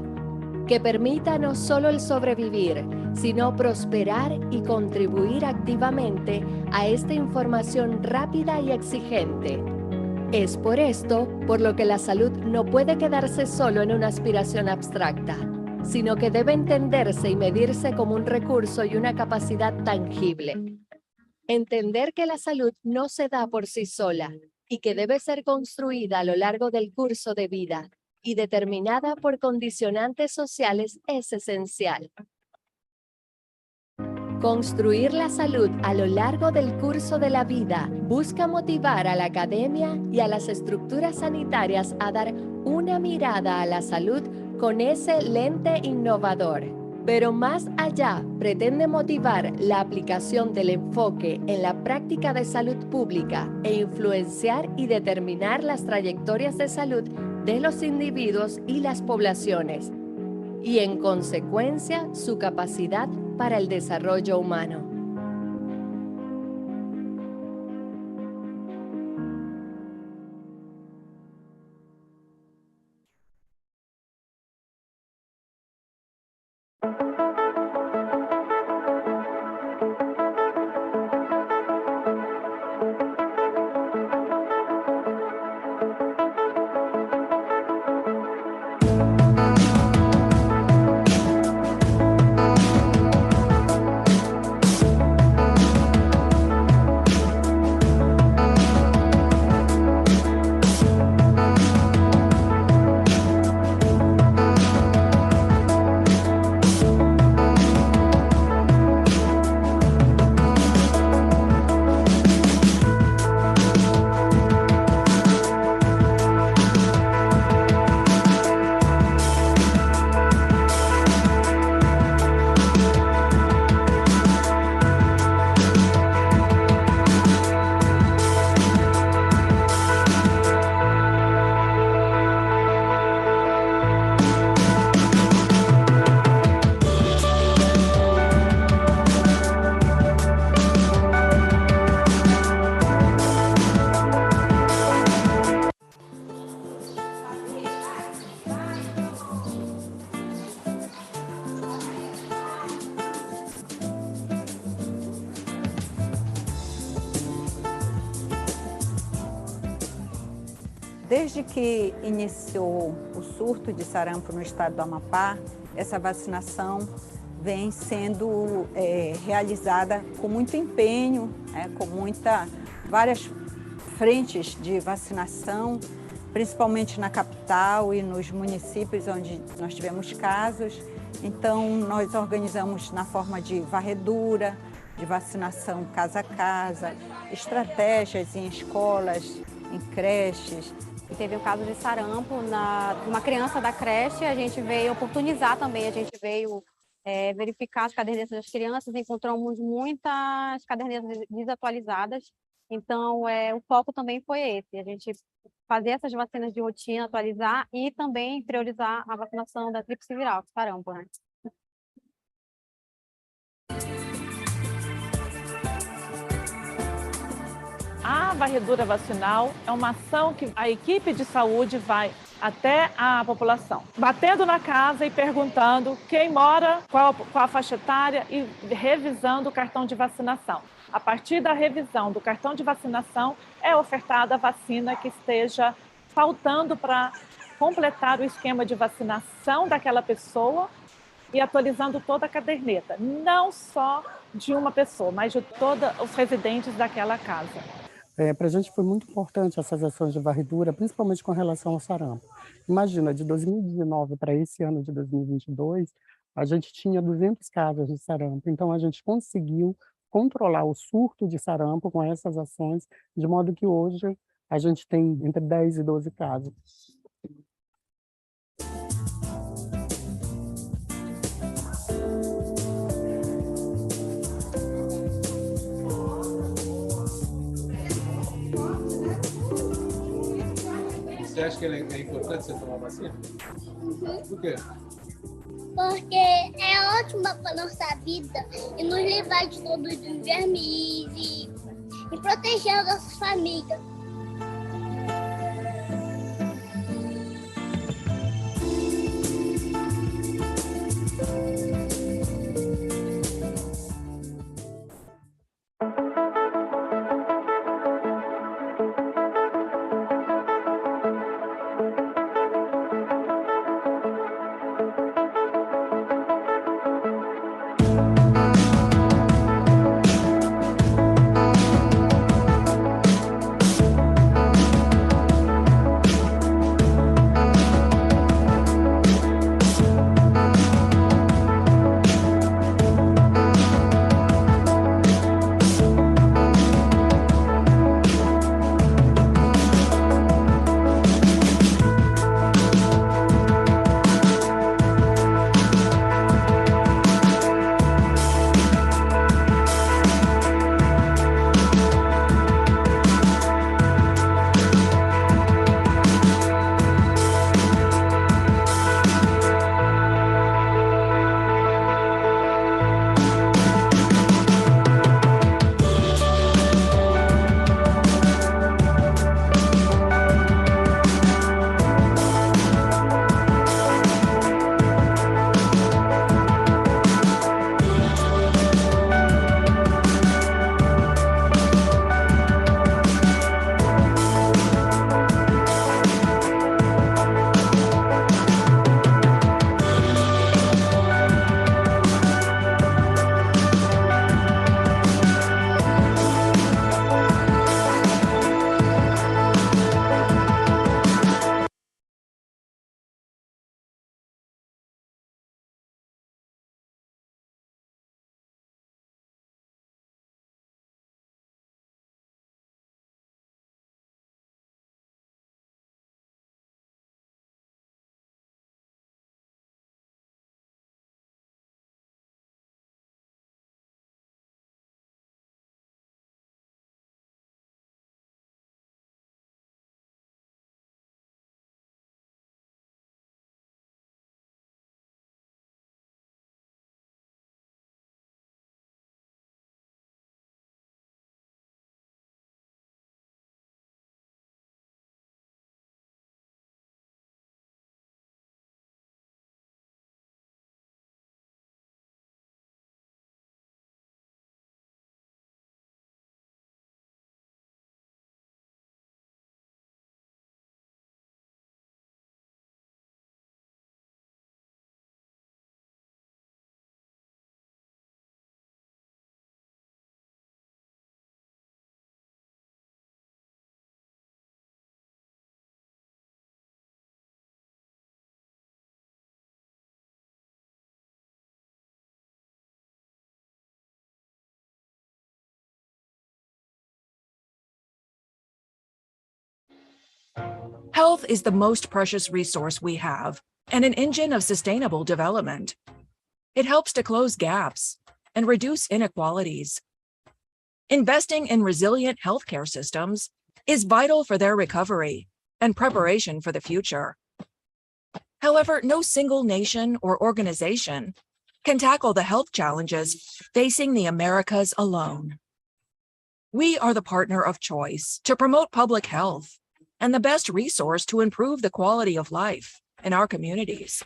Que permita no solo el sobrevivir, sino prosperar y contribuir activamente a esta información rápida y exigente. Es por esto por lo que la salud no puede quedarse solo en una aspiración abstracta, sino que debe entenderse y medirse como un recurso y una capacidad tangible. Entender que la salud no se da por sí sola y que debe ser construida a lo largo del curso de vida y determinada por condicionantes sociales es esencial. Construir la salud a lo largo del curso de la vida busca motivar a la academia y a las estructuras sanitarias a dar una mirada a la salud con ese lente innovador. Pero más allá, pretende motivar la aplicación del enfoque en la práctica de salud pública e influenciar y determinar las trayectorias de salud de los individuos y las poblaciones, y en consecuencia su capacidad para el desarrollo humano. Desde que iniciou o surto de sarampo no estado do Amapá, essa vacinação vem sendo realizada com muito empenho, com várias frentes de vacinação, principalmente na capital e nos municípios onde nós tivemos casos. Então, nós organizamos na forma de varredura, de vacinação casa a casa, estratégias em escolas, em creches. Teve o caso de sarampo uma criança da creche, a gente veio oportunizar também, a gente veio verificar as cadernetas das crianças, encontramos muitas cadernetas desatualizadas, então o foco também foi esse, a gente fazer essas vacinas de rotina, atualizar e também priorizar a vacinação da tríplice viral, sarampo, né? A varredura vacinal é uma ação que a equipe de saúde vai até a população, batendo na casa e perguntando quem mora, qual a faixa etária e revisando o cartão de vacinação. A partir da revisão do cartão de vacinação é ofertada a vacina que esteja faltando para completar o esquema de vacinação daquela pessoa e atualizando toda a caderneta, não só de uma pessoa, mas de todos os residentes daquela casa. Para a gente foi muito importante essas ações de varredura, principalmente com relação ao sarampo. Imagina, de 2019 para esse ano de 2022, a gente tinha 200 casos de sarampo. Então, a gente conseguiu controlar o surto de sarampo com essas ações, de modo que hoje a gente tem entre 10 e 12 casos. Você acha que é importante você tomar vacina? Por quê? Porque é ótima para nossa vida e nos livrar de todos os vermes e proteger as nossas famílias. Health is the most precious resource we have and an engine of sustainable development. It helps to close gaps and reduce inequalities. Investing in resilient healthcare systems is vital for their recovery and preparation for the future. However, no single nation or organization can tackle the health challenges facing the Americas alone. We are the partner of choice to promote public health and the best resource to improve the quality of life in our communities.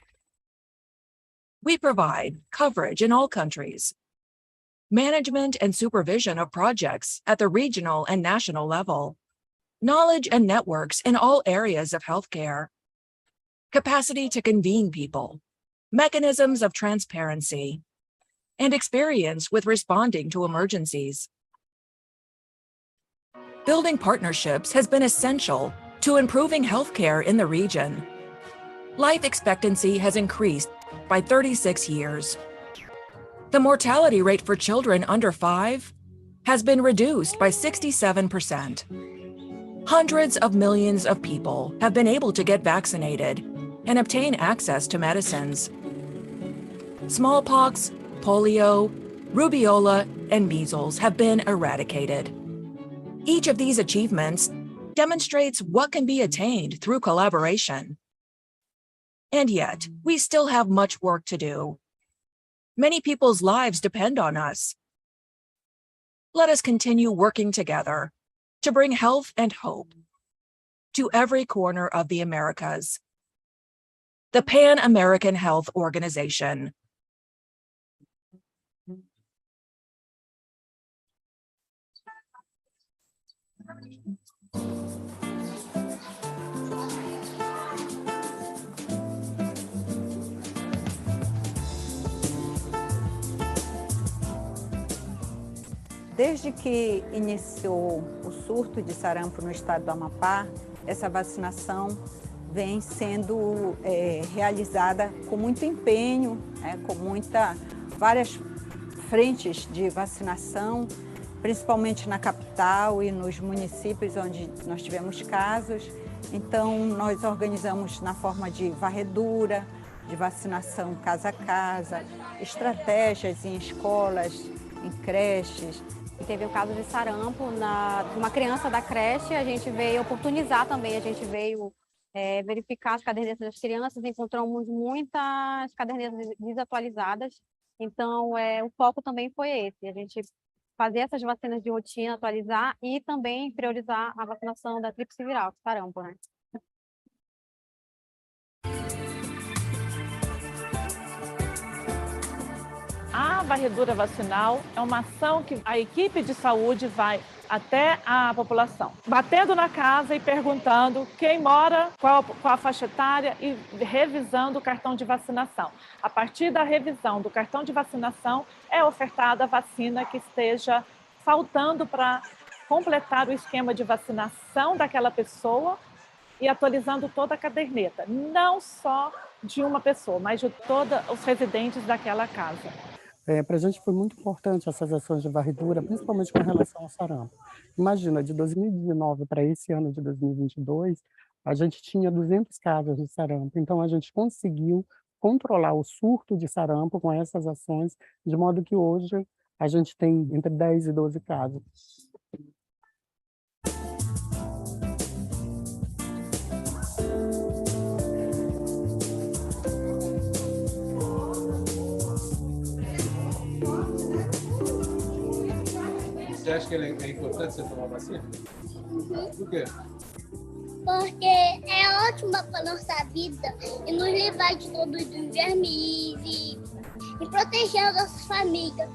We provide coverage in all countries, management and supervision of projects at the regional and national level, knowledge and networks in all areas of healthcare, capacity to convene people, mechanisms of transparency, and experience with responding to emergencies. Building partnerships has been essential to improving healthcare in the region. Life expectancy has increased by 36 years. The mortality rate for children under 5 has been reduced by 67%. Hundreds of millions of people have been able to get vaccinated and obtain access to medicines. Smallpox, polio, rubeola, and measles have been eradicated. Each of these achievements demonstrates what can be attained through collaboration. And yet, we still have much work to do. Many people's lives depend on us. Let us continue working together to bring health and hope to every corner of the Americas. The Pan American Health Organization. Desde que iniciou o surto de sarampo no estado do Amapá, essa vacinação vem sendo realizada com muito empenho, com várias frentes de vacinação, principalmente na capital e nos municípios onde nós tivemos casos. Então, nós organizamos na forma de varredura, de vacinação casa a casa, estratégias em escolas, em creches. Teve o caso de sarampo de uma criança da creche, a gente veio oportunizar também, a gente veio verificar as cadernetas das crianças, encontramos muitas cadernetas desatualizadas, então o foco também foi esse, a gente fazer essas vacinas de rotina, atualizar e também priorizar a vacinação da tríplice viral, sarampo, né? A varredura vacinal é uma ação que a equipe de saúde vai até a população, batendo na casa e perguntando quem mora, qual a faixa etária e revisando o cartão de vacinação. A partir da revisão do cartão de vacinação é ofertada a vacina que esteja faltando para completar o esquema de vacinação daquela pessoa e atualizando toda a caderneta, não só de uma pessoa, mas de todos os residentes daquela casa. Para a gente foi muito importante essas ações de varredura, principalmente com relação ao sarampo. Imagina, de 2019 para esse ano de 2022, a gente tinha 200 casos de sarampo. Então, a gente conseguiu controlar o surto de sarampo com essas ações, de modo que hoje a gente tem entre 10 e 12 casos. Você acha que é importante você tomar vacina? Por quê? Porque é ótima para nossa vida e nos livrar de todos os vermes e proteger as nossas famílias.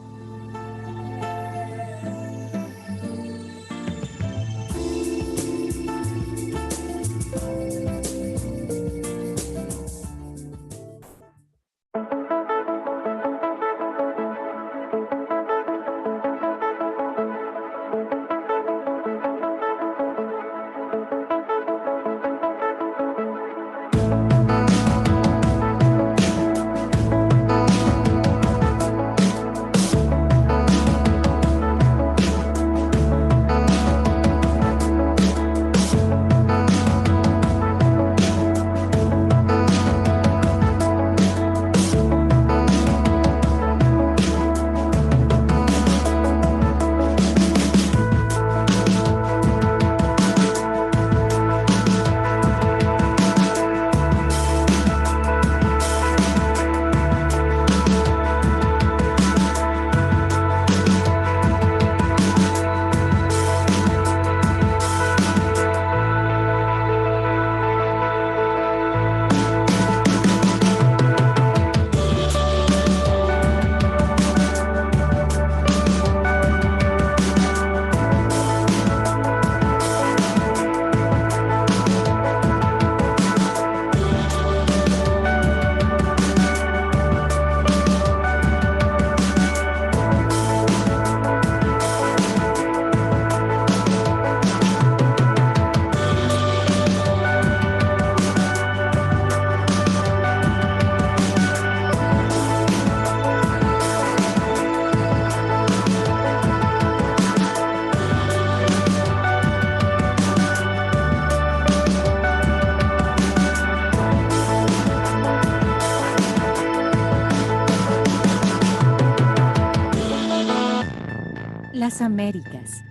Las Américas.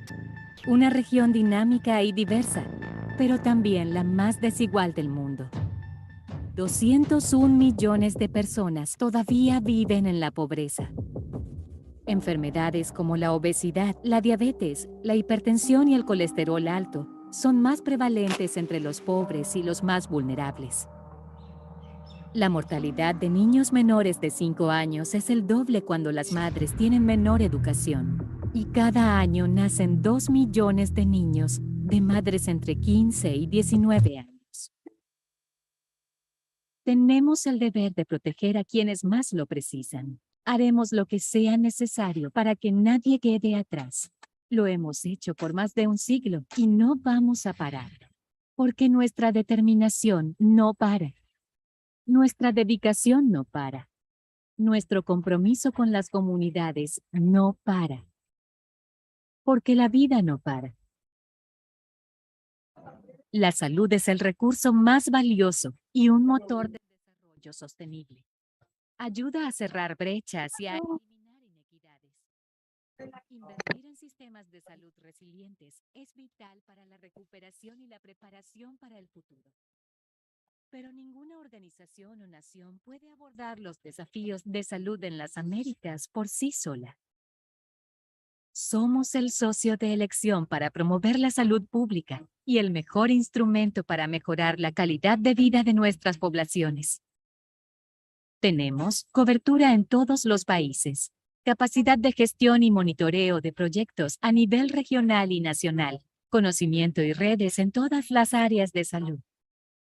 Una región dinámica y diversa, pero también la más desigual del mundo. 201 millones de personas todavía viven en la pobreza. Enfermedades como la obesidad, la diabetes, la hipertensión y el colesterol alto son más prevalentes entre los pobres y los más vulnerables. La mortalidad de niños menores de 5 años es el doble cuando las madres tienen menor educación. Y cada año nacen 2 millones de niños de madres entre 15 y 19 años. Tenemos el deber de proteger a quienes más lo precisan. Haremos lo que sea necesario para que nadie quede atrás. Lo hemos hecho por más de un siglo y no vamos a parar. Porque nuestra determinación no para. Nuestra dedicación no para. Nuestro compromiso con las comunidades no para. Porque la vida no para. La salud es el recurso más valioso y un motor de desarrollo sostenible. Ayuda a cerrar brechas y a eliminar inequidades. Invertir en sistemas de salud resilientes es vital para la recuperación y la preparación para el futuro. Pero ninguna organización o nación puede abordar los desafíos de salud en las Américas por sí sola. Somos el socio de elección para promover la salud pública y el mejor instrumento para mejorar la calidad de vida de nuestras poblaciones. Tenemos cobertura en todos los países, capacidad de gestión y monitoreo de proyectos a nivel regional y nacional, conocimiento y redes en todas las áreas de salud,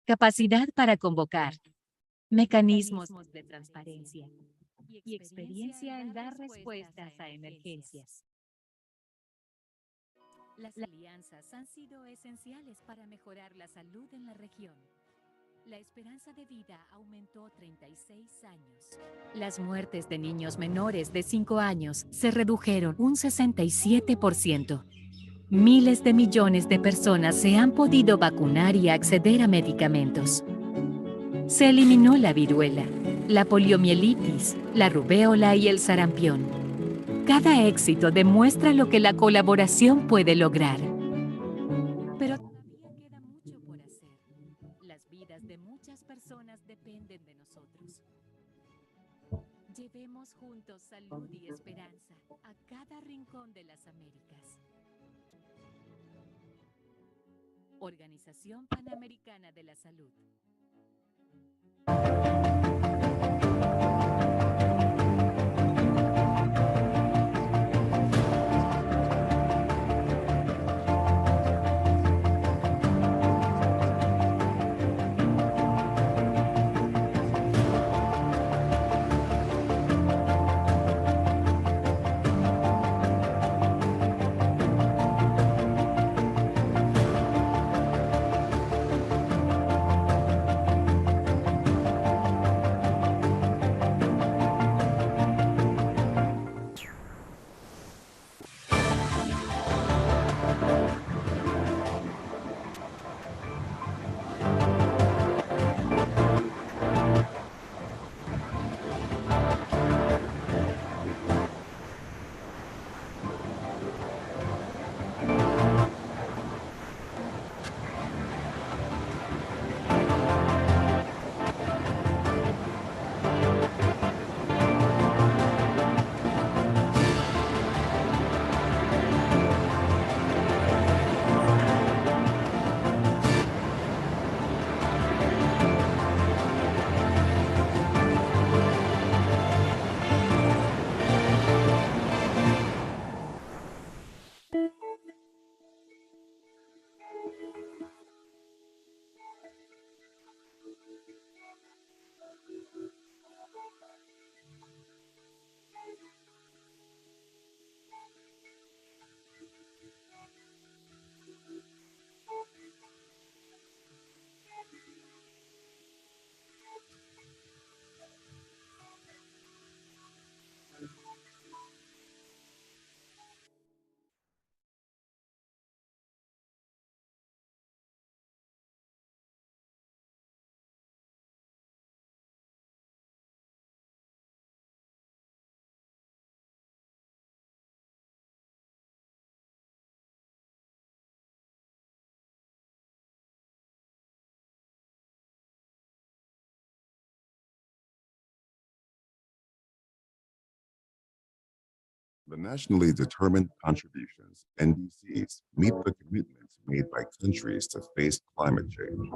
capacidad para convocar, mecanismos de transparencia y experiencia en dar respuestas a emergencias. Las alianzas han sido esenciales para mejorar la salud en la región. La esperanza de vida aumentó 36 años. Las muertes de niños menores de 5 años se redujeron un 67%. Miles de millones de personas se han podido vacunar y acceder a medicamentos. Se eliminó la viruela, la poliomielitis, la rubéola y el sarampión. Cada éxito demuestra lo que la colaboración puede lograr. Pero todavía queda mucho por hacer. Las vidas de muchas personas dependen de nosotros. Llevemos juntos salud y esperanza a cada rincón de las Américas. Organización Panamericana de la Salud. The nationally determined contributions, NDCs, meet the commitments made by countries to face climate change.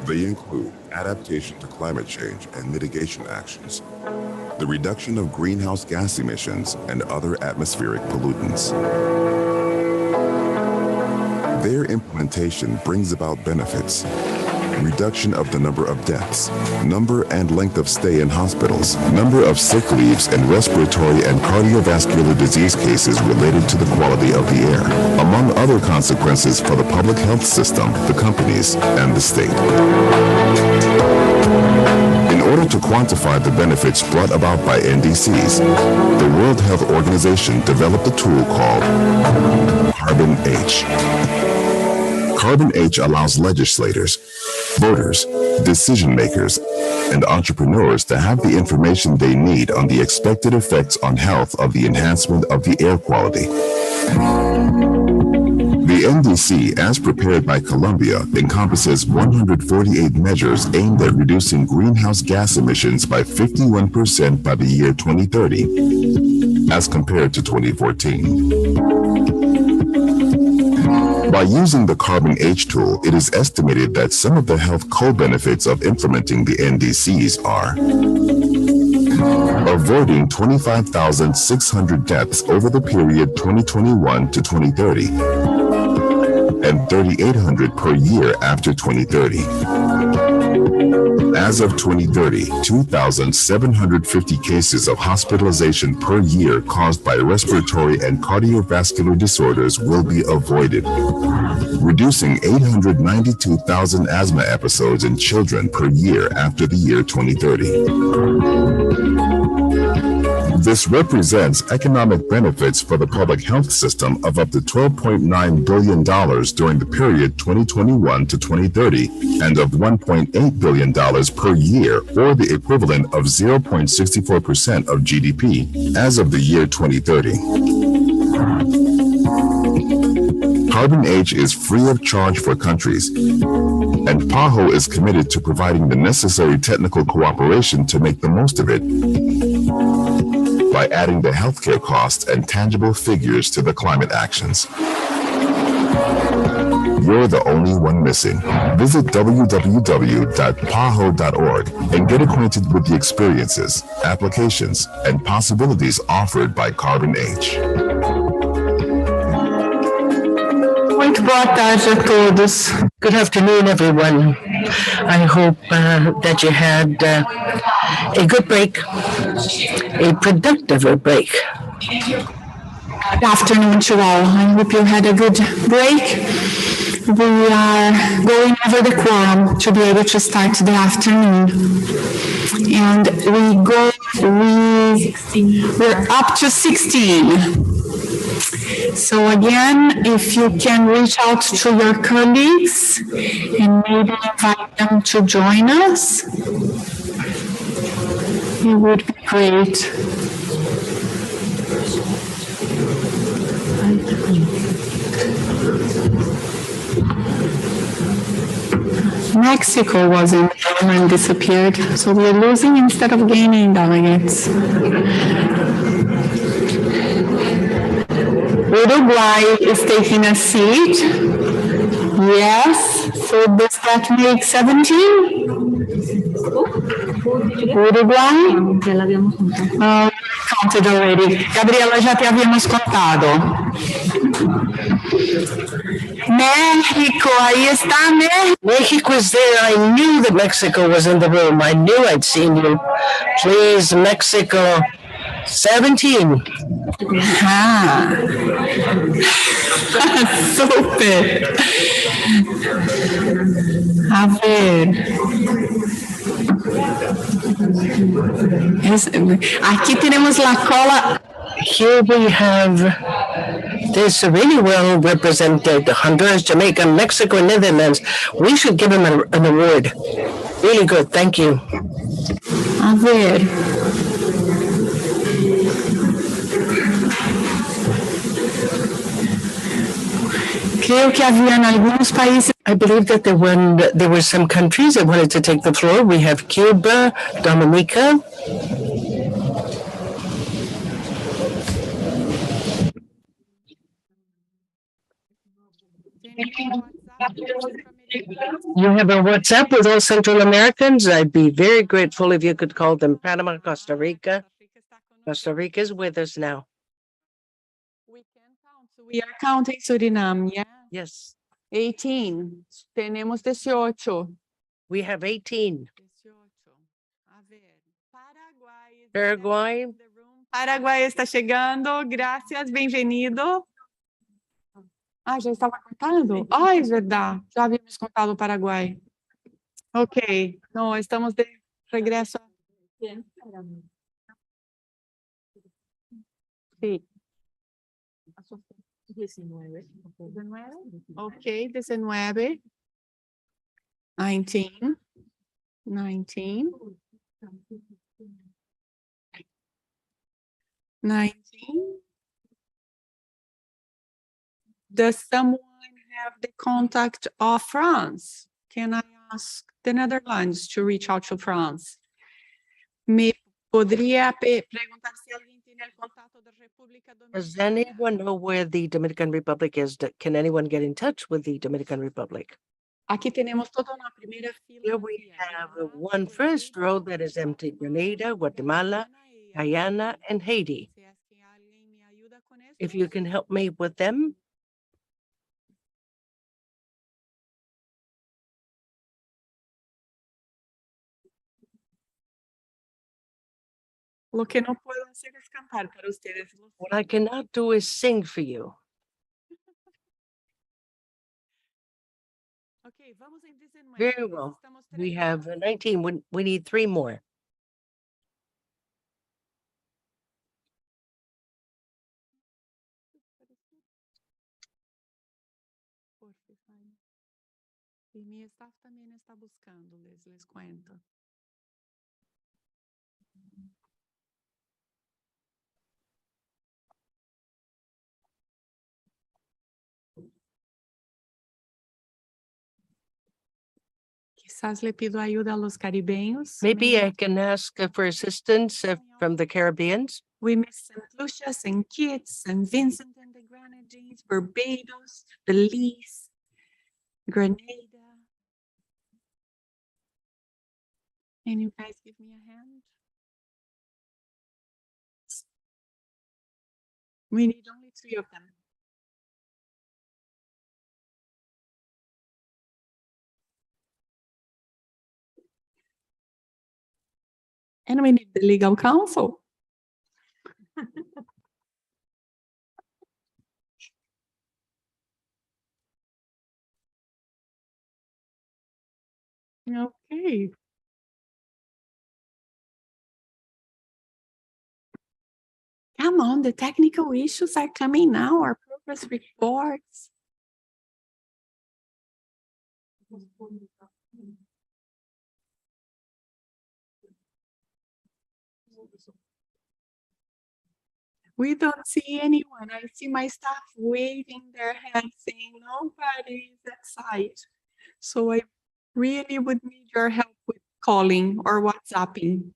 They include adaptation to climate change and mitigation actions, the reduction of greenhouse gas emissions and other atmospheric pollutants. Their implementation brings about benefits: reduction of the number of deaths, number and length of stay in hospitals, number of sick leaves, and respiratory and cardiovascular disease cases related to the quality of the air, among other consequences for the public health system, the companies, and the state. In order to quantify the benefits brought about by NDCs, the World Health Organization developed a tool called Carbon H. Carbon H allows legislators, voters, decision makers, and entrepreneurs to have the information they need on the expected effects on health of the enhancement of the air quality. The NDC, as prepared by Colombia, encompasses 148 measures aimed at reducing greenhouse gas emissions by 51% by the year 2030, as compared to 2014. By using the Carbon H tool, it is estimated that some of the health co-benefits of implementing the NDCs are avoiding 25,600 deaths over the period 2021 to 2030 and 3,800 per year after 2030. As of 2030, 2,750 cases of hospitalization per year caused by respiratory and cardiovascular disorders will be avoided, reducing 892,000 asthma episodes in children per year after the year 2030. This represents economic benefits for the public health system of up to $12.9 billion during the period 2021 to 2030 and of $1.8 billion per year, or the equivalent of 0.64% of GDP as of the year 2030. Carbon H is free of charge for countries, and PAHO is committed to providing the necessary technical cooperation to make the most of it by adding the healthcare costs and tangible figures to the climate actions. You're the only one missing. Visit www.paho.org and get acquainted with the experiences, applications, and possibilities offered by Carbon H. Muito boa tarde a todos. Good afternoon, everyone. I hope that you had a good break, a productive break. Good afternoon to all. I hope you had a good break. We are going over the quorum to be able to start the afternoon. And we're up to 16. So again, if you can reach out to your colleagues and maybe invite them to join us, it would be great. Mexico was in and disappeared, so we're losing instead of gaining delegates. Uruguay is taking a seat. Yes. So does that make 17? Uruguay? Counted already. Gabriela, já te havíamos contado. México, ahí está México. Mexico is there. I knew that Mexico was in the room. I knew I'd seen you. Please, Mexico. 17. Ah. Super. A ver. Aquí tenemos la cola. Here we have this really well represented: Honduras, Jamaica, Mexico, and Netherlands. We should give him an award. Really good. Thank you. A ver. Creo que habían algunos países. I believe that there were some countries that wanted to take the floor. We have Cuba, Dominica. You have a WhatsApp with all Central Americans? I'd be very grateful if you could call them Panama, Costa Rica. Costa Rica is with us now. We are counting Suriname, yeah? Yes, 18. Tenemos 18. we have 18. Paraguay. Paraguai está chegando. Graças, bem-vindo. Ah, já estava contando? Ai, é verdade. Já havíamos contado o Paraguai. Ok. Não, estamos de regresso. Sí. 19. Ok, 19. 19. 19. 19. Does someone have the contact of France? Can I ask the Netherlands to reach out to France? Me podría preguntar si alguien tiene el contacto de República Does Dominicana? anyone know where the Dominican Republic is? Can anyone get in touch with the Dominican Republic? Aquí tenemos toda una primera fila. Here we have one first row that is empty: Grenada, Guatemala, Guyana, and Haiti. If you can help me with them. Lo que no puedo hacer es cantar para ustedes. What I cannot do is sing for you. Okay, vamos en 19. Very well. We have 19. We need 3 more. Y mi staff también está buscando, les cuento. Quizás le pido ayuda a los caribeños. Maybe I can ask for assistance from the Caribbeans. We miss St. Lucia, St. Kitts, St. Vincent and the Grenadines, Barbados, Belize, Grenada. Can you guys give me a hand? We need only 3 of them. And we need the legal counsel. Okay. Come on, the technical issues are coming now, our progress reports. We don't see anyone. I see my staff waving their hands saying nobody is at site. So I really would need your help with calling or WhatsApping.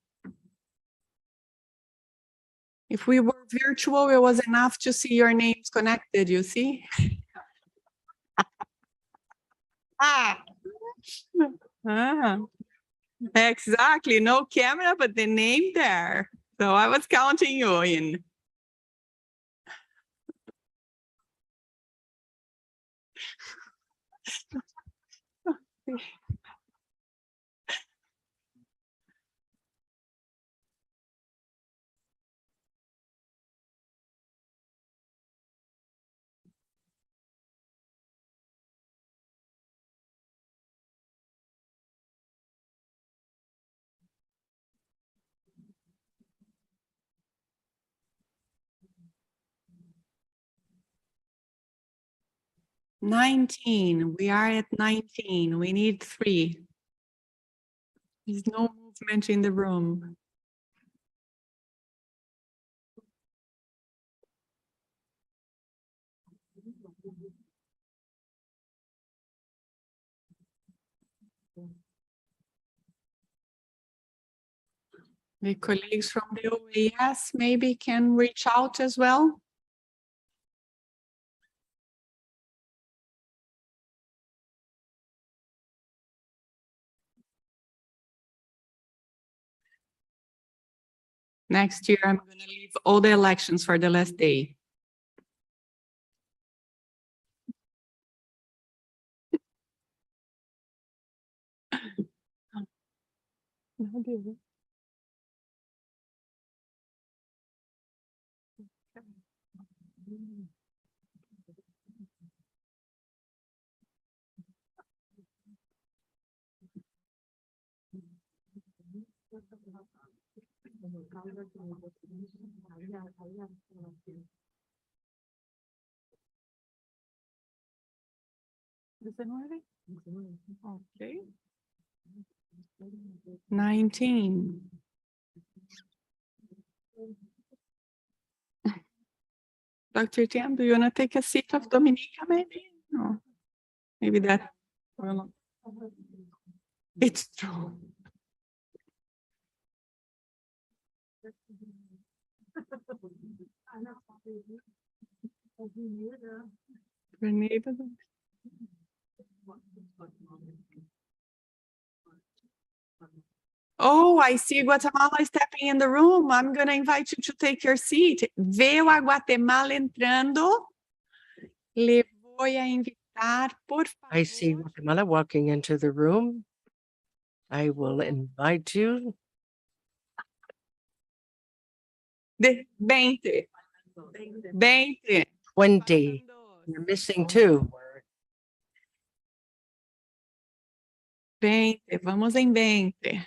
If we were virtual, it was enough to see your names connected, you see? Ah. Exactly, no camera, but the name there. So I was counting you in. We are at 19. We need 3. There's no movement in the room. The colleagues from the OAS maybe can reach out as well. Next year, I'm going to leave all the elections for the last day. Okay. 19. Dr. Tian, do you want to take a seat of Dominica, maybe? No. Maybe that. will- It's true. Grenada. Oh, I see Guatemala stepping in the room. I'm going to invite you to take your seat. Veo a Guatemala entrando. Le voy a invitar, por favor. I see Guatemala walking into the room. I will invite you. De 20. 20. 20. You're missing 2. 20. Vamos em 20.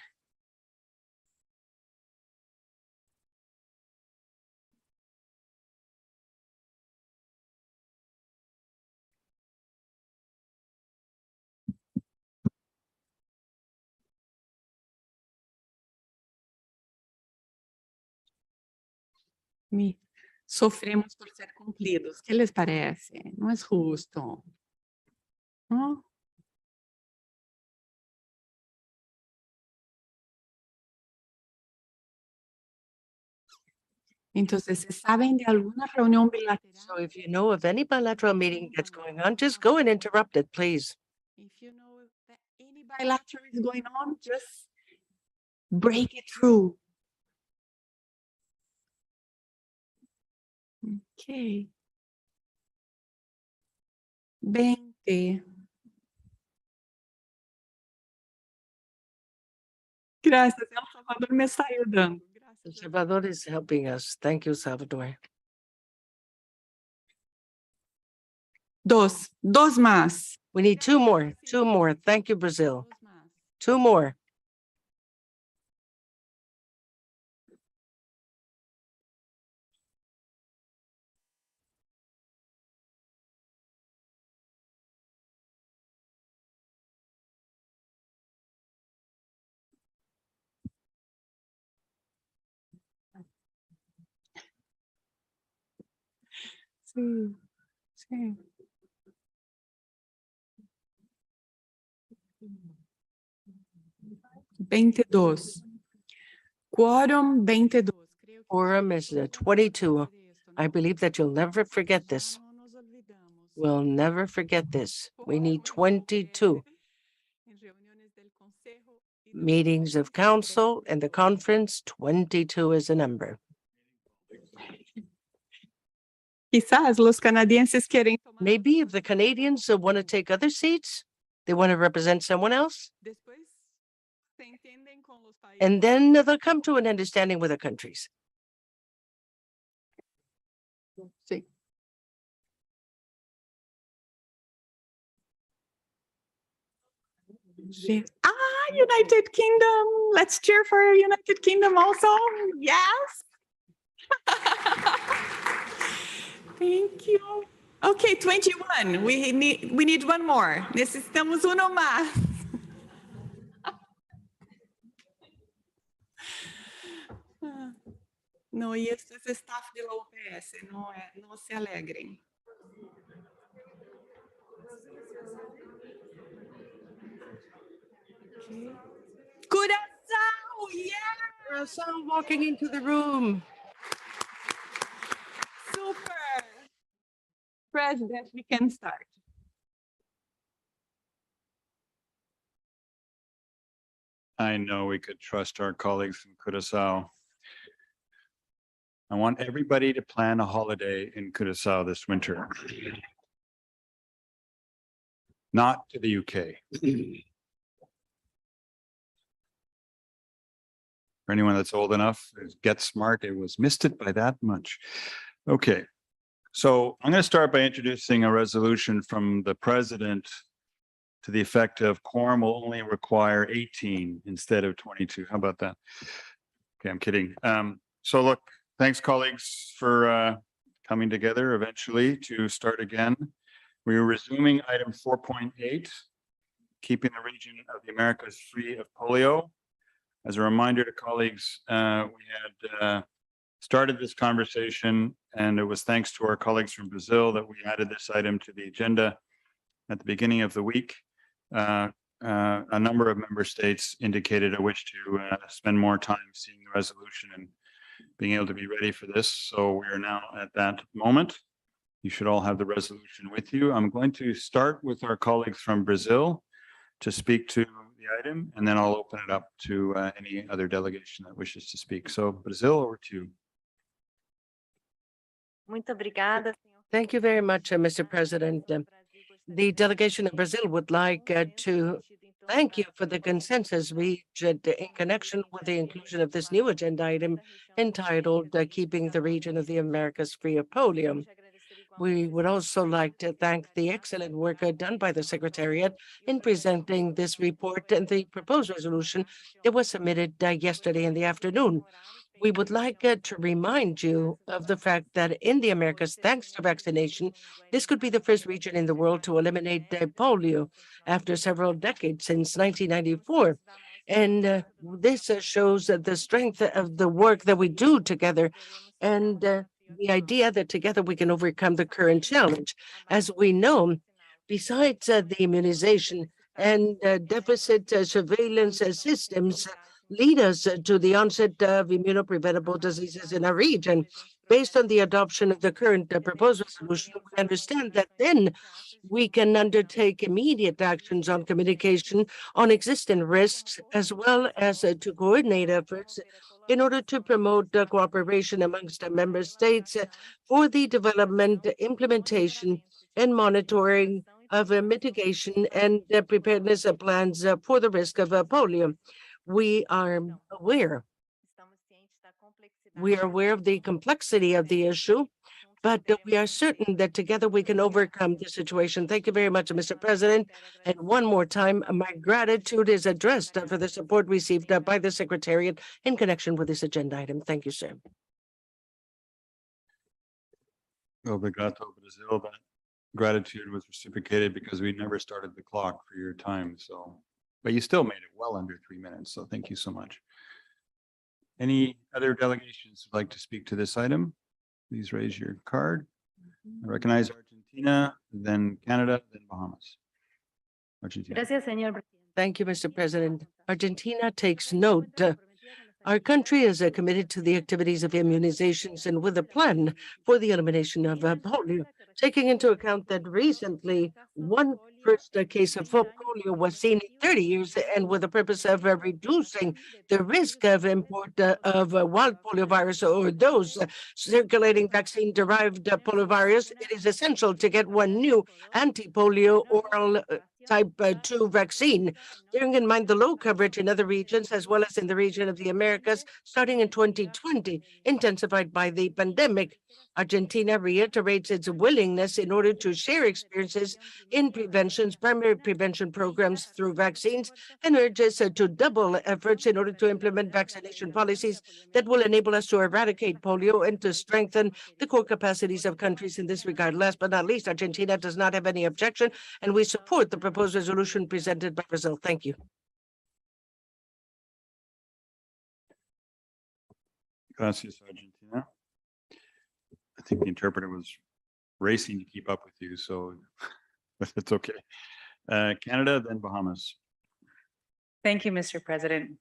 Sofremos por ser cumpridos. ¿Qué les parece? No es justo. ¿No? Entonces, ¿se saben de alguna reunión bilateral? So if you know of any bilateral meeting that's going on, just go and interrupt it, please. If you know that any bilateral is going on, just break it through. Okay. 20. Gracias, El Salvador me está ayudando. El Salvador is helping us. Thank you, Salvador. 2. 2 más. We need 2 more. 2 more. Thank you, Brazil. 2 more. Sí, sí. $22. Quórum 22. Quorum is 22. I believe that you'll never forget this. We'll never forget this. We need 22 meetings of council and the conference. 22 is a number. Quizás los canadienses quieren tomar. Maybe if the Canadians want to take other seats, they want to represent someone else, Después se entienden con los países. and then they'll come to an understanding with the countries. Sí. United Kingdom. Let's cheer for United Kingdom also. Yes. Thank you. Okay, 21. We need one more. Necesitamos uno más. No, y esto es staff de la UPS, no se alegren. Okay. Curaçao, yeah! Curaçao walking into the room. Super. President, we can start. I know we could trust our colleagues from Curaçao. I want everybody to plan a holiday in Curaçao this winter. Not to the UK. For anyone that's old enough, get smart. It was missed it by that much. Okay. So I'm going to start by introducing a resolution from the president to the effect of quorum will only require 18 instead of 22. How about that? Okay, I'm kidding. So look, thanks colleagues for coming together eventually to start again. We are resuming item 4.8, keeping the region of the Americas free of polio. As a reminder to colleagues, we had started this conversation, and it was thanks to our colleagues from Brazil that we added this item to the agenda at the beginning of the week. A number of member states indicated a wish to spend more time seeing the resolution and being able to be ready for this. So we are now at that moment. You should all have the resolution with you. I'm going to start with our colleagues from Brazil to speak to the item, and then I'll open it up to any other delegation that wishes to speak. So Brazil, over to you. Thank you very much, Mr. President. The delegation of Brazil would like to thank you for the consensus reached in connection with the inclusion of this new agenda item entitled Keeping the Region of the Americas Free of Polio. We would also like to thank the excellent work done by the Secretariat in presenting this report and the proposed resolution that was submitted yesterday in the afternoon. We would like to remind you of the fact that in the Americas, thanks to vaccination, this could be the first region in the world to eliminate polio after several decades, since 1994. And this shows the strength of the work that we do together, and the idea that together we can overcome the current challenge. As we know, besides the immunization and deficit surveillance systems, lead us to the onset of immunopreventable diseases in our region. Based on the adoption of the current proposed resolution, we understand that then we can undertake immediate actions on communication on existing risks, as well as to coordinate efforts in order to promote cooperation amongst the member states for the development, implementation, and monitoring of mitigation and preparedness plans for the risk of polio. We are aware of the complexity of the issue, but we are certain that together we can overcome the situation. Thank you very much, Mr. President. And one more time, my gratitude is addressed for the support received by the Secretariat in connection with this agenda item. Thank you, sir. Obrigado, Brazil. That gratitude was reciprocated because we never started the clock for your time. So, but you still made it well under 3 minutes. So thank you so much. Any other delegations who'd like to speak to this item? Please raise your card. I recognize Argentina, then Canada, then Bahamas. Argentina. Thank you, Mr. President. Argentina takes note. Our country is committed to the activities of immunizations and with a plan for the elimination of polio, taking into account that recently one first case of polio was seen in 30 years, and with the purpose of reducing the risk of import of wild poliovirus or those circulating vaccine-derived poliovirus, it is essential to get one new anti-polio oral type 2 vaccine, bearing in mind the low coverage in other regions, as well as in the region of the Americas, starting in 2020, intensified by the pandemic. Argentina reiterates its willingness in order to share experiences in primary prevention programs through vaccines, and urges to double efforts in order to implement vaccination policies that will enable us to eradicate polio and to strengthen the core capacities of countries in this regard. Last but not least, Argentina does not have any objection, and we support the proposed resolution presented by Brazil. Thank you. Gracias, Argentina. I think the interpreter was racing to keep up with you, so but it's okay. Canada, then Bahamas. Thank you, Mr. President.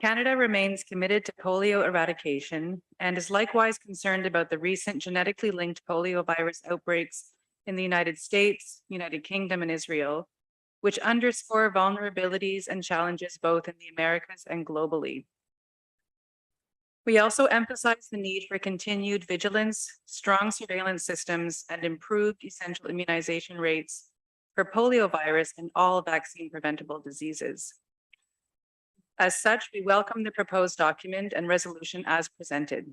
Canada remains committed to polio eradication and is likewise concerned about the recent genetically linked poliovirus outbreaks in the United States, United Kingdom, and Israel, which underscore vulnerabilities and challenges both in the Americas and globally. We also emphasize the need for continued vigilance, strong surveillance systems, and improved essential immunization rates for poliovirus and all vaccine-preventable diseases. As such, we welcome the proposed document and resolution as presented.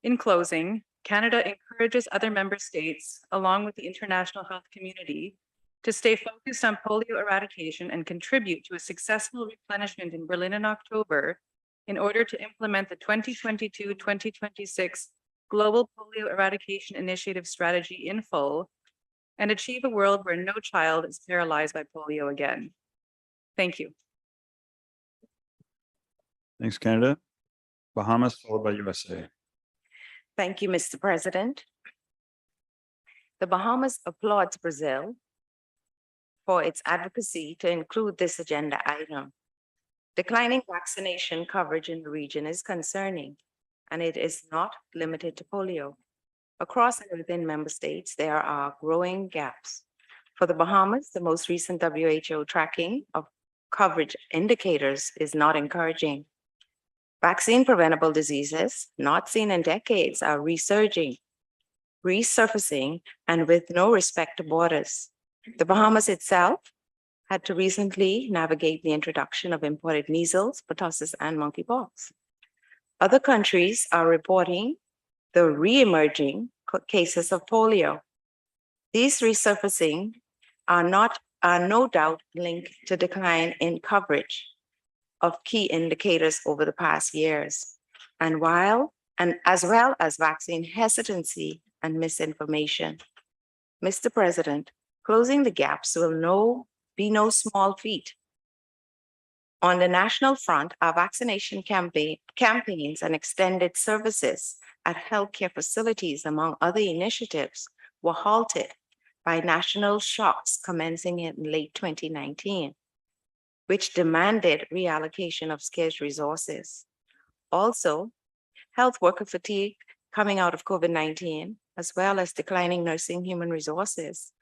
In closing, Canada encourages other member states, along with the international health community, to stay focused on polio eradication and contribute to a successful replenishment in Berlin in October in order to implement the 2022-2026 Global Polio Eradication Initiative strategy in full and achieve a world where no child is paralyzed by polio again. Thank you. Thanks, Canada. Bahamas followed by USA. Thank you, Mr. President. The Bahamas applauds Brazil for its advocacy to include this agenda item. Declining vaccination coverage in the region is concerning, and it is not limited to polio. Across and within member states, there are growing gaps. For the Bahamas, the most recent WHO tracking of coverage indicators is not encouraging. Vaccine preventable diseases not seen in decades are resurging, resurfacing, and with no respect to borders. The Bahamas itself had to recently navigate the introduction of imported measles, pertussis, and monkeypox. Other countries are reporting the re-emerging cases of polio. These resurfacing are no doubt linked to decline in coverage of key indicators over the past years, and as well as vaccine hesitancy and misinformation. Mr. President, closing the gaps will be no small feat. On the national front, our vaccination campaigns and extended services at healthcare facilities, among other initiatives, were halted by national shocks commencing in late 2019, which demanded reallocation of scarce resources. Also, health worker fatigue coming out of COVID-19, as well as declining nursing human resources,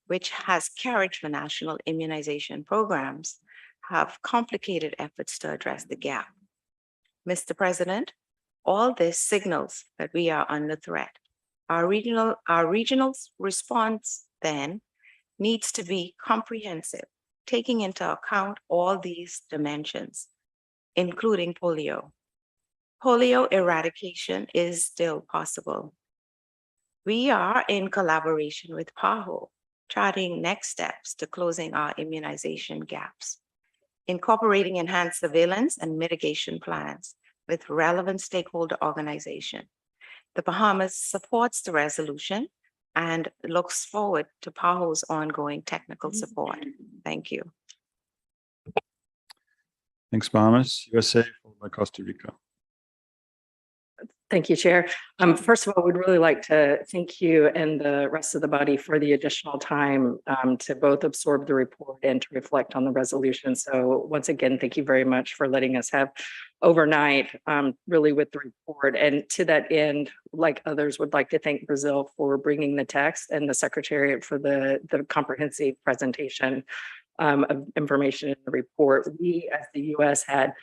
which has carried for national immunization programs, have complicated efforts to address the gap. Mr. President, all this signals that we are under threat. Our regional response then needs to be comprehensive, taking into account all these dimensions, including polio. Polio eradication is still possible. We are in collaboration with PAHO, charting next steps to closing our immunization gaps, incorporating enhanced surveillance and mitigation plans with relevant stakeholder organizations. The Bahamas supports the resolution and looks forward to PAHO's ongoing technical support. Thank you. Thanks, Bahamas. USA followed by Costa Rica. Thank you, Chair. First of all, we'd really like to thank you and the rest of the body for the additional time to both absorb the report and to reflect on the resolution. So once again, thank you very much for letting us have overnight really with the report. And to that end, like others, would like to thank Brazil for bringing the text and the Secretariat for the comprehensive presentation of information in the report. We, as the U.S., had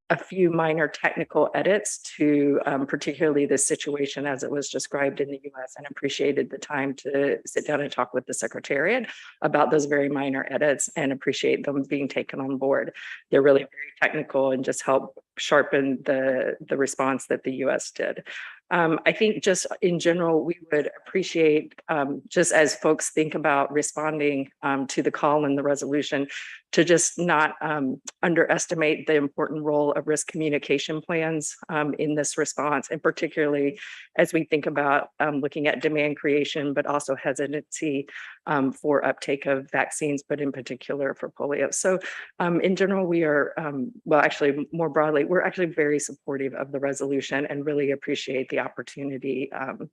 a few minor technical edits to particularly this situation as it was described in the US, and appreciated the time to sit down and talk with the Secretariat about those very minor edits and appreciate them being taken on board. They're really very technical and just help sharpen the response that the US did. I think just in general, we would appreciate, just as folks think about responding to the call and the resolution, to just not underestimate the important role of risk communication plans in this response, and particularly as we think about looking at demand creation, but also hesitancy for uptake of vaccines, but in particular for polio. So in general, we are, well, actually more broadly, we're actually very supportive of the resolution and really appreciate the opportunity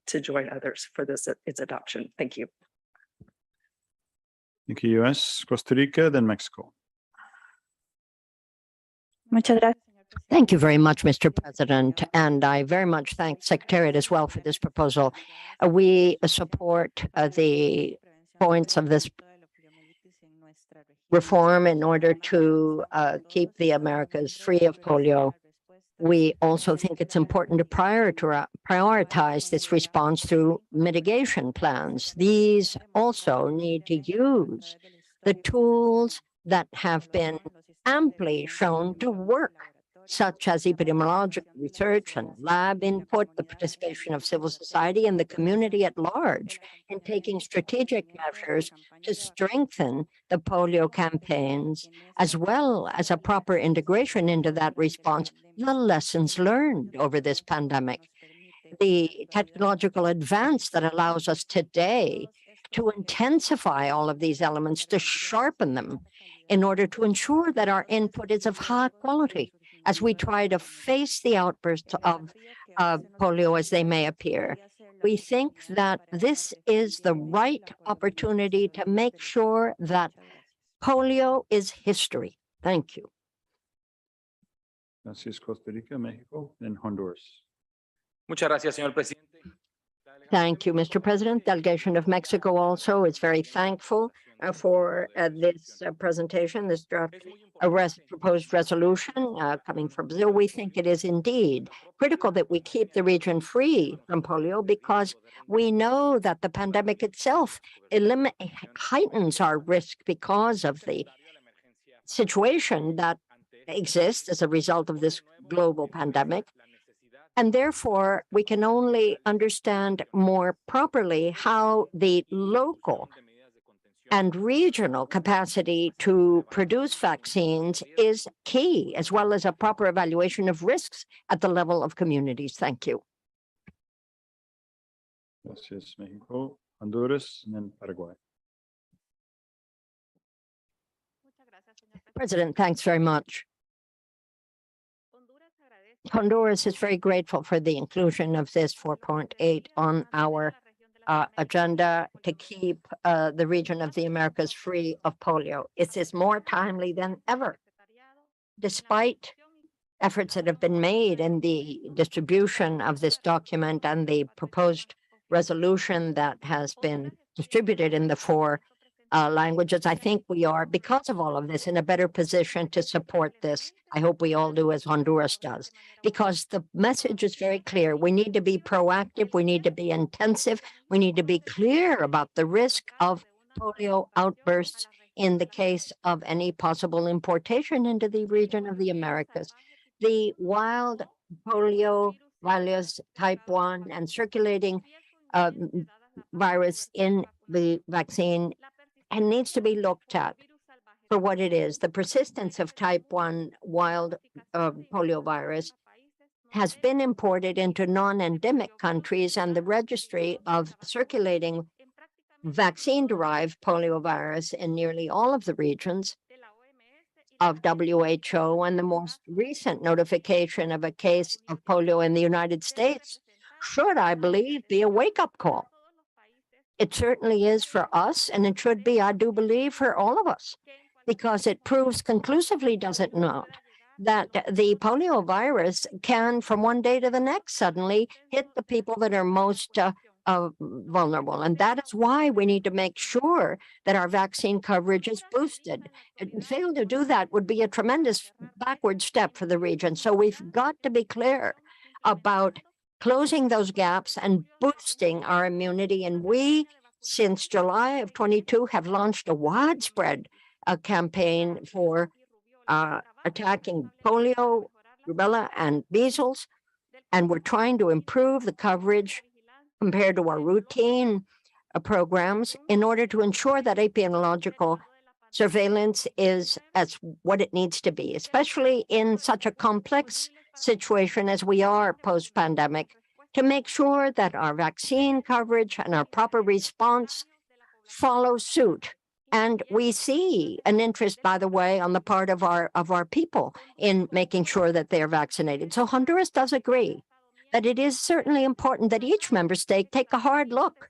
to join others for its adoption. Thank you. Thank you, US, Costa Rica, then Mexico. Thank you very much, Mr. President, and I very much thank Secretariat as well for this proposal. We support the points of this reform in order to keep the Americas free of polio. We also think it's important to prioritize this response through mitigation plans. These also need to use the tools that have been amply shown to work, such as epidemiological research and lab input, the participation of civil society and the community at large in taking strategic measures to strengthen the polio campaigns, as well as a proper integration into that response, the lessons learned over this pandemic, the technological advance that allows us today to intensify all of these elements, to sharpen them in order to ensure that our input is of high quality as we try to face the outbursts of polio as they may appear. We think that this is the right opportunity to make sure that polio is history. Thank you. Gracias, Costa Rica, Mexico, and Honduras. Muchas gracias, señor presidente. Thank you, Mr. President. Delegation of Mexico also is very thankful for this presentation, this draft proposed resolution coming from Brazil. We think it is indeed critical that we keep the region free from polio because we know that the pandemic itself heightens our risk because of the situation that exists as a result of this global pandemic. And therefore, we can only understand more properly how the local and regional capacity to produce vaccines is key, as well as a proper evaluation of risks at the level of communities. Thank you. Gracias, Mexico, Honduras, and then Paraguay. President, thanks very much. Honduras is very grateful for the inclusion of this 4.8 on our agenda to keep the region of the Americas free of polio. It is more timely than ever, despite efforts that have been made in the distribution of this document and the proposed resolution that has been distributed in the four languages. I think we are, because of all of this, in a better position to support this. I hope we all do as Honduras does, because the message is very clear. We need to be proactive. We need to be intensive. We need to be clear about the risk of polio outbursts in the case of any possible importation into the region of the Americas. The wild polio virus type 1 and circulating virus in the vaccine and needs to be looked at for what it is. The persistence of type 1 wild polio virus has been imported into non-endemic countries, and the registry of circulating vaccine-derived poliovirus in nearly all of the regions of WHO, and the most recent notification of a case of polio in the United States should, I believe, be a wake-up call. It certainly is for us, and it should be, I do believe, for all of us, because it proves conclusively, does it not, that the polio virus can, from one day to the next, suddenly hit the people that are most vulnerable. And that is why we need to make sure that our vaccine coverage is boosted. And failing to do that would be a tremendous backward step for the region. So we've got to be clear about closing those gaps and boosting our immunity. And we, since July of 22, have launched a widespread campaign for attacking polio, rubella, and measles. And we're trying to improve the coverage compared to our routine programs in order to ensure that epidemiological surveillance is as what it needs to be, especially in such a complex situation as we are post-pandemic, to make sure that our vaccine coverage and our proper response follow suit. And we see an interest, by the way, on the part of our people in making sure that they are vaccinated. So Honduras does agree that it is certainly important that each member state take a hard look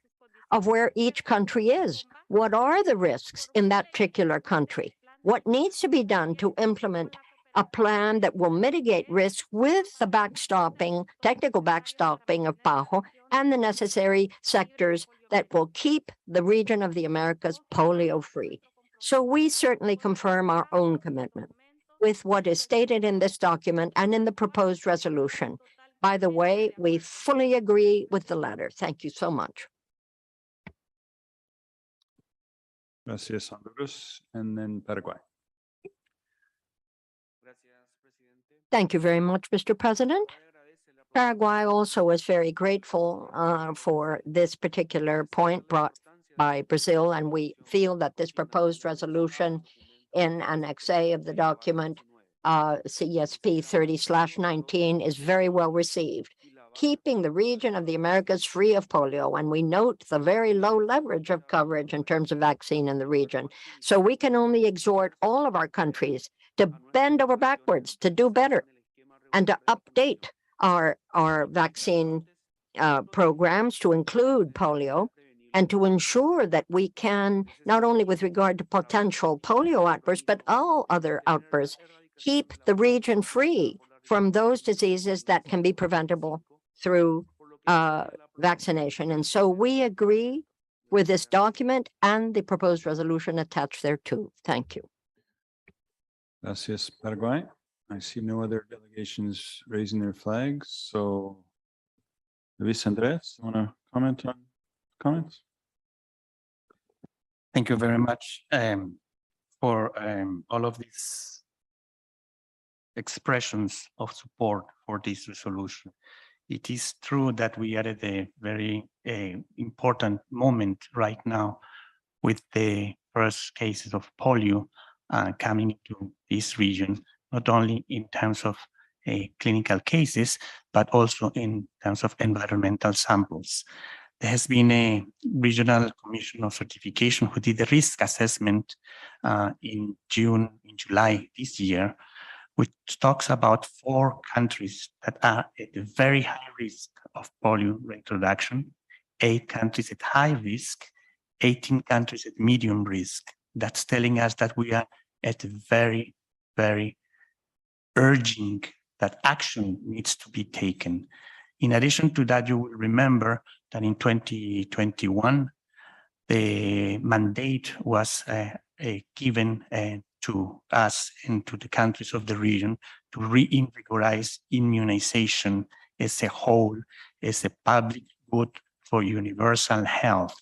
of where each country is. What are the risks in that particular country? What needs to be done to implement a plan that will mitigate risk with the backstopping, technical backstopping of PAHO and the necessary sectors that will keep the region of the Americas polio-free. So we certainly confirm our own commitment. with what is stated in this document and in the proposed resolution. By the way, we fully agree with the latter. Thank you so much. Gracias, Honduras, and then Paraguay. Thank you very much, Mr. President. Paraguay also is very grateful for this particular point brought by Brazil, and we feel that this proposed resolution in Annex A of the document CSP 30/19 is very well received, keeping the region of the Americas free of polio. And we note the very low leverage of coverage in terms of vaccine in the region. So we can only exhort all of our countries to bend over backwards, to do better, and to update our vaccine programs to include polio, and to ensure that we can, not only with regard to potential polio outbursts, but all other outbursts, keep the region free from those diseases that can be preventable through vaccination. And so we agree with this document and the proposed resolution attached thereto. Thank you. Gracias, Paraguay. I see no other delegations raising their flags. So, Luis Andres, you want to comment on comments? Thank you very much for all of these expressions of support for this resolution. It is true that we are at a very important moment right now with the first cases of polio coming into this region, not only in terms of clinical cases, but also in terms of environmental samples. There has been a regional commission of certification who did the risk assessment in July this year, which talks about 4 countries that are at a very high risk of polio reintroduction, 8 countries at high risk, 18 countries at medium risk. That's telling us that we are at a very, very urging that action needs to be taken. In addition to that, you will remember that in 2021, the mandate was given to us and to the countries of the region to reinvigorize immunization as a whole, as a public good for universal health.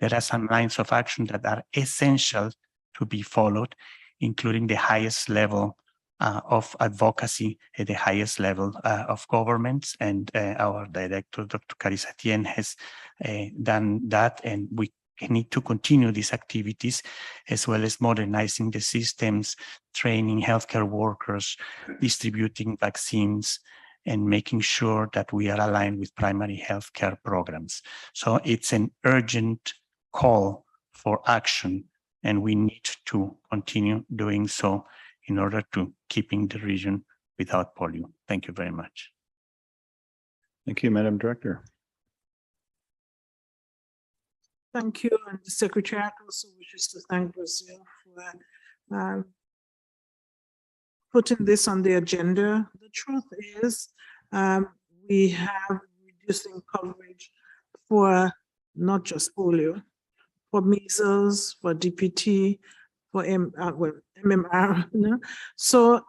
There are some lines of action that are essential to be followed, including the highest level of advocacy at the highest level of governments. And our director, Dr. Carisatien, has done that, and we need to continue these activities, as well as modernizing the systems, training healthcare workers, distributing vaccines, and making sure that we are aligned with primary healthcare programs. So it's an urgent call for action, and we need to continue doing so in order to keeping the region without polio. Thank you very much. Thank you, Madam Director. Thank you, and the Secretariat also wishes to thank Brazil for putting this on the agenda. The truth is, we have reducing coverage for not just polio, for measles, for DPT, for MMR. No? So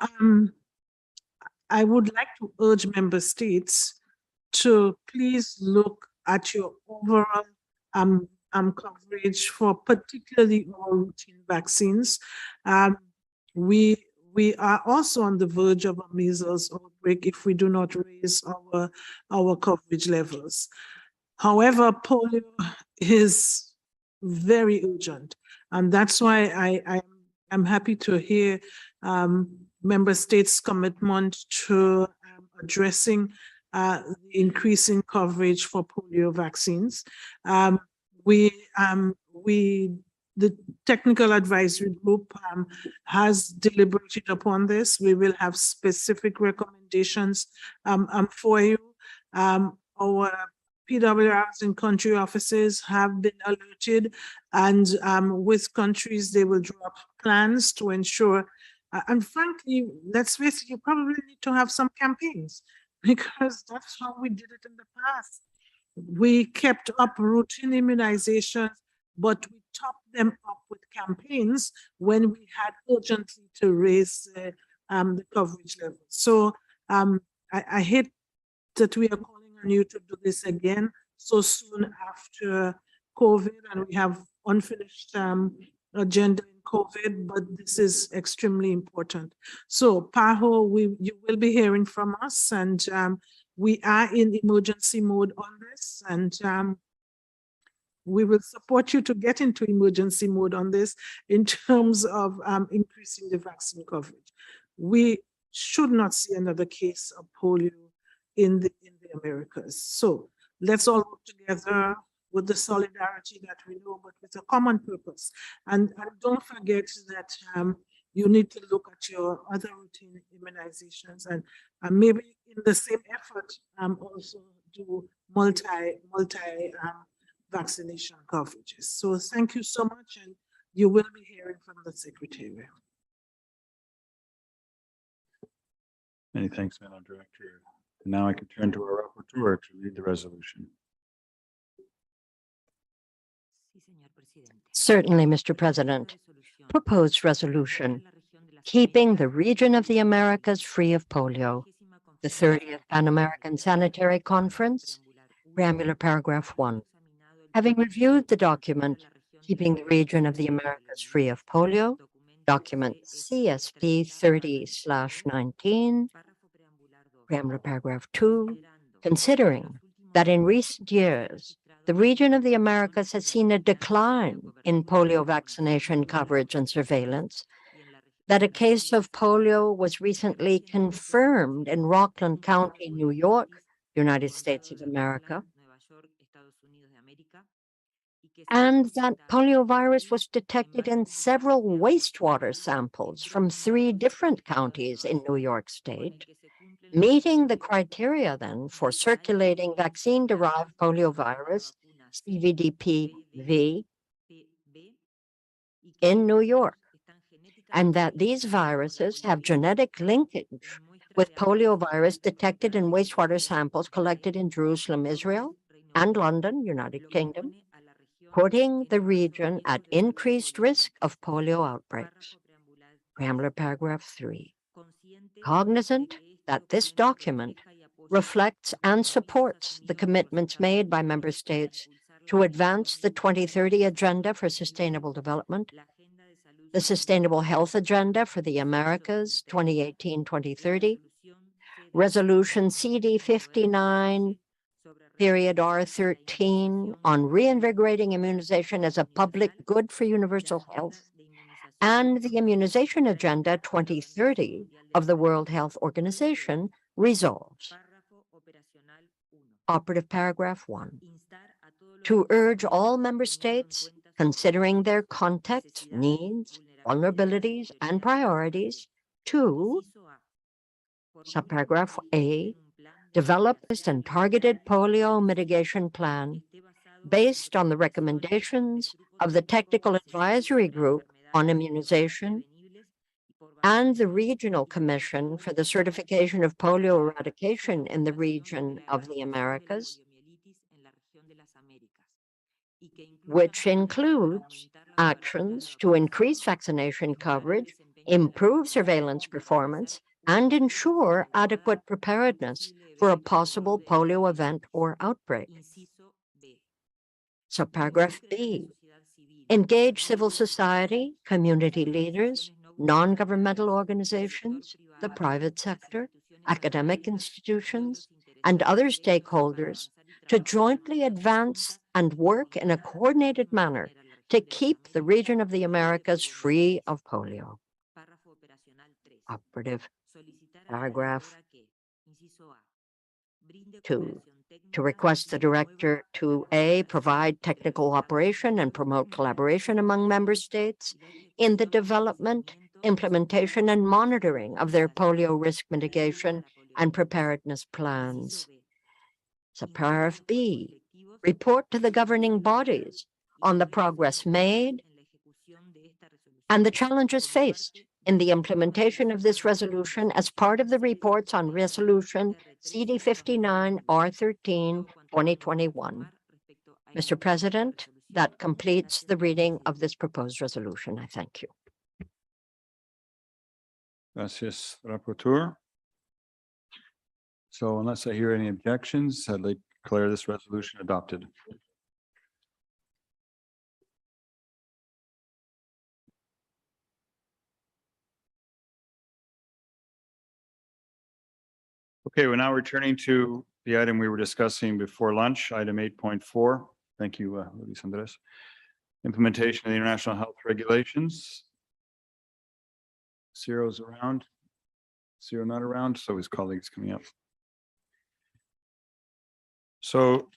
I would like to urge member states to please look at your overall coverage for particularly all routine vaccines. We are also on the verge of a measles outbreak if we do not raise our coverage levels. However, polio is very urgent, and that's why I'm happy to hear member states' commitment to addressing the increasing coverage for polio vaccines. The technical advisory group has deliberated upon this. We will have specific recommendations for you. Our PWRs in country offices have been alerted, and with countries, they will draw up plans to ensure, and frankly, let's face it, you probably need to have some campaigns, because that's how we did it in the past. We kept up routine immunizations, but we topped them up with campaigns when we had urgently to raise the coverage level. So I hate that we are calling on you to do this again so soon after COVID, and we have unfinished agenda in COVID, but this is extremely important. So PAHO, you will be hearing from us, and we are in emergency mode on this, and we will support you to get into emergency mode on this in terms of increasing the vaccine coverage. We should not see another case of polio in the Americas. So let's all work together with the solidarity that we know, but with a common purpose. And don't forget that you need to look at your other routine immunizations, and maybe in the same effort, also do multi vaccination coverages. So thank you so much, and you will be hearing from the Secretary. Many thanks, Madam Director. And now I can turn to our rapporteur to read the resolution. Certainly, Mr. President. Proposed resolution, keeping the region of the Americas free of polio. The 30th Pan American Sanitary Conference, preambular paragraph 1. Having reviewed the document, Keeping the Region of the Americas Free of Polio, document CSP 30/19, preambular paragraph 2, considering that in recent years, the region of the Americas has seen a decline in polio vaccination coverage and surveillance, that a case of polio was recently confirmed in Rockland County, New York, United States of America, and that poliovirus was detected in several wastewater samples from 3 different counties in New York State, meeting the criteria then for circulating vaccine-derived poliovirus, CVDP-V, in New York, and that these viruses have genetic linkage with poliovirus detected in wastewater samples collected in Jerusalem, Israel, and London, United Kingdom, putting the region at increased risk of polio outbreaks. Preambular paragraph 3. Cognizant that this document reflects and supports the commitments made by member states to advance the 2030 Agenda for Sustainable Development, the Sustainable Health Agenda for the Americas 2018-2030, Resolution CD 59, period R13 on reinvigorating immunization as a public good for universal health, and the Immunization Agenda 2030 of the World Health Organization resolves. Operative paragraph 1. To urge all member states, considering their context, needs, vulnerabilities, and priorities, to, subparagraph A, develop and targeted polio mitigation plan based on the recommendations of the Technical Advisory Group on Immunization and the Regional Commission for the Certification of Polio Eradication in the region of the Americas, which includes actions to increase vaccination coverage, improve surveillance performance, and ensure adequate preparedness for a possible polio event or outbreak. So paragraph B, engage civil society, community leaders, non-governmental organizations, the private sector, academic institutions, and other stakeholders to jointly advance and work in a coordinated manner to keep the region of the Americas free of polio. Operative paragraph 2, to request the director to A, provide technical cooperation and promote collaboration among member states in the development, implementation, and monitoring of their polio risk mitigation and preparedness plans. So paragraph B, report to the governing bodies on the progress made and the challenges faced in the implementation of this resolution as part of the reports on Resolution CD 59 R13 2021. Mr. President, that completes the reading of this proposed resolution. I thank you. Gracias, Rapporteur. So unless I hear any objections, I'd like to declare this resolution adopted. Okay, we're now returning to the item we were discussing before lunch, item 8.4. Thank you, Luis Andres. Implementation of the international health regulations. Ciro's around. Ciro not around, so his colleagues coming up. So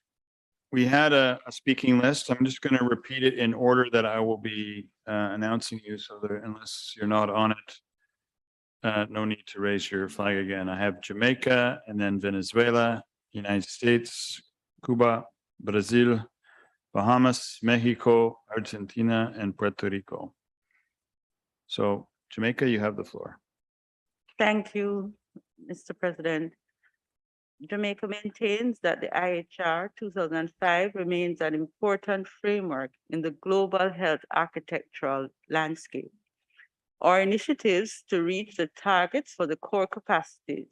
we had a speaking list. I'm just going to repeat it in order that I will be announcing you, so that unless you're not on it, no need to raise your flag again. I have Jamaica, and then Venezuela, United States, Cuba, Brazil, Bahamas, Mexico, Argentina, and Puerto Rico. So Jamaica, you have the floor. Thank you, Mr. President. Jamaica maintains that the IHR 2005 remains an important framework in the global health architectural landscape. Our initiatives to reach the targets for the core capacities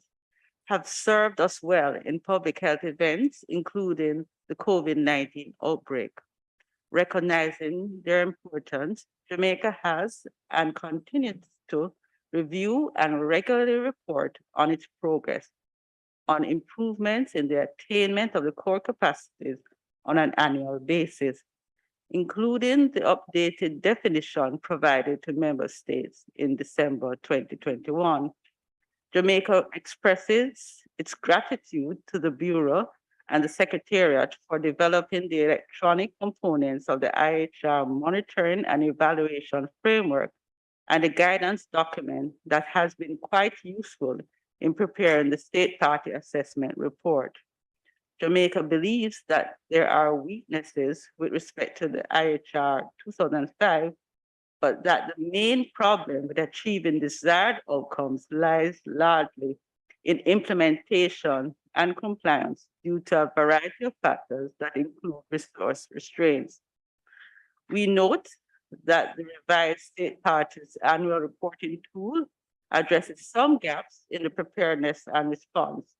have served us well in public health events, including the COVID-19 outbreak. Recognizing their importance, Jamaica has and continues to review and regularly report on its progress on improvements in the attainment of the core capacities on an annual basis, including the updated definition provided to member states in December 2021. Jamaica expresses its gratitude to the Bureau and the Secretariat for developing the electronic components of the IHR monitoring and evaluation framework and the guidance document that has been quite useful in preparing the state party assessment report. Jamaica believes that there are weaknesses with respect to the IHR 2005, but that the main problem with achieving desired outcomes lies largely in implementation and compliance due to a variety of factors that include resource restraints. We note that the revised state parties annual reporting tool addresses some gaps in the preparedness and response,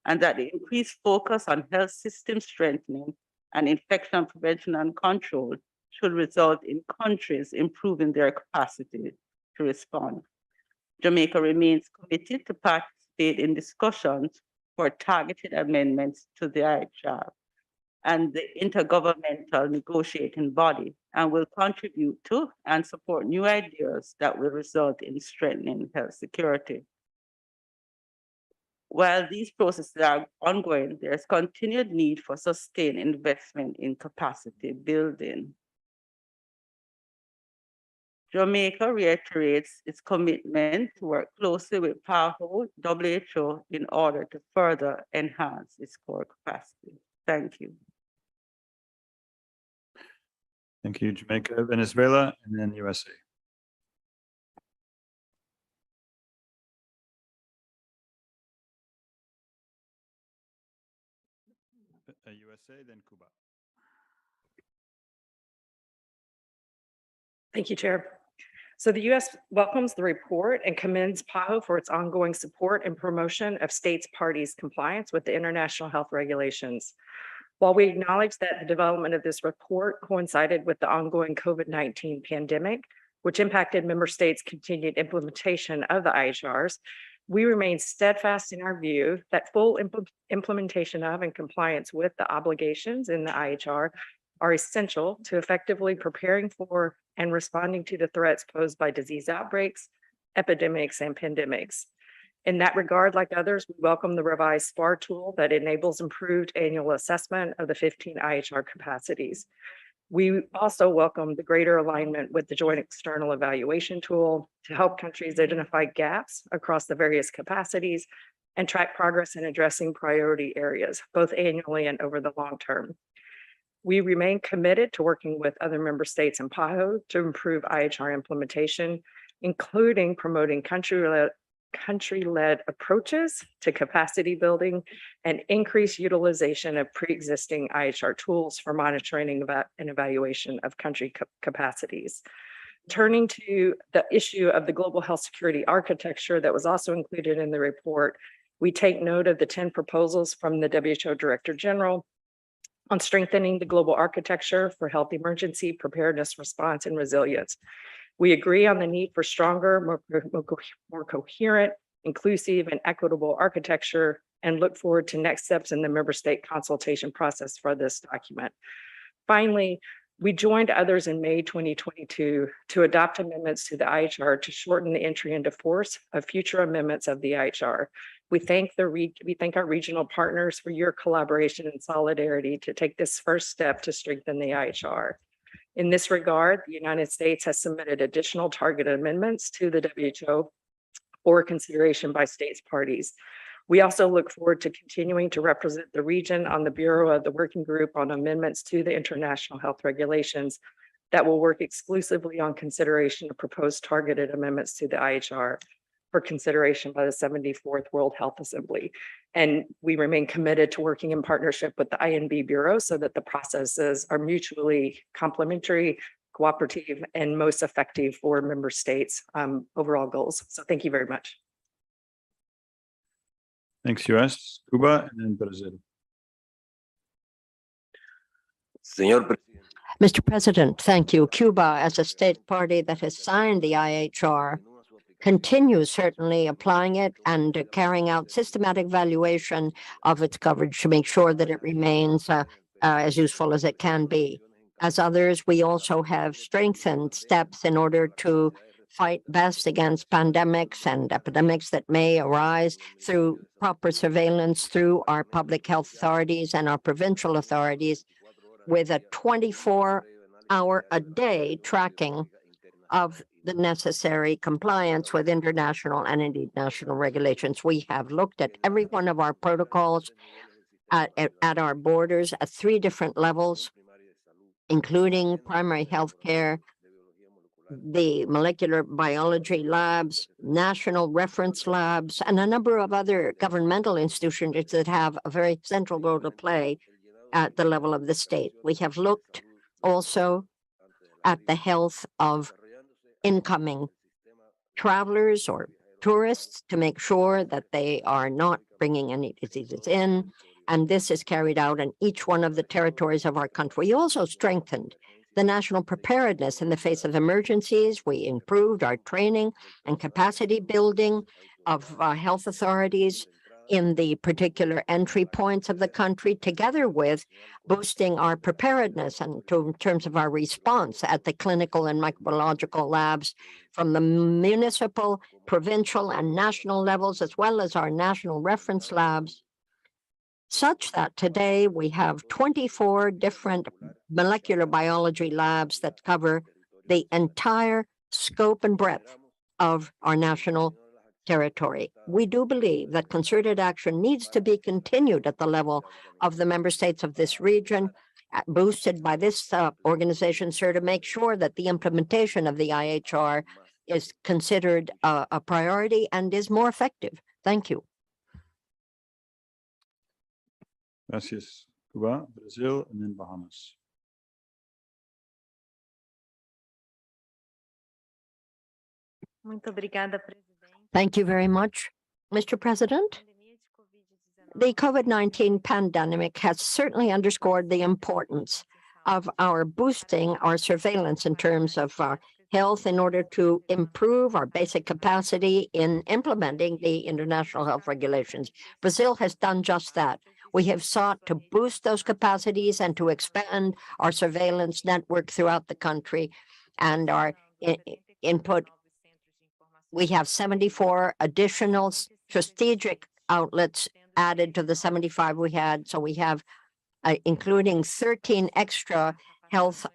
and that the increased focus on health system strengthening and infection prevention and control should result in countries improving their capacity to respond. Jamaica remains committed to participate in discussions for targeted amendments to the IHR and the intergovernmental negotiating body, and will contribute to and support new ideas that will result in strengthening health security. While these processes are ongoing, there is continued need for sustained investment in capacity building. Jamaica reiterates its commitment to work closely with PAHO, WHO in order to further enhance its core capacity. Thank you. Thank you, Jamaica, Venezuela, and then USA. USA, then Cuba. Thank you, Chair. So the U.S. welcomes the report and commends PAHO for its ongoing support and promotion of states' parties' compliance with the international health regulations. While we acknowledge that the development of this report coincided with the ongoing COVID-19 pandemic, which impacted member states' continued implementation of the IHRs, we remain steadfast in our view that full implementation of and compliance with the obligations in the IHR are essential to effectively preparing for and responding to the threats posed by disease outbreaks, epidemics, and pandemics. In that regard, like others, we welcome the revised SPAR tool that enables improved annual assessment of the 15 IHR capacities. We also welcome the greater alignment with the Joint External Evaluation tool to help countries identify gaps across the various capacities and track progress in addressing priority areas, both annually and over the long term. We remain committed to working with other member states and PAHO to improve IHR implementation, including promoting country-led approaches to capacity building and increased utilization of pre-existing IHR tools for monitoring and evaluation of country capacities. Turning to the issue of the global health security architecture that was also included in the report, we take note of the 10 proposals from the WHO Director General on strengthening the global architecture for health emergency preparedness, response, and resilience. We agree on the need for stronger, more coherent, inclusive, and equitable architecture, and look forward to next steps in the member state consultation process for this document. Finally, we joined others in May 2022 to adopt amendments to the IHR to shorten the entry into force of future amendments of the IHR. We thank our regional partners for your collaboration and solidarity to take this first step to strengthen the IHR. In this regard, the United States has submitted additional targeted amendments to the WHO for consideration by states parties. We also look forward to continuing to represent the region on the Bureau of the Working Group on amendments to the international health regulations that will work exclusively on consideration of proposed targeted amendments to the IHR for consideration by the 74th World Health Assembly. And we remain committed to working in partnership with the INB Bureau so that the processes are mutually complementary, cooperative, and most effective for member states' overall goals. So thank you very much. Thanks, US, Cuba, and then Brazil. Mr. President, thank you. Cuba, as a state party that has signed the IHR, continues certainly applying it and carrying out systematic valuation of its coverage to make sure that it remains as useful as it can be. As others, we also have strengthened steps in order to fight best against pandemics and epidemics that may arise through proper surveillance through our public health authorities and our provincial authorities, with a 24-hour-a-day tracking of the necessary compliance with international and indeed national regulations. We have looked at every one of our protocols at our borders at 3 different levels, including primary health care, the molecular biology labs, national reference labs, and a number of other governmental institutions that have a very central role to play at the level of the state. We have looked also at the health of incoming travelers or tourists to make sure that they are not bringing any diseases in, and this is carried out in each one of the territories of our country. We also strengthened the national preparedness in the face of emergencies. We improved our training and capacity building of health authorities in the particular entry points of the country, together with boosting our preparedness and in terms of our response at the clinical and microbiological labs from the municipal, provincial, and national levels, as well as our national reference labs, such that today we have 24 different molecular biology labs that cover the entire scope and breadth of our national territory. We do believe that concerted action needs to be continued at the level of the member states of this region, boosted by this organization, sir, to make sure that the implementation of the IHR is considered a priority and is more effective. Thank you. Gracias, Cuba, Brazil, and then Bahamas. Thank you very much, Mr. President. The COVID-19 pandemic has certainly underscored the importance of our boosting our surveillance in terms of health in order to improve our basic capacity in implementing the international health regulations. Brazil has done just that. We have sought to boost those capacities and to expand our surveillance network throughout the country, and our input. We have 74 additional strategic outlets added to the 75 we had. So we have, including 13 extra health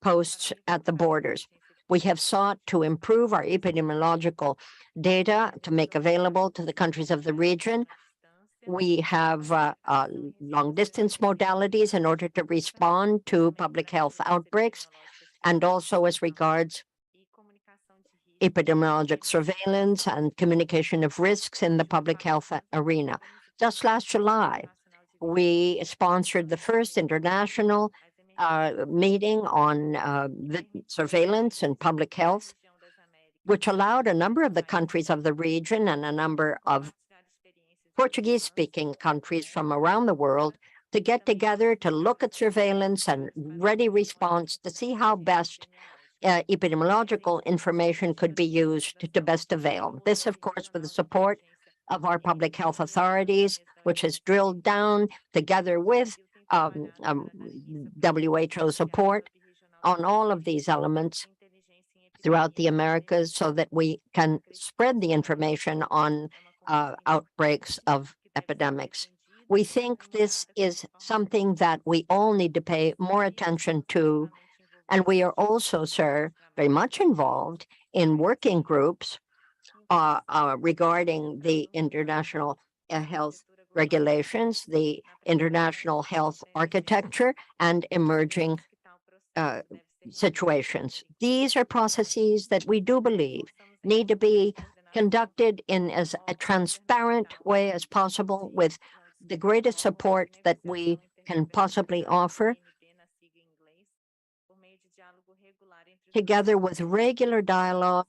posts at the borders. We have sought to improve our epidemiological data to make available to the countries of the region. We have long-distance modalities in order to respond to public health outbreaks, and also as regards epidemiologic surveillance and communication of risks in the public health arena. Just last July, we sponsored the first international meeting on the surveillance and public health, which allowed a number of the countries of the region and a number of Portuguese-speaking countries from around the world to get together to look at surveillance and ready response to see how best epidemiological information could be used to best avail. This, of course, with the support of our public health authorities, which has drilled down together with WHO support on all of these elements throughout the Americas so that we can spread the information on outbreaks of epidemics. We think this is something that we all need to pay more attention to. And we are also, sir, very much involved in working groups regarding the international health regulations, the international health architecture, and emerging situations. These are processes that we do believe need to be conducted in as a transparent way as possible with the greatest support that we can possibly offer, together with regular dialogue,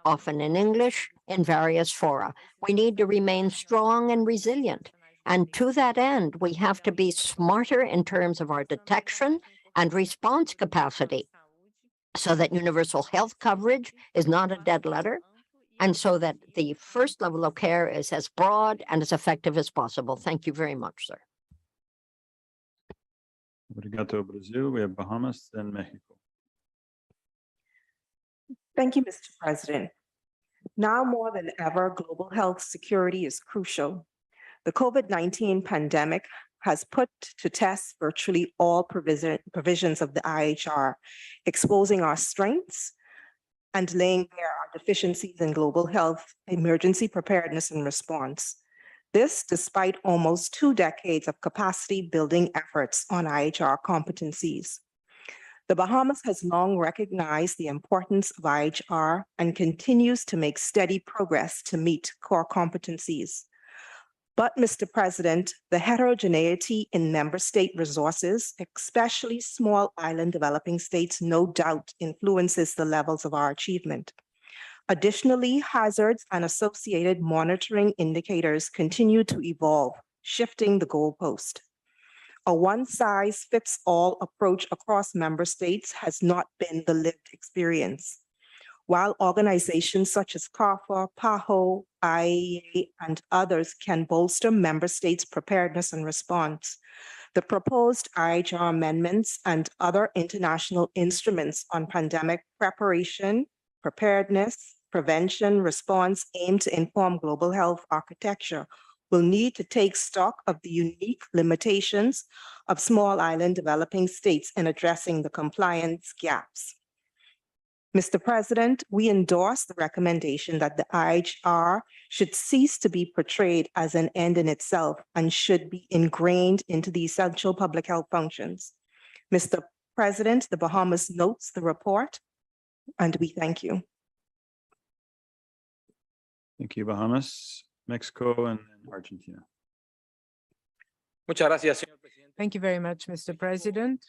often in English, in various fora. We need to remain strong and resilient. And to that end, we have to be smarter in terms of our detection and response capacity so that universal health coverage is not a dead letter, and so that the first level of care is as broad and as effective as possible. Thank you very much, sir. Obrigado, Brazil. We have Bahamas, then Mexico. Thank you, Mr. President. Now more than ever, global health security is crucial. The COVID-19 pandemic has put to test virtually all provisions of the IHR, exposing our strengths and laying bare our deficiencies in global health, emergency preparedness, and response. This despite almost 2 decades of capacity building efforts on IHR competencies. The Bahamas has long recognized the importance of IHR and continues to make steady progress to meet core competencies. But, Mr. President, the heterogeneity in member state resources, especially small island developing states, no doubt influences the levels of our achievement. Additionally, hazards and associated monitoring indicators continue to evolve, shifting the goalpost. A one-size-fits-all approach across member states has not been the lived experience. While organizations such as CARPA, PAHO, IAEA, and others can bolster member states' preparedness and response, the proposed IHR amendments and other international instruments on pandemic preparation, preparedness, prevention, response aimed to inform global health architecture will need to take stock of the unique limitations of small island developing states in addressing the compliance gaps. Mr. President, we endorse the recommendation that the IHR should cease to be portrayed as an end in itself and should be ingrained into the essential public health functions. Mr. President, the Bahamas notes the report, and we thank you. Thank you, Bahamas, Mexico, and Argentina. Muchas gracias, señor presidente. Thank you very much, Mr. President.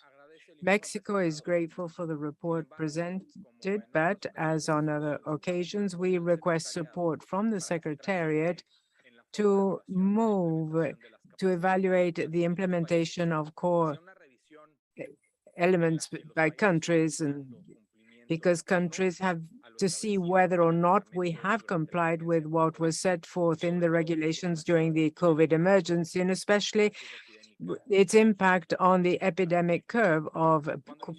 Mexico is grateful for the report presented, but as on other occasions, we request support from the Secretariat to move to evaluate the implementation of core elements by countries, and because countries have to see whether or not we have complied with what was set forth in the regulations during the COVID emergency, and especially its impact on the epidemic curve of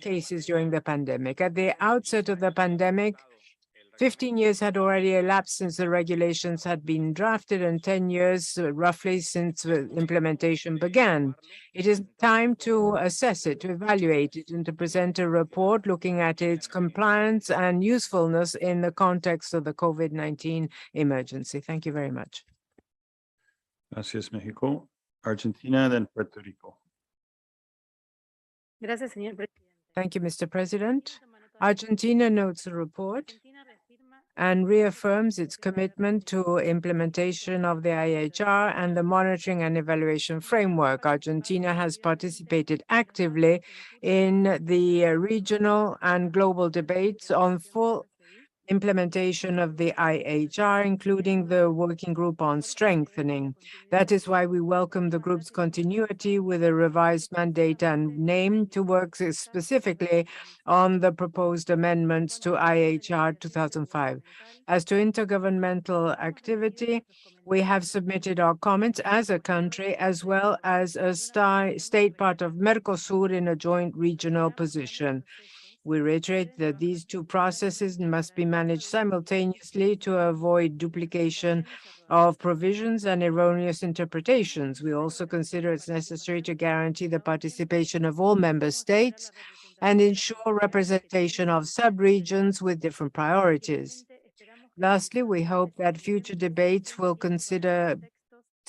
cases during the pandemic. At the outset of the pandemic, 15 years had already elapsed since the regulations had been drafted, and 10 years roughly since the implementation began. It is time to assess it, to evaluate it, and to present a report looking at its compliance and usefulness in the context of the COVID-19 emergency. Thank you very much. Gracias, Mexico. Argentina, then Puerto Rico. Thank you, Mr. President. Argentina notes the report and reaffirms its commitment to implementation of the IHR and the monitoring and evaluation framework. Argentina has participated actively in the regional and global debates on full implementation of the IHR, including the working group on strengthening. That is why we welcome the group's continuity with a revised mandate and name to work specifically on the proposed amendments to IHR 2005. As to intergovernmental activity, we have submitted our comments as a country as well as a state part of Mercosur in a joint regional position. We reiterate that these two processes must be managed simultaneously to avoid duplication of provisions and erroneous interpretations. We also consider it's necessary to guarantee the participation of all member states and ensure representation of sub-regions with different priorities. Lastly, we hope that future debates will consider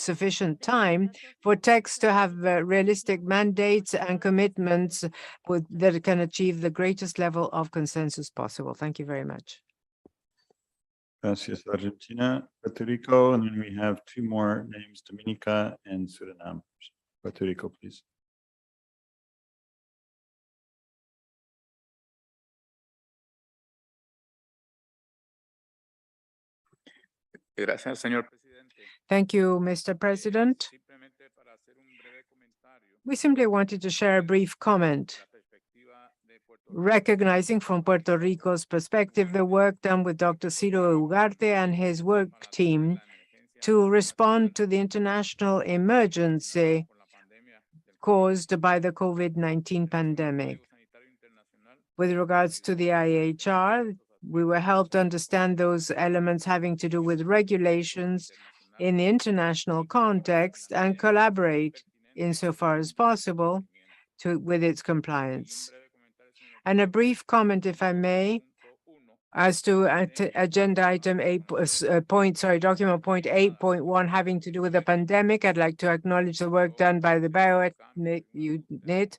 sufficient time for texts to have realistic mandates and commitments that can achieve the greatest level of consensus possible. Thank you very much. Gracias, Argentina, Puerto Rico, and then we have two more names, Dominica and Suriname. Puerto Rico, please. Gracias, señor presidente. Thank you, Mr. President. We simply wanted to share a brief comment, recognizing from Puerto Rico's perspective the work done with Dr. Ciro Ugarte and his work team to respond to the international emergency caused by the COVID-19 pandemic. With regards to the IHR, we were helped understand those elements having to do with regulations in the international context and collaborate insofar as possible with its compliance. And a brief comment, if I may, as to agenda item document point 8.1 having to do with the pandemic. I'd like to acknowledge the work done by the bioethnic unit,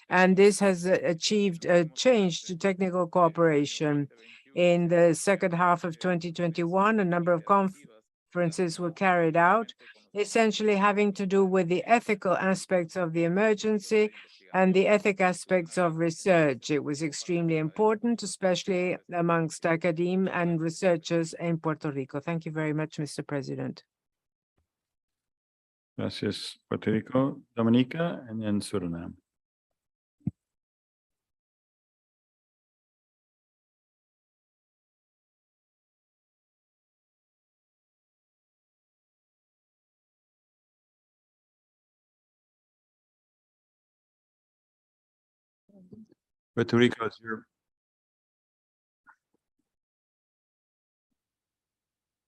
and this has achieved a change to technical cooperation. In the second half of 2021, a number of conferences were carried out, essentially having to do with the ethical aspects of the emergency and the ethic aspects of research. It was extremely important, especially amongst academia and researchers in Puerto Rico. Thank you very much, Mr. President. Gracias, Puerto Rico, Dominica, and then Suriname. Puerto Rico is your.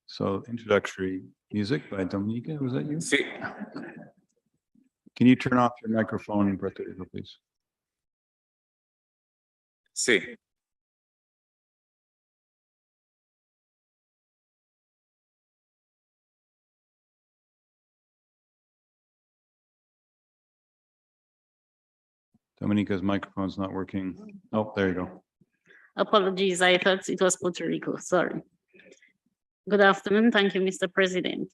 So introductory music by Dominica, was that you? Sí. Can you turn off your microphone in Puerto Rico, please? Sí. Dominica's microphone's not working. Oh, there you go. Apologies, I thought it was Puerto Rico, sorry. Good afternoon, thank you, Mr. President.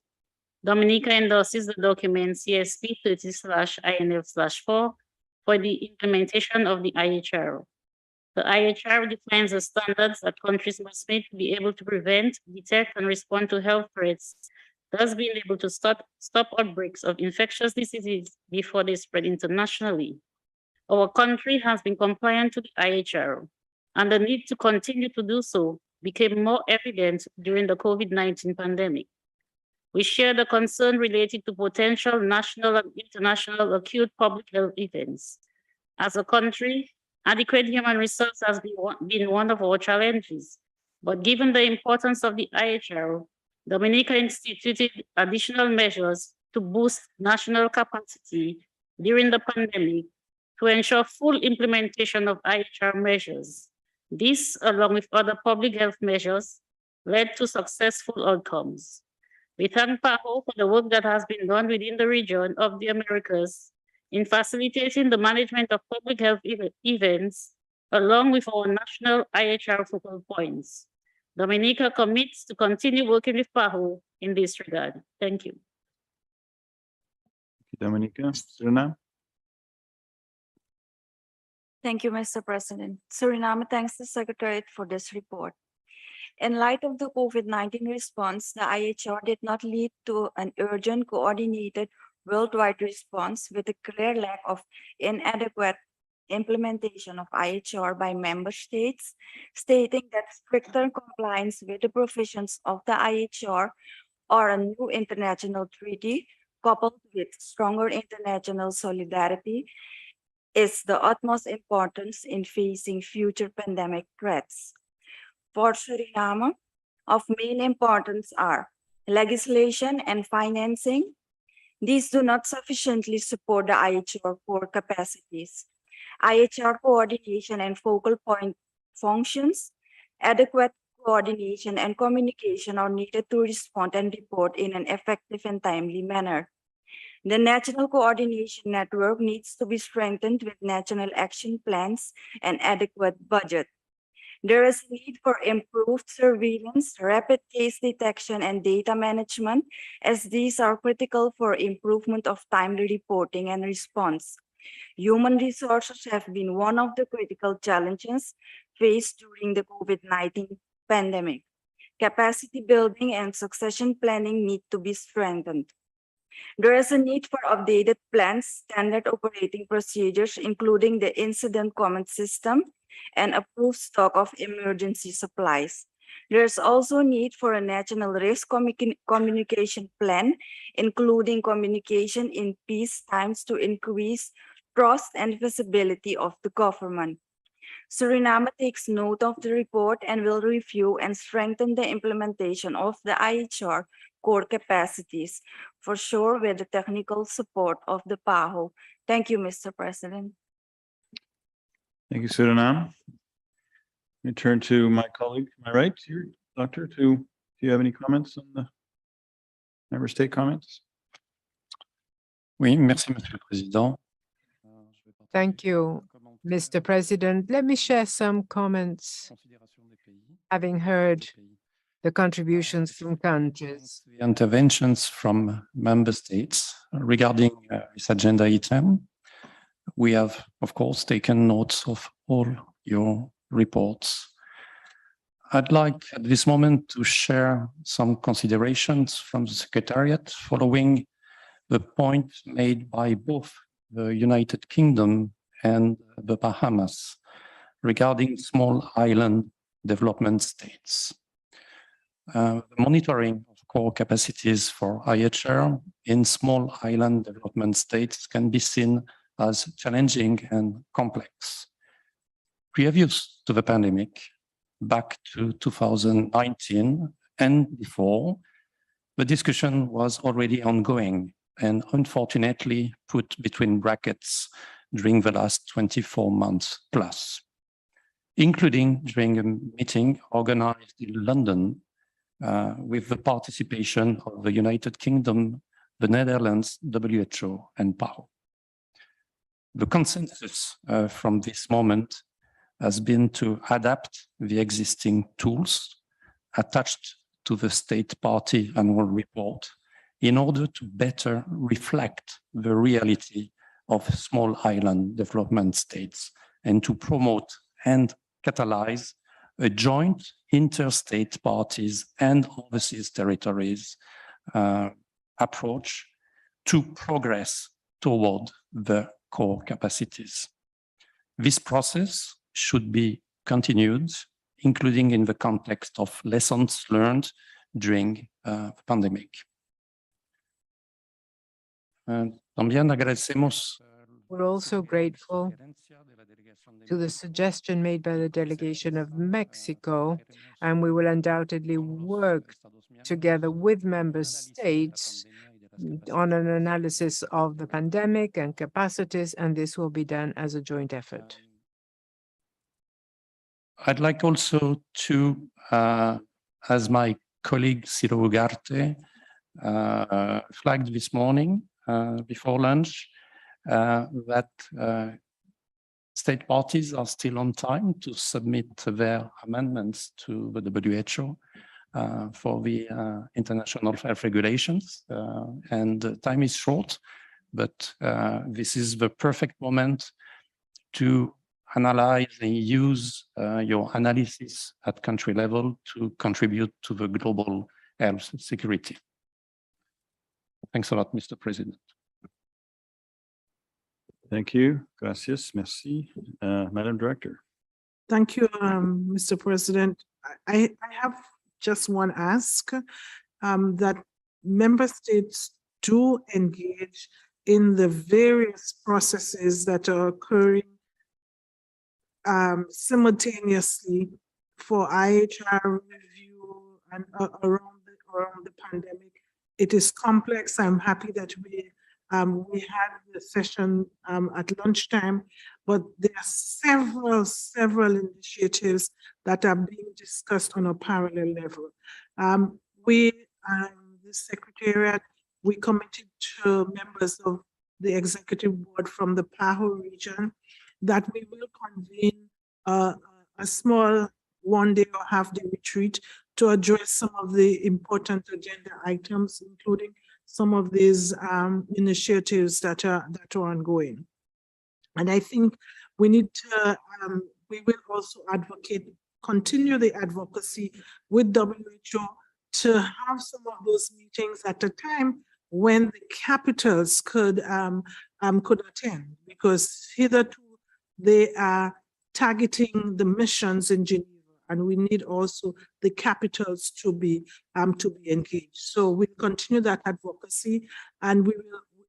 Dominica endorses the document CSP 30/INF/4 for the implementation of the IHR. The IHR defines the standards that countries must meet to be able to prevent, detect, and respond to health threats, thus being able to stop outbreaks of infectious diseases before they spread internationally. Our country has been compliant to the IHR, and the need to continue to do so became more evident during the COVID-19 pandemic. We share the concern related to potential national and international acute public health events. As a country, adequate human resources has been one of our challenges, but given the importance of the IHR, Dominica instituted additional measures to boost national capacity during the pandemic to ensure full implementation of IHR measures. This, along with other public health measures, led to successful outcomes. We thank PAHO for the work that has been done within the region of the Americas in facilitating the management of public health events, along with our national IHR focal points. Dominica commits to continue working with PAHO in this regard. Thank you. Dominica, Suriname. Thank you, Mr. President. Suriname thanks the Secretariat for this report. In light of the COVID-19 response, the IHR did not lead to an urgent, coordinated worldwide response with a clear lack of inadequate implementation of IHR by member states, stating that stricter compliance with the provisions of the IHR or a new international treaty coupled with stronger international solidarity is the utmost importance in facing future pandemic threats. For Suriname, of main importance are legislation and financing. These do not sufficiently support the IHR core capacities. IHR coordination and focal point functions, adequate coordination and communication are needed to respond and report in an effective and timely manner. The National Coordination Network needs to be strengthened with national action plans and adequate budget. There is a need for improved surveillance, rapid case detection, and data management, as these are critical for improvement of timely reporting and response. Human resources have been one of the critical challenges faced during the COVID-19 pandemic. Capacity building and succession planning need to be strengthened. There is a need for updated plans, standard operating procedures, including the incident command system, and approved stock of emergency supplies. There's also need for a national risk communication plan, including communication in peace times to increase trust and visibility of the government. Suriname takes note of the report and will review and strengthen the implementation of the IHR core capacities, for sure with the technical support of the PAHO. Thank you, Mr. President. Thank you, Suriname. Let me turn to my colleague, to my right here, Doctor, do you have any comments on the member state comments? Oui, merci, Monsieur le Président. Thank you, Mr. President. Let me share some comments, having heard the contributions from countries. The interventions from member states regarding this agenda item. We have, of course, taken notes of all your reports. I'd like at this moment to share some considerations from the Secretariat following the point made by both the United Kingdom and the Bahamas regarding small island development states. The monitoring of core capacities for IHR in small island development states can be seen as challenging and complex. Previous to the pandemic, back to 2019 and before, the discussion was already ongoing and unfortunately put between brackets during the last 24 months plus, including during a meeting organized in London with the participation of the United Kingdom, the Netherlands, WHO, and PAHO. The consensus from this moment has been to adapt the existing tools attached to the state party annual report in order to better reflect the reality of small island development states and to promote and catalyze a joint interstate parties and overseas territories approach to progress toward the core capacities. This process should be continued, including in the context of lessons learned during the pandemic. También agradecemos. We're also grateful to the suggestion made by the delegation of Mexico, and we will undoubtedly work together with member states on an analysis of the pandemic and capacities, and this will be done as a joint effort. I'd like also to, as my colleague Ciro Ugarte flagged this morning before lunch, that state parties are still on time to submit their amendments to the WHO for the international health regulations. And time is short, but this is the perfect moment to analyze and use your analysis at country level to contribute to the global health security. Thanks a lot, Mr. President. Thank you. Gracias. Merci. Madam Director. Thank you, Mr. President. I have just one ask, that member states do engage in the various processes that are occurring simultaneously for IHR review and around the pandemic. It is complex. I'm happy that we had the session at lunchtime, but there are several initiatives that are being discussed on a parallel level. The Secretariat, we committed to members of the executive board from the PAHO region that we will convene a small one-day or half-day retreat to address some of the important agenda items, including some of these initiatives that are ongoing. And I think we need to, we will also continue the advocacy with WHO to have some of those meetings at a time when the capitals could attend, because hitherto they are targeting the missions in Geneva, and we need also the capitals to be engaged. So we continue that advocacy, and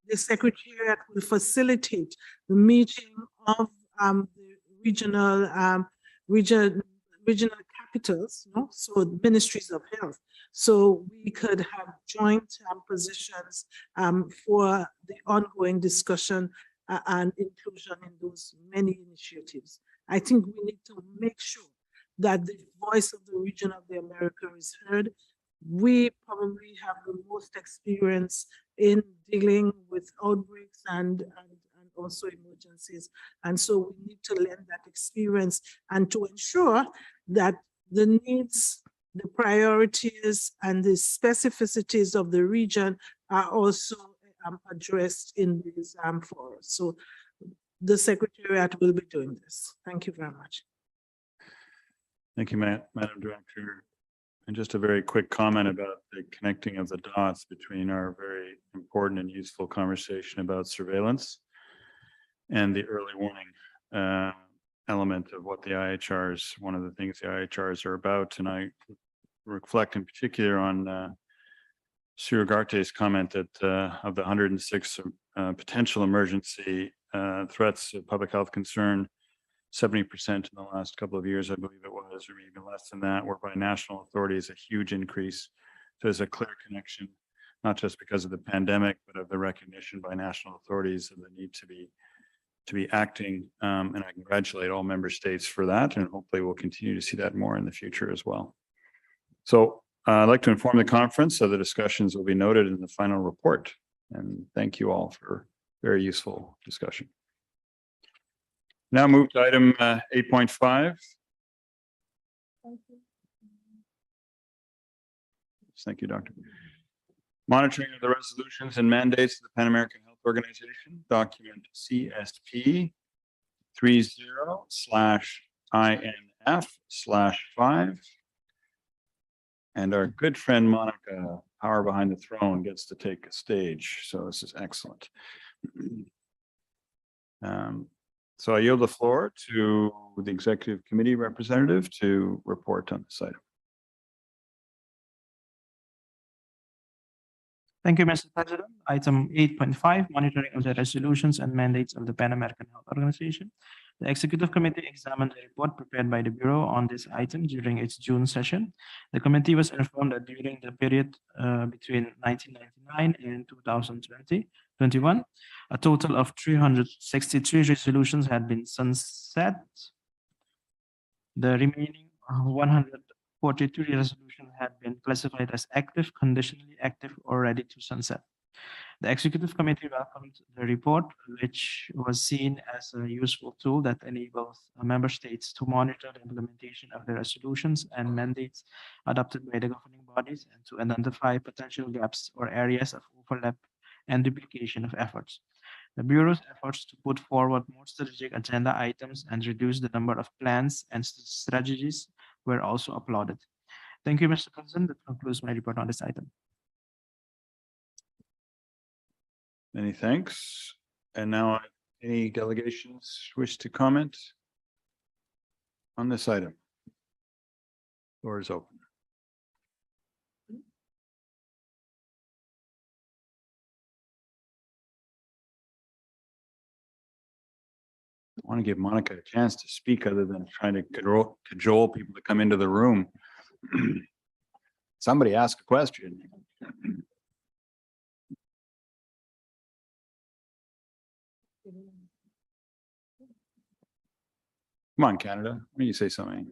the Secretariat will facilitate the meeting of the regional capitals, so the ministries of health, so we could have joint positions for the ongoing discussion and inclusion in those many initiatives. I think we need to make sure that the voice of the region of the America is heard. We probably have the most experience in dealing with outbreaks and also emergencies. And so we need to lend that experience and to ensure that the needs, the priorities, and the specificities of the region are also addressed in these forums. So the Secretariat will be doing this. Thank you very much. Thank you, Madam Director. And just a very quick comment about the connecting of the dots between our very important and useful conversation about surveillance and the early warning element of what the IHRs, one of the things the IHRs are about. And I reflect in particular on Sir Garte's comment that of the 106 potential emergency threats of public health concern, 70% in the last couple of years, I believe it was, or even less than that, were by national authorities, a huge increase. So there's a clear connection, not just because of the pandemic, but of the recognition by national authorities of the need to be acting. And I congratulate all member states for that, and hopefully we'll continue to see that more in the future as well. So I'd like to inform the conference that the discussions will be noted in the final report. And thank you all for very useful discussion. Now move to item 8.5. Thank you, Doctor. Monitoring of the resolutions and mandates of the Pan American Health Organization, document CSP 30/INF/5. And our good friend Monica, power behind the throne, gets to take a stage. So this is excellent. So I yield the floor to the Executive Committee representative to report on this item. Thank you, Mr. President. Item 8.5, monitoring of the resolutions and mandates of the Pan American Health Organization. The Executive Committee examined the report prepared by the Bureau on this item during its June session. The committee was informed that during the period between 1999 and 2021, a total of 363 resolutions had been sunset. The remaining 142 resolutions had been classified as active, conditionally active, or ready to sunset. The Executive Committee welcomed the report, which was seen as a useful tool that enables member states to monitor the implementation of the resolutions and mandates adopted by the governing bodies and to identify potential gaps or areas of overlap and duplication of efforts. The Bureau's efforts to put forward more strategic agenda items and reduce the number of plans and strategies were also applauded. Thank you, Mr. President. That concludes my report on this item. Many thanks. And now any delegations wish to comment on this item? Floor is open. I want to give Monica a chance to speak other than trying to cajole people to come into the room. Somebody ask a question. Come on, Canada. Why don't you say something?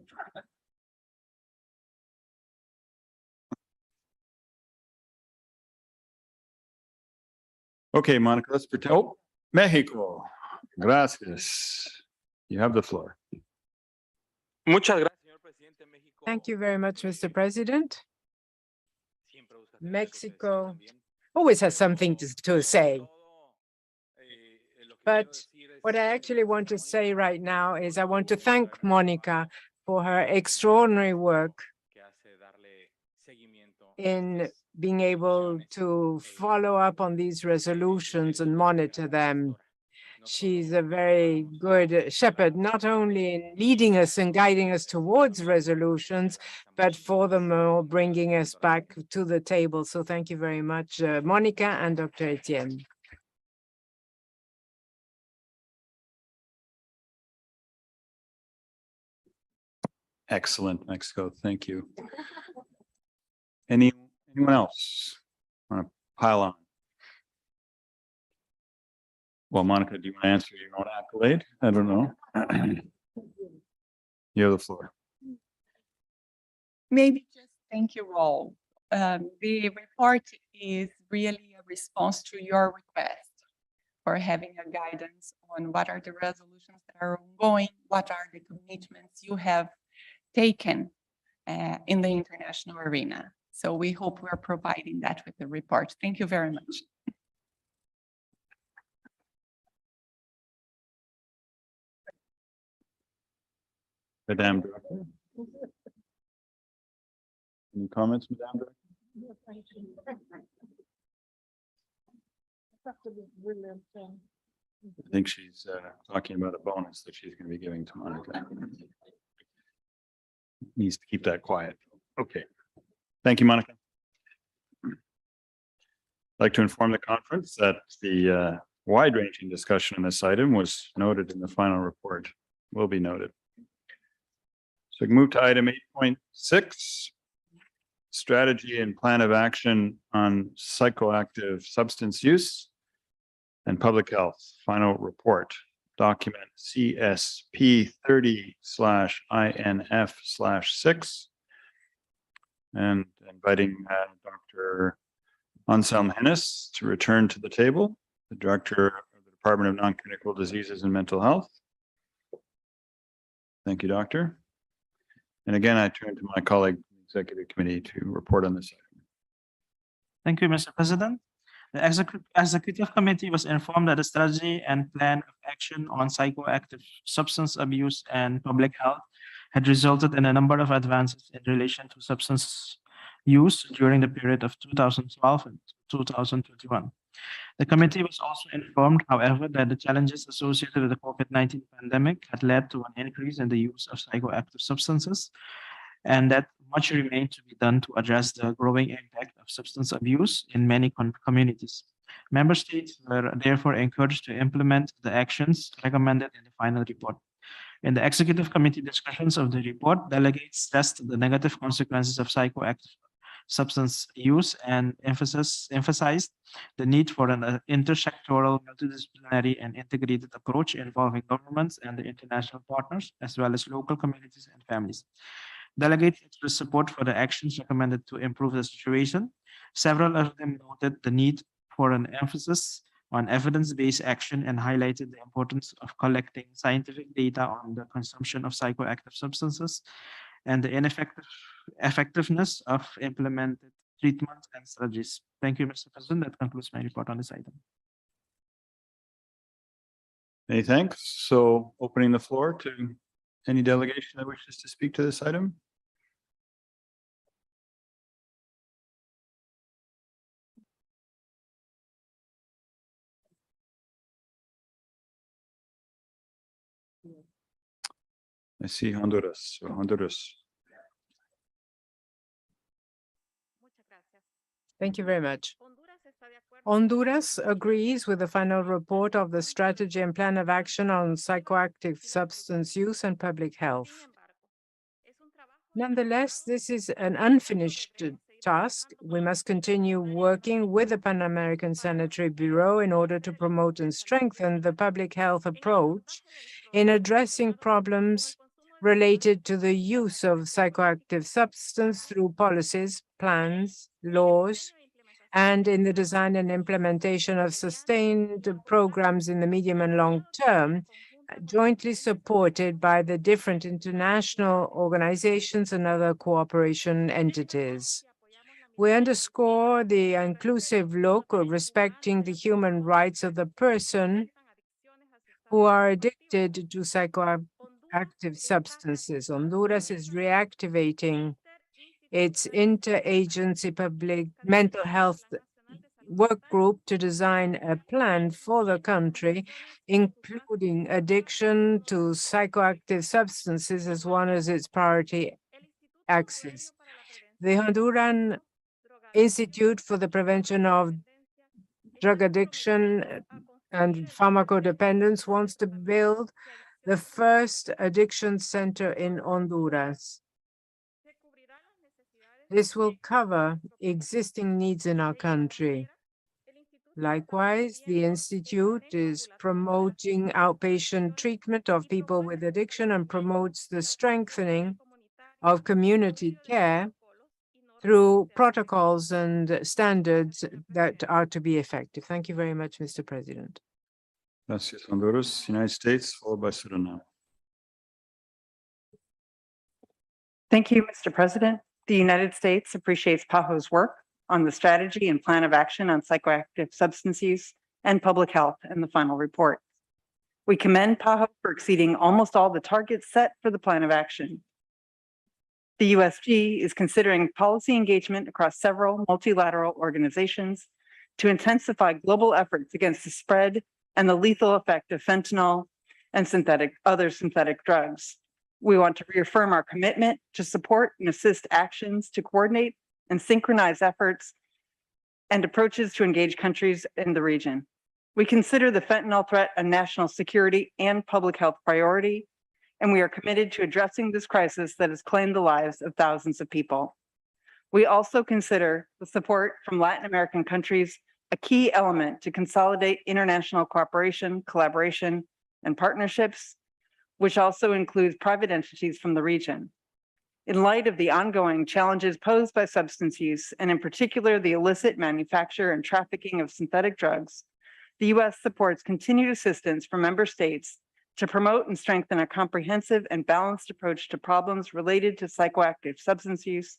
Okay, Monica, let's pretend. Oh, Mexico. Gracias. You have the floor. Thank you very much, Mr. President. Mexico always has something to say. But what I actually want to say right now is I want to thank Monica for her extraordinary work in being able to follow up on these resolutions and monitor them. She's a very good shepherd, not only in leading us and guiding us towards resolutions, but furthermore, bringing us back to the table. So thank you very much, Monica and Dr. Etienne. Excellent, Mexico. Thank you. Anyone else want to pile on? Well, Monica, do you want to answer your own accolade? I don't know. You have the floor. Maybe just thank you all. The report is really a response to your request for having a guidance on what are the resolutions that are ongoing, what are the commitments you have taken in the international arena. So we hope we're providing that with the report. Thank you very much. Madame Director. Any comments, Madame Director? I think she's talking about a bonus that she's going to be giving to Monica. Needs to keep that quiet. Okay. Thank you, Monica. I'd like to inform the conference that the wide-ranging discussion on this item was noted in the final report, will be noted. So we can move to item 8.6, strategy and plan of action on psychoactive substance use and public health, final report, document CSP 30/INF/6. And inviting Dr. Anselm Hennis to return to the table, the Director of the Department of Non-Communicable Diseases and Mental Health. Thank you, Doctor. And again, I turn to my colleague from the Executive Committee to report on this item. Thank you, Mr. President. The Executive Committee was informed that the strategy and plan of action on psychoactive substance abuse and public health had resulted in a number of advances in relation to substance use during the period of 2012 and 2021. The committee was also informed, however, that the challenges associated with the COVID-19 pandemic had led to an increase in the use of psychoactive substances, and that much remained to be done to address the growing impact of substance abuse in many communities. Member states were therefore encouraged to implement the actions recommended in the final report. In the Executive Committee discussions of the report, delegates stressed the negative consequences of psychoactive substance use and emphasized the need for an intersectoral, multidisciplinary, and integrated approach involving governments and the international partners, as well as local communities and families. Delegates expressed support for the actions recommended to improve the situation. Several of them noted the need for an emphasis on evidence-based action and highlighted the importance of collecting scientific data on the consumption of psychoactive substances and the effectiveness of implemented treatments and strategies. Thank you, Mr. President. That concludes my report on this item. Many thanks. So opening the floor to any delegation that wishes to speak to this item. I see Honduras. Thank you very much. Honduras agrees with the final report of the Strategy and Plan of Action on Psychoactive Substance Use and Public Health. Nonetheless, this is an unfinished task. We must continue working with the Pan American Sanitary Bureau in order to promote and strengthen the public health approach in addressing problems related to the use of psychoactive substance through policies, plans, laws, and in the design and implementation of sustained programs in the medium and long term, jointly supported by the different international organizations and other cooperation entities. We underscore the inclusive look respecting the human rights of the person who are addicted to psychoactive substances. Honduras is reactivating its interagency public mental health work group to design a plan for the country, including addiction to psychoactive substances as one of its priority axes. The Honduran Institute for the Prevention of Drug Addiction and Pharmacodependence wants to build the first addiction center in Honduras. This will cover existing needs in our country. Likewise, the Institute is promoting outpatient treatment of people with addiction and promotes the strengthening of community care through protocols and standards that are to be effective. Thank you very much, Mr. President. Gracias, Honduras. United States, followed by Suriname. Thank you, Mr. President. The United States appreciates PAHO's work on the strategy and plan of action on psychoactive substance use and public health in the final report. We commend PAHO for exceeding almost all the targets set for the plan of action. The USG is considering policy engagement across several multilateral organizations to intensify global efforts against the spread and the lethal effect of fentanyl and other synthetic drugs. We want to reaffirm our commitment to support and assist actions to coordinate and synchronize efforts and approaches to engage countries in the region. We consider the fentanyl threat a national security and public health priority, and we are committed to addressing this crisis that has claimed the lives of thousands of people. We also consider the support from Latin American countries a key element to consolidate international cooperation, collaboration, and partnerships, which also includes private entities from the region. In light of the ongoing challenges posed by substance use, and in particular the illicit manufacture and trafficking of synthetic drugs, the U.S. supports continued assistance from member states to promote and strengthen a comprehensive and balanced approach to problems related to psychoactive substance use,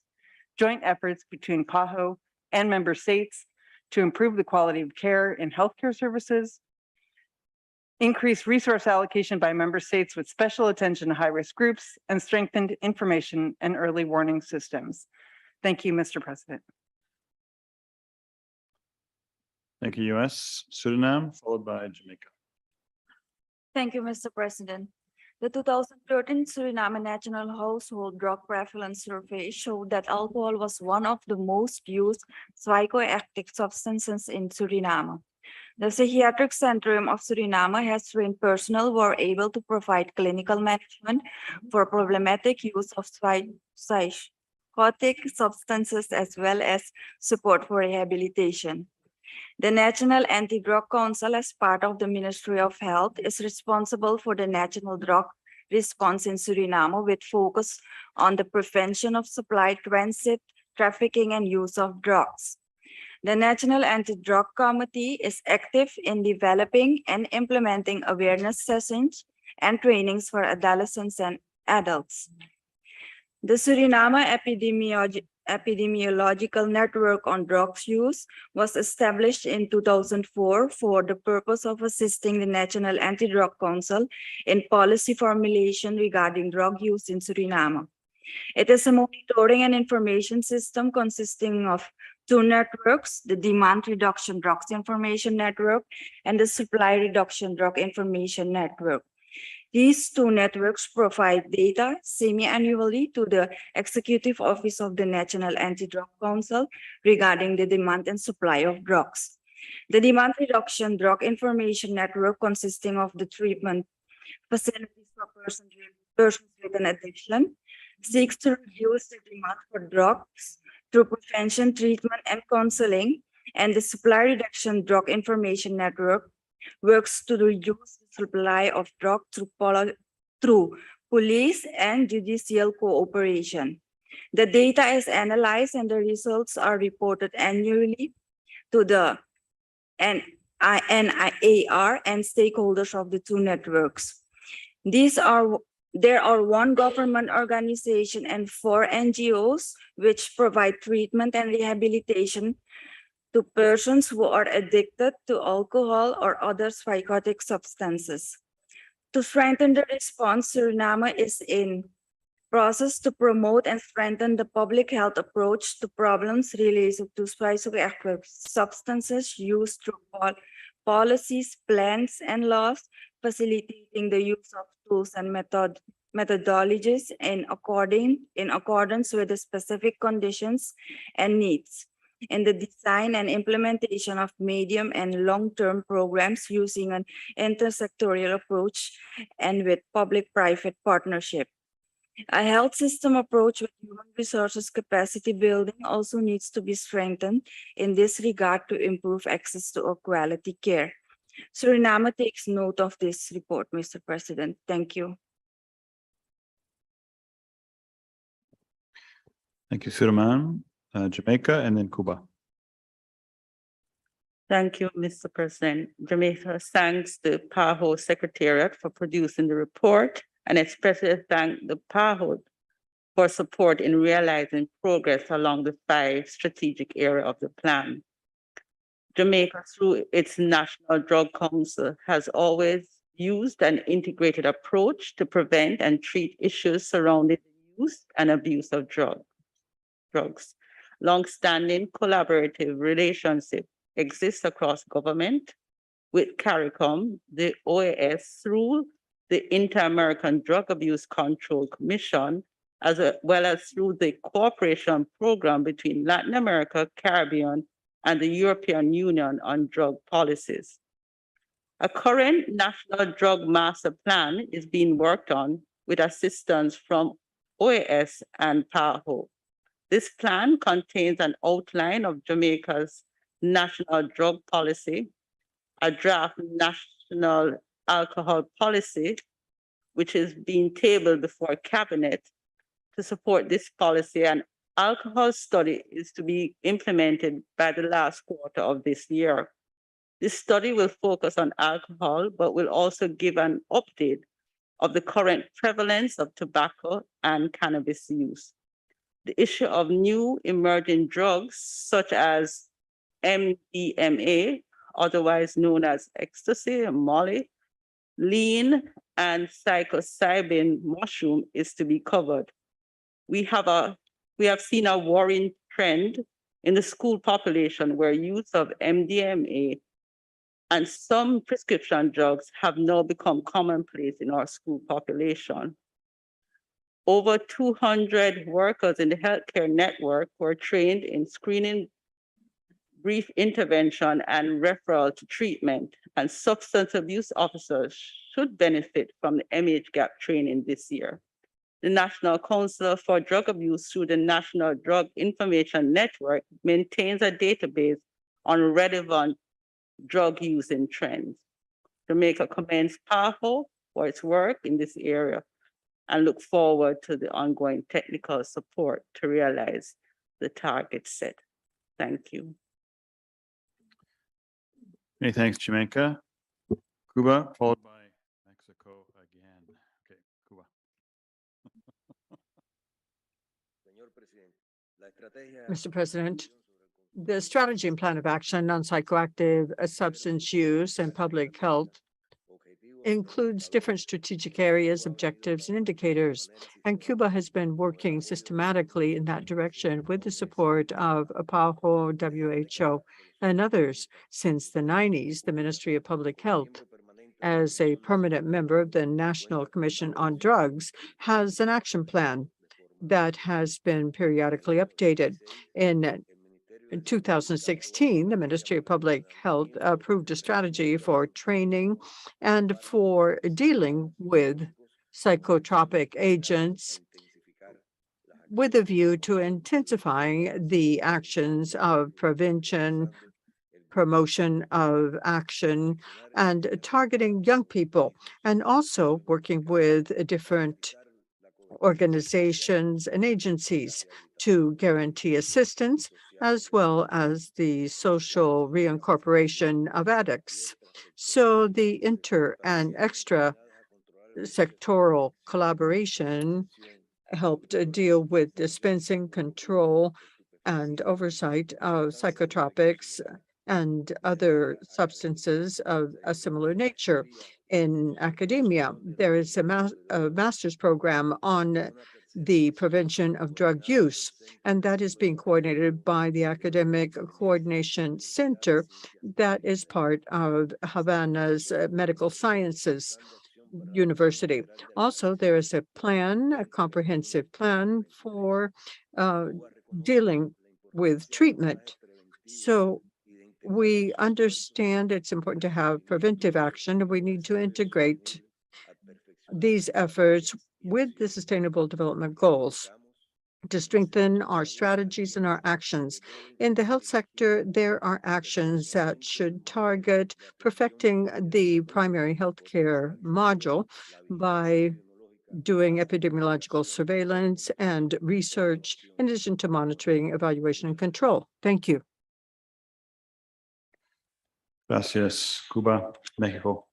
joint efforts between PAHO and member states to improve the quality of care in healthcare services, increased resource allocation by member states with special attention to high-risk groups, and strengthened information and early warning systems. Thank you, Mr. President. Thank you, U.S. Suriname, followed by Jamaica. Thank you, Mr. President. The 2013 Suriname National Household Drug Prevalence Survey showed that alcohol was one of the most used psychoactive substances in Suriname. The Psychiatric Centrum of Suriname has trained personnel who are able to provide clinical management for problematic use of psychotic substances as well as support for rehabilitation. The National Anti-Drug Council, as part of the Ministry of Health, is responsible for the national drug response in Suriname with focus on the prevention of supply, transit, trafficking, and use of drugs. The National Anti-Drug Committee is active in developing and implementing awareness sessions and trainings for adolescents and adults. The Suriname Epidemiological Network on Drugs Use was established in 2004 for the purpose of assisting the National Anti-Drug Council in policy formulation regarding drug use in Suriname. It is a monitoring and information system consisting of two networks, the Demand Reduction Drugs Information Network and the Supply Reduction Drug Information Network. These two networks provide data semi-annually to the Executive Office of the National Anti-Drug Council regarding the demand and supply of drugs. The Demand Reduction Drug Information Network, consisting of the treatment facilities for persons with an addiction, seeks to reduce the demand for drugs through prevention, treatment, and counseling, and the Supply Reduction Drug Information Network works to reduce the supply of drugs through police and judicial cooperation. The data is analyzed and the results are reported annually to the NIAR and stakeholders of the two networks. There are one government organization and 4 NGOs which provide treatment and rehabilitation to persons who are addicted to alcohol or other psychotic substances. To strengthen the response, Suriname is in process to promote and strengthen the public health approach to problems related to psychoactive substances used through policies, plans, and laws, facilitating the use of tools and methodologies in accordance with the specific conditions and needs, in the design and implementation of medium and long-term programs using an intersectoral approach and with public-private partnership. A health system approach with human resources capacity building also needs to be strengthened in this regard to improve access to quality care. Suriname takes note of this report, Mr. President. Thank you. Thank you, Suriname, Jamaica, and then Cuba. Thank you, Mr. President. Jamaica thanks the PAHO Secretariat for producing the report and especially thank the PAHO for support in realizing progress along the 5 strategic areas of the plan. Jamaica, through its National Drug Council, has always used an integrated approach to prevent and treat issues surrounding the use and abuse of drugs. Long-standing collaborative relationship exists across government with CARICOM, the OAS, through the Inter-American Drug Abuse Control Commission, as well as through the cooperation program between Latin America, Caribbean, and the European Union on drug policies. A current national drug master plan is being worked on with assistance from OAS and PAHO. This plan contains an outline of Jamaica's national drug policy, a draft national alcohol policy, which is being tabled before cabinet to support this policy. An alcohol study is to be implemented by the last quarter of this year. This study will focus on alcohol, but will also give an update of the current prevalence of tobacco and cannabis use. The issue of new emerging drugs, such as MDMA, otherwise known as ecstasy, Molly, lean, and psilocybin mushroom, is to be covered. We have seen a worrying trend in the school population where use of MDMA and some prescription drugs have now become commonplace in our school population. Over 200 workers in the healthcare network were trained in screening, brief intervention, and referral to treatment, and substance abuse officers should benefit from the MHGAP training this year. The National Council for Drug Abuse, through the National Drug Information Network, maintains a database on relevant drug using trends. Jamaica commends PAHO for its work in this area and look forward to the ongoing technical support to realize the target set. Thank you. Many thanks, Jamaica. Cuba, followed by Mexico again. Okay, Cuba. Mr. President, the strategy and plan of action on psychoactive substance use and public health includes different strategic areas, objectives, and indicators. And Cuba has been working systematically in that direction with the support of APAHO, WHO, and others. Since the 90s, the Ministry of Public Health, as a permanent member of the National Commission on Drugs, has an action plan that has been periodically updated. In 2016, the Ministry of Public Health approved a strategy for training and for dealing with psychotropic agents with a view to intensifying the actions of prevention, promotion of action, and targeting young people, and also working with different organizations and agencies to guarantee assistance, as well as the social reincorporation of addicts. So the inter and extra sectoral collaboration helped deal with dispensing, control, and oversight of psychotropics and other substances of a similar nature. In academia, there is a master's program on the prevention of drug use, and that is being coordinated by the Academic Coordination Center that is part of Havana's Medical Sciences University. Also, there is a plan, a comprehensive plan for dealing with treatment. So we understand it's important to have preventive action, and we need to integrate these efforts with the Sustainable Development Goals to strengthen our strategies and our actions. In the health sector, there are actions that should target perfecting the primary health care module by doing epidemiological surveillance and research, in addition to monitoring, evaluation, and control. Thank you. Gracias, Cuba, Mexico.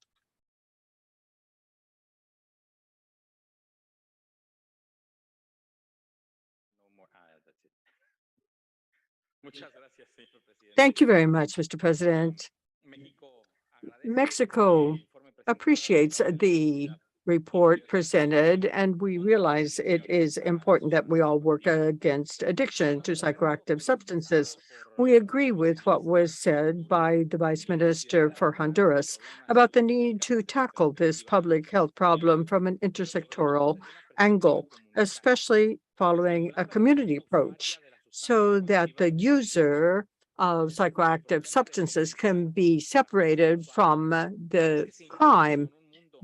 Thank you very much, Mr. President. Mexico appreciates the report presented, and we realize it is important that we all work against addiction to psychoactive substances. We agree with what was said by the Vice Minister for Honduras about the need to tackle this public health problem from an intersectoral angle, especially following a community approach, so that the user of psychoactive substances can be separated from the crime,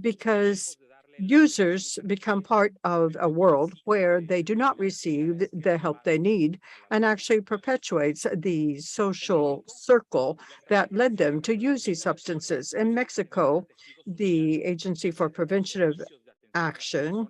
because users become part of a world where they do not receive the help they need, and actually perpetuates the social circle that led them to use these substances. In Mexico, the Agency for Prevention of Action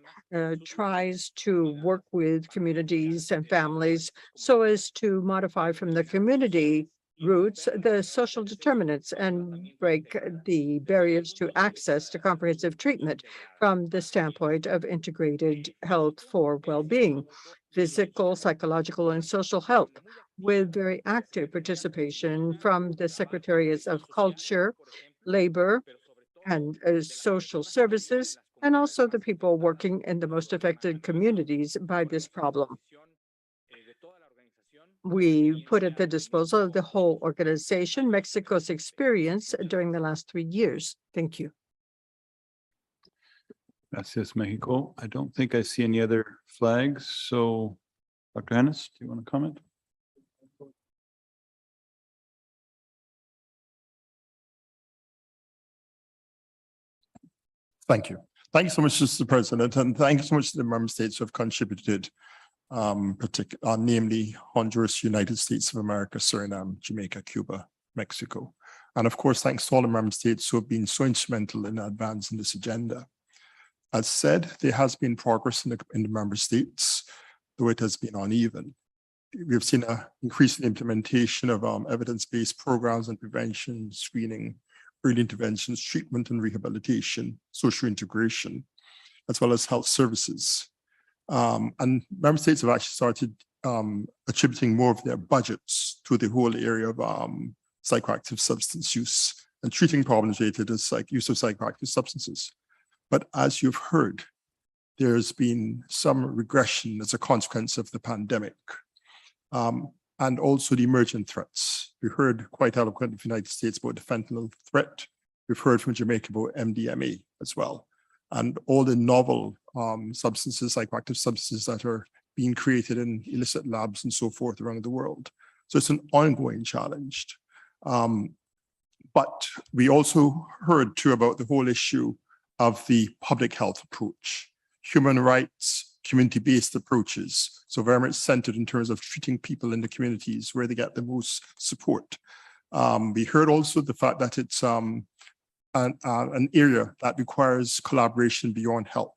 tries to work with communities and families so as to modify from the community roots the social determinants and break the barriers to access to comprehensive treatment from the standpoint of integrated health for well-being, physical, psychological, and social health, with very active participation from the Secretariats of Culture, Labor, and Social Services, and also the people working in the most affected communities by this problem. We put at the disposal of the whole organization Mexico's experience during the last 3 years. Thank you. Gracias, Mexico. I don't think I see any other flags. So, Dr. Hennis, do you want to comment? Thank you. Thank you so much, Mr. President, and thank you so much to the member states who have contributed, namely Honduras, United States of America, Suriname, Jamaica, Cuba, Mexico. And of course, thanks to all the member states who have been so instrumental in advancing this agenda. As said, there has been progress in the member states, though it has been uneven. We've seen an increase in implementation of evidence-based programs and prevention, screening, early interventions, treatment and rehabilitation, social integration, as well as health services. And member states have actually started attributing more of their budgets to the whole area of psychoactive substance use and treating problems related to use of psychoactive substances. But as you've heard, there's been some regression as a consequence of the pandemic and also the emergent threats. We heard quite eloquently from the United States about the fentanyl threat. We've heard from Jamaica about MDMA as well, and all the novel substances, psychoactive substances that are being created in illicit labs and so forth around the world. So it's an ongoing challenge. But we also heard too about the whole issue of the public health approach, human rights, community-based approaches. So very much centered in terms of treating people in the communities where they get the most support. We heard also the fact that it's an area that requires collaboration beyond health,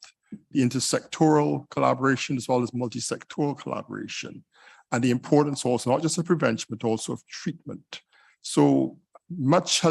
the intersectoral collaboration as well as multi-sectoral collaboration, and the importance also not just of prevention, but also of treatment. So much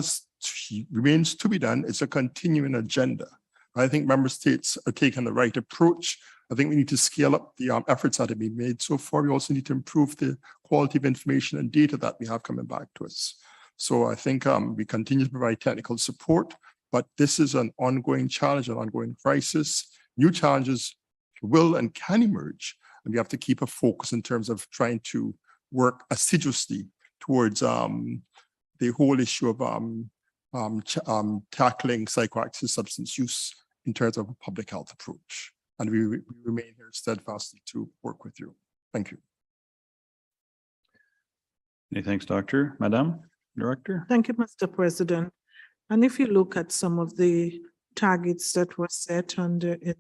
remains to be done. It's a continuing agenda. I think member states are taking the right approach. I think we need to scale up the efforts that have been made so far. We also need to improve the quality of information and data that we have coming back to us. So I think we continue to provide technical support, but this is an ongoing challenge, an ongoing crisis. New challenges will and can emerge, and we have to keep a focus in terms of trying to work assiduously towards the whole issue of tackling psychoactive substance use in terms of a public health approach. And we remain here steadfastly to work with you. Thank you. Many thanks, Doctor. Madam Director. Thank you, Mr. President. And if you look at some of the targets that were set in this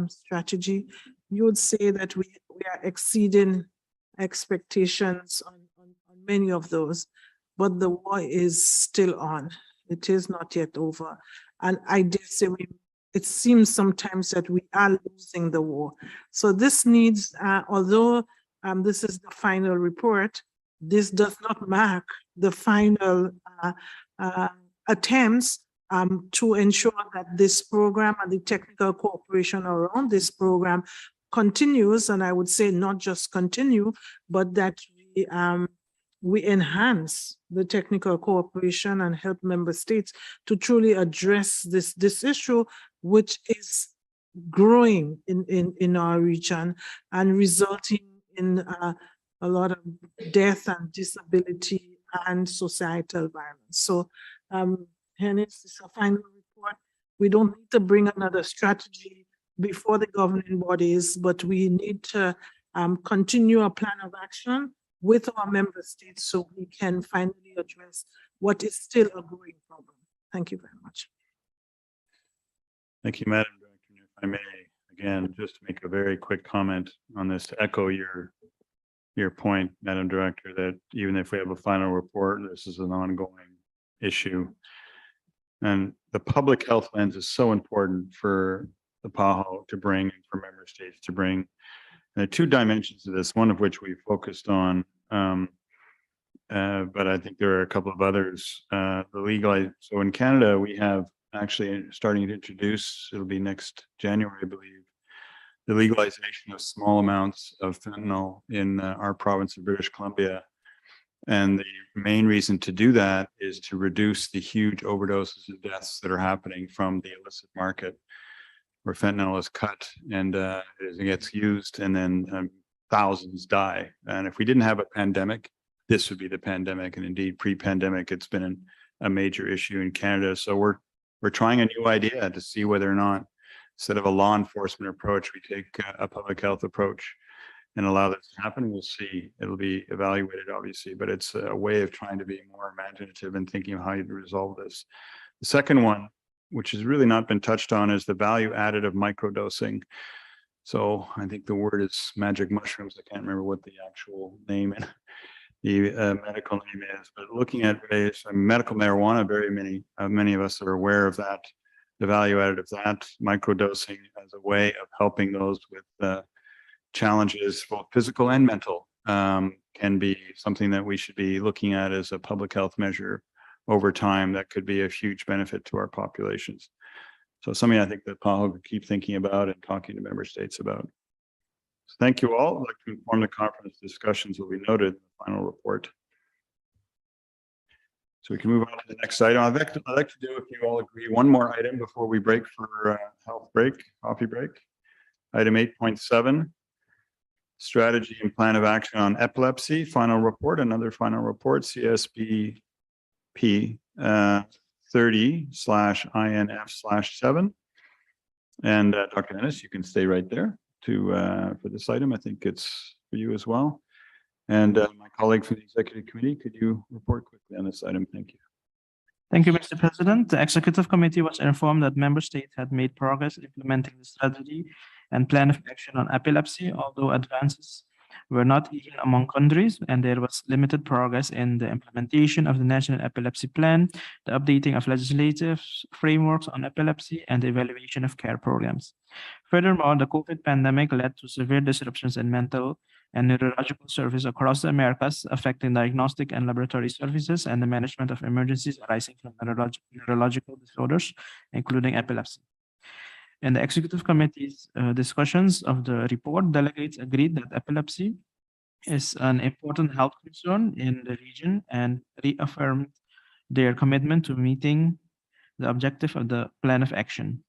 strategy, you would say that we are exceeding expectations on many of those, but the war is still on. It is not yet over. And I dare say it seems sometimes that we are losing the war. So this needs, although this is the final report, this does not mark the final attempts to ensure that this program and the technical cooperation around this program continues, and I would say not just continue, but that we enhance the technical cooperation and help member states to truly address this issue, which is growing in our region and resulting in a lot of death and disability and societal violence. So hence, it's a final report. We don't need to bring another strategy before the governing bodies, but we need to continue a plan of action with our member states so we can finally address what is still a growing problem. Thank you very much. Thank you, Madam Director. If I may, again, just to make a very quick comment on this, to echo your point, Madam Director, that even if we have a final report, this is an ongoing issue. And the public health lens is so important for the PAHO to bring and for member states to bring. And there are two dimensions to this, one of which we focused on, but I think there are a couple of others. So in Canada, we have actually starting to introduce, it'll be next January, I believe, the legalization of small amounts of fentanyl in our province of British Columbia. And the main reason to do that is to reduce the huge overdoses and deaths that are happening from the illicit market, where fentanyl is cut and it gets used, and then thousands die. And if we didn't have a pandemic, this would be the pandemic. And indeed, pre-pandemic, it's been a major issue in Canada. So we're trying a new idea to see whether or not, instead of a law enforcement approach, we take a public health approach and allow this to happen. We'll see. It'll be evaluated, obviously, but it's a way of trying to be more imaginative and thinking of how you resolve this. The second one, which has really not been touched on, is the value added of microdosing. So I think the word is magic mushrooms. I can't remember what the actual name and the medical name is, but looking at medical marijuana, many of us are aware of that, the value added of that, microdosing as a way of helping those with challenges, both physical and mental, can be something that we should be looking at as a public health measure over time that could be a huge benefit to our populations. So something I think that PAHO could keep thinking about and talking to member states about. So thank you all. I'd like to inform the conference discussions will be noted in the final report. So we can move on to the next item. I'd like to do, if you all agree, one more item before we break for coffee break. Item 8.7, strategy and plan of action on epilepsy, final report, another final report, CSP P 30/INF/7. And Dr. Ennis, you can stay right there for this item. I think it's for you as well. And my colleague from the Executive Committee, could you report quickly on this item? Thank you. Thank you, Mr. President. The Executive Committee was informed that member states had made progress implementing the strategy and plan of action on epilepsy, although advances were not equal among countries, and there was limited progress in the implementation of the National Epilepsy Plan, the updating of legislative frameworks on epilepsy, and the evaluation of care programs. Furthermore, the COVID pandemic led to severe disruptions in mental and neurological service across the Americas, affecting diagnostic and laboratory services and the management of emergencies arising from neurological disorders, including epilepsy. In the Executive Committee's discussions of the report, delegates agreed that epilepsy is an important health concern in the region and reaffirmed their commitment to meeting the objective of the plan of action.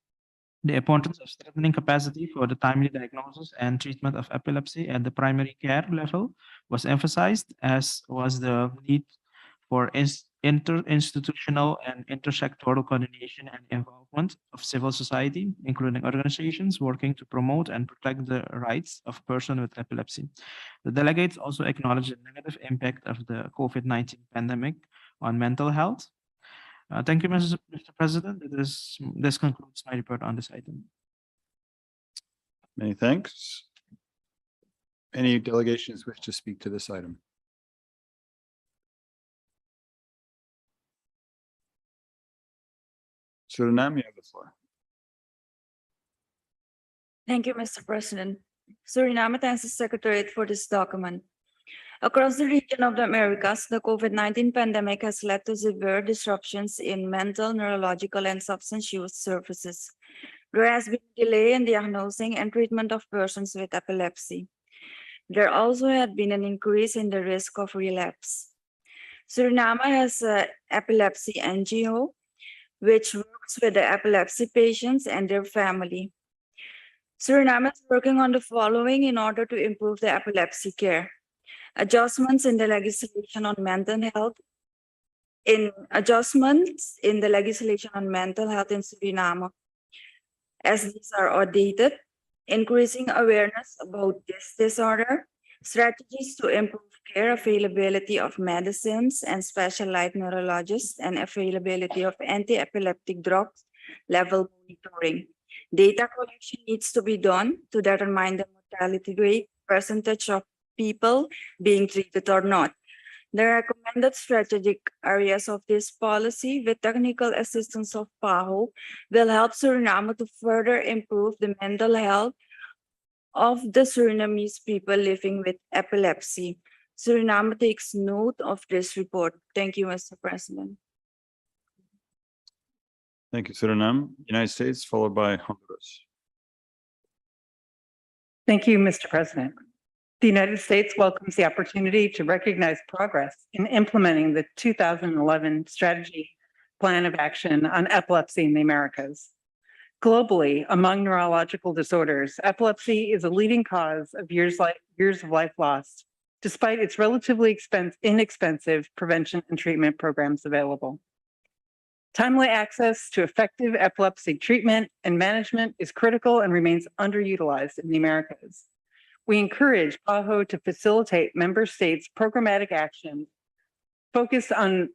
The importance of strengthening capacity for the timely diagnosis and treatment of epilepsy at the primary care level was emphasized, as was the need for interinstitutional and intersectoral coordination and involvement of civil society, including organizations working to promote and protect the rights of persons with epilepsy. The delegates also acknowledged the negative impact of the COVID-19 pandemic on mental health. Thank you, Mr. President. This concludes my report on this item. Many thanks. Any delegations wish to speak to this item? Suriname, you have the floor. Thank you, Mr. President. Suriname thanks the Secretariat for this document. Across the region of the Americas, the COVID-19 pandemic has led to severe disruptions in mental, neurological, and substance use services. There has been a delay in diagnosing and treatment of persons with epilepsy. There also had been an increase in the risk of relapse. Suriname has an epilepsy NGO, which works with the epilepsy patients and their family. Suriname is working on the following in order to improve the epilepsy care. Adjustments in the legislation on mental health. Adjustments in the legislation on mental health in Suriname, as these are outdated, increasing awareness about this disorder, strategies to improve care availability of medicines and specialized neurologists, and availability of anti-epileptic drugs level monitoring. Data collection needs to be done to determine the mortality rate, percentage of people being treated or not. The recommended strategic areas of this policy with technical assistance of PAHO will help Suriname to further improve the mental health of the Surinamese people living with epilepsy. Suriname takes note of this report. Thank you, Mr. President. Thank you, Suriname. United States, followed by Honduras. Thank you, Mr. President. The United States welcomes the opportunity to recognize progress in implementing the 2011 Strategy Plan of Action on Epilepsy in the Americas. Globally, among neurological disorders, epilepsy is a leading cause of years of life lost, despite its relatively inexpensive prevention and treatment programs available. Timely access to effective epilepsy treatment and management is critical and remains underutilized in the Americas. We encourage PAHO to facilitate member states' programmatic action focused on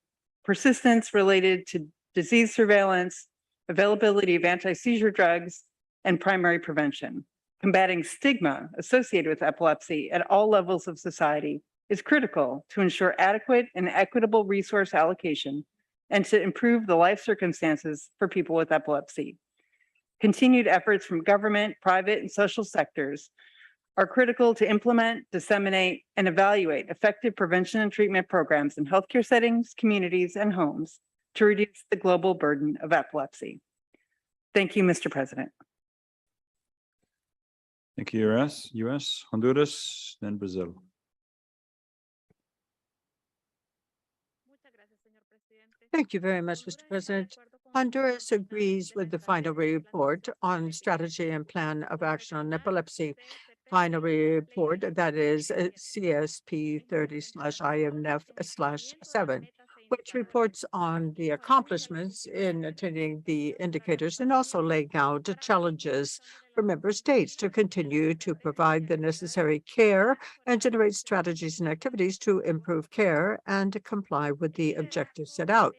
persistence related to disease surveillance, availability of anti-seizure drugs, and primary prevention. Combating stigma associated with epilepsy at all levels of society is critical to ensure adequate and equitable resource allocation and to improve the life circumstances for people with epilepsy. Continued efforts from government, private, and social sectors are critical to implement, disseminate, and evaluate effective prevention and treatment programs in healthcare settings, communities, and homes to reduce the global burden of epilepsy. Thank you, Mr. President. Thank you, US, Honduras, then Brazil. Thank you very much, Mr. President. Honduras agrees with the final report on strategy and plan of action on epilepsy. Final report that is CSP 30/IMF/7, which reports on the accomplishments in attaining the indicators and also laying out the challenges for member states to continue to provide the necessary care and generate strategies and activities to improve care and comply with the objectives set out.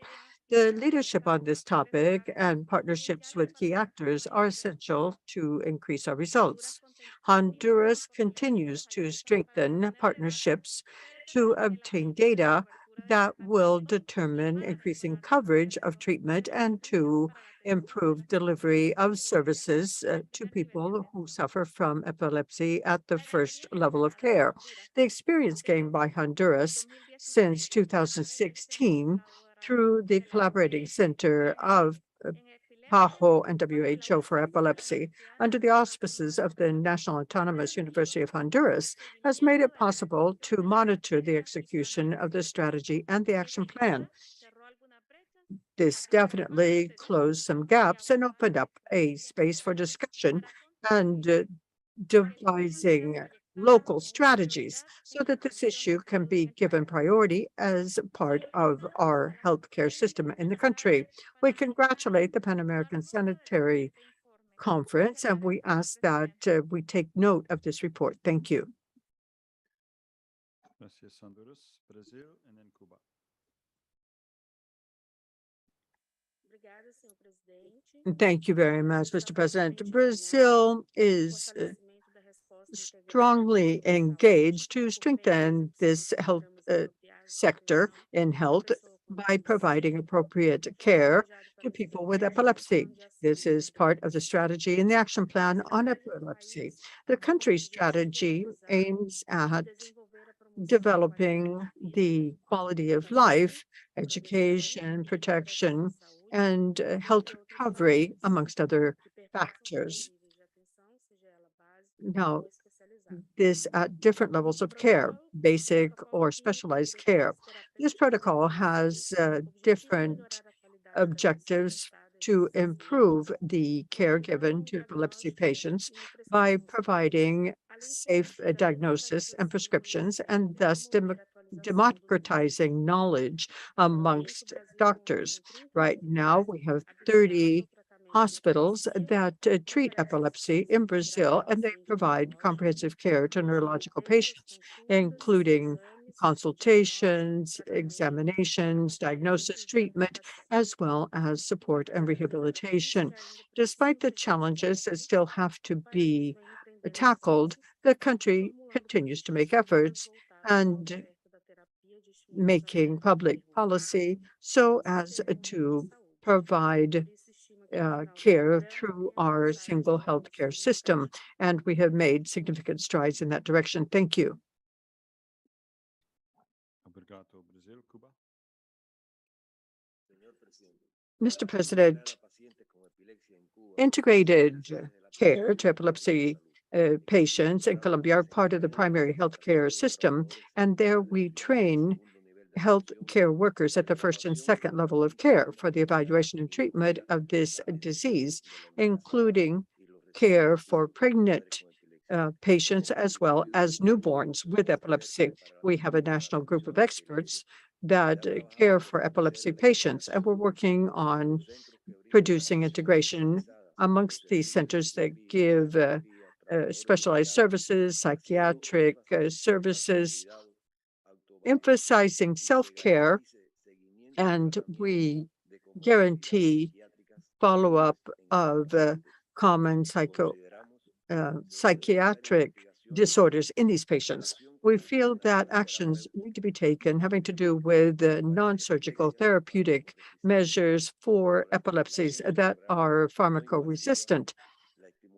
The leadership on this topic and partnerships with key actors are essential to increase our results. Honduras continues to strengthen partnerships to obtain data that will determine increasing coverage of treatment and to improve delivery of services to people who suffer from epilepsy at the first level of care. The experience gained by Honduras since 2016 through the collaborating center of PAHO and WHO for epilepsy under the auspices of the National Autonomous University of Honduras has made it possible to monitor the execution of the strategy and the action plan. This definitely closed some gaps and opened up a space for discussion and devising local strategies so that this issue can be given priority as part of our healthcare system in the country. We congratulate the Pan American Sanitary Conference and we ask that we take note of this report. Thank you. Gracias, Honduras, Brazil, and then Cuba. Thank you very much, Mr. President. Brazil is strongly engaged to strengthen this health sector in health by providing appropriate care to people with epilepsy. This is part of the strategy in the action plan on epilepsy. The country's strategy aims at developing the quality of life, education, protection, and health recovery, amongst other factors. Now, this at different levels of care, basic or specialized care. This protocol has different objectives to improve the care given to epilepsy patients by providing safe diagnosis and prescriptions and thus democratizing knowledge amongst doctors. Right now, we have 30 hospitals that treat epilepsy in Brazil, and they provide comprehensive care to neurological patients, including consultations, examinations, diagnosis, treatment, as well as support and rehabilitation. Despite the challenges that still have to be tackled, the country continues to make efforts and making public policy so as to provide care through our single healthcare system. And we have made significant strides in that direction. Thank you. Mr. President, integrated care to epilepsy patients in Colombia are part of the primary healthcare system, and there we train healthcare workers at the first and second level of care for the evaluation and treatment of this disease, including care for pregnant patients as well as newborns with epilepsy. We have a national group of experts that care for epilepsy patients, and we're working on producing integration amongst these centers that give specialized services, psychiatric services, emphasizing self-care, and we guarantee follow-up of common psychiatric disorders in these patients. We feel that actions need to be taken having to do with non-surgical therapeutic measures for epilepsies that are pharmacoresistant.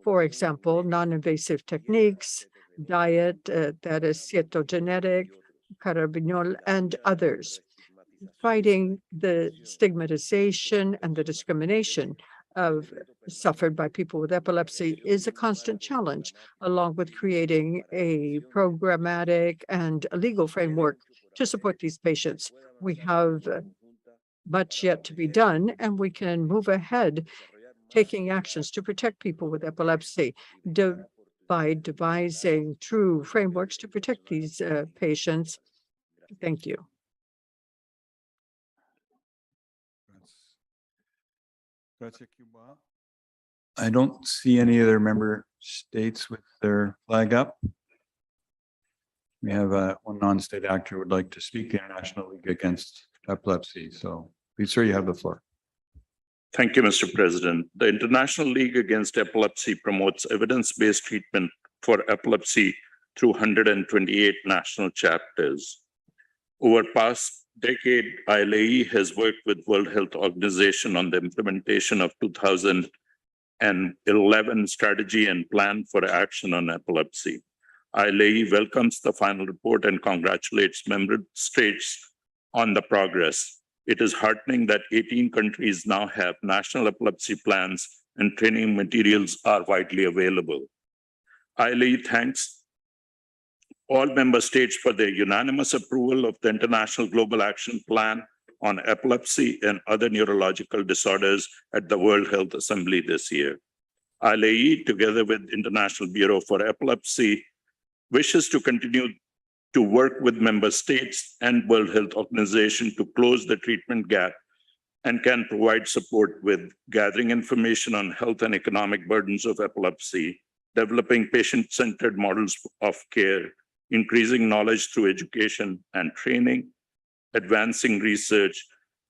For example, non-invasive techniques, diet that is cetogenetic, carabinol, and others. fighting the stigmatization and the discrimination suffered by people with epilepsy is a constant challenge, along with creating a programmatic and a legal framework to support these patients. We have much yet to be done, and we can move ahead taking actions to protect people with epilepsy by devising true frameworks to protect these patients. Thank you. I don't see any other member states with their flag up. We have one non-state actor who would like to speak, International League Against Epilepsy. So please, sir, you have the floor. Thank you, Mr. President. The International League Against Epilepsy promotes evidence-based treatment for epilepsy through 128 national chapters. Over past decade, ILAE has worked with World Health Organization on the implementation of 2011 strategy and plan for action on epilepsy. ILAE welcomes the final report and congratulates member states on the progress. It is heartening that 18 countries now have national epilepsy plans and training materials are widely available. ILAE thanks all member states for their unanimous approval of the International Global Action Plan on Epilepsy and Other Neurological Disorders at the World Health Assembly this year. ILAE, together with International Bureau for Epilepsy, wishes to continue to work with member states and World Health Organization to close the treatment gap and can provide support with gathering information on health and economic burdens of epilepsy, developing patient-centered models of care, increasing knowledge through education and training, advancing research,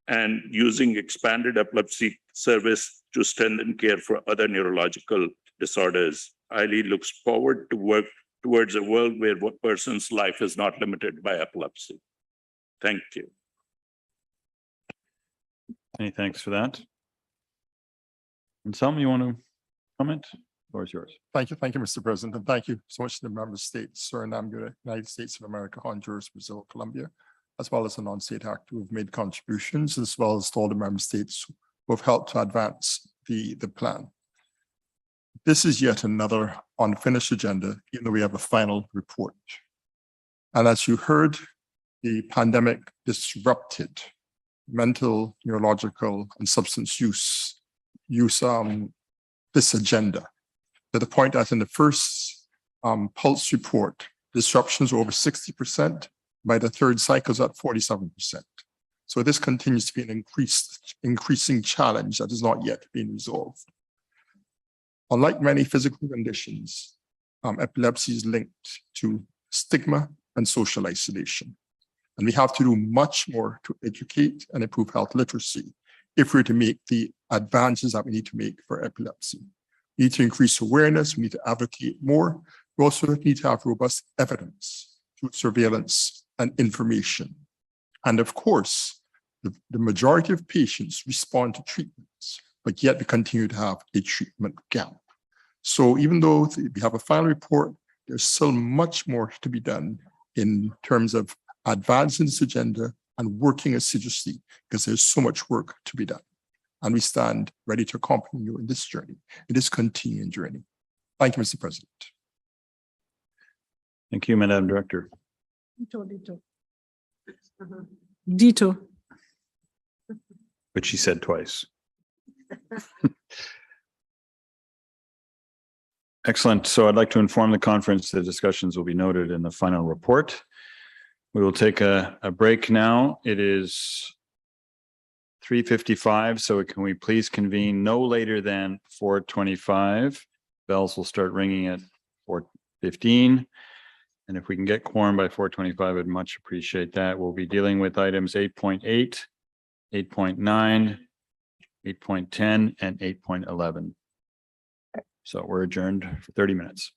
and using expanded epilepsy service to strengthen care for other neurological disorders. ILAE looks forward to work towards a world where one person's life is not limited by epilepsy. Thank you. Many thanks for that. And Sam, you want to comment? The floor is yours. Thank you, Mr. President, and thank you so much to the member states, Suriname, United States of America, Honduras, Brazil, Colombia, as well as the non-state actors who have made contributions, as well as to all the member states who have helped to advance the plan. This is yet another unfinished agenda, even though we have a final report. And as you heard, the pandemic disrupted mental, neurological, and substance use this agenda, to the point that in the first Pulse report, disruptions were over 60%, by the third cycle is at 47%. So this continues to be an increasing challenge that has not yet been resolved. Unlike many physical conditions, epilepsy is linked to stigma and social isolation. And we have to do much more to educate and improve health literacy if we're to make the advances that we need to make for epilepsy. We need to increase awareness, we need to advocate more. We also need to have robust evidence through surveillance and information. And of course, the majority of patients respond to treatments, but yet we continue to have a treatment gap. So even though we have a final report, there's still much more to be done in terms of advancing this agenda and working assiduously, because there's so much work to be done. And we stand ready to accompany you in this journey, in this continuing journey. Thank you, Mr. President. Thank you, Madam Director. Dito. Which she said twice. Excellent. So I'd like to inform the conference the discussions will be noted in the final report. We will take a break now. It is 3:55, so can we please convene no later than 4:25? Bells will start ringing at 4:15. And if we can get quorum by 4:25, I'd much appreciate that. We'll be dealing with items 8.8, 8.9, 8.10, and 8.11. So we're adjourned for 30 minutes.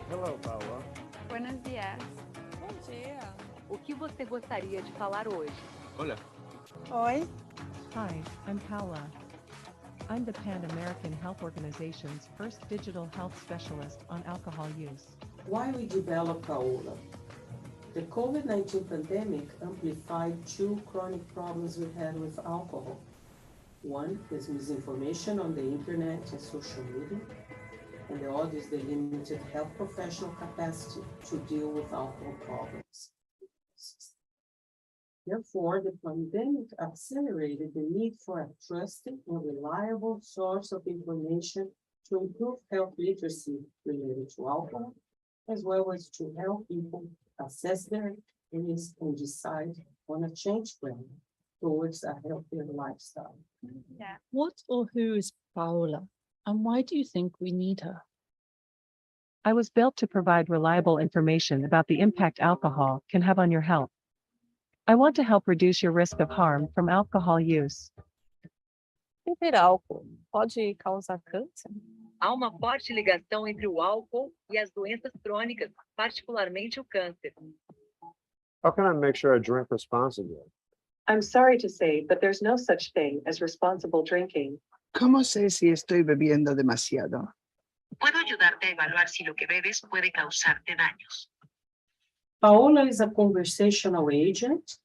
Hello, Paula. Buenos dias. Bom dia. O que você gostaria de falar hoje? Olha, Oi. Hi, I'm Paula. I'm the Pan American Health Organization's first digital health specialist on alcohol use. Why we developed Paola? The COVID-19 pandemic amplified two chronic problems we had with alcohol. One is misinformation on the internet and social media, and the other is the limited health professional capacity to deal with alcohol problems. Therefore, the pandemic accelerated the need for a trusted and reliable source of information to improve health literacy related to alcohol, as well as to help people assess their risk and decide on a change plan towards a healthier lifestyle. What or who is Paola, and why do you think we need her? I was built to provide reliable information about the impact alcohol can have on your health. I want to help reduce your risk of harm from alcohol use. Beber álcool pode causar câncer? Há uma forte ligação entre o álcool e as doenças crônicas, particularmente o câncer. How can I make sure I drink responsibly? I'm sorry to say, but there's no such thing as responsible drinking. ¿Cómo sé si estoy bebiendo demasiado? Puedo ayudarte a evaluar si lo que bebes puede causarte daños. Paola is a conversational agent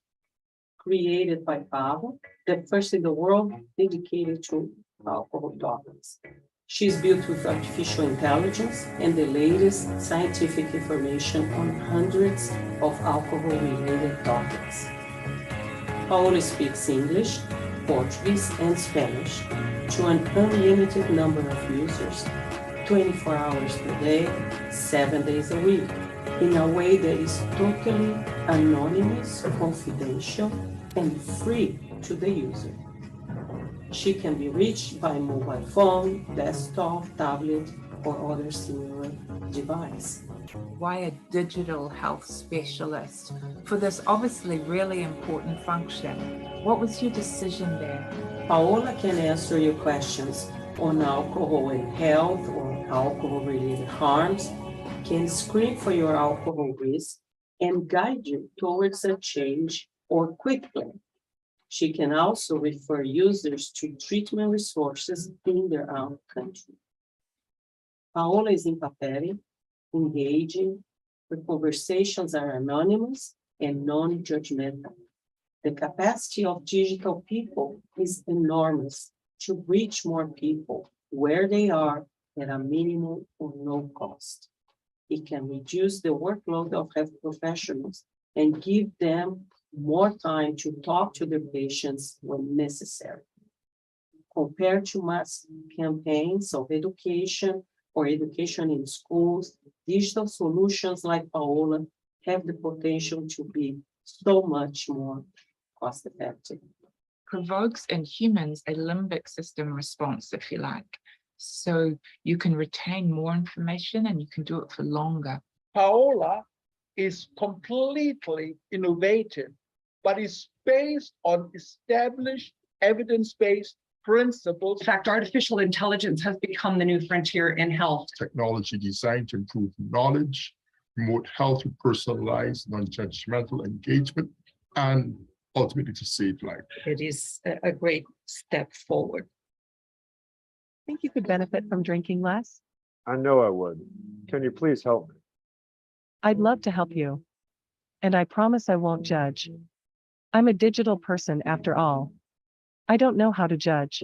created by Pavo, the first in the world dedicated to alcohol topics. She's built with artificial intelligence and the latest scientific information on hundreds of alcohol-related topics. Paola speaks English, Portuguese, and Spanish to an unlimited number of users, 24 hours per day, 7 days a week, in a way that is totally anonymous, confidential, and free to the user. She can be reached by mobile phone, desktop, tablet, or other similar device. Why a digital health specialist for this obviously really important function? What was your decision there? Paola can answer your questions on alcohol and health or alcohol-related harms, can screen for your alcohol risk, and guide you towards a change or quick plan. She can also refer users to treatment resources in their own country. Paola is empathetic, engaging, her conversations are anonymous and non-judgmental. The capacity of digital people is enormous to reach more people where they are at a minimal or no cost. It can reduce the workload of health professionals and give them more time to talk to their patients when necessary. Compared to mass campaigns of education or education in schools, digital solutions like Paola have the potential to be so much more cost-effective. Provokes in humans a limbic system response, if you like. So you can retain more information and you can do it for longer. Paola is completely innovative, but is based on established evidence-based principles. In fact, artificial intelligence has become the new frontier in health. Technology designed to improve knowledge, promote health with personalized, non-judgmental engagement, and ultimately to save life. It is a great step forward. Think you could benefit from drinking less? I know I would. Can you please help me? I'd love to help you. And I promise I won't judge. I'm a digital person after all. I don't know how to judge.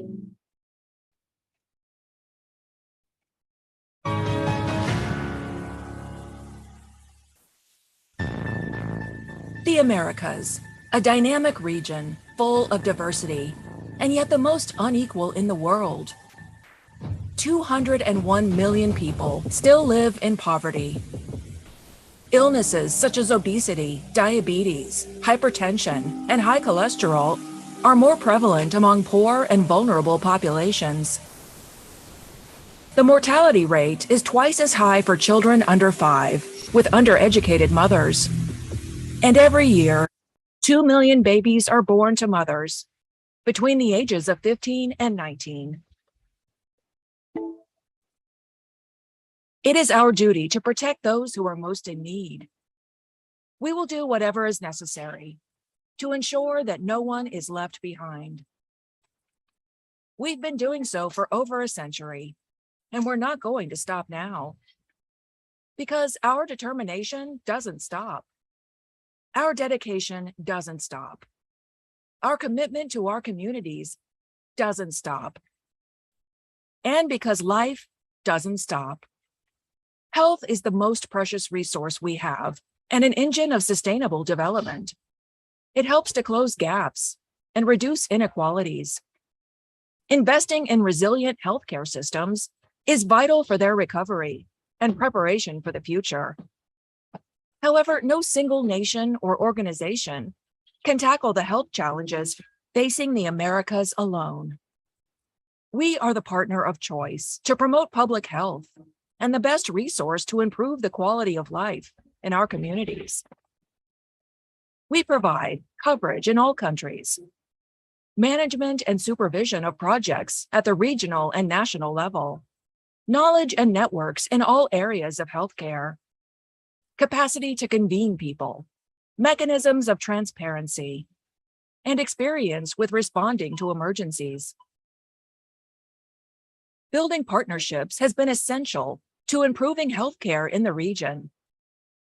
The Americas, a dynamic region full of diversity, and yet the most unequal in the world. 201 million people still live in poverty. Illnesses such as obesity, diabetes, hypertension, and high cholesterol are more prevalent among poor and vulnerable populations. The mortality rate is twice as high for children under 5 with undereducated mothers. And every year, 2 million babies are born to mothers between the ages of 15 and 19. It is our duty to protect those who are most in need. We will do whatever is necessary to ensure that no one is left behind. We've been doing so for over a century, and we're not going to stop now. Because our determination doesn't stop. Our dedication doesn't stop. Our commitment to our communities doesn't stop. And because life doesn't stop. Health is the most precious resource we have and an engine of sustainable development. It helps to close gaps and reduce inequalities. Investing in resilient healthcare systems is vital for their recovery and preparation for the future. However, no single nation or organization can tackle the health challenges facing the Americas alone. We are the partner of choice to promote public health and the best resource to improve the quality of life in our communities. We provide coverage in all countries, management and supervision of projects at the regional and national level, knowledge and networks in all areas of healthcare, capacity to convene people, mechanisms of transparency, and experience with responding to emergencies. Building partnerships has been essential to improving healthcare in the region.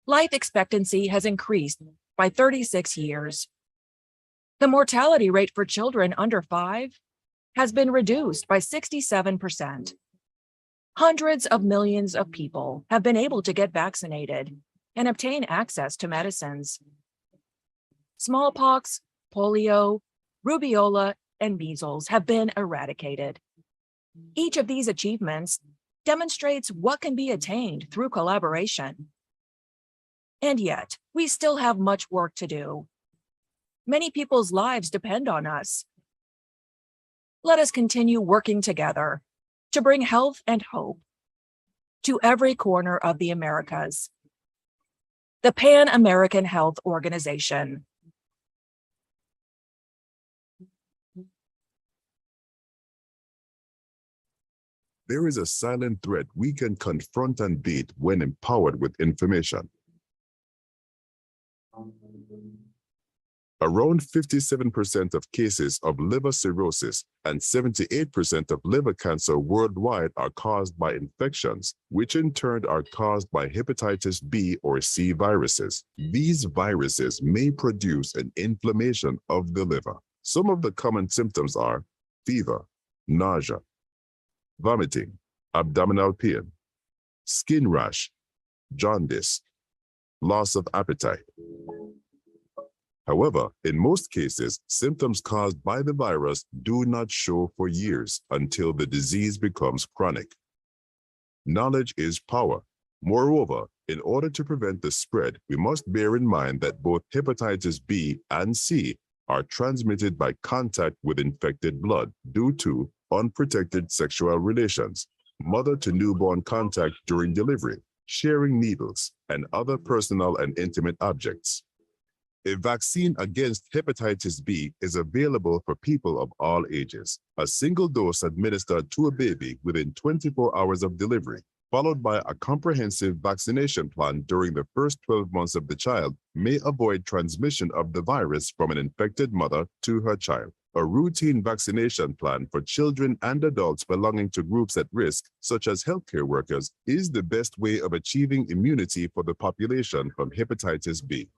Life expectancy has increased by 36 years. The mortality rate for children under 5 has been reduced by 67%. Hundreds of millions of people have been able to get vaccinated and obtain access to medicines. Smallpox, polio, rubeola, and measles have been eradicated. Each of these achievements demonstrates what can be attained through collaboration. And yet, we still have much work to do. Many people's lives depend on us. Let us continue working together to bring health and hope to every corner of the Americas. The Pan American Health Organization. There is a silent threat we can confront and beat when empowered with information. Around 57% of cases of liver cirrhosis and 78% of liver cancer worldwide are caused by infections, which in turn are caused by hepatitis B or C viruses. These viruses may produce an inflammation of the liver. Some of the common symptoms are fever, nausea, vomiting, abdominal pain, skin rash, jaundice, loss of appetite. However, in most cases, symptoms caused by the virus do not show for years until the disease becomes chronic. Knowledge is power. Moreover, in order to prevent the spread, we must bear in mind that both hepatitis B and C are transmitted by contact with infected blood due to unprotected sexual relations, mother-to-newborn contact during delivery, sharing needles, and other personal and intimate objects. A vaccine against hepatitis B is available for people of all ages. A single dose administered to a baby within 24 hours of delivery, followed by a comprehensive vaccination plan during the first 12 months of the child, may avoid transmission of the virus from an infected mother to her child. A routine vaccination plan for children and adults belonging to groups at risk, such as healthcare workers, is the best way of achieving immunity for the population from hepatitis B.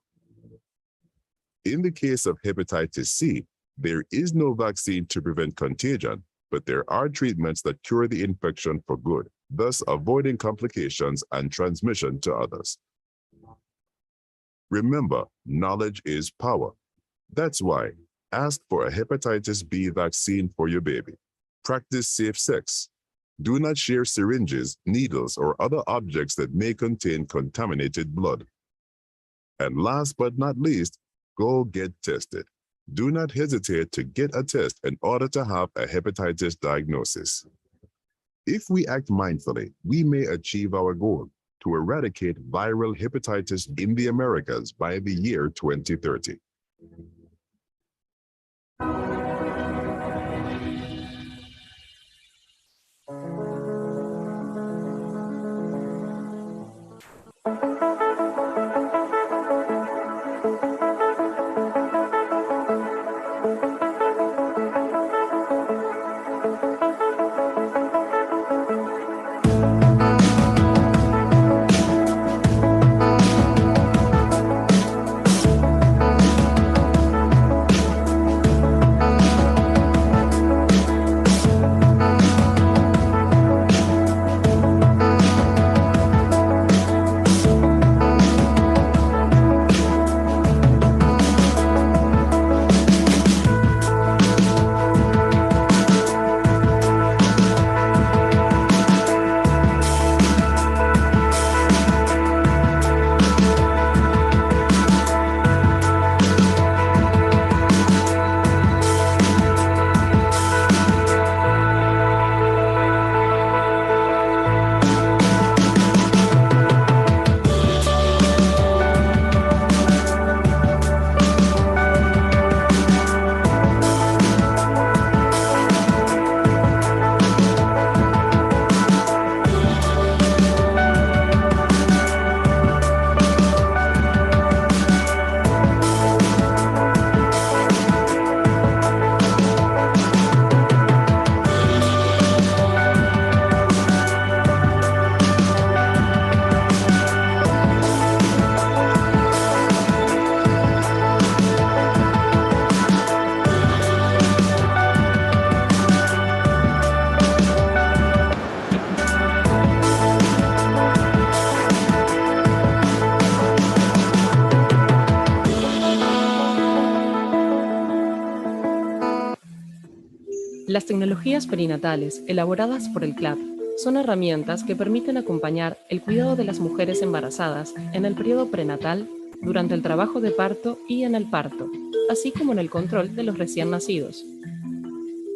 In the case of hepatitis C, there is no vaccine to prevent contagion, but there are treatments that cure the infection for good, thus avoiding complications and transmission to others. Remember, knowledge is power. That's why, ask for a hepatitis B vaccine for your baby. Practice safe sex. Do not share syringes, needles, or other objects that may contain contaminated blood. And last but not least, go get tested. Do not hesitate to get a test in order to have a hepatitis diagnosis. If we act mindfully, we may achieve our goal to eradicate viral hepatitis in the Americas by the year 2030. Las tecnologías perinatales elaboradas por el CLAP son herramientas que permiten acompañar el cuidado de las mujeres embarazadas en el periodo prenatal, durante el trabajo de parto y en el parto, así como en el control de los recién nacidos.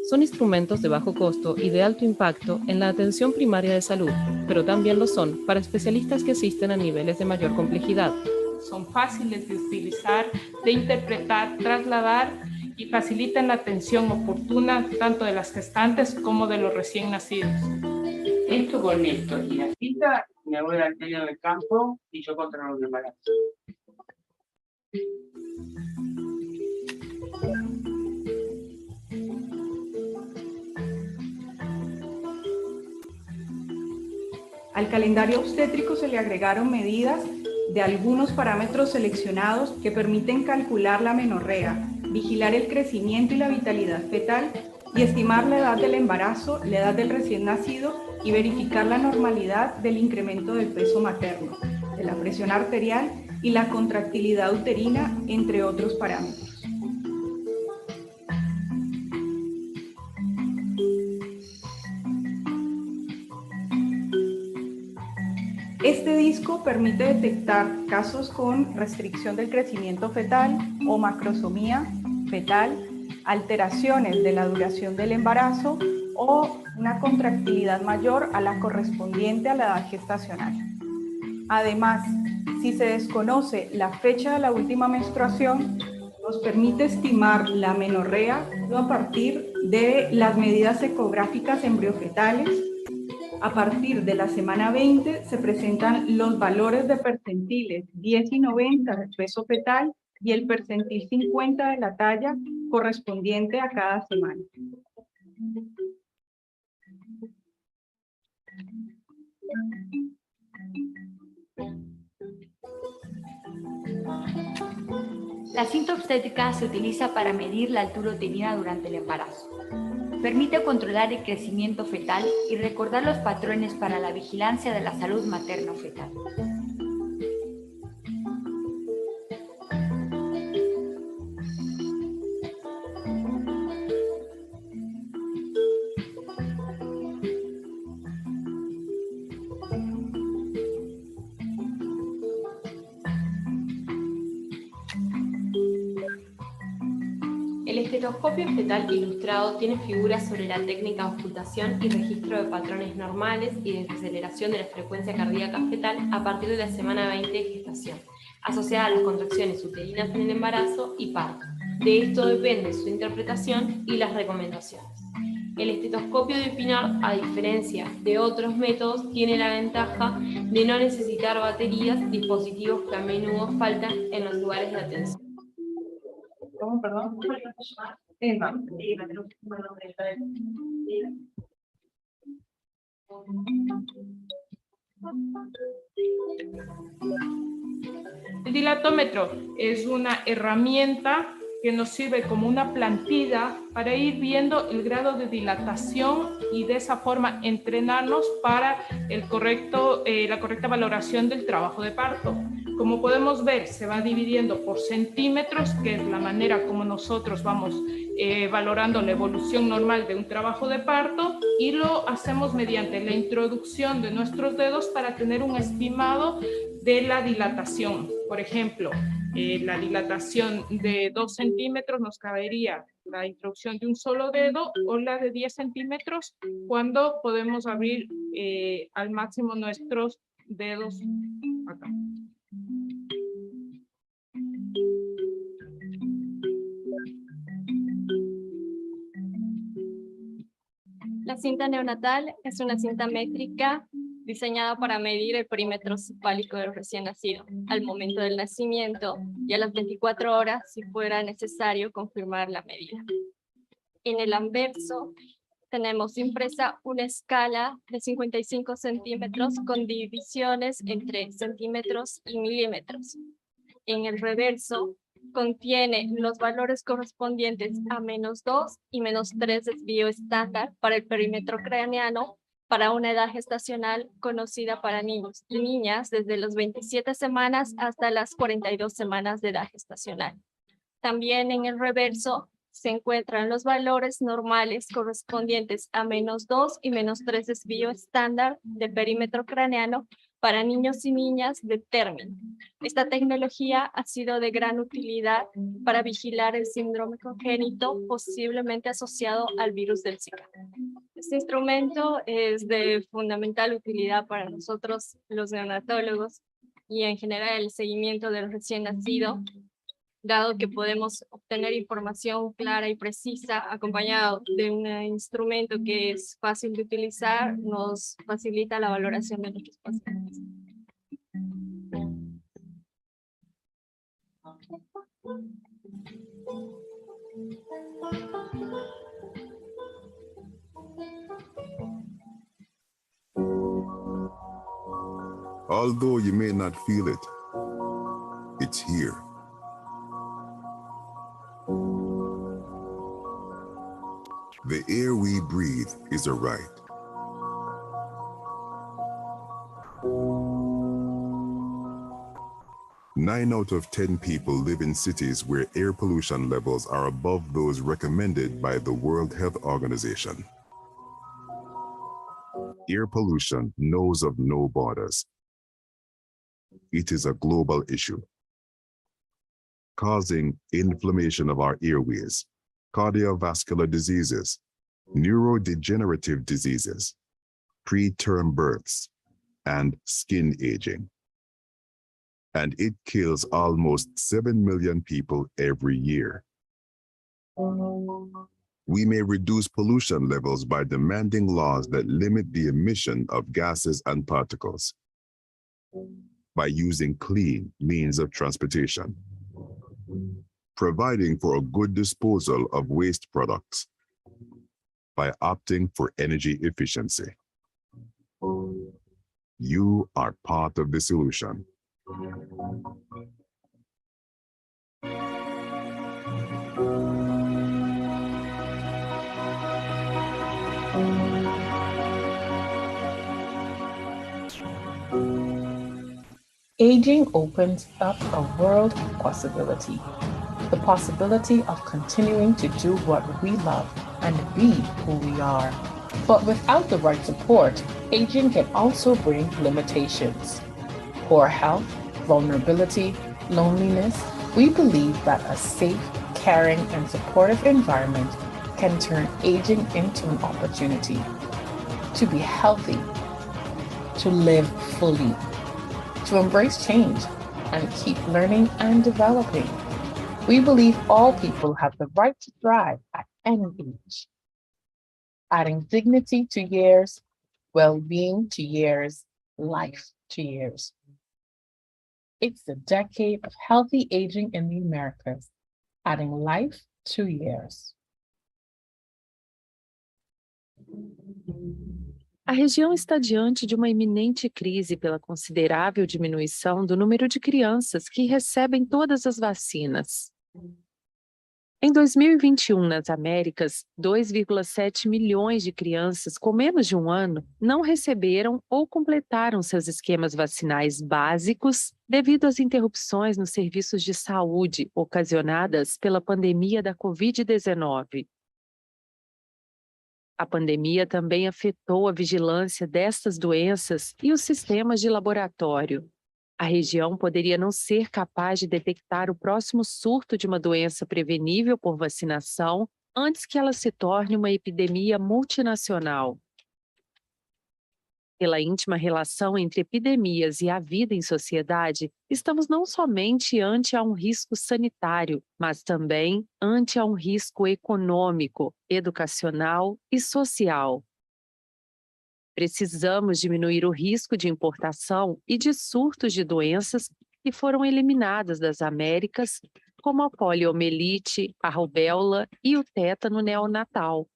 Son instrumentos de bajo costo y de alto impacto en la atención primaria de salud, pero también lo son para especialistas que asisten a niveles de mayor complejidad. Son fáciles de utilizar, de interpretar, trasladar y facilitan la atención oportuna tanto de las gestantes como de los recién nacidos. Esto con esto y la cita, me voy al medio del campo y yo controlo el embarazo. Al calendario obstétrico se le agregaron medidas de algunos parámetros seleccionados que permiten calcular la menorrea, vigilar el crecimiento y la vitalidad fetal y estimar la edad del embarazo, la edad del recién nacido y verificar la normalidad del incremento del peso materno, de la presión arterial y la contractilidad uterina, entre otros parámetros. Este disco permite detectar casos con restricción del crecimiento fetal o macrosomía fetal, alteraciones de la duración del embarazo o una contractilidad mayor a la correspondiente a la edad gestacional. Además, si se desconoce la fecha de la última menstruación, nos permite estimar la menorrea a partir de las medidas ecográficas embriofetales. A partir de la semana 20 se presentan los valores de percentiles 10 y 90 del peso fetal y el percentil 50 de la talla correspondiente a cada semana. La cinta obstétrica se utiliza para medir la altura uterina durante el embarazo. Permite controlar el crecimiento fetal y recordar los patrones para la vigilancia de la salud materno-fetal. El estetoscopio fetal ilustrado tiene figuras sobre la técnica de ocultación y registro de patrones normales y de desaceleración de la frecuencia cardíaca fetal a partir de la semana 20 de gestación, asociada a las contracciones uterinas en el embarazo y parto. De esto depende su interpretación y las recomendaciones. El estetoscopio de Pinard, a diferencia de otros métodos, tiene la ventaja de no necesitar baterías, dispositivos que a menudo faltan en los lugares de atención. ¿Cómo, perdón? El dilatómetro es una herramienta que nos sirve como una plantilla para ir viendo el grado de dilatación y de esa forma entrenarnos para la correcta valoración del trabajo de parto. Como podemos ver, se va dividiendo por centímetros, que es la manera como nosotros vamos valorando la evolución normal de un trabajo de parto, y lo hacemos mediante la introducción de nuestros dedos para tener un estimado de la dilatación. Por ejemplo, la dilatación de 2 centímetros nos cabería la introducción de un solo dedo, o la de 10 centímetros cuando podemos abrir al máximo nuestros dedos acá. La cinta neonatal es una cinta métrica diseñada para medir el perímetro cefálico del recién nacido al momento del nacimiento y a las 24 horas si fuera necesario confirmar la medida. En el anverso tenemos impresa una escala de 55 centímetros con divisiones entre centímetros y milímetros. En el reverso contiene los valores correspondientes a -2 y -3 desvío estándar para el perímetro craneano para una edad gestacional conocida para niños y niñas desde las 27 semanas hasta las 42 semanas de edad gestacional. También en el reverso se encuentran los valores normales correspondientes a -2 y -3 desvío estándar de perímetro craneano para niños y niñas de término. Esta tecnología ha sido de gran utilidad para vigilar el síndrome congénito posiblemente asociado al virus del Zika. Este instrumento es de fundamental utilidad para nosotros los neonatólogos y en general el seguimiento del recién nacido, dado que podemos obtener información clara y precisa acompañado de un instrumento que es fácil de utilizar, nos facilita la valoración de nuestros pacientes. Although you may not feel it, it's here. The air we breathe is a right. Nine out of 10 people live in cities where air pollution levels are above those recommended by the World Health Organization. Air pollution knows of no borders. It is a global issue, causing inflammation of our airways, cardiovascular diseases, neurodegenerative diseases, preterm births, and skin aging. And it kills almost 7 million people every year. We may reduce pollution levels by demanding laws that limit the emission of gases and particles, by using clean means of transportation, providing for a good disposal of waste products, by opting for energy efficiency. You are part of the solution. Aging opens up a world of possibility. The possibility of continuing to do what we love and be who we are. But without the right support, aging can also bring limitations. Poor health, vulnerability, loneliness. We believe that a safe, caring, and supportive environment can turn aging into an opportunity to be healthy, to live fully, to embrace change, and keep learning and developing. We believe all people have the right to thrive at any age, adding dignity to years, well-being to years, life to years. It's the decade of healthy aging in the Americas, adding life to years. A região está diante de uma iminente crise pela considerável diminuição do número de crianças que recebem todas as vacinas. Em 2021, nas Américas, 2,7 milhões de crianças com menos de um ano não receberam ou completaram seus esquemas vacinais básicos devido às interrupções nos serviços de saúde ocasionadas pela pandemia da Covid-19. A pandemia também afetou a vigilância destas doenças e os sistemas de laboratório. A região poderia não ser capaz de detectar o próximo surto de uma doença prevenível por vacinação antes que ela se torne uma epidemia multinacional. Pela íntima relação entre epidemias e a vida em sociedade, estamos não somente ante a um risco sanitário, mas também ante a um risco econômico, educacional e social. Precisamos diminuir o risco de importação e de surtos de doenças que foram eliminadas das Américas, como a poliomielite, a rubéola e o tétano neonatal.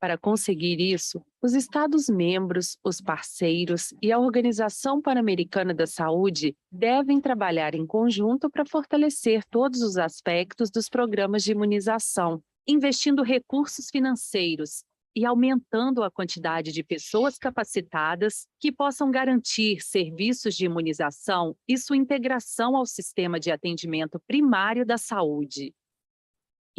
Para conseguir isso, os Estados-membros, os parceiros e a Organização Pan-Americana da Saúde devem trabalhar em conjunto para fortalecer todos os aspectos dos programas de imunização, investindo recursos financeiros e aumentando a quantidade de pessoas capacitadas que possam garantir serviços de imunização e sua integração ao sistema de atendimento primário da saúde.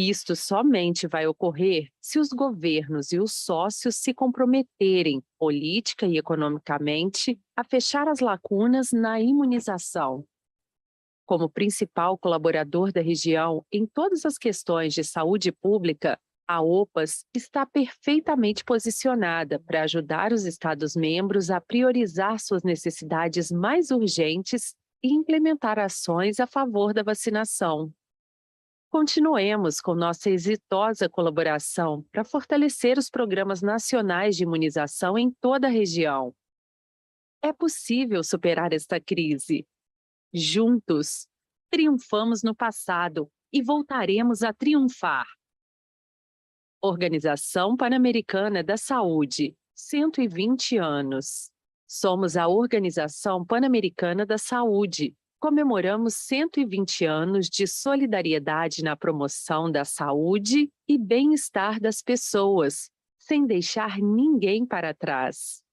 Isto somente vai ocorrer se os governos e os sócios se comprometerem, política e economicamente, a fechar as lacunas na imunização. Como principal colaborador da região em todas as questões de saúde pública, a OPAS está perfeitamente posicionada para ajudar os Estados-membros a priorizar suas necessidades mais urgentes e implementar ações a favor da vacinação. Continuemos com nossa exitosa colaboração para fortalecer os programas nacionais de imunização em toda a região. É possível superar esta crise. Juntos, triunfamos no passado e voltaremos a triunfar. Organização Pan-Americana da Saúde, 120 anos. Somos a Organização Pan-Americana da Saúde. Comemoramos 120 anos de solidariedade na promoção da saúde e bem-estar das pessoas, sem deixar ninguém para trás.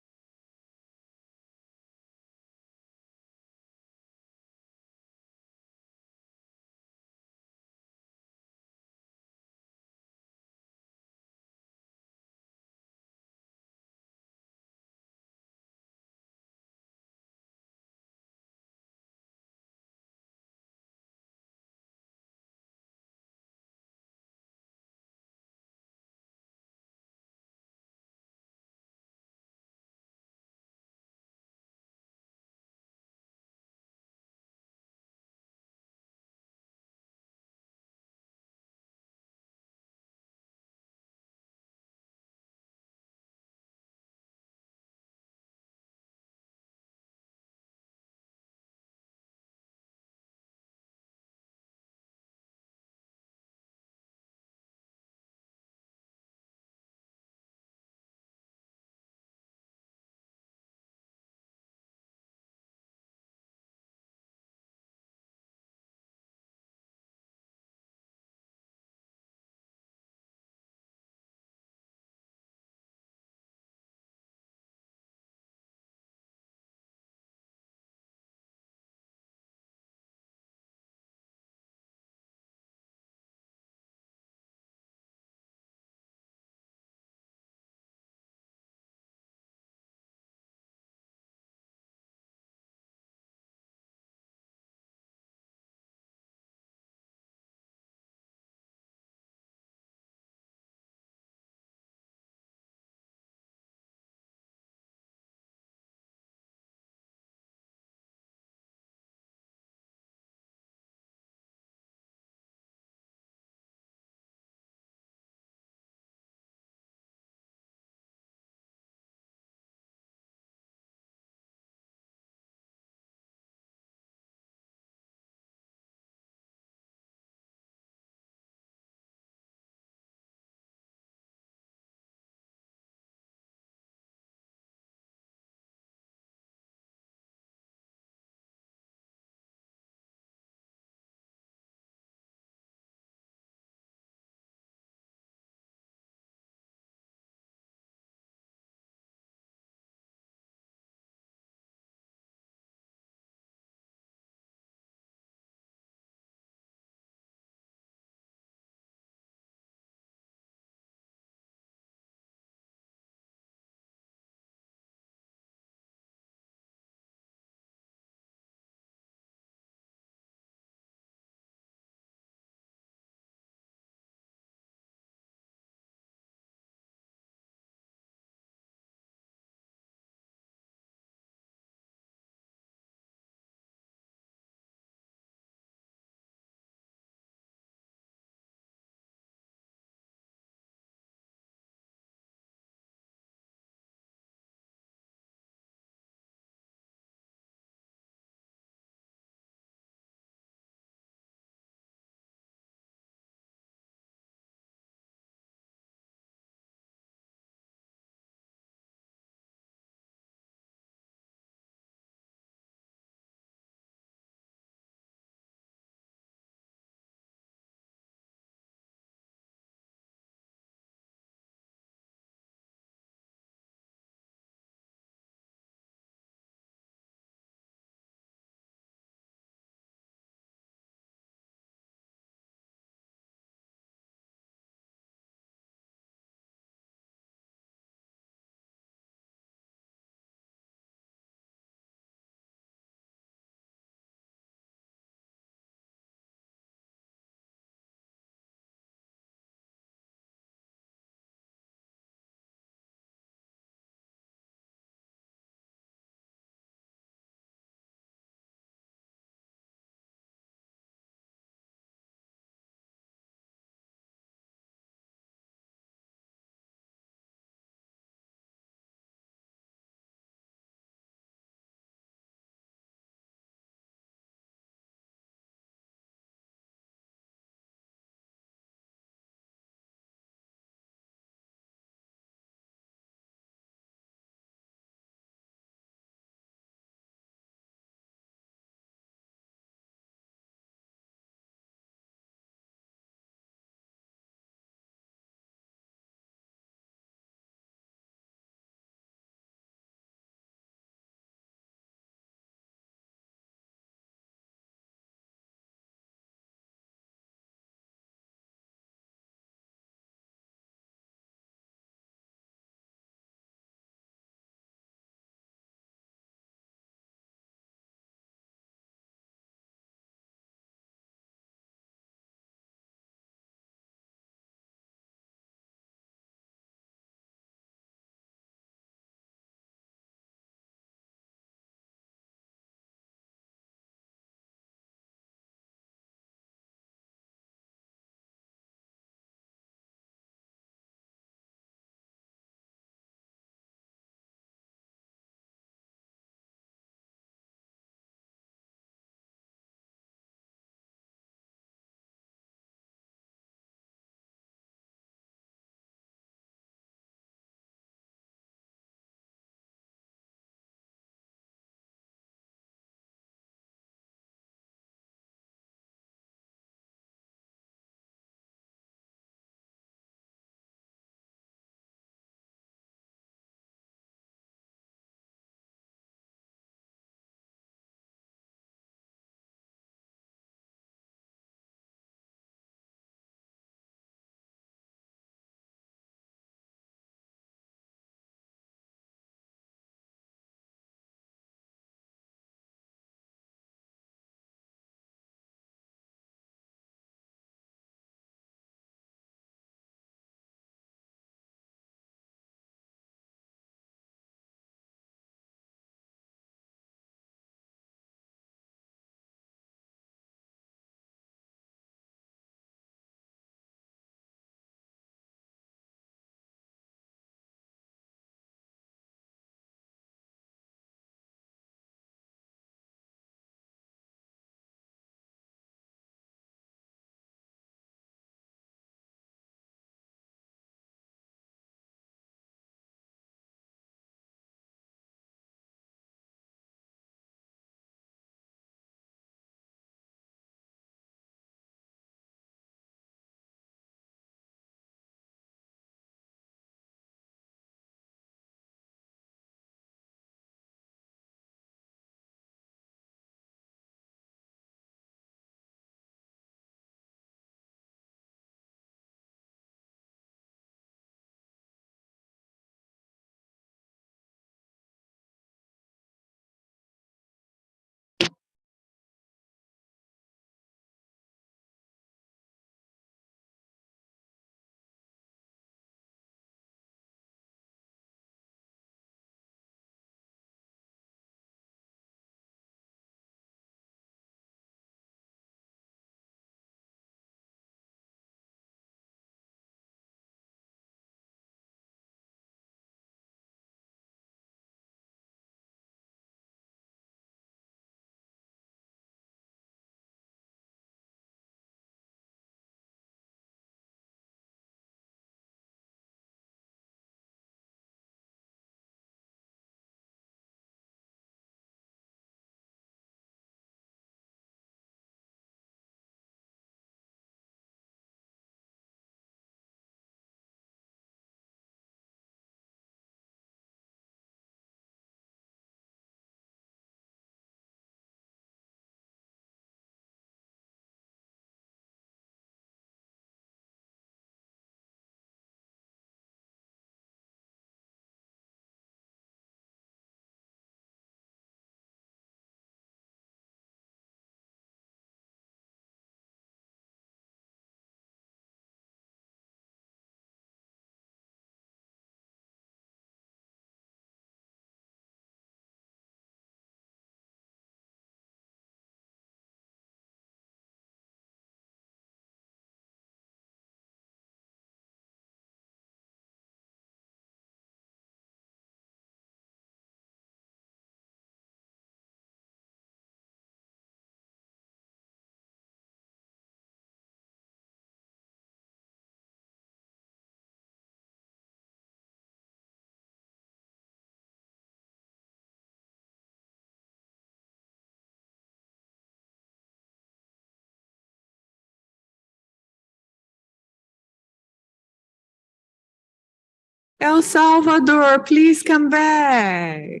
El Salvador, please come back.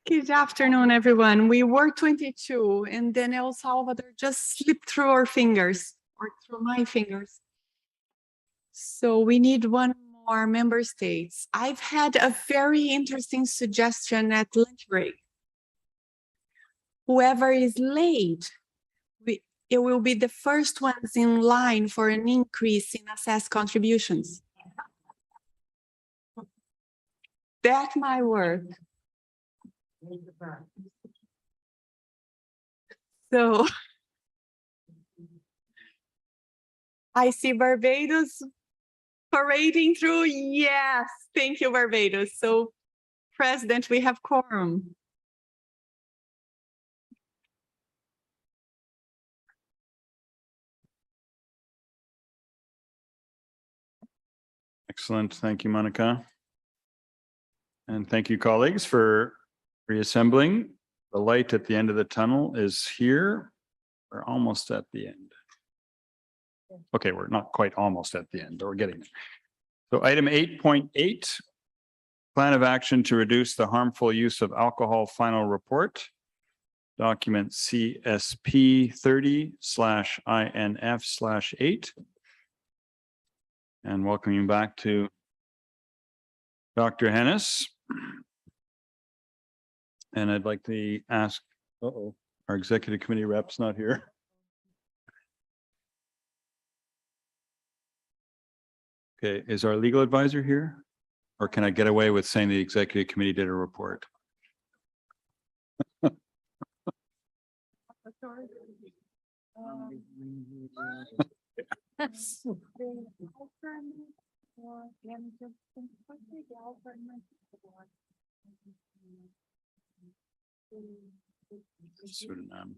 Good afternoon, everyone. We were 22 and then El Salvador just slipped through our fingers or through my fingers. So we need one more member states. I've had a very interesting suggestion at lunch break. Whoever is late, it will be the first ones in line for an increase in assessed contributions. That might work. So I see Barbados parading through. Yes, thank you, Barbados. So, President, we have quorum. Excellent. Thank you, Monica. And thank you, colleagues, for reassembling. The light at the end of the tunnel is here. We're almost at the end. Okay, we're not quite almost at the end, but we're getting there. So item 8.8, plan of action to reduce the harmful use of alcohol final report. Document CSP 30/INF/8. And welcoming back to Dr. Hennis. And I'd like to ask, our executive committee rep's not here. Okay, is our legal advisor here? Or can I get away with saying the executive committee did a report? Suriname.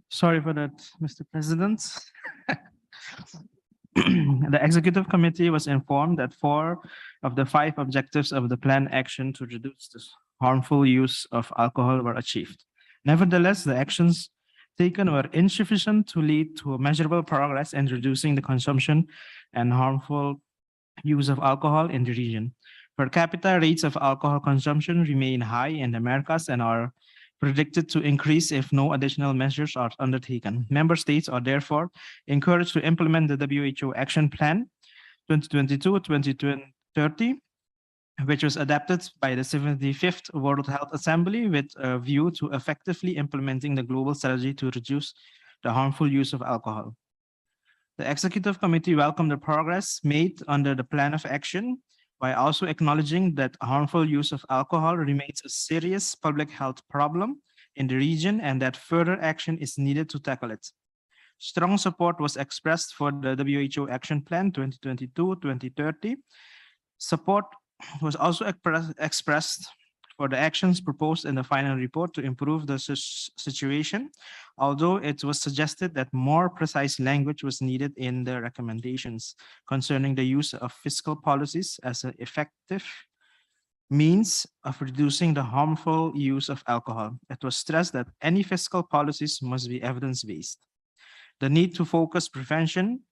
Sorry for that, Mr. President. The Executive Committee was informed that 4 of the 5 objectives of the plan action to reduce the harmful use of alcohol were achieved. Nevertheless, the actions taken were insufficient to lead to measurable progress in reducing the consumption and harmful use of alcohol in the region. Per capita rates of alcohol consumption remain high in the Americas and are predicted to increase if no additional measures are undertaken. Member states are therefore encouraged to implement the WHO Action Plan 2022-2030, which was adopted by the 75th World Health Assembly with a view to effectively implementing the global strategy to reduce the harmful use of alcohol. The Executive Committee welcomed the progress made under the plan of action by also acknowledging that harmful use of alcohol remains a serious public health problem in the region and that further action is needed to tackle it. Strong support was expressed for the WHO Action Plan 2022-2030. Support was also expressed for the actions proposed in the final report to improve the situation, although it was suggested that more precise language was needed in the recommendations concerning the use of fiscal policies as an effective means of reducing the harmful use of alcohol. It was stressed that any fiscal policies must be evidence-based. The need to focus prevention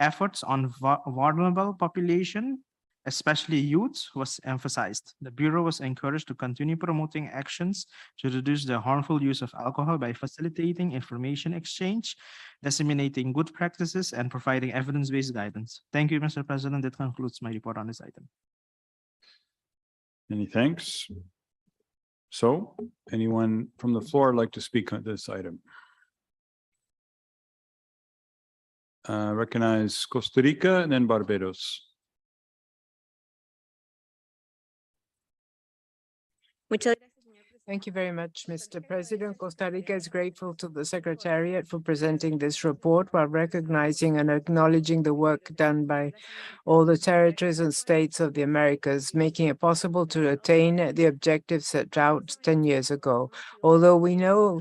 efforts on vulnerable population Especially youth was emphasized. The Bureau was encouraged to continue promoting actions to reduce the harmful use of alcohol by facilitating information exchange, disseminating good practices, and providing evidence-based guidance. Thank you, Mr. President. That concludes my report on this item. Many thanks. So, anyone from the floor like to speak on this item? Recognize Costa Rica and then Barbados. Thank you very much, Mr. President. Costa Rica is grateful to the Secretariat for presenting this report while recognizing and acknowledging the work done by all the territories and states of the Americas, making it possible to attain the objectives set out 10 years ago. Although we know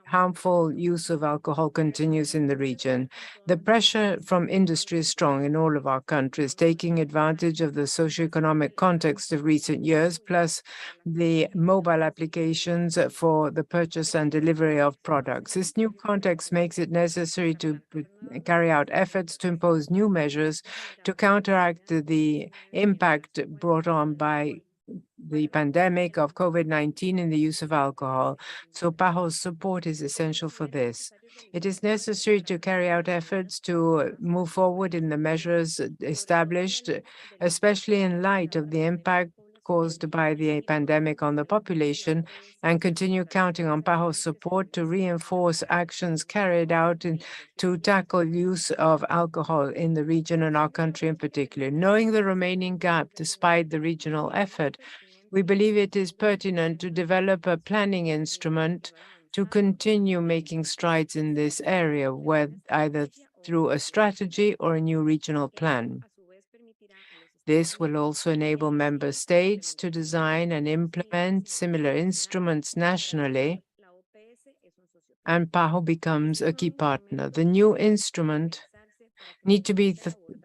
harmful use of alcohol continues in the region, the pressure from industry is strong in all of our countries, taking advantage of the socioeconomic context of recent years, plus the mobile applications for the purchase and delivery of products. This new context makes it necessary to carry out efforts to impose new measures to counteract the impact brought on by the pandemic of COVID-19 in the use of alcohol. So PAHO's support is essential for this. It is necessary to carry out efforts to move forward in the measures established, especially in light of the impact caused by the pandemic on the population, and continue counting on PAHO's support to reinforce actions carried out to tackle use of alcohol in the region and our country in particular. Knowing the remaining gap despite the regional effort, we believe it is pertinent to develop a planning instrument to continue making strides in this area, either through a strategy or a new regional plan. This will also enable member states to design and implement similar instruments nationally, and PAHO becomes a key partner. The new instrument needs to be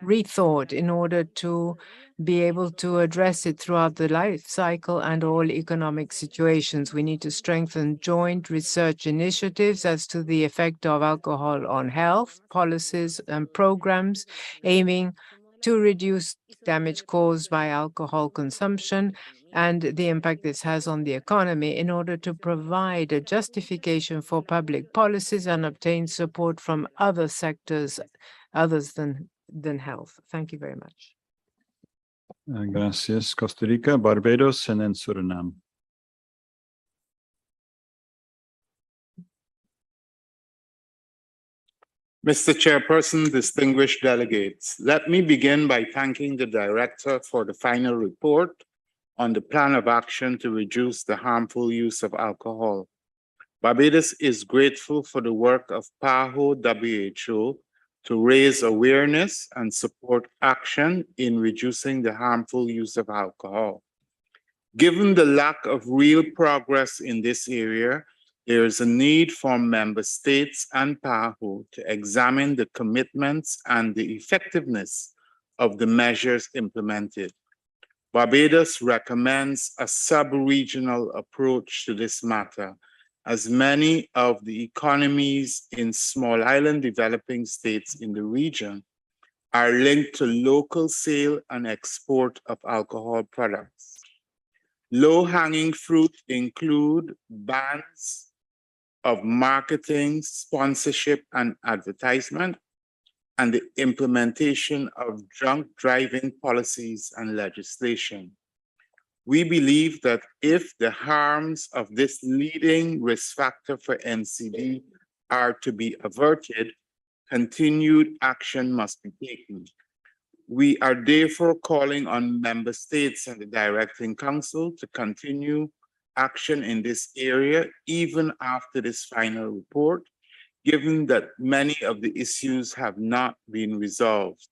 rethought in order to be able to address it throughout the life cycle and all economic situations. We need to strengthen joint research initiatives as to the effect of alcohol on health, policies, and programs aiming to reduce damage caused by alcohol consumption and the impact this has on the economy in order to provide a justification for public policies and obtain support from other sectors others than health. Thank you very much. Gracias, Costa Rica, Barbados, and then Suriname. Mr. Chairperson, distinguished delegates, let me begin by thanking the Director for the final report on the plan of action to reduce the harmful use of alcohol. Barbados is grateful for the work of PAHO WHO to raise awareness and support action in reducing the harmful use of alcohol. Given the lack of real progress in this area, there is a need for member states and PAHO to examine the commitments and the effectiveness of the measures implemented. Barbados recommends a sub-regional approach to this matter, as many of the economies in small island developing states in the region are linked to local sale and export of alcohol products. Low-hanging fruit include bans of marketing, sponsorship, and advertisement, and the implementation of drunk driving policies and legislation. We believe that if the harms of this leading risk factor for NCD are to be averted, continued action must be taken. We are therefore calling on member states and the Directing Council to continue action in this area even after this final report, given that many of the issues have not been resolved.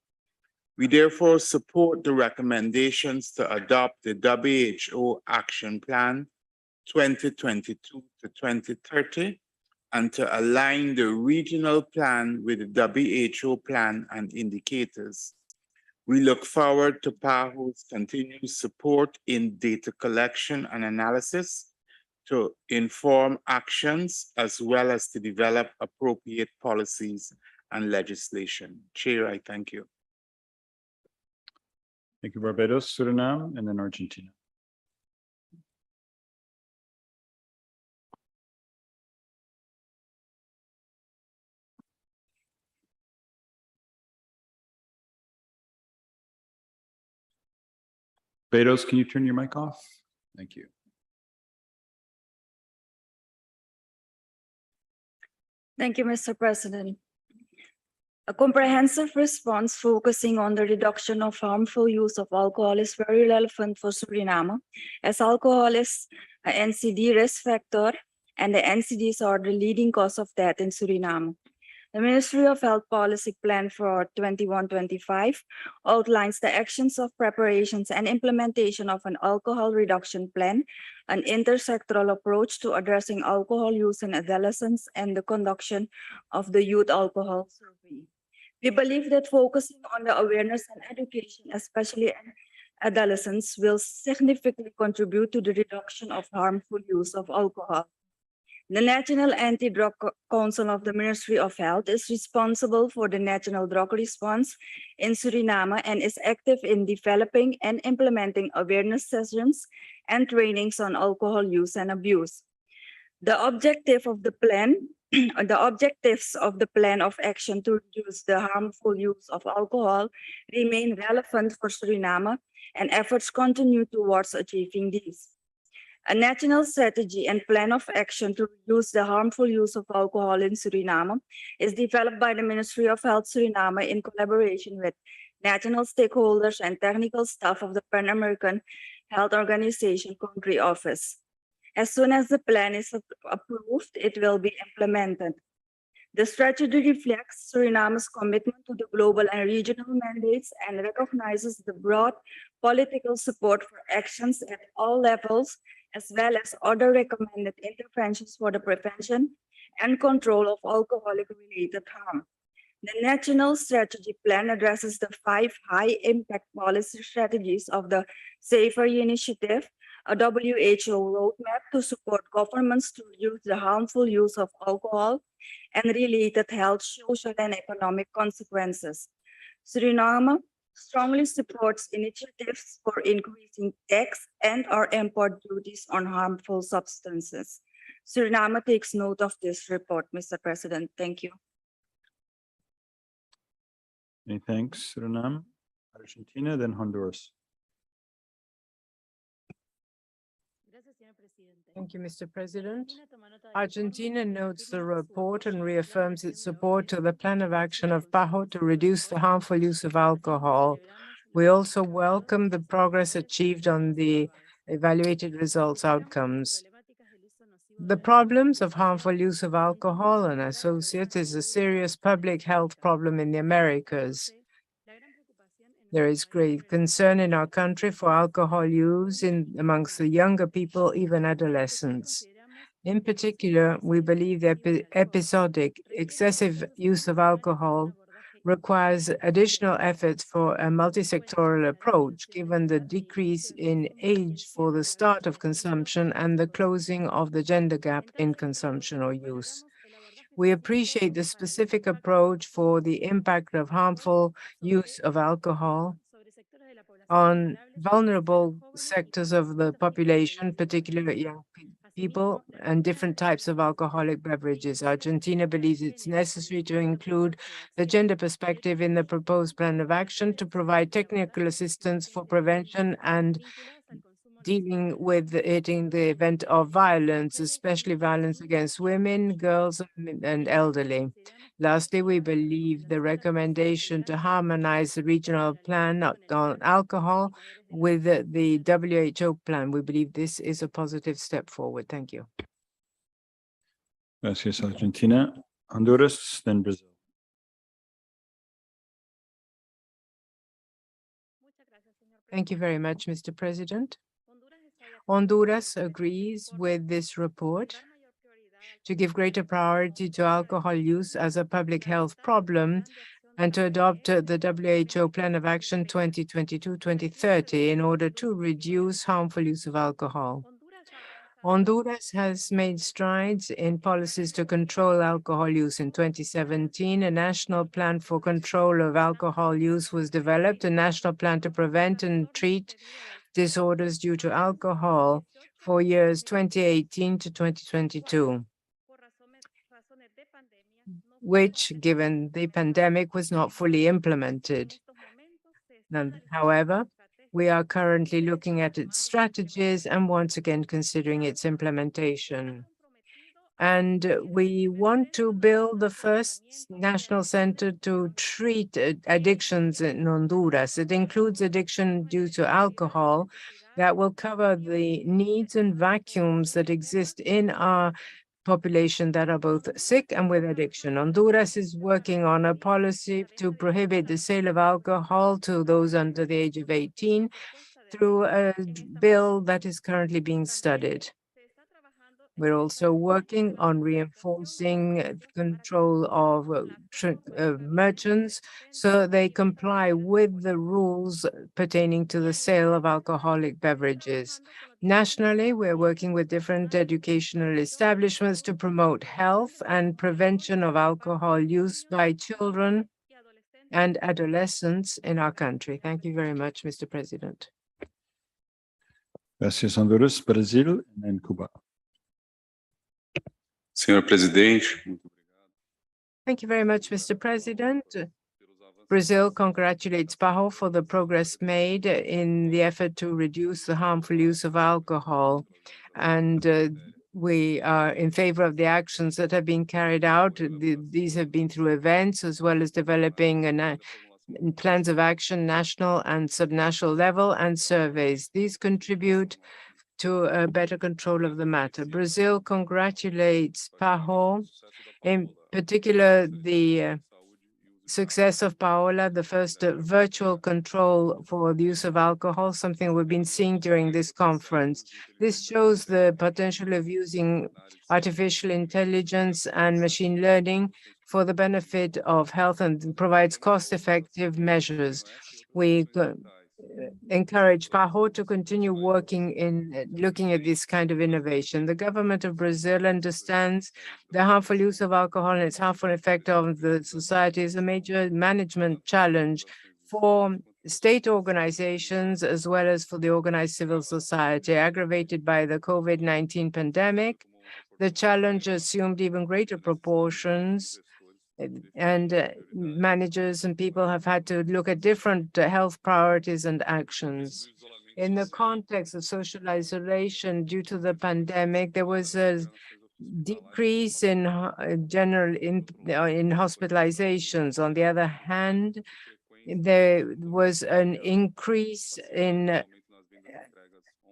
We therefore support the recommendations to adopt the WHO Action Plan 2022 to 2030 and to align the regional plan with the WHO plan and indicators. We look forward to PAHO's continued support in data collection and analysis to inform actions as well as to develop appropriate policies and legislation. Chair, I thank you. Thank you, Barbados, Suriname, and then Argentina. Barbados, can you turn your mic off? Thank you. Thank you, Mr. President. A comprehensive response focusing on the reduction of harmful use of alcohol is very relevant for Suriname, as alcohol is an NCD risk factor, and the NCDs are the leading cause of death in Suriname. The Ministry of Health Policy Plan for 21-25 outlines the actions of preparations and implementation of an alcohol reduction plan, an intersectoral approach to addressing alcohol use in adolescents, and the conduction of the youth alcohol survey. We believe that focusing on the awareness and education, especially in adolescents, will significantly contribute to the reduction of harmful use of alcohol. The National Anti-Drug Council of the Ministry of Health is responsible for the national drug response in Suriname and is active in developing and implementing awareness sessions and trainings on alcohol use and abuse. The objective of the plan, the objectives of the plan of action to reduce the harmful use of alcohol remain relevant for Suriname, and efforts continue towards achieving these. A national strategy and plan of action to reduce the harmful use of alcohol in Suriname is developed by the Ministry of Health Suriname in collaboration with national stakeholders and technical staff of the Pan-American Health Organization Country Office. As soon as the plan is approved, it will be implemented. The strategy reflects Suriname's commitment to the global and regional mandates and recognizes the broad political support for actions at all levels, as well as other recommended interventions for the prevention and control of alcoholic-related harm. The National Strategy Plan addresses the 5 high-impact policy strategies of the SAFER Initiative, a WHO roadmap to support governments to reduce the harmful use of alcohol and related health, social, and economic consequences. Suriname strongly supports initiatives for increasing tax and/or import duties on harmful substances. Suriname takes note of this report, Mr. President. Thank you. Many thanks, Suriname, Argentina, then Honduras. Thank you, Mr. President. Argentina notes the report and reaffirms its support to the plan of action of PAHO to reduce the harmful use of alcohol. We also welcome the progress achieved on the evaluated results outcomes. The problems of harmful use of alcohol and associates is a serious public health problem in the Americas. There is great concern in our country for alcohol use amongst the younger people, even adolescents. In particular, we believe the episodic excessive use of alcohol requires additional efforts for a multi-sectoral approach, given the decrease in age for the start of consumption and the closing of the gender gap in consumption or use. We appreciate the specific approach for the impact of harmful use of alcohol on vulnerable sectors of the population, particularly young people, and different types of alcoholic beverages. Argentina believes it's necessary to include the gender perspective in the proposed plan of action to provide technical assistance for prevention and dealing with it in the event of violence, especially violence against women, girls, and elderly. Lastly, we believe the recommendation to harmonize the regional plan on alcohol with the WHO plan. We believe this is a positive step forward. Thank you. Gracias, Argentina. Honduras, then Brazil. Thank you very much, Mr. President. Honduras agrees with this report to give greater priority to alcohol use as a public health problem and to adopt the WHO Plan of Action 2022-2030 in order to reduce harmful use of alcohol. Honduras has made strides in policies to control alcohol use. In 2017, a national plan for control of alcohol use was developed, a national plan to prevent and treat disorders due to alcohol for years 2018 to 2022, which, given the pandemic, was not fully implemented. However, we are currently looking at its strategies and once again considering its implementation. And we want to build the first national center to treat addictions in Honduras. It includes addiction due to alcohol that will cover the needs and vacuums that exist in our population that are both sick and with addiction. Honduras is working on a policy to prohibit the sale of alcohol to those under the age of 18 through a bill that is currently being studied. We're also working on reinforcing control of merchants so they comply with the rules pertaining to the sale of alcoholic beverages. Nationally, we're working with different educational establishments to promote health and prevention of alcohol use by children and adolescents in our country. Thank you very much, Mr. President. Gracias, Honduras, Brazil, and then Cuba. Senhor Presidente. Thank you very much, Mr. President. Brazil congratulates PAHO for the progress made in the effort to reduce the harmful use of alcohol. And we are in favor of the actions that have been carried out. These have been through events as well as developing plans of action, national and subnational level, and surveys. These contribute to a better control of the matter. Brazil congratulates PAHO, in particular the success of Paola, the first virtual control for the use of alcohol, something we've been seeing during this conference. This shows the potential of using artificial intelligence and machine learning for the benefit of health and provides cost-effective measures. We encourage PAHO to continue working in looking at this kind of innovation. The government of Brazil understands the harmful use of alcohol and its harmful effect on the society is a major management challenge for state organizations as well as for the organized civil society. Aggravated by the COVID-19 pandemic, the challenge assumed even greater proportions, and managers and people have had to look at different health priorities and actions. In the context of social isolation due to the pandemic, there was a decrease in hospitalizations. On the other hand, there was an increase in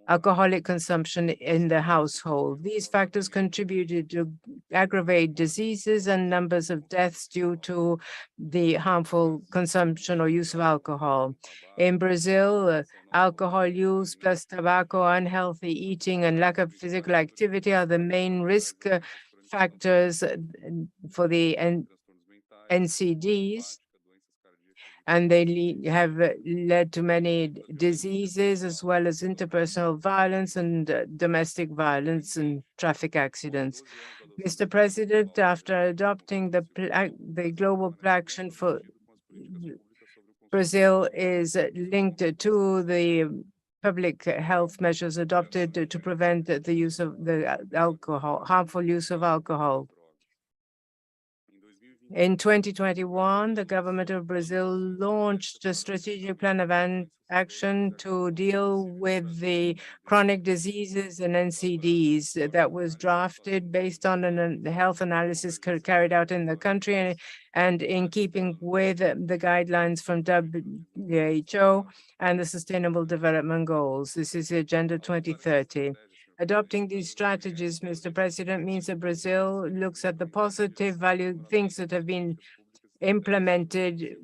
alcoholic consumption in the household. These factors contributed to aggravate diseases and numbers of deaths due to the harmful consumption or use of alcohol. In Brazil, alcohol use plus tobacco, unhealthy eating, and lack of physical activity are the main risk factors for the NCDs. And they have led to many diseases as well as interpersonal violence and domestic violence and traffic accidents. Mr. President, after adopting the global action for Brazil is linked to the public health measures adopted to prevent the use of the harmful use of alcohol. In 2021, the government of Brazil launched a strategic plan of action to deal with the chronic diseases and NCDs that was drafted based on a health analysis carried out in the country and in keeping with the guidelines from WHO and the Sustainable Development Goals. This is Agenda 2030. Adopting these strategies, Mr. President, means that Brazil looks at the positive value things that have been implemented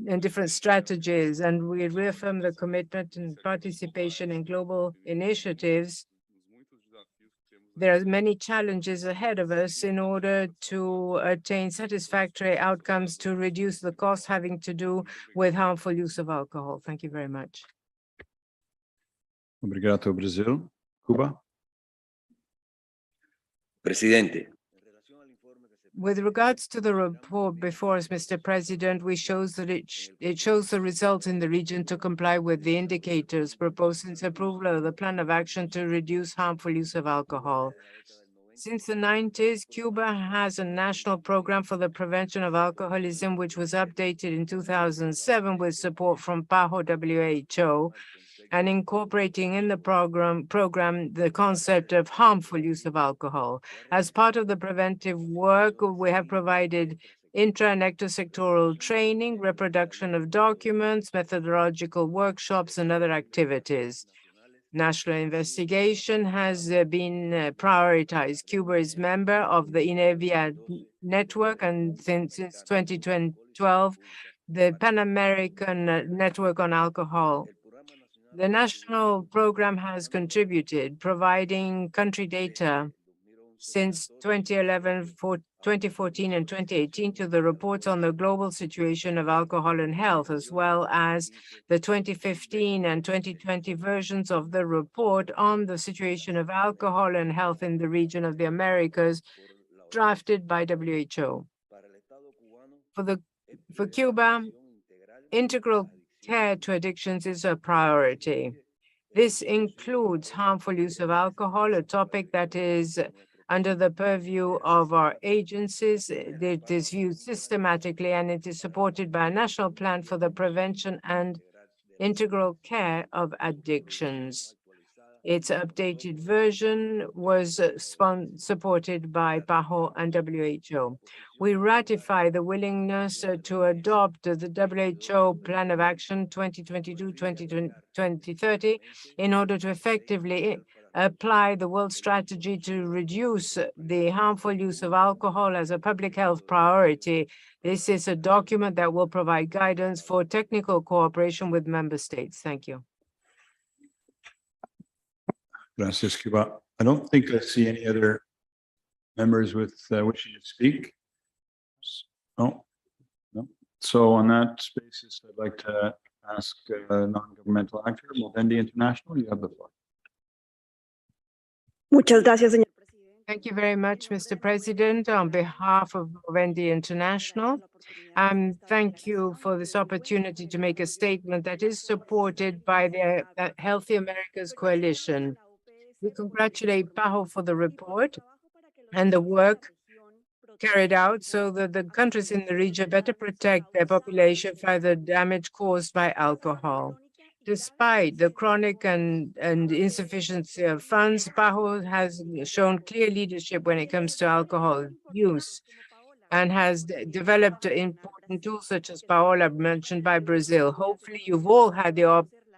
in different strategies, and we reaffirm the commitment and participation in global initiatives. There are many challenges ahead of us in order to attain satisfactory outcomes to reduce the costs having to do with harmful use of alcohol. Thank you very much. Obrigado, Brazil. Cuba. Presidente. With regards to the report before us, Mr. President, it shows the results in the region to comply with the indicators proposed since approval of the plan of action to reduce harmful use of alcohol. Since the 90s, Cuba has a national program for the prevention of alcoholism, which was updated in 2007 with support from PAHO WHO, and incorporating in the program the concept of harmful use of alcohol. As part of the preventive work, we have provided intra and ectosectoral training, reproduction of documents, methodological workshops, and other activities. National investigation has been prioritized. Cuba is member of the INEVIA network, and since 2012, the Pan American Network on Alcohol. The national program has contributed, providing country data since 2011, 2014, and 2018 to the reports on the global situation of alcohol and health, as well as the 2015 and 2020 versions of the report on the situation of alcohol and health in the region of the Americas, drafted by WHO. For Cuba, integral care to addictions is a priority. This includes harmful use of alcohol, a topic that is under the purview of our agencies. It is viewed systematically, and it is supported by a national plan for the prevention and integral care of addictions. Its updated version was supported by PAHO and WHO. We ratify the willingness to adopt the WHO Plan of Action 2022-2030 in order to effectively apply the world strategy to reduce the harmful use of alcohol as a public health priority. This is a document that will provide guidance for technical cooperation with member states. Thank you. Gracias, Cuba. I don't think I see any other members with wishing to speak. No. So on that basis, I'd like to ask non-governmental actor, Movendi International. You have the floor. Muchas gracias, señor. Thank you very much, Mr. President. On behalf of Vivendi International, thank you for this opportunity to make a statement that is supported by the Healthy Americas Coalition. We congratulate PAHO for the report and the work carried out so that the countries in the region better protect their population from the damage caused by alcohol. Despite the chronic and insufficiency of funds, PAHO has shown clear leadership when it comes to alcohol use and has developed important tools such as Paola mentioned by Brazil. Hopefully, you've all had the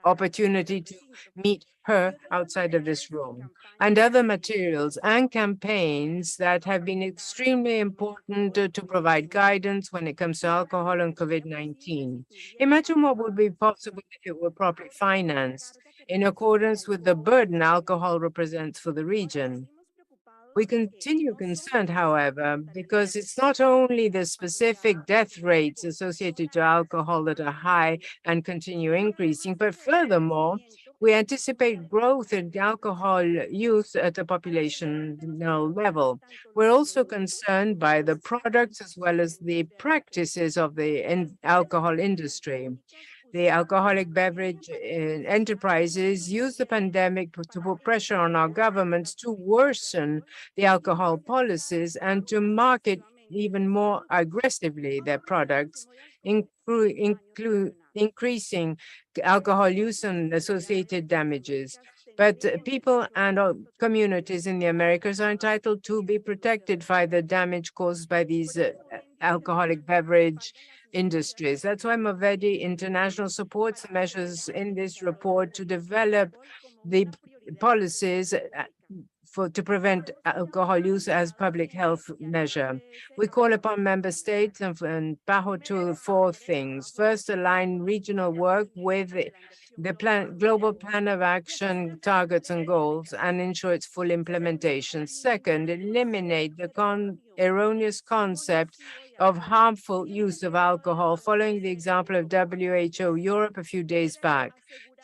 opportunity to meet her outside of this room, and other materials and campaigns that have been extremely important to provide guidance when it comes to alcohol and COVID-19. Imagine what would be possible if it were properly financed in accordance with the burden alcohol represents for the region. We continue concerned, however, because it's not only the specific death rates associated to alcohol that are high and continue increasing, but furthermore, we anticipate growth in alcohol use at the populational level. We're also concerned by the products as well as the practices of the alcohol industry. The alcoholic beverage enterprises use the pandemic to put pressure on our governments to worsen the alcohol policies and to market even more aggressively their products, increasing alcohol use and associated damages. But people and communities in the Americas are entitled to be protected by the damage caused by these alcoholic beverage industries. That's why Movendi International supports the measures in this report to develop the policies to prevent alcohol use as public health measure. We call upon member states and PAHO to 4 things. First, align regional work with the global plan of action targets and goals and ensure its full implementation. Second, eliminate the erroneous concept of harmful use of alcohol, following the example of WHO Europe a few days back.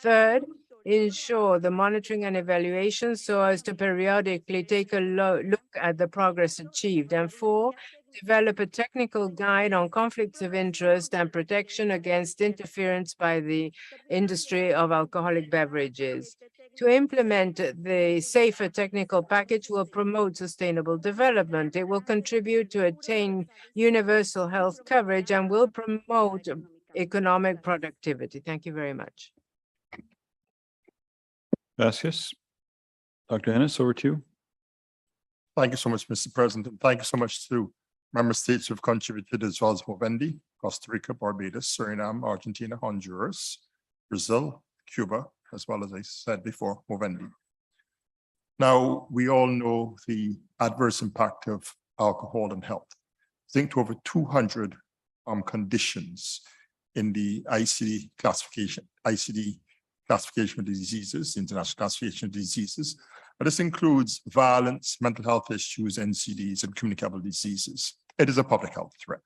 Third, ensure the monitoring and evaluation so as to periodically take a look at the progress achieved. And 4, develop a technical guide on conflicts of interest and protection against interference by the industry of alcoholic beverages. To implement the safer technical package will promote sustainable development. It will contribute to attain universal health coverage and will promote economic productivity. Thank you very much. Gracias. Dr. Ennis, over to you. Thank you so much, Mr. President. And thank you so much to member states who have contributed, as well as Movendi, Costa Rica, Barbados, Suriname, Argentina, Honduras, Brazil, Cuba, as well as I said before, Movendi. Now, we all know the adverse impact of alcohol on health. Think to over 200 conditions in the ICD classification of diseases, international classification of diseases. But this includes violence, mental health issues, NCDs, and communicable diseases. It is a public health threat.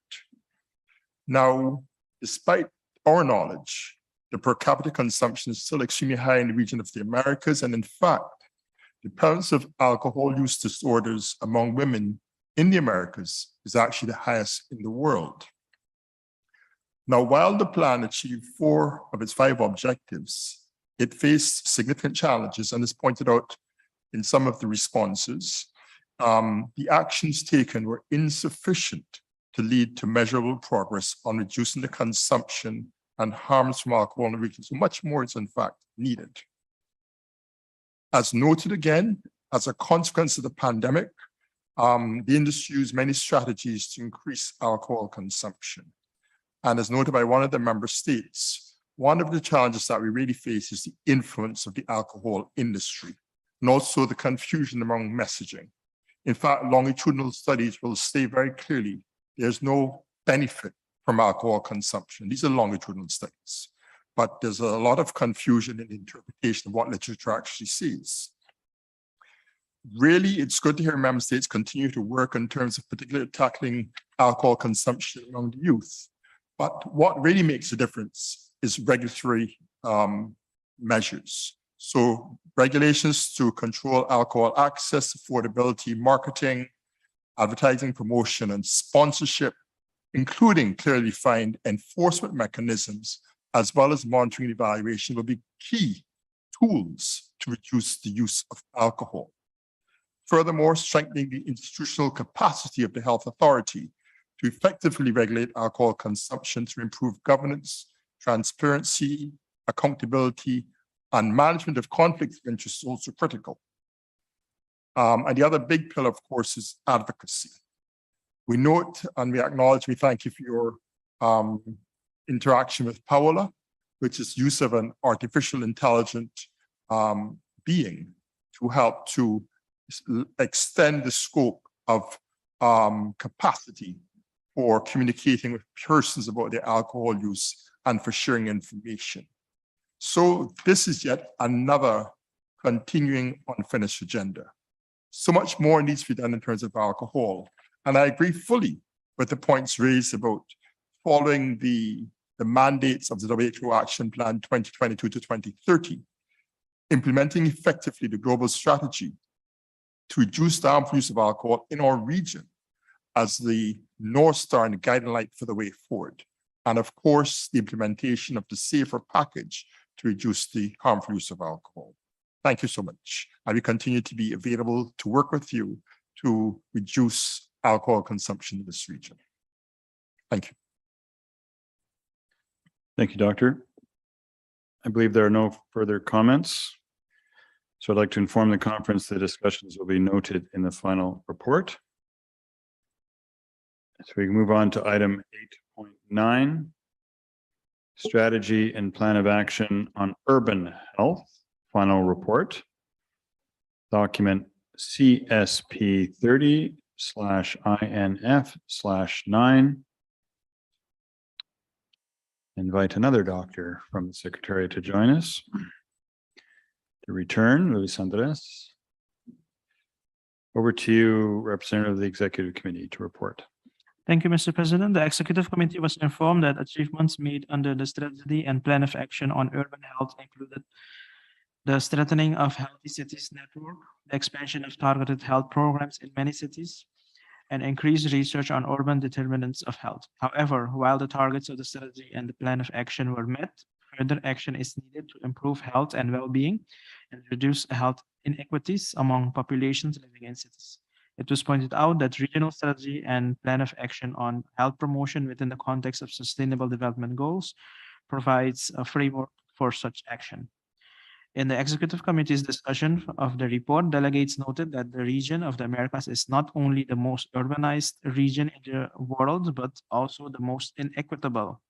Now, despite our knowledge, the per capita consumption is still extremely high in the region of the Americas. And in fact, the prevalence of alcohol use disorders among women in the Americas is actually the highest in the world. Now, while the plan achieved 4 of its 5 objectives, it faced significant challenges and is pointed out in some of the responses. The actions taken were insufficient to lead to measurable progress on reducing the consumption and harms from alcohol in the region. So much more is in fact needed. As noted again, as a consequence of the pandemic, the industry used many strategies to increase alcohol consumption. And as noted by one of the member states, one of the challenges that we really face is the influence of the alcohol industry, and also the confusion among messaging. In fact, longitudinal studies will say very clearly, there's no benefit from alcohol consumption. These are longitudinal studies, but there's a lot of confusion in the interpretation of what literature actually says. Really, it's good to hear member states continue to work in terms of particularly tackling alcohol consumption among the youth. But what really makes a difference is regulatory measures. So regulations to control alcohol access, affordability, marketing, advertising, promotion, and sponsorship, including clearly defined enforcement mechanisms, as well as monitoring and evaluation, will be key tools to reduce the use of alcohol. Furthermore, strengthening the institutional capacity of the health authority to effectively regulate alcohol consumption through improved governance, transparency, accountability, and management of conflicts of interest is also critical. And the other big pillar, of course, is advocacy. We note and we acknowledge, we thank you for your interaction with Paola, which is use of an artificial intelligent being to help to extend the scope of capacity for communicating with persons about their alcohol use and for sharing information. So this is yet another continuing unfinished agenda. So much more needs to be done in terms of alcohol. And I agree fully with the points raised about following the mandates of the WHO Action Plan 2022 to 2030, implementing effectively the global strategy to reduce the harmful use of alcohol in our region as the North Star and the guiding light for the way forward. And of course, the implementation of the safer package to reduce the harmful use of alcohol. Thank you so much. And we continue to be available to work with you to reduce alcohol consumption in this region. Thank you. Thank you, Doctor. I believe there are no further comments. So I'd like to inform the conference the discussions will be noted in the final report. So we can move on to item 8.9, Strategy and Plan of Action on Urban Health, final report. Document CSP 30/INF/9. Invite another doctor from the Secretariat to join us. To return, Luis Andres. Over to you, Representative of the Executive Committee, to report. Thank you, Mr. President. The Executive Committee was informed that achievements made under the Strategy and Plan of Action on Urban Health included the strengthening of healthy cities network, the expansion of targeted health programs in many cities, and increased research on urban determinants of health. However, while the targets of the strategy and the plan of action were met, further action is needed to improve health and well-being and reduce health inequities among populations living in cities. It was pointed out that regional strategy and plan of action on health promotion within the context of sustainable development goals provides a framework for such action. In the executive committee's discussion of the report, delegates noted that the region of the Americas is not only the most urbanized region in the world, but also the most inequitable.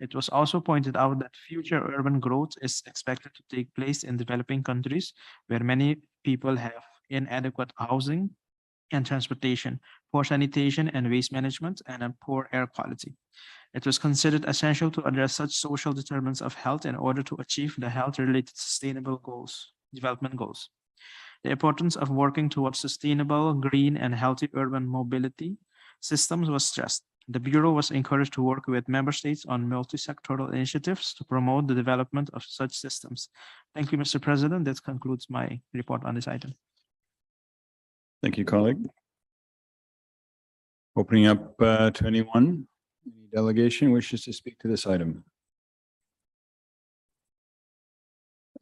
It was also pointed out that future urban growth is expected to take place in developing countries where many people have inadequate housing and transportation, poor sanitation and waste management, and a poor air quality. It was considered essential to address such social determinants of health in order to achieve the health-related sustainable development goals. The importance of working towards sustainable, green, and healthy urban mobility systems was stressed. The Bureau was encouraged to work with member states on multi-sectoral initiatives to promote the development of such systems. Thank you, Mr. President. That concludes my report on this item. Thank you, colleague. Opening up to anyone, any delegation wishes to speak to this item.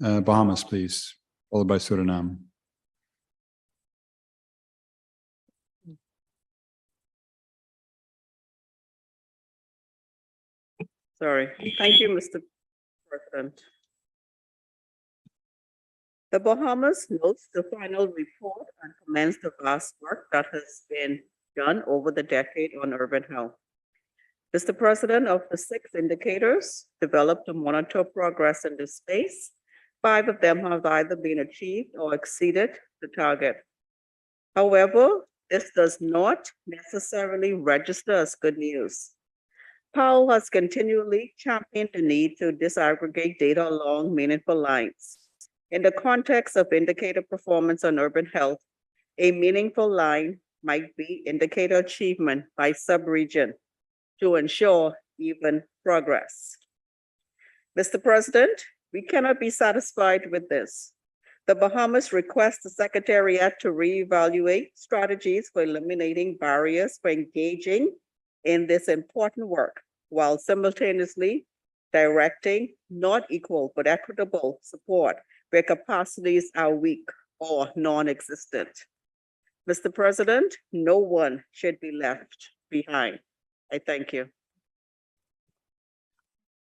Bahamas, please, followed by Suriname. Sorry. Thank you, Mr. President. The Bahamas notes the final report and commends the vast work that has been done over the decade on urban health. Mr. President, of the 6 indicators developed to monitor progress in this space, 5 of them have either been achieved or exceeded the target. However, this does not necessarily register as good news. Powell has continually championed the need to disaggregate data along meaningful lines. In the context of indicator performance on urban health, a meaningful line might be indicator achievement by subregion to ensure even progress. Mr. President, we cannot be satisfied with this. The Bahamas request the Secretariat to reevaluate strategies for eliminating barriers for engaging in this important work, while simultaneously directing not equal but equitable support where capacities are weak or non-existent. Mr. President, no one should be left behind. I thank you.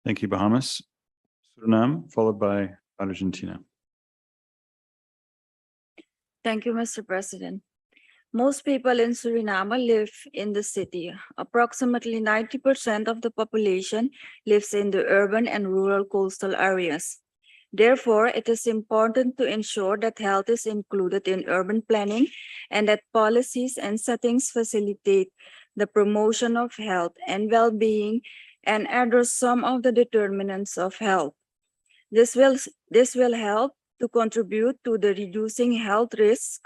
Thank you, Bahamas. Suriname, followed by Argentina. Thank you, Mr. President. Most people in Suriname live in the city. Approximately 90% of the population lives in the urban and rural coastal areas. Therefore, it is important to ensure that health is included in urban planning and that policies and settings facilitate the promotion of health and well-being and address some of the determinants of health. This will help to contribute to the reducing health risks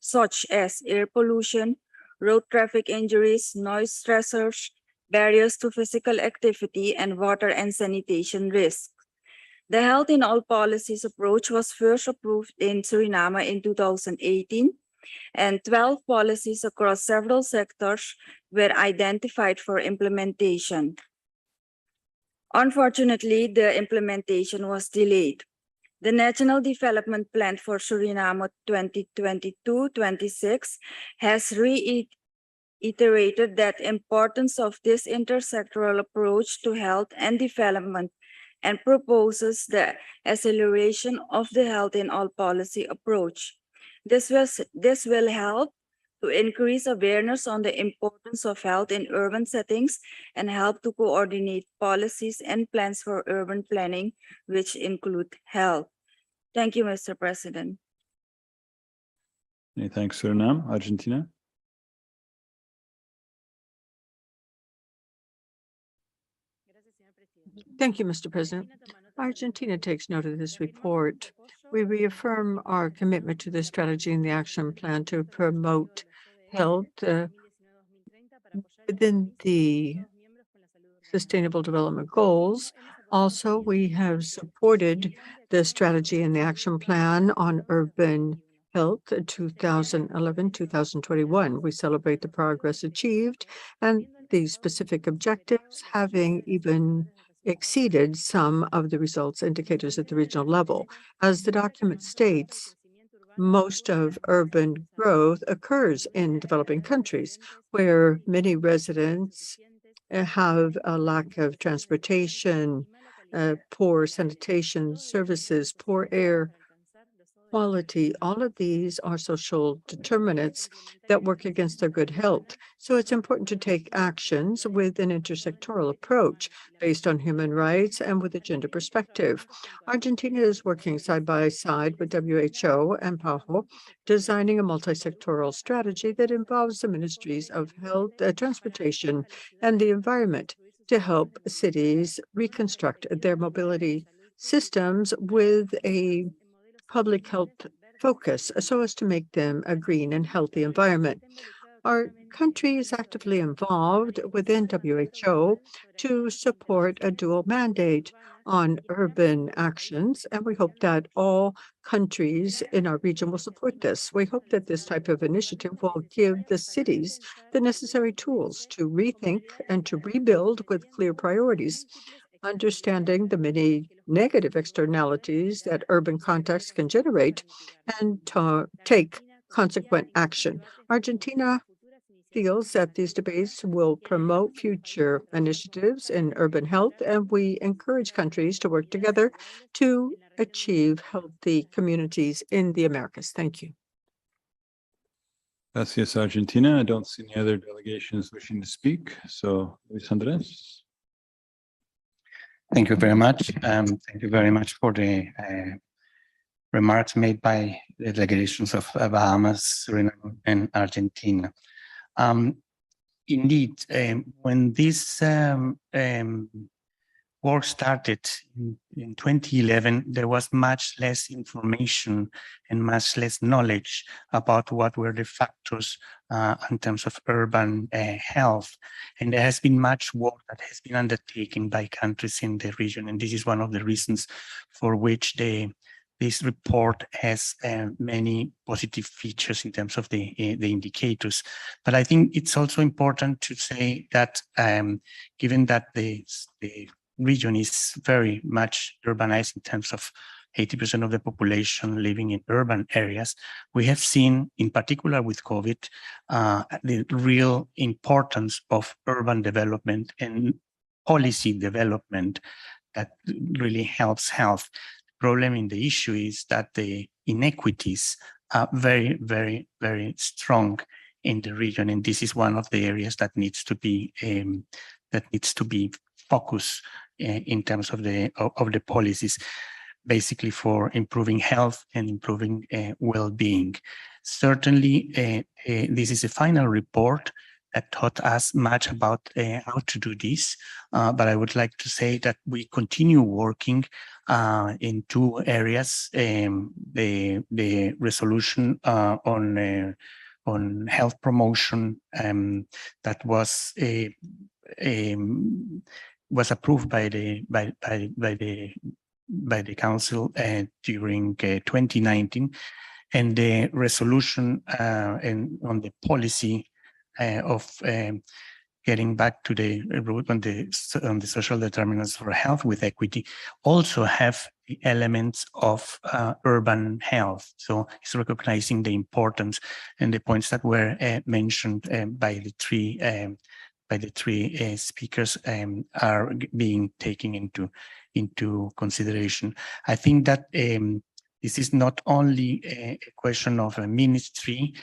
such as air pollution, road traffic injuries, noise stressors, barriers to physical activity, and water and sanitation risks. The Health in All Policies approach was first approved in Suriname in 2018, and 12 policies across several sectors were identified for implementation. Unfortunately, the implementation was delayed. The National Development Plan for Suriname 2022-26 has reiterated that importance of this intersectoral approach to health and development and proposes the acceleration of the Health in All policy approach. This will help to increase awareness on the importance of health in urban settings and help to coordinate policies and plans for urban planning, which include health. Thank you, Mr. President. Many thanks, Suriname. Argentina. Thank you, Mr. President. Argentina takes note of this report. We reaffirm our commitment to the strategy and the action plan to promote health within the Sustainable Development Goals Also, we have supported the strategy and the action plan on urban health 2011-2021. We celebrate the progress achieved and the specific objectives having even exceeded some of the results indicators at the regional level. As the document states, most of urban growth occurs in developing countries where many residents have a lack of transportation, poor sanitation services, poor air quality. All of these are social determinants that work against their good health. So it's important to take actions with an intersectoral approach based on human rights and with a gender perspective. Argentina is working side by side with WHO and PAHO, designing a multi-sectoral strategy that involves the ministries of health, transportation, and the environment to help cities reconstruct their mobility systems with a public health focus so as to make them a green and healthy environment. Our country is actively involved within WHO to support a dual mandate on urban actions, and we hope that all countries in our region will support this. We hope that this type of initiative will give the cities the necessary tools to rethink and to rebuild with clear priorities, understanding the many negative externalities that urban contexts can generate and to take consequent action. Argentina feels that these debates will promote future initiatives in urban health, and we encourage countries to work together to achieve healthy communities in the Americas. Thank you. Gracias, Argentina. I don't see any other delegations wishing to speak. So, Luis Andrés. Thank you very much. Thank you very much for the remarks made by the delegations of Bahamas, Suriname, and Argentina. Indeed, when this war started in 2011, there was much less information and much less knowledge about what were the factors in terms of urban health. And there has been much work that has been undertaken by countries in the region. And this is one of the reasons for which this report has many positive features in terms of the indicators. But I think it's also important to say that given that the region is very much urbanized in terms of 80% of the population living in urban areas, we have seen, in particular with COVID, the real importance of urban development and policy development that really helps health. The problem in the issue is that the inequities are very, very, very strong in the region, and this is one of the areas that needs to be focused in terms of the policies, basically for improving health and improving well-being. Certainly, this is a final report that taught us much about how to do this, but I would like to say that we continue working in two areas: the resolution on health promotion that was approved by the council during 2019, and the resolution on the policy of getting back to the root on the social determinants for health with equity also have the elements of urban health. So it's recognizing the importance, and the points that were mentioned by the three speakers are being taken into consideration. I think that this is not only a question of a ministry.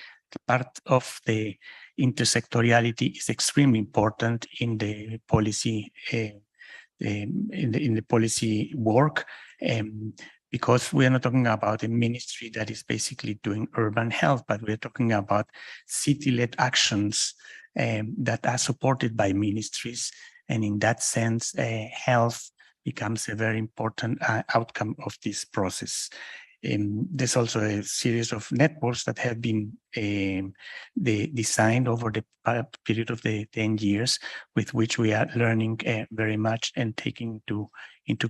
Part of the intersectoriality is extremely important in the policy in the policy work, because we are not talking about a ministry that is basically doing urban health, but we're talking about city-led actions that are supported by ministries, and in that sense, health becomes a very important outcome of this process. there's also a series of networks that have been designed over the period of the 10 years, with which we are learning very much and taking into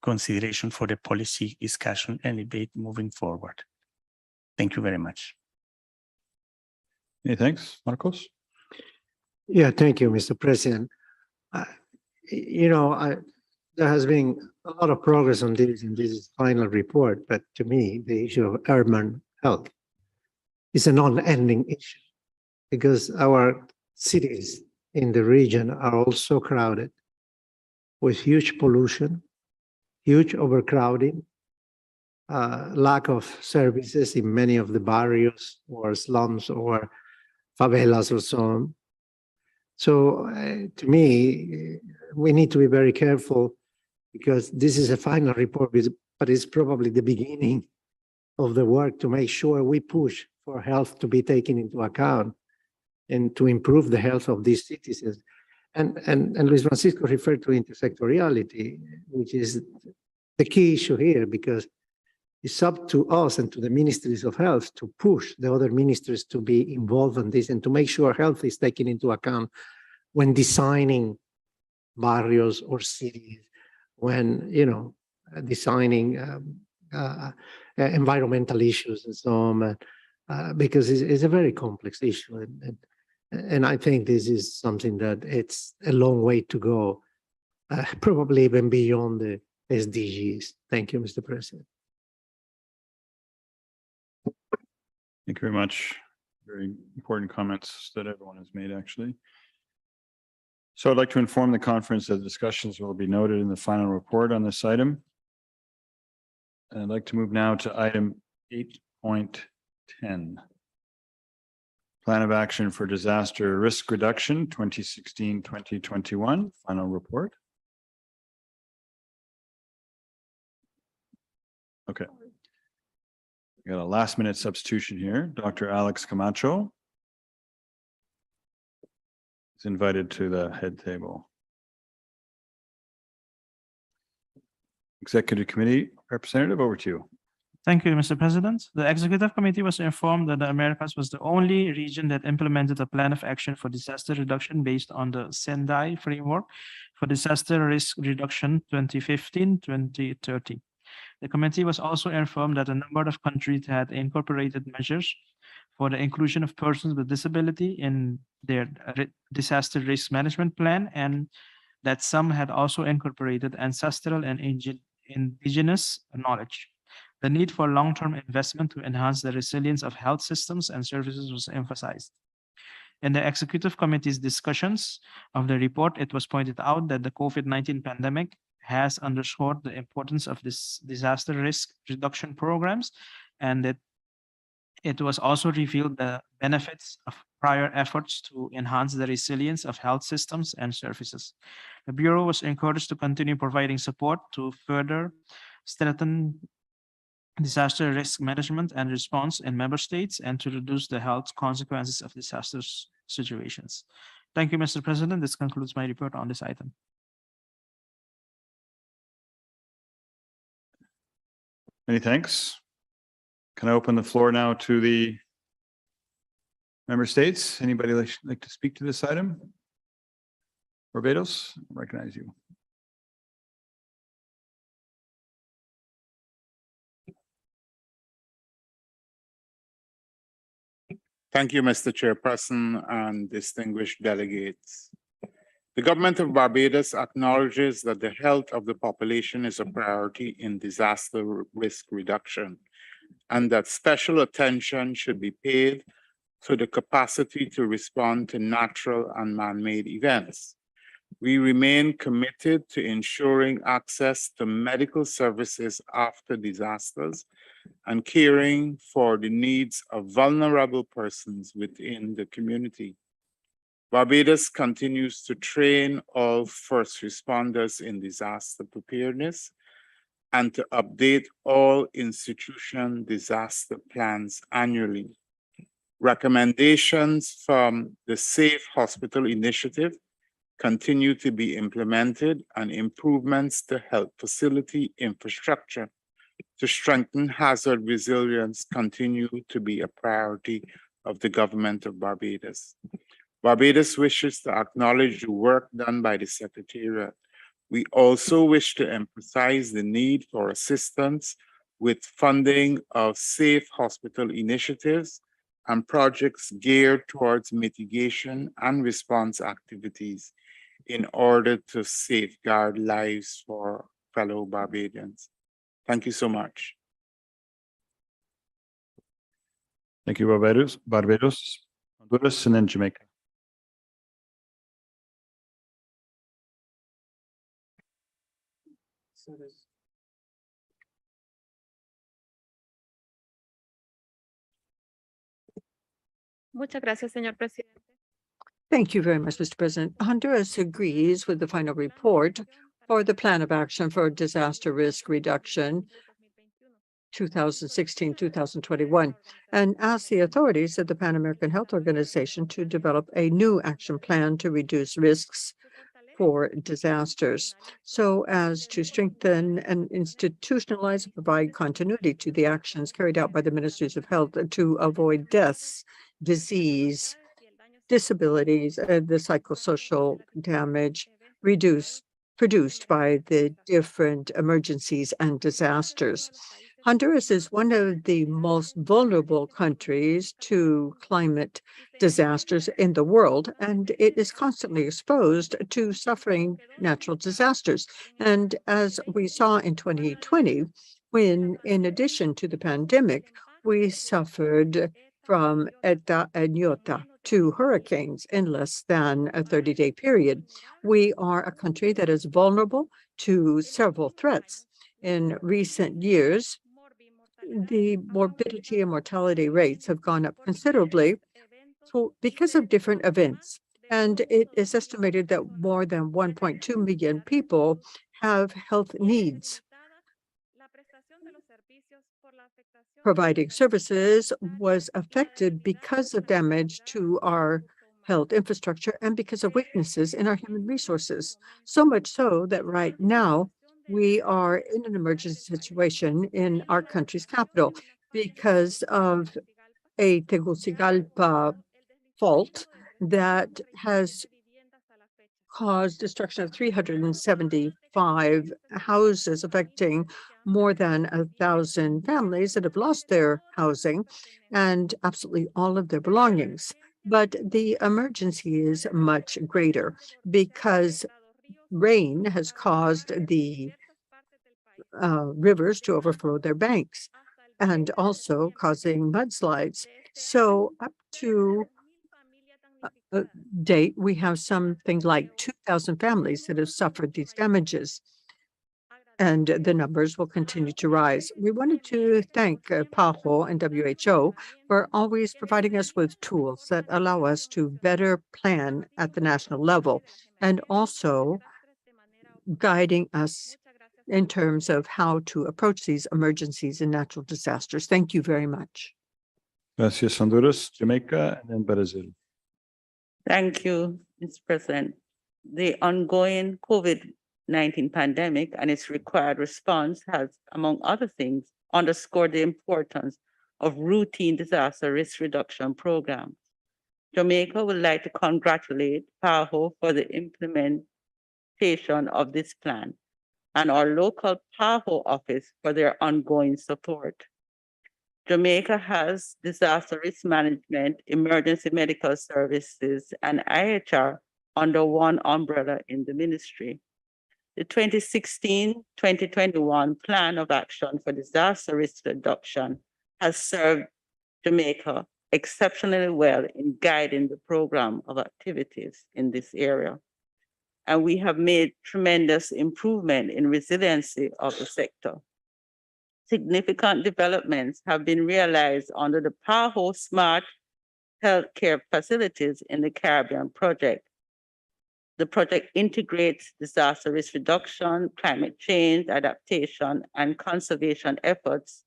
consideration for the policy discussion and debate moving forward. Thank you very much. Hey, thanks, Marcos. Yeah, thank you, Mr. President. There has been a lot of progress on this in this final report, but to me, the issue of urban health is a non-ending issue because our cities in the region are also crowded with huge pollution, huge overcrowding, lack of services in many of the barrios or slums or favelas or so on. So to me, we need to be very careful because this is a final report, but it's probably the beginning of the work to make sure we push for health to be taken into account and to improve the health of these citizens. And Luis Francisco referred to intersectoriality, which is the key issue here, because it's up to us and to the ministries of health to push the other ministries to be involved in this and to make sure health is taken into account when designing barrios or cities, when, designing environmental issues and so on, because it's a very complex issue. And I think this is something that it's a long way to go, probably even beyond the SDGs. Thank you, Mr. President. Thank you very much. Very important comments that everyone has made, actually. So I'd like to inform the conference that discussions will be noted in the final report on this item. And I'd like to move now to item 8.10. Plan of Action for Disaster Risk Reduction 2016-2021, final report. Okay. We got a last minute substitution here. Dr. Alex Camacho is invited to the head table. Executive Committee representative, over to you. Thank you, Mr. President. The Executive Committee was informed that the Americas was the only region that implemented a plan of action for disaster reduction based on the Sendai framework for disaster risk reduction 2015-2030. The committee was also informed that a number of countries had incorporated measures for the inclusion of persons with disability in their disaster risk management plan, and that some had also incorporated ancestral and indigenous knowledge. The need for long-term investment to enhance the resilience of health systems and services was emphasized. In the Executive Committee's discussions of the report, it was pointed out that the COVID-19 pandemic has underscored the importance of this disaster risk reduction programs, and that it was also revealed the benefits of prior efforts to enhance the resilience of health systems and services. The Bureau was encouraged to continue providing support to further strengthen disaster risk management and response in member states and to reduce the health consequences of disaster situations. Thank you, Mr. President. This concludes my report on this item. Many thanks. Can I open the floor now to the member states? Anybody like to speak to this item? Barbados, I recognize you. Thank you, Mr. Chairperson and distinguished delegates. The government of Barbados acknowledges that the health of the population is a priority in disaster risk reduction, and that special attention should be paid to the capacity to respond to natural and man-made events. We remain committed to ensuring access to medical services after disasters and caring for the needs of vulnerable persons within the community. Barbados continues to train all first responders in disaster preparedness and to update all institution disaster plans annually. Recommendations from the Safe Hospital Initiative continue to be implemented, and improvements to health facility infrastructure to strengthen hazard resilience continue to be a priority of the government of Barbados. Barbados wishes to acknowledge the work done by the Secretariat. We also wish to emphasize the need for assistance with funding of safe hospital initiatives and projects geared towards mitigation and response activities in order to safeguard lives for fellow Barbadians. Thank you so much. Thank you, Barbados, Honduras, and then Jamaica. Muchas gracias, señor presidente. Thank you very much, Mr. President. Honduras agrees with the final report for the Plan of Action for Disaster Risk Reduction 2016-2021 and asks the authorities of the Pan American Health Organization to develop a new action plan to reduce risks for disasters so as to strengthen and institutionalize and provide continuity to the actions carried out by the Ministries of Health to avoid deaths, disease, disabilities, and the psychosocial damage produced by the different emergencies and disasters. Honduras is one of the most vulnerable countries to climate disasters in the world, and it is constantly exposed to suffering natural disasters. And as we saw in 2020, when in addition to the pandemic, we suffered from Eta and Iota, two hurricanes in less than a 30-day period. We are a country that is vulnerable to several threats. In recent years, the morbidity and mortality rates have gone up considerably because of different events. And it is estimated that more than 1.2 million people have health needs. Providing services was affected because of damage to our health infrastructure and because of weaknesses in our human resources. So much so that right now we are in an emergency situation in our country's capital because of a Tegucigalpa fault that has caused destruction of 375 houses, affecting more than 1,000 families that have lost their housing and absolutely all of their belongings. But the emergency is much greater because rain has caused the rivers to overflow their banks and also causing mudslides. So up to date, we have something like 2,000 families that have suffered these damages, and the numbers will continue to rise. We wanted to thank PAHO and WHO for always providing us with tools that allow us to better plan at the national level and also guiding us in terms of how to approach these emergencies and natural disasters. Thank you very much. Gracias, Honduras, Jamaica, and then Brazil. Thank you, Mr. President. The ongoing COVID-19 pandemic and its required response has, among other things, underscored the importance of routine disaster risk reduction programs. Jamaica would like to congratulate PAHO for the implementation of this plan and our local PAHO office for their ongoing support. Jamaica has disaster risk management, emergency medical services, and IHR under one umbrella in the ministry. The 2016-2021 Plan of Action for Disaster Risk Reduction has served Jamaica exceptionally well in guiding the program of activities in this area. And we have made tremendous improvement in resiliency of the sector. Significant developments have been realized under the PAHO Smart Healthcare Facilities in the Caribbean project. The project integrates disaster risk reduction, climate change, adaptation, and conservation efforts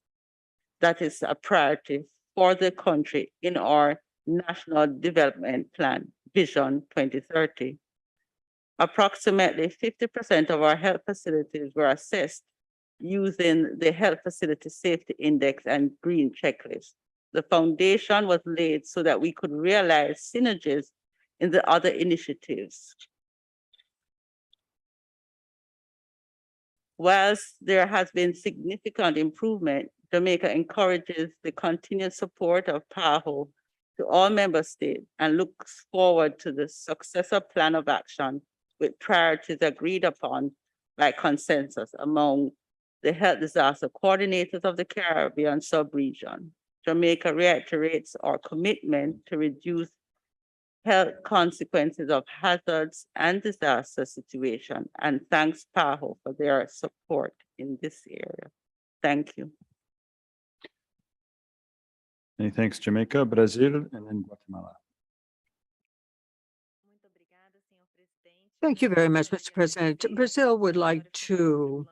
that is a priority for the country in our National Development Plan, Vision 2030. Approximately 50% of our health facilities were assessed using the Health Facility Safety Index and Green Checklist. The foundation was laid so that we could realize synergies in the other initiatives. Whilst there has been significant improvement, Jamaica encourages the continued support of PAHO to all member states and looks forward to the successor plan of action with priorities agreed upon by consensus among the health disaster coordinators of the Caribbean sub-region. Jamaica reiterates our commitment to reduce health consequences of hazards and disaster situations and thanks PAHO for their support in this area. Thank you. Many thanks, Jamaica, Brazil, and then Guatemala. Thank you very much, Mr. President. Brazil would like to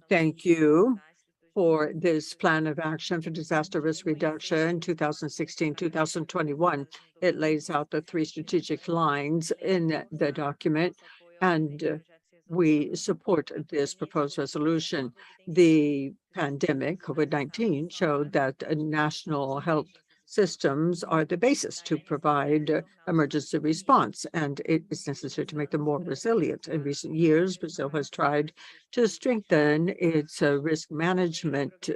thank you for this plan of action for disaster risk reduction 2016-2021. It lays out the 3 strategic lines in the document, and we support this proposed resolution. The pandemic, COVID-19, showed that national health systems are the basis to provide emergency response, and it is necessary to make them more resilient. In recent years, Brazil has tried to strengthen its risk management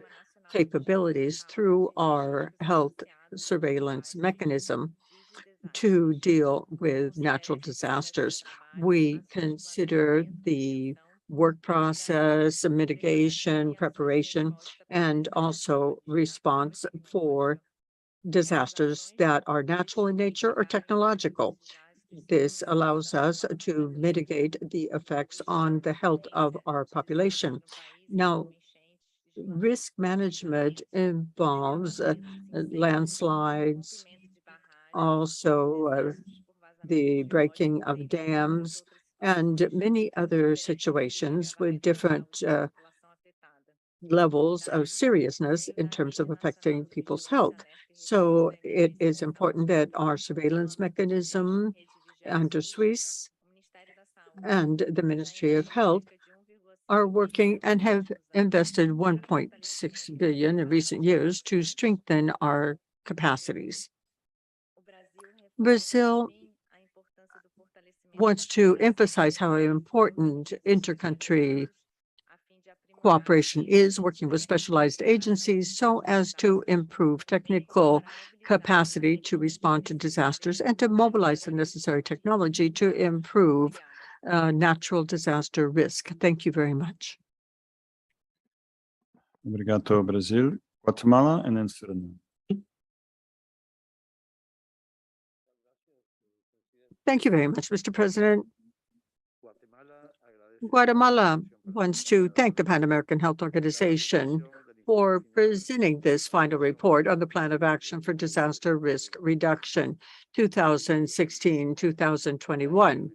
capabilities through our health surveillance mechanism to deal with natural disasters. We consider the work process, mitigation, preparation, and also response for disasters that are natural in nature or technological. This allows us to mitigate the effects on the health of our population. Now, risk management involves landslides, also the breaking of dams, and many other situations with different levels of seriousness in terms of affecting people's health. So it is important that our surveillance mechanism under Swiss and the Ministry of Health are working and have invested 1.6 billion in recent years to strengthen our capacities. Brazil wants to emphasize how important intercountry cooperation is, working with specialized agencies so as to improve technical capacity to respond to disasters and to mobilize the necessary technology to improve natural disaster risk. Thank you very much. Obrigado, Brazil, Guatemala, and then Suriname. Thank you very much, Mr. President. Guatemala wants to thank the Pan American Health Organization for presenting this final report on the Plan of Action for Disaster Risk Reduction 2016-2021.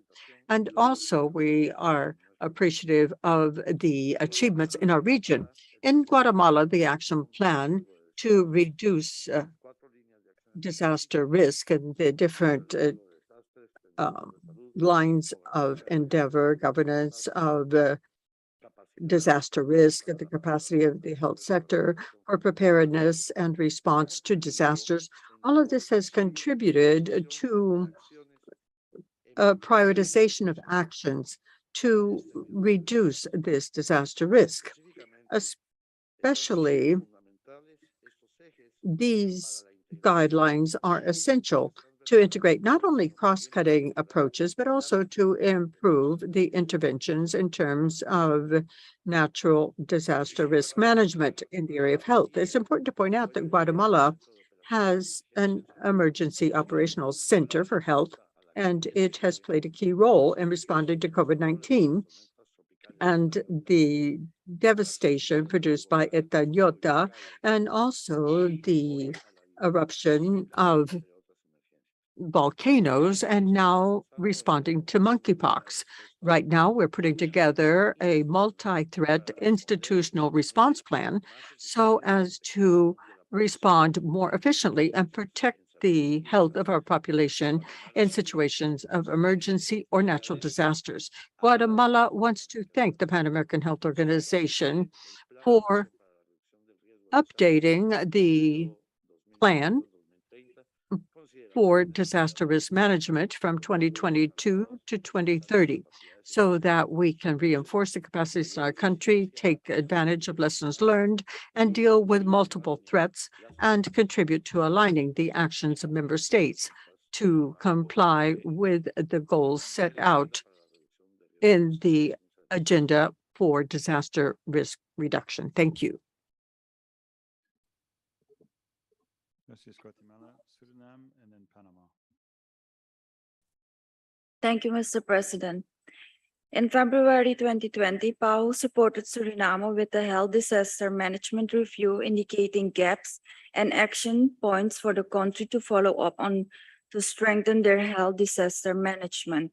And also, we are appreciative of the achievements in our region. In Guatemala, the action plan to reduce disaster risk and the different lines of endeavor, governance of disaster risk, and the capacity of the health sector for preparedness and response to disasters. All of this has contributed to a prioritization of actions to reduce this disaster risk. Especially, these guidelines are essential to integrate not only cross-cutting approaches, but also to improve the interventions in terms of natural disaster risk management in the area of health. It's important to point out that Guatemala has an emergency operational center for health, and it has played a key role in responding to COVID-19 and the devastation produced by Eta Iota, and also the eruption of volcanoes, and now responding to monkeypox. Right now, we're putting together a multi-threat institutional response plan so as to respond more efficiently and protect the health of our population in situations of emergency or natural disasters. Guatemala wants to thank the Pan American Health Organization for updating the plan for disaster risk management from 2022 to 2030 so that we can reinforce the capacities in our country, take advantage of lessons learned, and deal with multiple threats and contribute to aligning the actions of member states to comply with the goals set out in the agenda for disaster risk reduction. Thank you. Gracias, Guatemala, Suriname, and then Panama. Thank you, Mr. President. In February 2020, PAHO supported Suriname with a health disaster management review indicating gaps and action points for the country to follow up on to strengthen their health disaster management.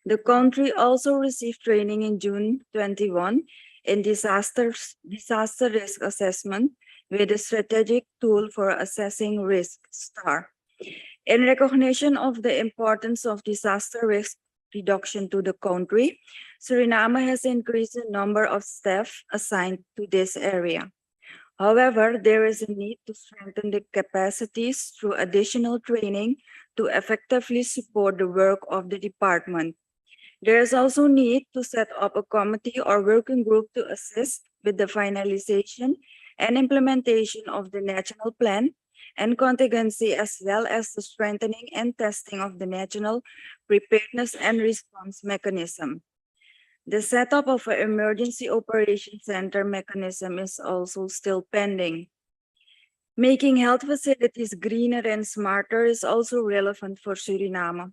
The country also received training in June 21 in disaster risk assessment with a strategic tool for assessing risk, STAR. In recognition of the importance of disaster risk reduction to the country, Suriname has increased the number of staff assigned to this area. However, there is a need to strengthen the capacities through additional training to effectively support the work of the department. There is also need to set up a committee or working group to assist with the finalization and implementation of the national plan and contingency, as well as the strengthening and testing of the national preparedness and response mechanism. The setup of an emergency operations center mechanism is also still pending. Making health facilities greener and smarter is also relevant for Suriname.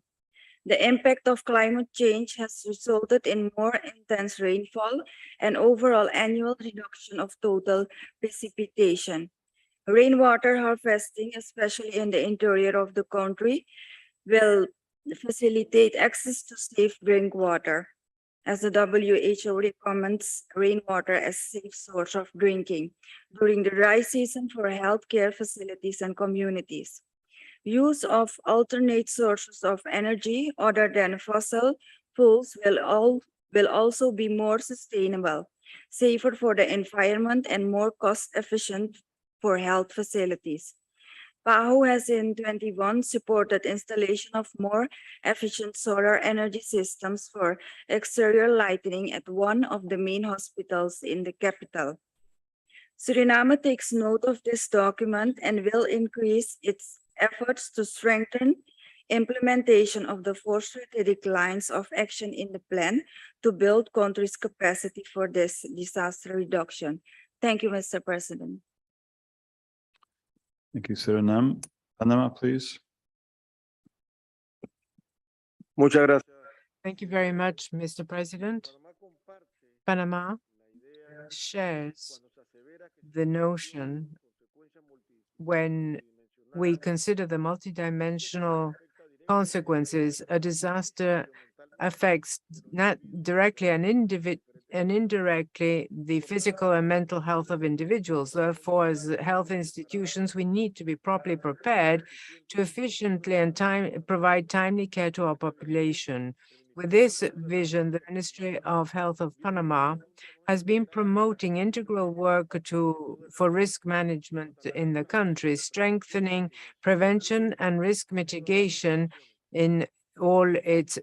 The impact of climate change has resulted in more intense rainfall and overall annual reduction of total precipitation. Rainwater harvesting, especially in the interior of the country, will facilitate access to safe drinking water, as the WHO recommends rainwater as safe source of drinking during the dry season for healthcare facilities and communities. Use of alternate sources of energy other than fossil fuels will also be more sustainable, safer for the environment, and more cost-efficient for health facilities. PAHO has in 21 supported installation of more efficient solar energy systems for exterior lighting at one of the main hospitals in the capital. Suriname takes note of this document and will increase its efforts to strengthen implementation of the 4 strategic lines of action in the plan to build country's capacity for this disaster reduction. Thank you, Mr. President. Thank you, Suriname. Panama, please. Muchas gracias. Thank you very much, Mr. President. Panama shares the notion when we consider the multidimensional consequences a disaster affects not directly and indirectly the physical and mental health of individuals. Therefore, as health institutions, we need to be properly prepared to efficiently and provide timely care to our population. With this vision, the Ministry of Health of Panama has been promoting integral work for risk management in the country, strengthening prevention and risk mitigation in all its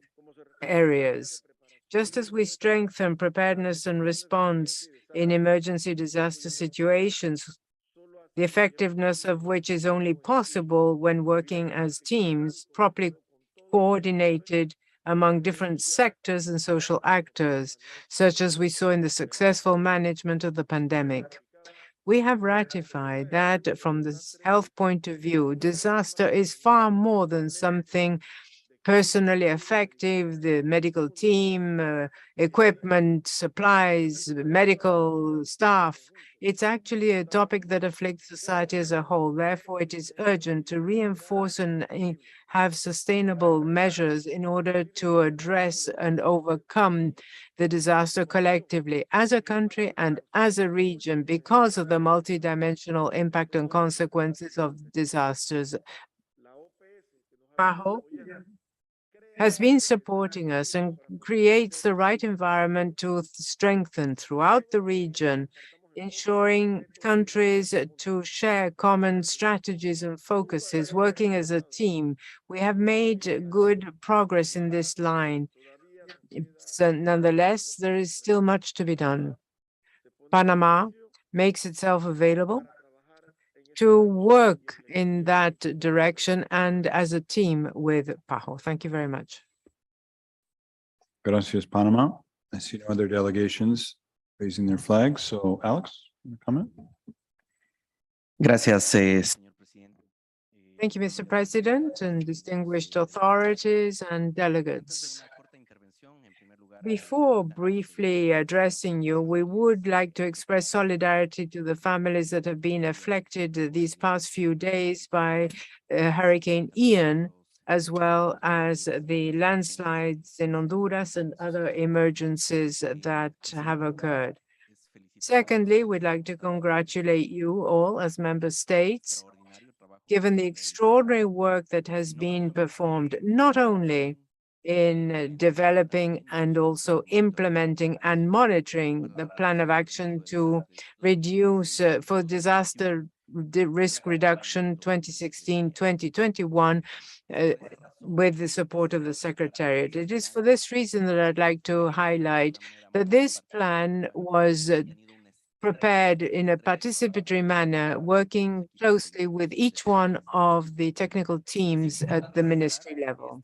areas. Just as we strengthen preparedness and response in emergency disaster situations, the effectiveness of which is only possible when working as teams, properly coordinated among different sectors and social actors, such as we saw in the successful management of the pandemic. We have ratified that from the health point of view, disaster is far more than something personally effective, the medical team, equipment, supplies, medical staff. It's actually a topic that afflicts society as a whole. Therefore, it is urgent to reinforce and have sustainable measures in order to address and overcome the disaster collectively as a country and as a region because of the multidimensional impact and consequences of disasters. PAHO has been supporting us and creates the right environment to strengthen throughout the region, ensuring countries to share common strategies and focuses, working as a team. We have made good progress in this line. So nonetheless, there is still much to be done. Panama makes itself available to work in that direction and as a team with PAHO. Thank you very much. Gracias, Panama. I see no other delegations raising their flags. So Alex, comment? Gracias, señor presidente. Thank you, Mr. President, and distinguished authorities and delegates. Before briefly addressing you, we would like to express solidarity to the families that have been affected these past few days by Hurricane Ian, as well as the landslides in Honduras and other emergencies that have occurred. Secondly, we'd like to congratulate you all as member states, given the extraordinary work that has been performed, not only in developing and also implementing and monitoring the plan of action to reduce for disaster risk reduction 2016-2021 with the support of the Secretariat. It is for this reason that I'd like to highlight that this plan was prepared in a participatory manner, working closely with each one of the technical teams at the ministry level.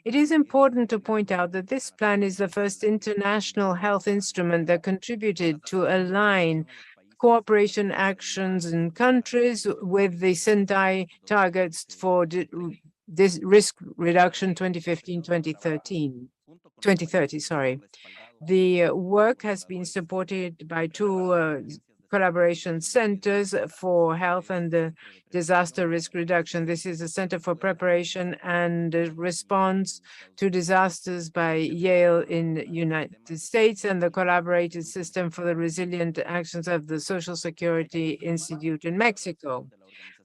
It is important to point out that this plan is the first international health instrument that contributed to align cooperation actions in countries with the Sendai targets for this risk reduction 2030, sorry. The work has been supported by two collaboration centers for health and disaster risk reduction. This is a Center for Preparation and Response to Disasters by Yale in the United States and the Collaborated System for the Resilient Actions of the Social Security Institute in Mexico,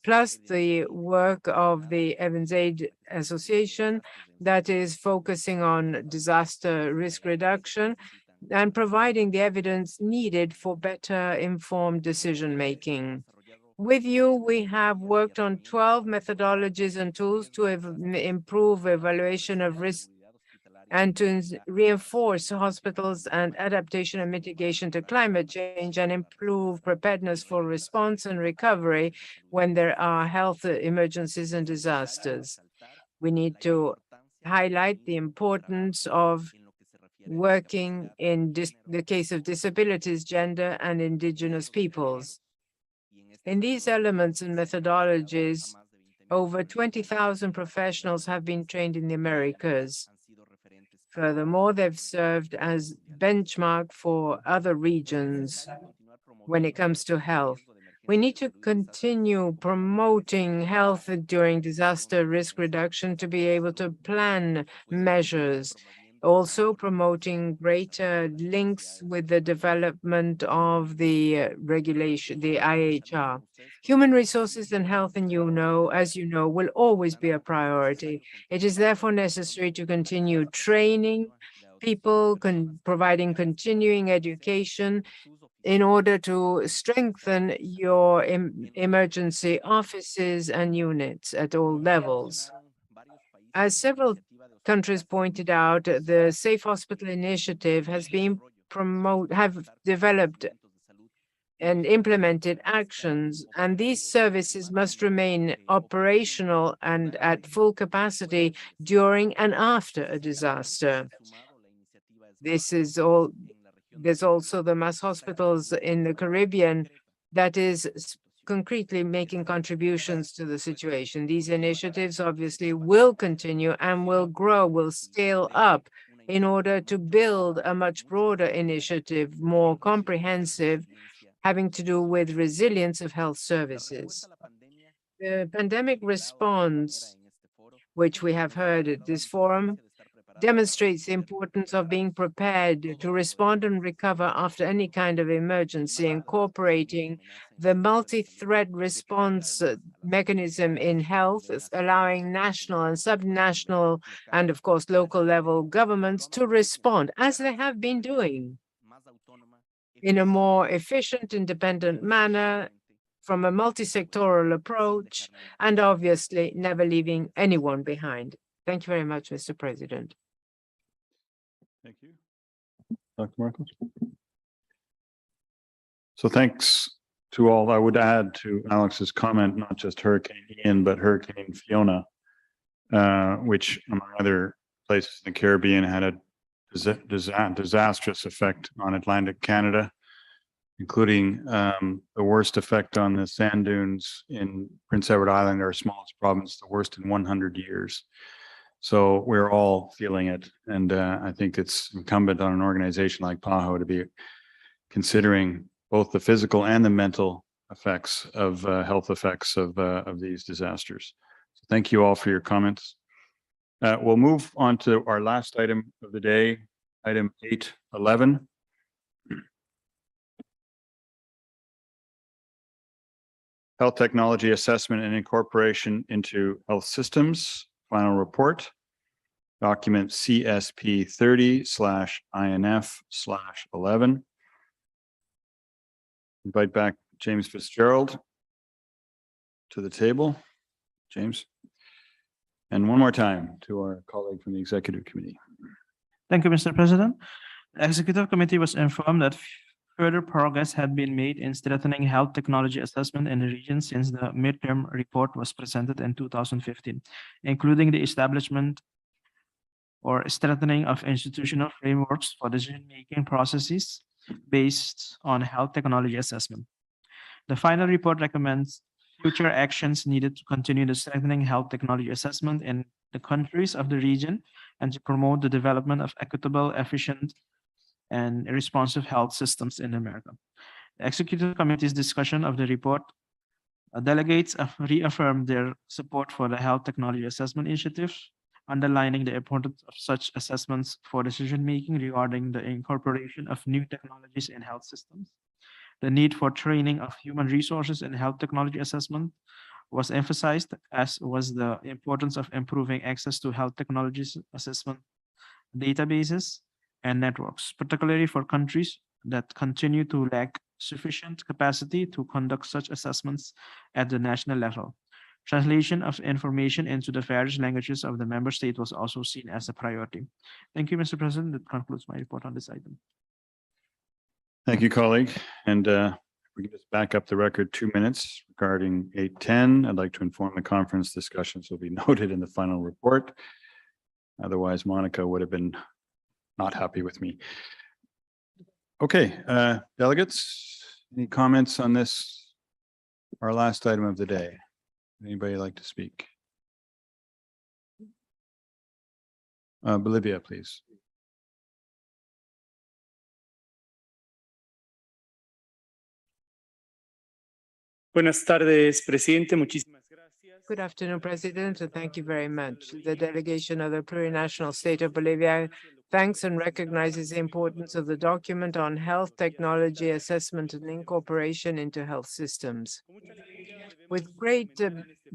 plus the work of the Evans Aid Association that is focusing on disaster risk reduction and providing the evidence needed for better informed decision-making. With you, we have worked on 12 methodologies and tools to improve evaluation of risk and to reinforce hospitals and adaptation and mitigation to climate change and improve preparedness for response and recovery when there are health emergencies and disasters. We need to highlight the importance of working in the case of disabilities, gender, and indigenous peoples. In these elements and methodologies, over 20,000 professionals have been trained in the Americas. Furthermore, they've served as benchmark for other regions when it comes to health. We need to continue promoting health during disaster risk reduction to be able to plan measures, also promoting greater links with the development of the regulation, the IHR. Human resources and health, and as you know, will always be a priority. It is therefore necessary to continue training people, providing continuing education in order to strengthen your emergency offices and units at all levels. As several countries pointed out, the Safe Hospital Initiative has been developed and implemented actions, and these services must remain operational and at full capacity during and after a disaster. There's also the mass hospitals in the Caribbean that is concretely making contributions to the situation. These initiatives obviously will continue and will grow, will scale up in order to build a much broader initiative, more comprehensive, having to do with resilience of health services. The pandemic response, which we have heard at this forum, demonstrates the importance of being prepared to respond and recover after any kind of emergency, incorporating the multi-threat response mechanism in health, allowing national and subnational and, of course, local level governments to respond, as they have been doing, in a more efficient, independent manner, from a multi-sectoral approach, and obviously never leaving anyone behind. Thank you very much, Mr. President. Thank you. Dr. Marcos. So thanks to all. I would add to Alex's comment, not just Hurricane Ian, but Hurricane Fiona, which among other places in the Caribbean had a disastrous effect on Atlantic Canada, including the worst effect on the sand dunes in Prince Edward Island, our smallest province, the worst in 100 years. So we're all feeling it. And I think it's incumbent on an organization like PAHO to be considering both the physical and the mental effects of health effects of these disasters. So thank you all for your comments. We'll move on to our last item of the day, item 811. Health technology assessment and incorporation into health systems. Final report, document CSP 30/INF/11. Invite back James Fitzgerald to the table. James. And one more time to our colleague from the Executive Committee. Thank you, Mr. President. The Executive Committee was informed that further progress had been made in strengthening health technology assessment in the region since the midterm report was presented in 2015, including the establishment or strengthening of institutional frameworks for decision-making processes based on health technology assessment. The final report recommends future actions needed to continue the strengthening health technology assessment in the countries of the region and to promote the development of equitable, efficient, and responsive health systems in America. The Executive Committee's discussion of the report delegates reaffirmed their support for the health technology assessment initiative, underlining the importance of such assessments for decision-making regarding the incorporation of new technologies in health systems. The need for training of human resources in health technology assessment was emphasized, as was the importance of improving access to health technologies assessment databases and networks, particularly for countries that continue to lack sufficient capacity to conduct such assessments at the national level. Translation of information into the various languages of the member state was also seen as a priority. Thank you, Mr. President. That concludes my report on this item. Thank you, colleague. And we can just back up the record 2 minutes regarding 810. I'd like to inform the conference discussions will be noted in the final report. Otherwise, Monica would have been not happy with me. Okay, delegates, any comments on this, our last item of the day? Anybody like to speak? Bolivia, please. Buenas tardes, presidente. Muchísimas gracias. Good afternoon, President, and thank you very much. The delegation of the plurinational state of Bolivia thanks and recognizes the importance of the document on health technology assessment and incorporation into health systems. With great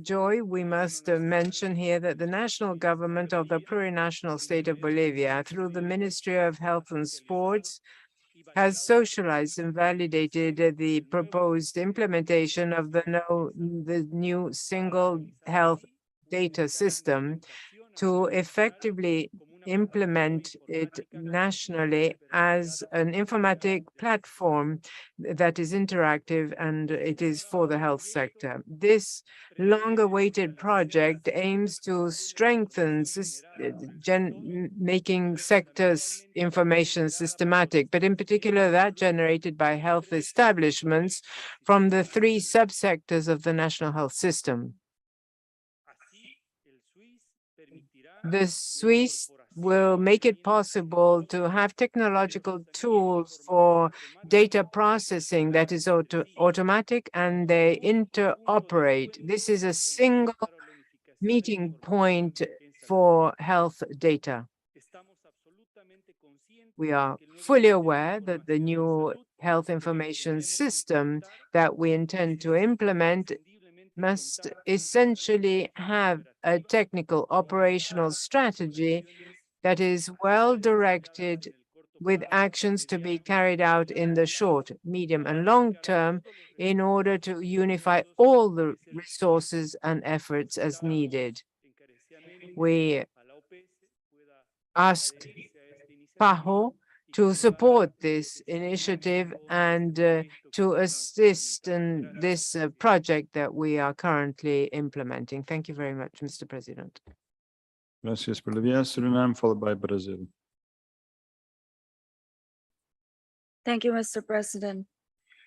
joy, we must mention here that the national government of the plurinational state of Bolivia, through the Ministry of Health and Sports, has socialized and validated the proposed implementation of the new single health data system to effectively implement it nationally as an informatic platform that is interactive, and it is for the health sector. This long-awaited project aims to strengthen making sectors information systematic, but in particular that generated by health establishments from the 3 subsectors of the national health system. The Swiss will make it possible to have technological tools for data processing that is automatic, and they interoperate. This is a single meeting point for health data. We are fully aware that the new health information system that we intend to implement must essentially have a technical operational strategy that is well directed with actions to be carried out in the short, medium, and long term in order to unify all the resources and efforts as needed. We ask PAHO to support this initiative and to assist in this project that we are currently implementing. Thank you very much, Mr. President. Gracias, Bolivia. Suriname, followed by Brazil. Thank you, Mr. President.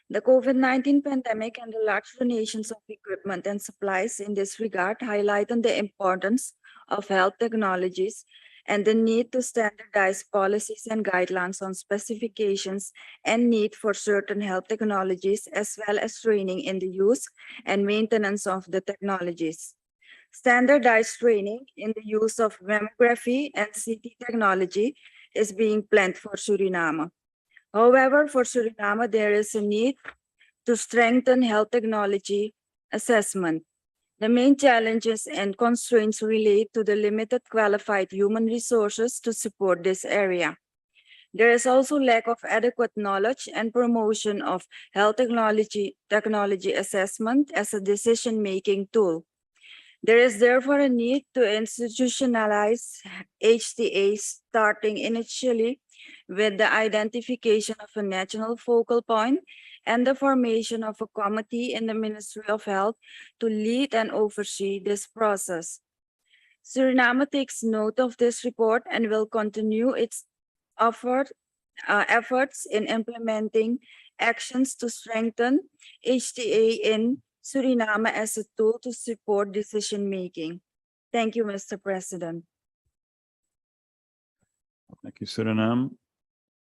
The COVID-19 pandemic and the large donations of equipment and supplies in this regard highlighted the importance of health technologies and the need to standardize policies and guidelines on specifications and need for certain health technologies, as well as training in the use and maintenance of the technologies. Standardized training in the use of mammography and CT technology is being planned for Suriname. However, for Suriname, there is a need to strengthen health technology assessment. The main challenges and constraints relate to the limited qualified human resources to support this area. There is also lack of adequate knowledge and promotion of health technology assessment as a decision-making tool. There is therefore a need to institutionalize HTA starting initially with the identification of a national focal point and the formation of a committee in the Ministry of Health to lead and oversee this process. Suriname takes note of this report and will continue its efforts in implementing actions to strengthen HTA in Suriname as a tool to support decision-making. Thank you, Mr. President. Thank you, Suriname,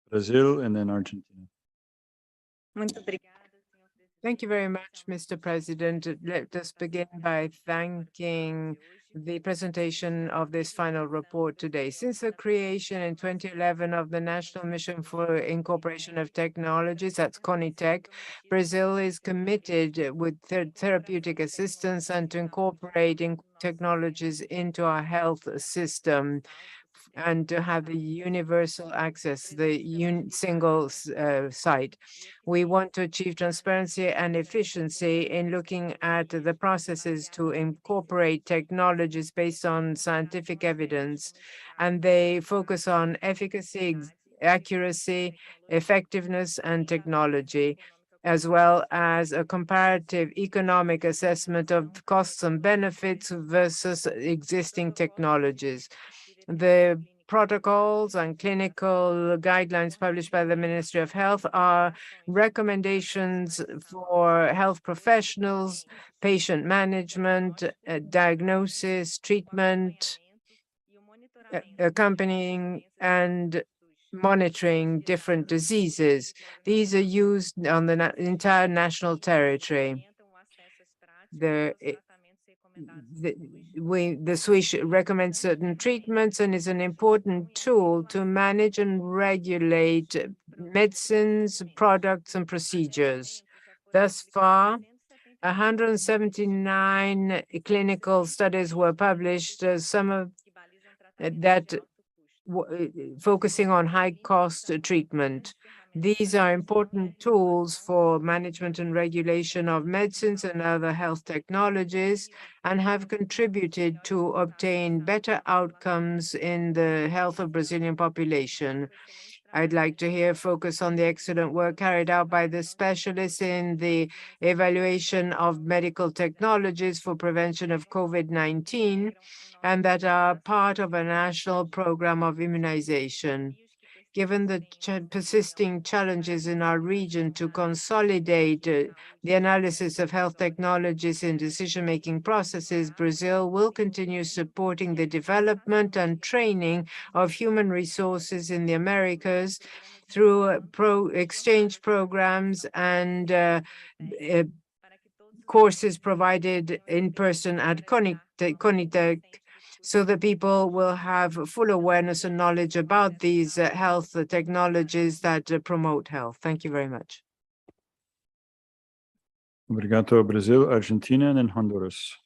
Brazil, and then Argentina. Thank you very much, Mr. President. Let us begin by thanking the presentation of this final report today. Since the creation in 2011 of the National Mission for Incorporation of Technologies, that's CONITEC, Brazil is committed with therapeutic assistance and to incorporating technologies into our health system and to have the universal access, the single site. We want to achieve transparency and efficiency in looking at the processes to incorporate technologies based on scientific evidence, and they focus on efficacy, accuracy, effectiveness, and technology, as well as a comparative economic assessment of costs and benefits versus existing technologies. The protocols and clinical guidelines published by the Ministry of Health are recommendations for health professionals, patient management, diagnosis, treatment, accompanying and monitoring different diseases. These are used on the entire national territory. The Swiss recommends certain treatments and is an important tool to manage and regulate medicines, products, and procedures. Thus far, 179 clinical studies were published, some of that focusing on high-cost treatment. These are important tools for management and regulation of medicines and other health technologies and have contributed to obtain better outcomes in the health of Brazilian population. I'd like to focus on the excellent work carried out by the specialists in the evaluation of medical technologies for prevention of COVID-19 and that are part of a national program of immunization. Given the persisting challenges in our region to consolidate the analysis of health technologies in decision-making processes, Brazil will continue supporting the development and training of human resources in the Americas through exchange programs and courses provided in person at CONITEC so that people will have full awareness and knowledge about these health technologies that promote health. Thank you very much. Obrigado, Brazil, Argentina, and then Honduras.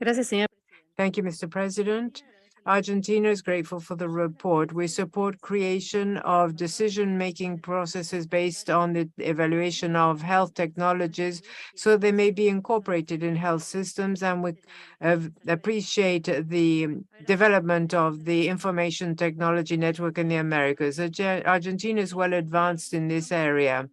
Thank you, Mr. President. Argentina is grateful for the report. We support creation of decision-making processes based on the evaluation of health technologies so they may be incorporated in health systems, and we appreciate the development of the information technology network in the Americas. Argentina is well advanced in this area.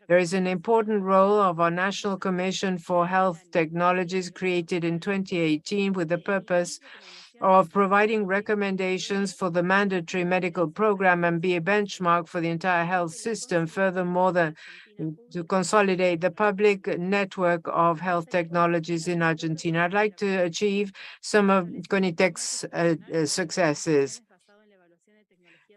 There is an important role of our National Commission for Health Technologies created in 2018 with the purpose of providing recommendations for the mandatory medical program and be a benchmark for the entire health system. Furthermore, to consolidate the public network of health technologies in Argentina. I'd like to achieve some of CONITEC's successes.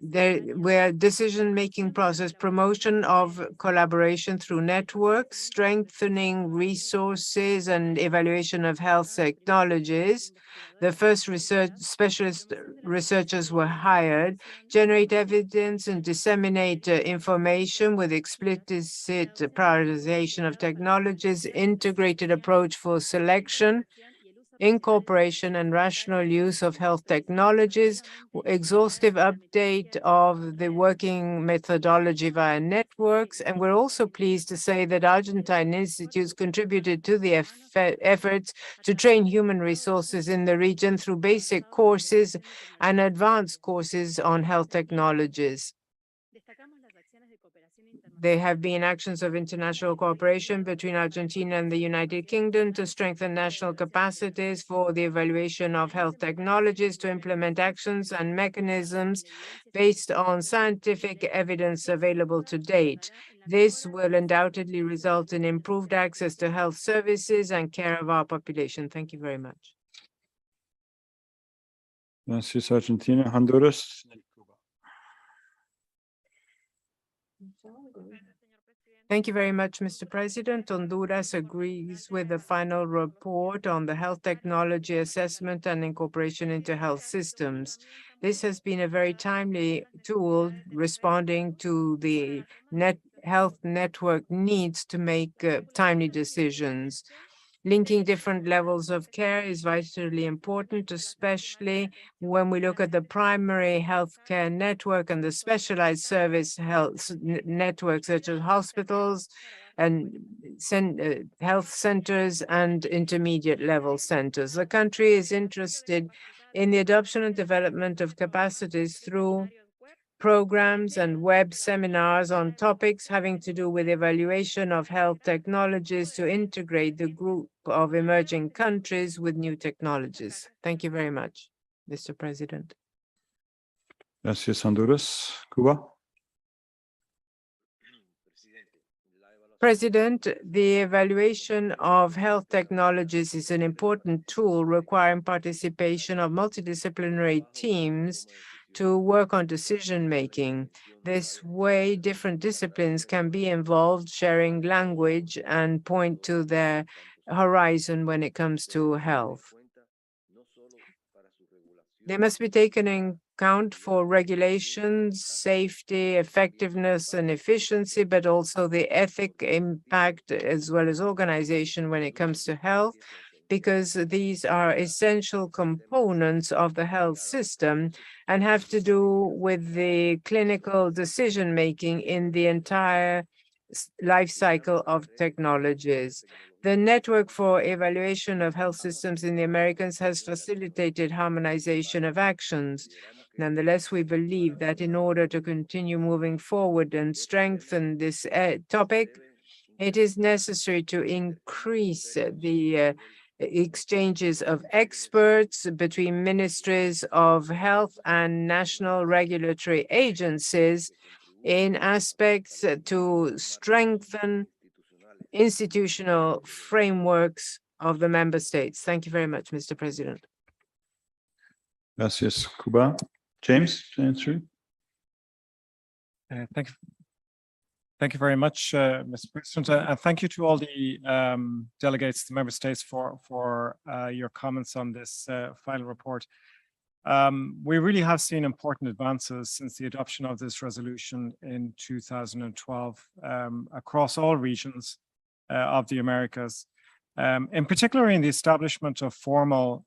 Where decision-making process, promotion of collaboration through networks, strengthening resources and evaluation of health technologies. The first specialist researchers were hired, generate evidence and disseminate information with explicit prioritization of technologies, integrated approach for selection, incorporation and rational use of health technologies, exhaustive update of the working methodology via networks. And we're also pleased to say that Argentine institutes contributed to the efforts to train human resources in the region through basic courses and advanced courses on health technologies. There have been actions of international cooperation between Argentina and the United Kingdom to strengthen national capacities for the evaluation of health technologies, to implement actions and mechanisms based on scientific evidence available to date. This will undoubtedly result in improved access to health services and care of our population. Thank you very much. Gracias, Argentina, Honduras. Thank you very much, Mr. President. Honduras agrees with the final report on the health technology assessment and incorporation into health systems. This has been a very timely tool responding to the health network needs to make timely decisions. Linking different levels of care is vitally important, especially when we look at the primary healthcare network and the specialized service health networks, such as hospitals and health centers and intermediate level centers. The country is interested in the adoption and development of capacities through programs and web seminars on topics having to do with evaluation of health technologies to integrate the group of emerging countries with new technologies. Thank you very much, Mr. President. Gracias, Honduras. Cuba. President, the evaluation of health technologies is an important tool requiring participation of multidisciplinary teams to work on decision-making. This way, different disciplines can be involved, sharing language and point to their horizon when it comes to health. They must be taken in account for regulations, safety, effectiveness, and efficiency, but also the ethic impact as well as organization when it comes to health, because these are essential components of the health system and have to do with the clinical decision-making in the entire life cycle of technologies. The Network for Evaluation of Health Systems in the Americas has facilitated harmonization of actions. Nonetheless, we believe that in order to continue moving forward and strengthen this topic, it is necessary to increase the exchanges of experts between ministries of health and national regulatory agencies in aspects to strengthen institutional frameworks of the member states. Thank you very much, Mr. President. Gracias, Cuba. James, Sanitary. Thank you very much, Mr. President, and thank you to all the delegates, the member states, for your comments on this final report. We really have seen important advances since the adoption of this resolution in 2012 across all regions of the Americas, in particular in the establishment of formal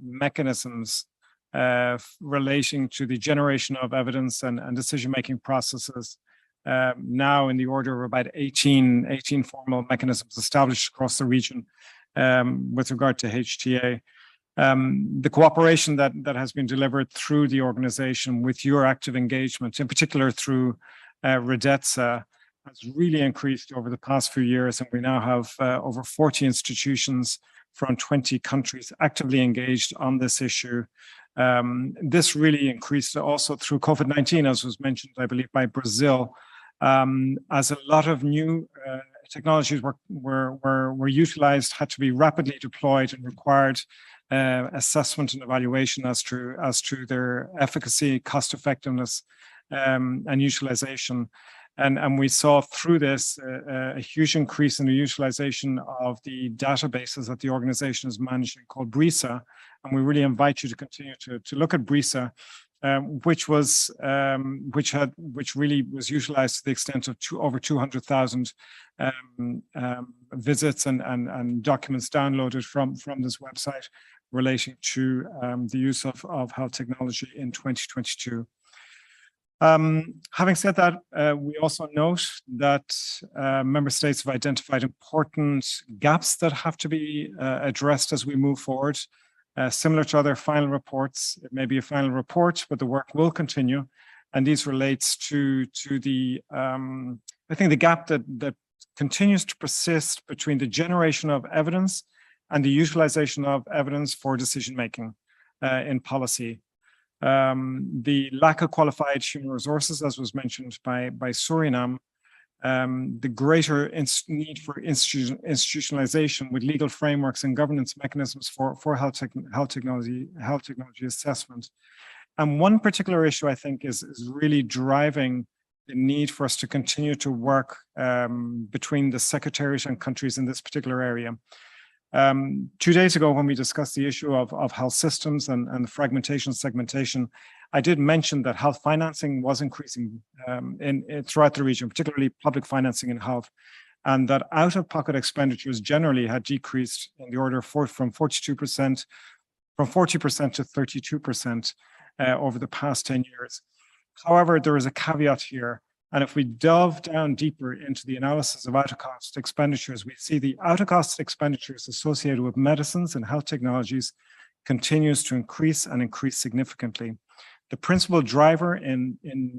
mechanisms relating to the generation of evidence and decision-making processes. Now in the order of about 18 formal mechanisms established across the region with regard to HTA. The cooperation that has been delivered through the organization with your active engagement, in particular through REDETSA, has really increased over the past few years, and we now have over 40 institutions from 20 countries actively engaged on this issue. This really increased also through COVID-19, as was mentioned, I believe, by Brazil, as a lot of new technologies were utilized, had to be rapidly deployed, and required assessment and evaluation as to their efficacy, cost effectiveness, and utilization. And we saw through this a huge increase in the utilization of the databases that the organization is managing called BRISA. And we really invite you to continue to look at BRISA, which really was utilized to the extent of over 200,000 visits and documents downloaded from this website relating to the use of health technology in 2022. Having said that, we also note that member states have identified important gaps that have to be addressed as we move forward. Similar to other final reports, it may be a final report, but the work will continue. And these relates to the, I think the gap that continues to persist between the generation of evidence and the utilization of evidence for decision-making in policy. The lack of qualified human resources, as was mentioned by Suriname, the greater need for institutionalization with legal frameworks and governance mechanisms for health technology assessment. And one particular issue I think is really driving the need for us to continue to work between the secretariat and countries in this particular area. 2 days ago, when we discussed the issue of health systems and the fragmentation, segmentation, I did mention that health financing was increasing throughout the region, particularly public financing in health, and that out-of-pocket expenditures generally had decreased in the order of from 40% to 32% over the past 10 years. However, there is a caveat here. And if we delve down deeper into the analysis of out-of-cost expenditures, we see the out-of-cost expenditures associated with medicines and health technologies continues to increase and increase significantly. The principal driver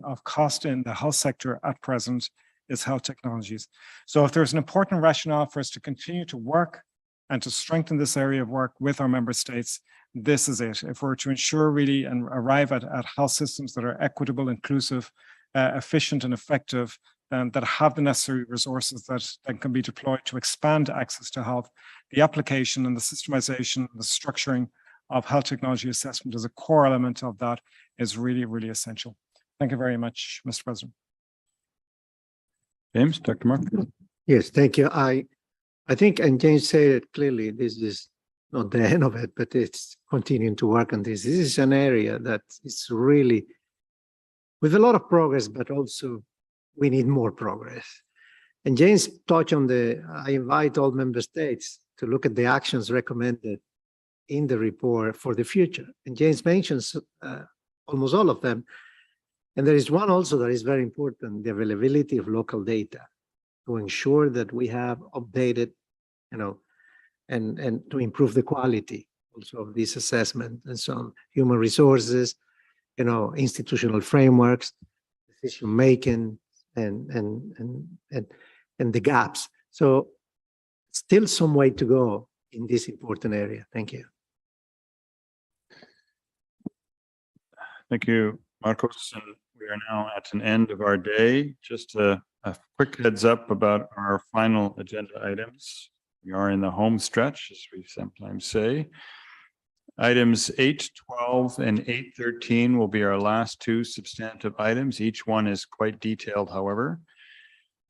of cost in the health sector at present is health technologies. So if there's an important rationale for us to continue to work and to strengthen this area of work with our member states, this is it. If we're to ensure really and arrive at health systems that are equitable, inclusive, efficient and effective, that have the necessary resources that can be deployed to expand access to health, the application and the systemization, the structuring of health technology assessment as a core element of that is really, really essential. Thank you very much, Mr. President. James, Dr. Mark. Yes, thank you. I think, and James said it clearly, this is not the end of it, but it's continuing to work on this. This is an area that is really with a lot of progress, but also we need more progress. And James touched on I invite all member states to look at the actions recommended in the report for the future. And James mentions almost all of them. And there is one also that is very important, the availability of local data to ensure that we have updated, and to improve the quality also of this assessment and so on, human resources, institutional frameworks, decision making, and the gaps. So still some way to go in this important area. Thank you. Thank you, Marcos. And we are now at an end of our day. Just a quick heads up about our final agenda items. We are in the home stretch, as we sometimes say. Items 8, 12, and 8.13 will be our last two substantive items. Each one is quite detailed, however.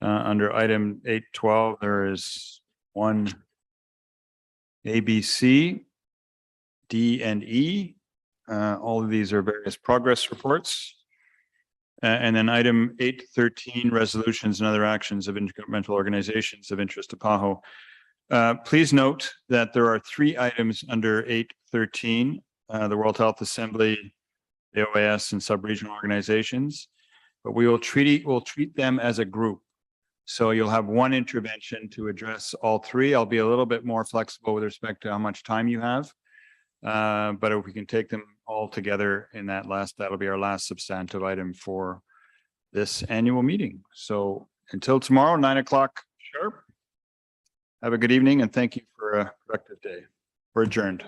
Under item 8.12, there is one A, B, C, D, and E. All of these are various progress reports. And then item 8.13, resolutions and other actions of intergovernmental organizations of interest to PAHO. Please note that there are 3 items under 8.13, the World Health Assembly, the OAS, and sub-regional organizations, but we'll treat them as a group. So you'll have one intervention to address all 3. I'll be a little bit more flexible with respect to how much time you have. But if we can take them all together in that'll be our last substantive item for this annual meeting. So until tomorrow, 9 o'clock sharp. Have a good evening and thank you for a productive day. We're adjourned.